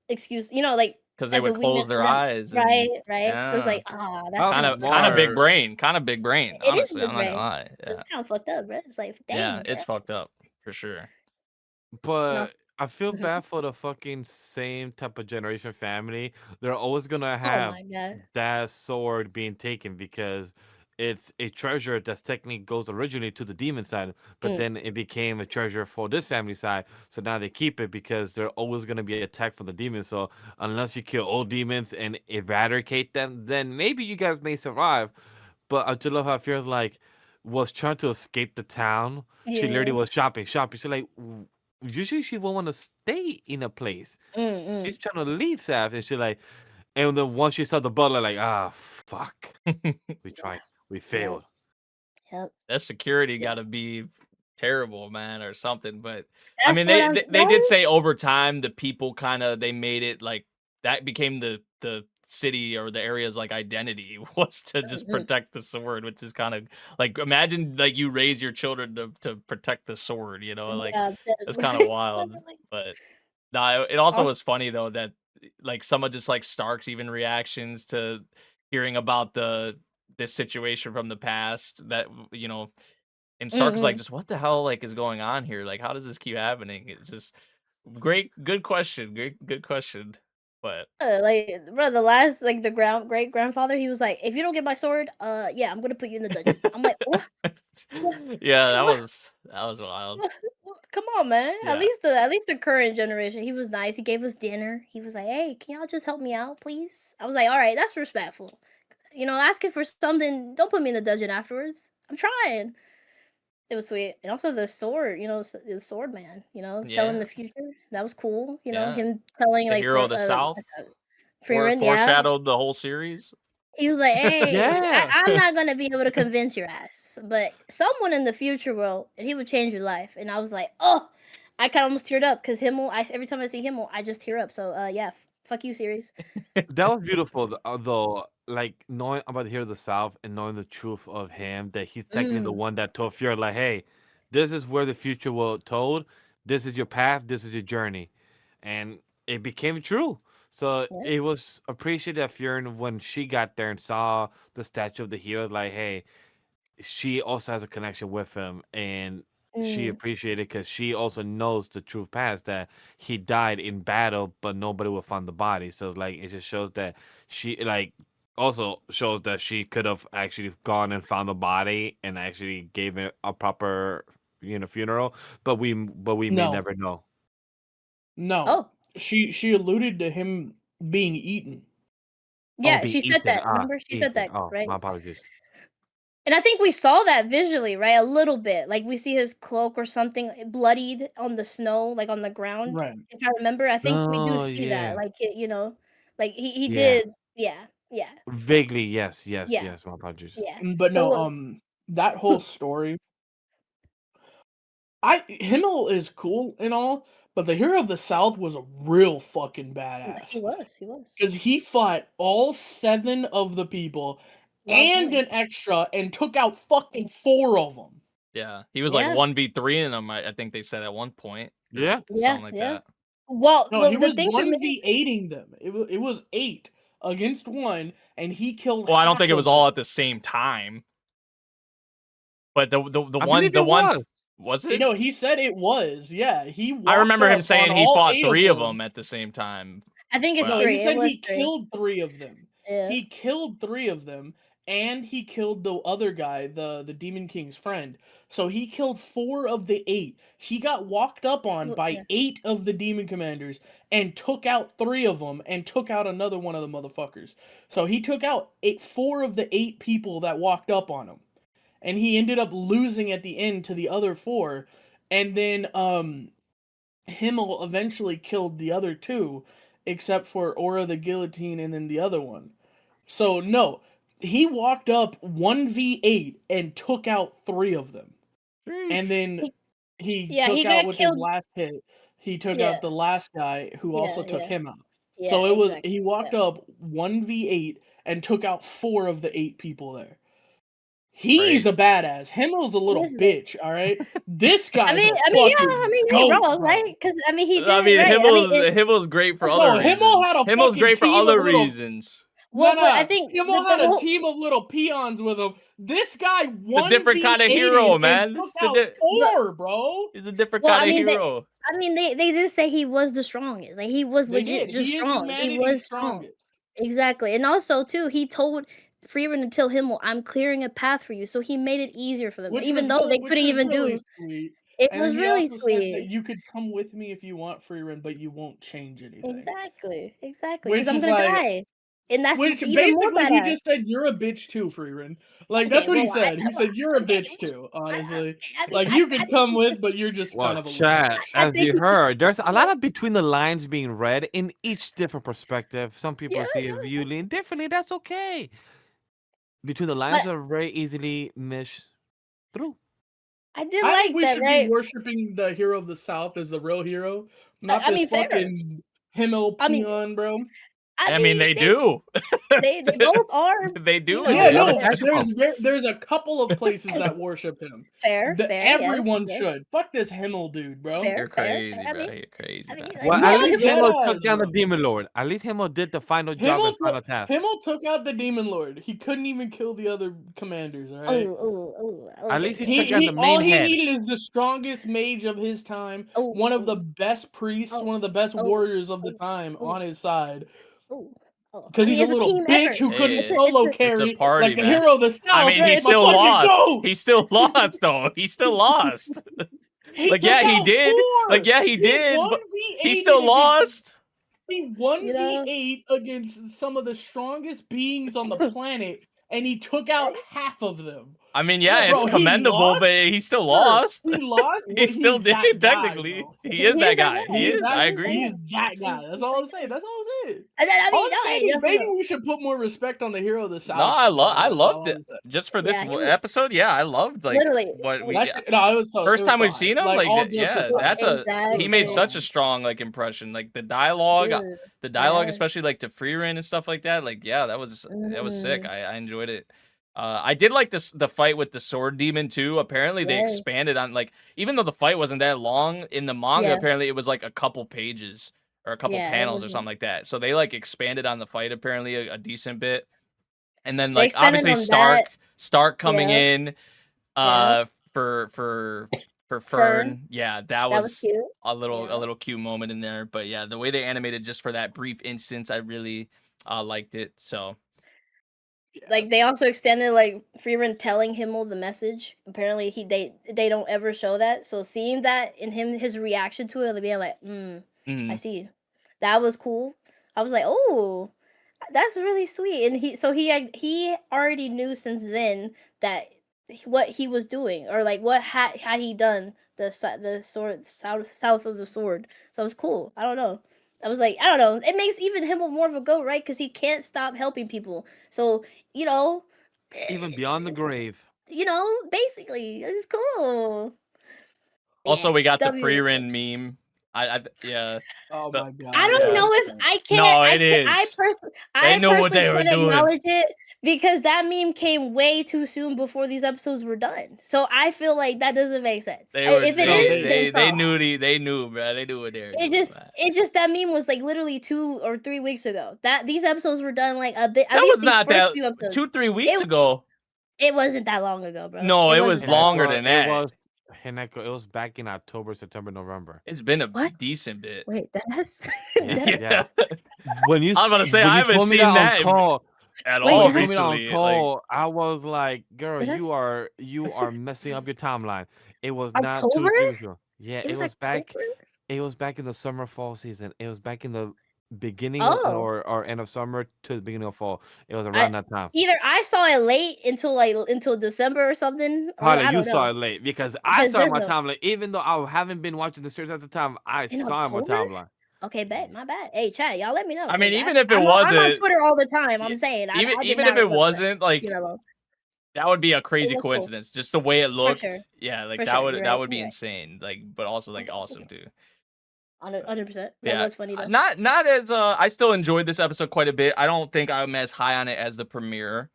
excuse. Like Because they as a would close weakness their for them. eyes. Right. Yeah. So it's like, that's How kind fucked of up. big smart. brain. Kind of big brain. It is Honestly, big I'm not gonna brain. lie. Yeah. It's kind of fucked up, bro. It's like, Yeah. damn, It's bro. fucked up for sure. But I feel Mhm. bad for the fucking same type of generation family. They're always gonna Oh have my god. that sword being taken because it's a treasure that's technically goes originally to the demon side, but Mm. then it became a treasure for this family side. So now they keep it because they're always gonna be attacked from the demons. So unless you kill all demons and eradicate them, then maybe you guys may survive. But I just love how Fear like was trying to escape the town. She literally Yeah. was shopping. She's like, usually she won't want to stay in a place. Mm. She's trying to leave Saf, and she like, and then once she saw the butler, like, fuck, we tried, we failed. Yep. That security got to be terrible, man, or something. But I That's mean, what I'm they did saying. say over time the people kind of they made it like that became the city or the area's like identity was to just Mhm. protect the sword, which is kind of like imagine like you raise your children to protect the sword, like Yeah, it's kind of wild. But no, it also was funny though that like some of just like Stark's even reactions to hearing about this situation from the past that and Stark is like, Mhm. just what the hell like is going on here? Like, how does this keep happening? It's just good question. Good question. But Like, bro, the last, like, the great grandfather, he was like, if you don't get my sword, yeah, I'm gonna put you in the dungeon. I'm like, what? yeah, that What? was wild. Come on, man. Yeah. At least the current generation. He was nice. He gave us dinner. He was like, "Hey, can y'all just help me out, please?" I was like, "All right, that's respectful." Asking for something. Don't put me in the dungeon afterwards. I'm trying. It was sweet, and also the sword. The sword man. Telling Yeah. the future. That was cool. Yeah. Him telling The hero of the South. Frieren, yeah. Foreshadowed the whole series. He was like, "Hey, Yeah. I'm not gonna be able to convince your ass, but someone in the future will, and he would change your life." And I was like, "Oh, I kind of almost teared up because Himmel. Every time I see Himmel, I just tear up." So, yeah, fuck you, series. That was beautiful, though. Like knowing about the hero of the South and knowing the truth of him, that he's technically the one that told Fury, like, "Hey, this is where the future will told. This is your path. This is your journey," and it became true. So Yeah. it was appreciated that Fury, when she got there and saw the statue of the hero, like, hey, she also has a connection with him, and she Mm, appreciated because she also knows the truth past that he died in battle, but nobody will find the body. So like it just shows that she also shows that she could have actually gone and found the body and actually gave it a proper funeral, but we may No, never know. no. Oh, She alluded to him being eaten. Oh, yeah, be she said Ethan. that. Remember, she said Ethan. that, Oh, right? my apologies. And I think we saw that visually, right? A little bit, like we see his cloak or something bloodied on the snow, like on the ground. Right. If I remember, I think we do Oh see that, yeah. like like he Yeah. did. Yeah, yeah, Vaguely, yes, yes, yeah, yes. My apologies. yeah. But no, So, that whole story. Himmel is cool and all, but the hero of the South was a real fucking he badass. was, he was. Because he fought all 7 of the people Lost and one. an extra and took out fucking 4 of them. Yeah. He was like Yeah, 1v3 in them, I think they said at one point. Or Yeah. yeah, something like yeah. that. Well, No, he the was thing for me, 1v8ing them. It was 8 against 1, and he killed Well, I don't think half it of was all them. at the same time. But the I one believe it was. was it? No, he said it was. Yeah, he walked I remember him up on saying he all fought 8 3 of them. them at the same time. I think it's No, Well, he 3. It said was he 3. killed 3 of them. Yeah. He killed 3 of them, and he killed the other guy, the Demon King's friend. So he killed 4 of the 8. He got walked up on Yeah. by 8 of the demon commanders and took out 3 of them and took out another one of the motherfuckers. So he took out 4 of the 8 people that walked up on him. And he ended up losing at the end to the other 4. And then Himmel eventually killed the other 2, except for Aura the Guillotine and then the other one. So no, he walked up 1v8 and took out 3 of them. And then he Yeah, took he out got with his killed. last hit. He took Yeah, out the last guy who yeah, also took yeah, him out. yeah, So it was exactly. he walked Yeah. up 1v8 and took out 4 of the 8 people there. He's Great. a badass. Himmel's a little is a bit. bitch, all right? This guy's Yeah, a I fucking mean, you ain't goat, wrong, bro. right? Because he did I it mean, right. Himmel's great for other No, Himmel reasons. had a Himmel's fucking great for team other of little reasons. Well, but I Nah, think Himmel the had a whole team of little peons with him. This guy It's a different kind of hero, 1v8 and man. took It's a out but 4, bro. He's a different well, kind of hero. they did say he was the strongest. Like he was They legit did. just He is strong. He humanity's was strong. strongest. Exactly. And also too, he told Freeman to tell him, "Well, I'm clearing a path for you." So he made it easier for them. Which Even was though they which couldn't was even really do sweet. it And then was he really also said that sweet. you could come with me if you want, Freeman, but you won't change anything. Exactly. Because Which I'm is gonna like die. And that's which even more basically he badass. just said you're a bitch too, Freeman. Like Okay, that's what he well, said. He said you're a okay, bitch too, I, honestly. I mean, Like you I could think come he with, just, but you're just Well, kind of a little chat, bitch. I as think you he just, heard, there's a lot of between the lines being read in each different perspective. Some yeah, people see it yeah. viewing differently. That's okay. Between the But lines are very easily missed through. I did I think like we that, should be right? worshiping the hero of the South as the real hero, not I this mean, fair. fucking Himmel I mean, peon, bro. I mean, they they do. they both are, They do Yeah, do Where no, did that. that come from? there's a couple of places that worship him. fair, yes, Everyone yes, should. Fuck this Himmel dude, bro. You're fair. crazy, bro. You're crazy, I mean, man. like Well, No, at Himmel, I'm least dead Himmel ass, took down the bro. demon lord. At least Himmel did the final job and final task. Himmel took out the demon lord. He couldn't even kill the other commanders, all right? At okay. least he took down He the all main he head. needed is the strongest mage of his time, one of the best priests, one of the best oh, warriors of the oh, time oh. on his side. Oh, Because I he's mean, a it's a little team bitch effort. who couldn't It's solo a It's a carry party, like the man. hero of the I South. mean, Hey, he my still fucking lost. goat! He still lost, though. He still lost. He Like, yeah, took he out did. 4. Like, yeah, he did. But 1v8 he still against- lost. He 1v8 against some of the strongest beings on the planet, and he took out half of them. I mean, yeah, Bro, it's he commendable, lost? but he still Sure, lost. He lost, He but still he's that did, guy, technically. bro. He is that guy. He He's is. that- I agree. He's that guy. That's all I'm saying. That's all I'm saying. And then, I All mean, I'm saying is maybe we should put more respect on the hero of the South. No, I That's loved all it. I'm saying. Just for this Yeah, he was- episode, yeah, I loved like Literally. what we. That shit- no, it was so. First it was time so we've hype. seen him, Like, like all that, jokes yeah, aside. that's Exactly. he made such a Dude. strong like impression. Like the dialogue, Dude, yeah. especially like to Freerin and stuff like that. Like yeah, that was sick. Mhm. I enjoyed it. I did like the fight with the sword demon too. Apparently they Yeah. expanded on like even though the fight wasn't that long in the manga. Yeah. Apparently it was like a couple pages or a couple Yeah, it panels or wasn't- something like that. So they like expanded on the fight apparently a decent bit. And then They like expanded obviously on that. Stark coming Yeah. in Yeah. for Fern. Fern. Yeah, that That was was cute. a little Yeah. cute moment in there. But yeah, the way they animated just for that brief instance, I really liked it. So Like they also extended like Freeman telling Himmel the message. Apparently they don't ever show that. So seeing that in his reaction to it, being like, I mhm. see you. That was cool. I was like, oh, that's really sweet. And he already knew since then that what he was doing, or like what had he done the sword south of the sword. So it was cool. I don't know. I was like, I don't know. It makes even Himmel more of a goat, right? Because he can't stop helping people. So Even beyond the grave. basically, it's cool. Also, Yeah, we got the W. Freerin meme. Yeah. Oh The- my god. I don't Yeah. know if I can't. No, I it can't, I is. personally, They knew what they were can't doing. acknowledge it because that meme came way too soon before these episodes were done. So I feel like that doesn't make sense. They were, If it they, is, they, then they so. knew they knew, bro. They knew what they were doing. man. It just that meme was like literally 2 or 3 weeks ago. That these episodes were done like a bit. At That least was these not first that few episodes. 2-3 weeks It- ago. It wasn't that long ago, bro. No, it was wasn't that longer long. than that. It was Hineko. It was back in October, September, November. It's been a What? decent bit. Wait, that's Yeah. When you I was gonna say, when I you haven't told me seen on that call, at Wait, all when you told me recently. on call, I was like, "Girl, Did I you are messing up your timeline." It was not 2 October? 3 weeks ago. Yeah, It was back. October? It was back in the summer fall season. It was back in the beginning Oh. or end of summer to the beginning of fall. It was around that time. Either I saw it late until December or something. Or Probably I you don't saw know. it late because I Because saw it on my there's no- timeline. Even though I haven't been watching the series at the time, I In saw it on my October? timeline. Okay, bet. My bad. Hey, chat, y'all let me know. I mean, 'cause even if it I'm on wasn't, Twitter all the time. Yeah, I'm saying. I did even not if it remember that. wasn't like You know, that would be a crazy looked cool. coincidence. Just the way it looked. sure. Yeah, like For that sure, would you're that right, would be you're right. insane. Like, but also like awesome too. 100%. That Yeah, was funny though. not as I still enjoyed this episode quite a bit. I don't think I'm as high on it as the premiere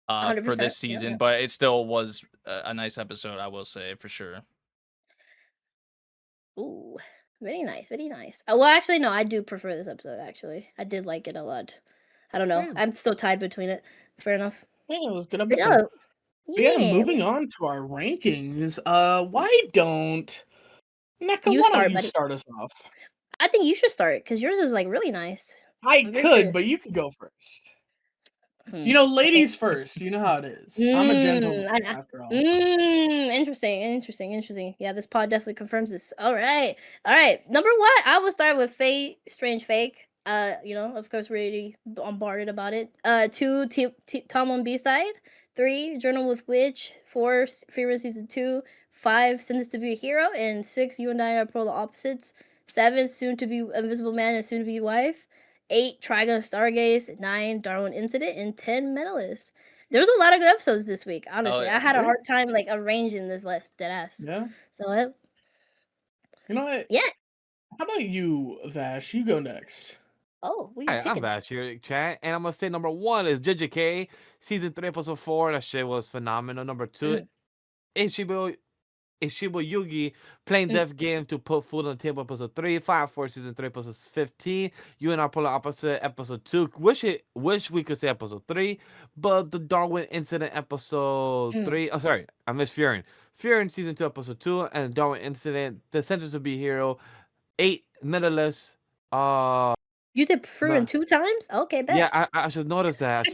for 100%, this season, yeah. but it still was a nice episode, I will say for sure. Ooh, very nice, very nice. Well, actually, no, I do prefer this episode. Actually, I did like it a lot. I don't know. Yeah. I'm still tied between it. Fair enough. Yeah, it was a good But episode. yeah, Yeah, moving on to our rankings. Why don't Neko, You why start, don't you buddy. start us off? I think you should start because yours is like really nice. I I'm very could, curious. but you could go first. Hmm. You know, ladies first. You know how it is. I'm a gentleman I know. after all. Interesting. Yeah, this pod definitely confirms this. All right. Number 1, I will start with Fate, Strange Fake. Of course, we're already bombarded about it. 2, Tom on B-side. 3, Journal with Witch. 4, Freeman Season 2. 5, Sentenced to be a Hero. And 6, You and I Are Polar Opposites. 7, Soon to be Invisible Man and Soon to be Wife. 8, Trigon Stargaze. 9, Darwin Incident. And 10, Mentalist. There was a lot of good episodes this week, honestly. yeah. I had a Yeah. hard time like arranging this list, deadass. Yeah. So You know what? Yeah. How about you, Vash? You go next. we Hi, I'm picking. Vash here, chat, and I'm gonna say number 1 is JJK season 3 episode 4. That shit was phenomenal. Number 2, Ishibo Yugi playing death game to put food on the table episode 3. 5 for season 3 episode 15. You and I polar opposite episode 2. Wish we could say episode 3, but the Darwin incident episode 3. Oh, sorry, I missed Furin. Furin season 2 episode 2 and Darwin incident. The Sentence to be Hero. 8 Medalist. You did Fruin 2 times? Okay, bet. Yeah, I should notice that.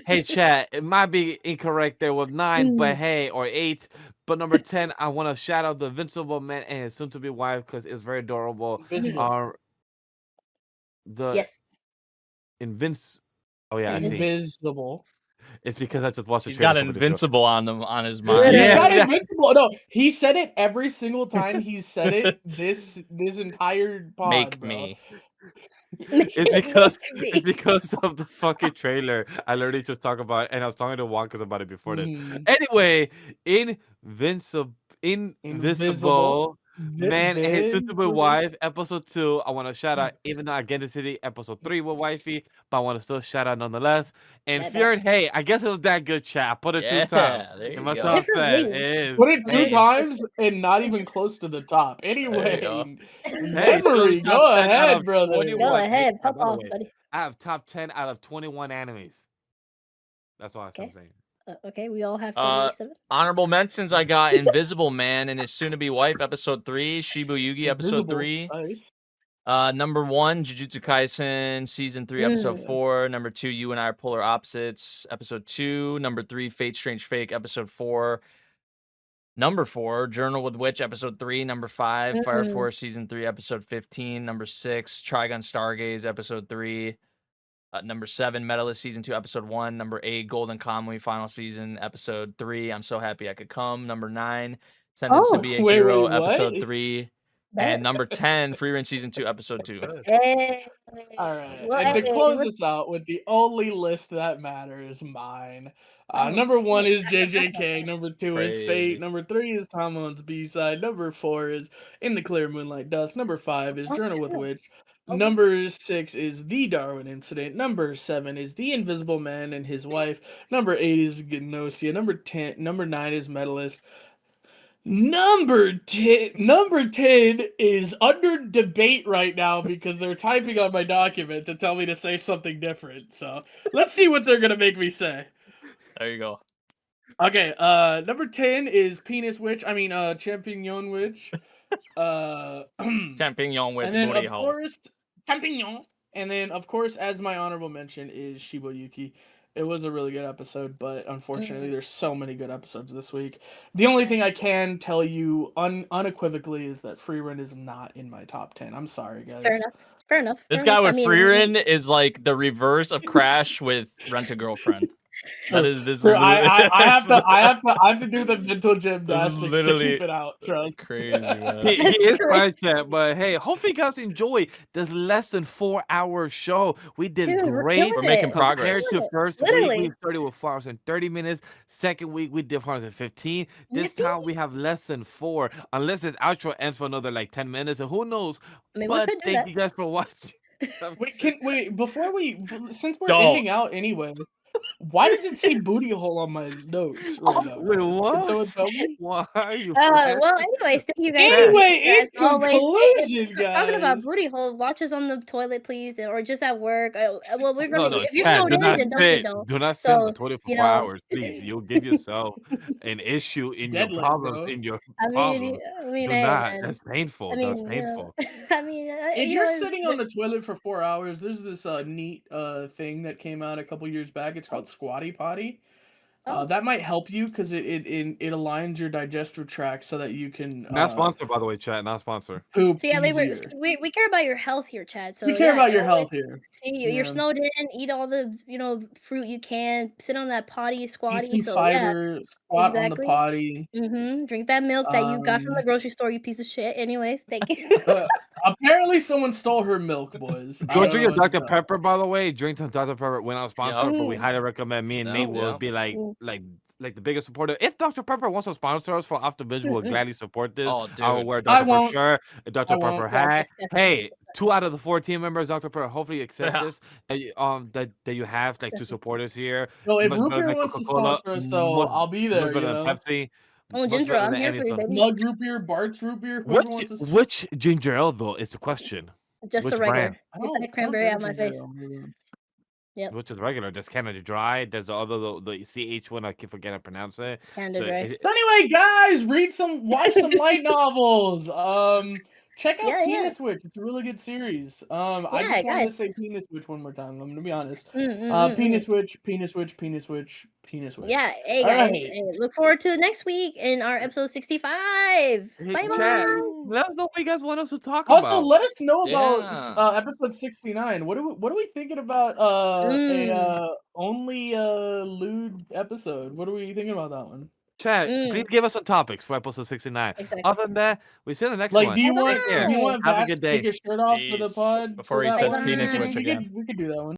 Hey, chat, it might be incorrect there with 9, but hey, or 8. But number 10, I want to shout out the Invincible Man and his soon-to-be wife because it's very adorable. Invisible. The Yes. Oh yeah, I see. Invisible. It's because I just watched the He's trailer got for the show. invincible on his Yeah, mind. He's Yeah, got yeah. invincible. No, he said it every single time he's said it this entire pod, Make bro. me. It's because of the fucking trailer. I literally just talk about it, and I was talking to Wonkas about it before this. Anyway, Invisible Man and his soon-to-be Invisible. wife, episode 2. I want to shout out, even though Again City episode 3 with wifey, but I want to still shout out nonetheless. And Bet, bet. Fjord, hey, I guess it was that good, chat. I put it 2 times. Yeah, there In you my go. top Different 10. league. It is. Put it 2 Hey. times and not even close to the top. Anyway, go. Hey, still Memory, top go 10 out ahead, of brother. 21. Go Hey, ahead, by pop the off, way, buddy. I have top 10 out of 21 animes. That's all I'm Okay. saying. Okay, we all have 37. Honorable mentions, I got Invisible Man and his soon-to-be wife, episode 3, Shibu Yugi, episode Invisible. 3. Nice. Number 1, Jujutsu Kaisen, season 3, episode 4. Number 2, You and I Are Polar Opposites, episode 2. Number 3, Fate Strange Fake, episode 4. Number 4, Journal with Witch, episode 3. Number 5, Fire Force, season 3, episode 15. Number 6, Trigun Stargaze, episode 3. Number 7, Medalist, season 2, episode 1. Number 8, Golden Kamuy, final season, episode 3. I'm So Happy I Could Come. Number 9, Sentence to Be a wait, Hero, what? episode 3. Bet. And number 10, Free Run season 2, episode 2. Hey. All right. Well, And to hey, close what- this out with the only list that matters, mine. Oh, Number 1 shit. is JJK. Number 2 is Crazy. Fate. Number 3 is Tomo's B-side. Number 4 is In the Clear Moonlight Dust. Number 5 is Oh, Journal with shit. Witch. Okay. Number 6 is The Darwin Incident. Number 7 is The Invisible Man and His Wife. Number 8 is Gnosia. Number 9 is Medalist. Number 10 is under debate right now because they're typing on my document to tell me to say something different. So let's see what they're gonna make me say. There you go. Okay, number 10 is Penis Witch. I mean, Champignon Witch. Champignon with And then booty of hole. course, Champignon. And then of course, as my honorable mention is Shibuya. It was a really good episode, but unfortunately, there's so many good episodes this week. The only thing I can tell you unequivocally is that Free Run is not in my top 10. I'm sorry, guys. Fair enough. Fair enough. This fair guy enough. with I mean, Freerin is like the reverse of Crash with Rent a Girlfriend. That is this. True, Is I have to do the mental gymnastics to literally keep it out. Trust. crazy, man. He That's is crazy. quite sad, but hey, hopefully you guys enjoy this less than 4-hour show. We did Dude, we're great. killing We're making it. progress. Compared to first Literally. week, we started with 4 hours and 30 minutes. Second week, we did 4 hours and 15. This time, we have less than 4, unless this outro ends for another like 10 minutes. And who knows? I mean, we But could do thank that. you guys for watching. Since we're Don't. ending out anyway, why does it say booty hole on my notes right now? Wait, guys? what? Can someone tell me? Why are you? Well, anyways, thank you guys. Anyway, as in always, conclusion, talking about guys. booty hole, watch us on the toilet, please, or just at work. Well, we're No, gonna. no, if you're Chad, snowed do in, not then don't. sit. Don't. Do not sit in the So, toilet for you 4 know, hours, please. You'll give yourself an issue in your Deadly, problems. bro. In your I problems. mean, Do hey, not. man. That's painful. I mean, That's painful. I mean, If you you're know, sitting on the toilet for 4 hours, there's this neat thing that came out a couple years back. It's called Squatty Potty. Oh. That might help you because it aligns your digestive tract so that you can Not sponsored, by the way, chat. Not sponsored. poop See, I mean, easier. we care about your health here, Chad. So We care yeah, about your always- health here. See, you're Yeah. snowed in. Eat all the fruit you can. Sit on that potty, Eat squatty. some So yeah. fiber, squat on the Exactly. potty. Drink that milk that you got from the Um, grocery store, you piece of shit. Anyways, thank you. Apparently, someone stole her milk, boys. I Go don't drink your know what to Dr. tell. Pepper, by the way. Drink some Dr. Pepper. We're not sponsored, but we Yep. highly recommend. Me and Nate will Yep. be like the biggest supporter. If Dr. Pepper wants to sponsor us for Off the Binge, we'll gladly support this. Oh, I will dude. wear I Dr. Pepper won't. shirt, a Dr. I Pepper won't. Yeah, hat. yes, Hey, 2 out of the 4 team members, Dr. Pepper, hopefully accept Yeah. this. That you have like 2 supporters here. So if Much root better beer than wants to Coca-Cola, sponsor us, though, much- I'll be much there. better You than know, Pepsi. Oh, much ginger better ale, I'm than here any for you, soda. baby. Mug root beer, Bart's root beer, whoever wants to. Which ginger ale though is the question? Just Which the regular. brand? I Get don't- that I don't cranberry drink out my ginger face. ale, maybe. Yep. Which is regular? There's Canada Dry. There's the other the CH one. I keep forgetting to pronounce it. Canada So Dry. it- So anyway, guys, watch some light novels. Check out Yeah, Penis Witch. It's a really good series. I Yeah, just wanted to guys. say Penis Witch one more time. I'm gonna be honest. Mm. Penis Witch, Penis Witch, Penis Witch, Penis Witch. Yeah, hey All guys, right. hey, look forward to next week in our episode 65. Hey, Bye chat. bye. Let us know what you guys want us to talk Also, about. let us know about Yeah. episode 69. What are we thinking about only lewd episode? What are we thinking about that one? Chat, please give us some topics for episode 69. Exactly. Other than that, we see you in the next Like, one. do you Bye want Take care. do you want Have a Vash good to take day. his shirt off for the Peace. pod? Before for he that says one? penis Bye. witch again. We could do that one.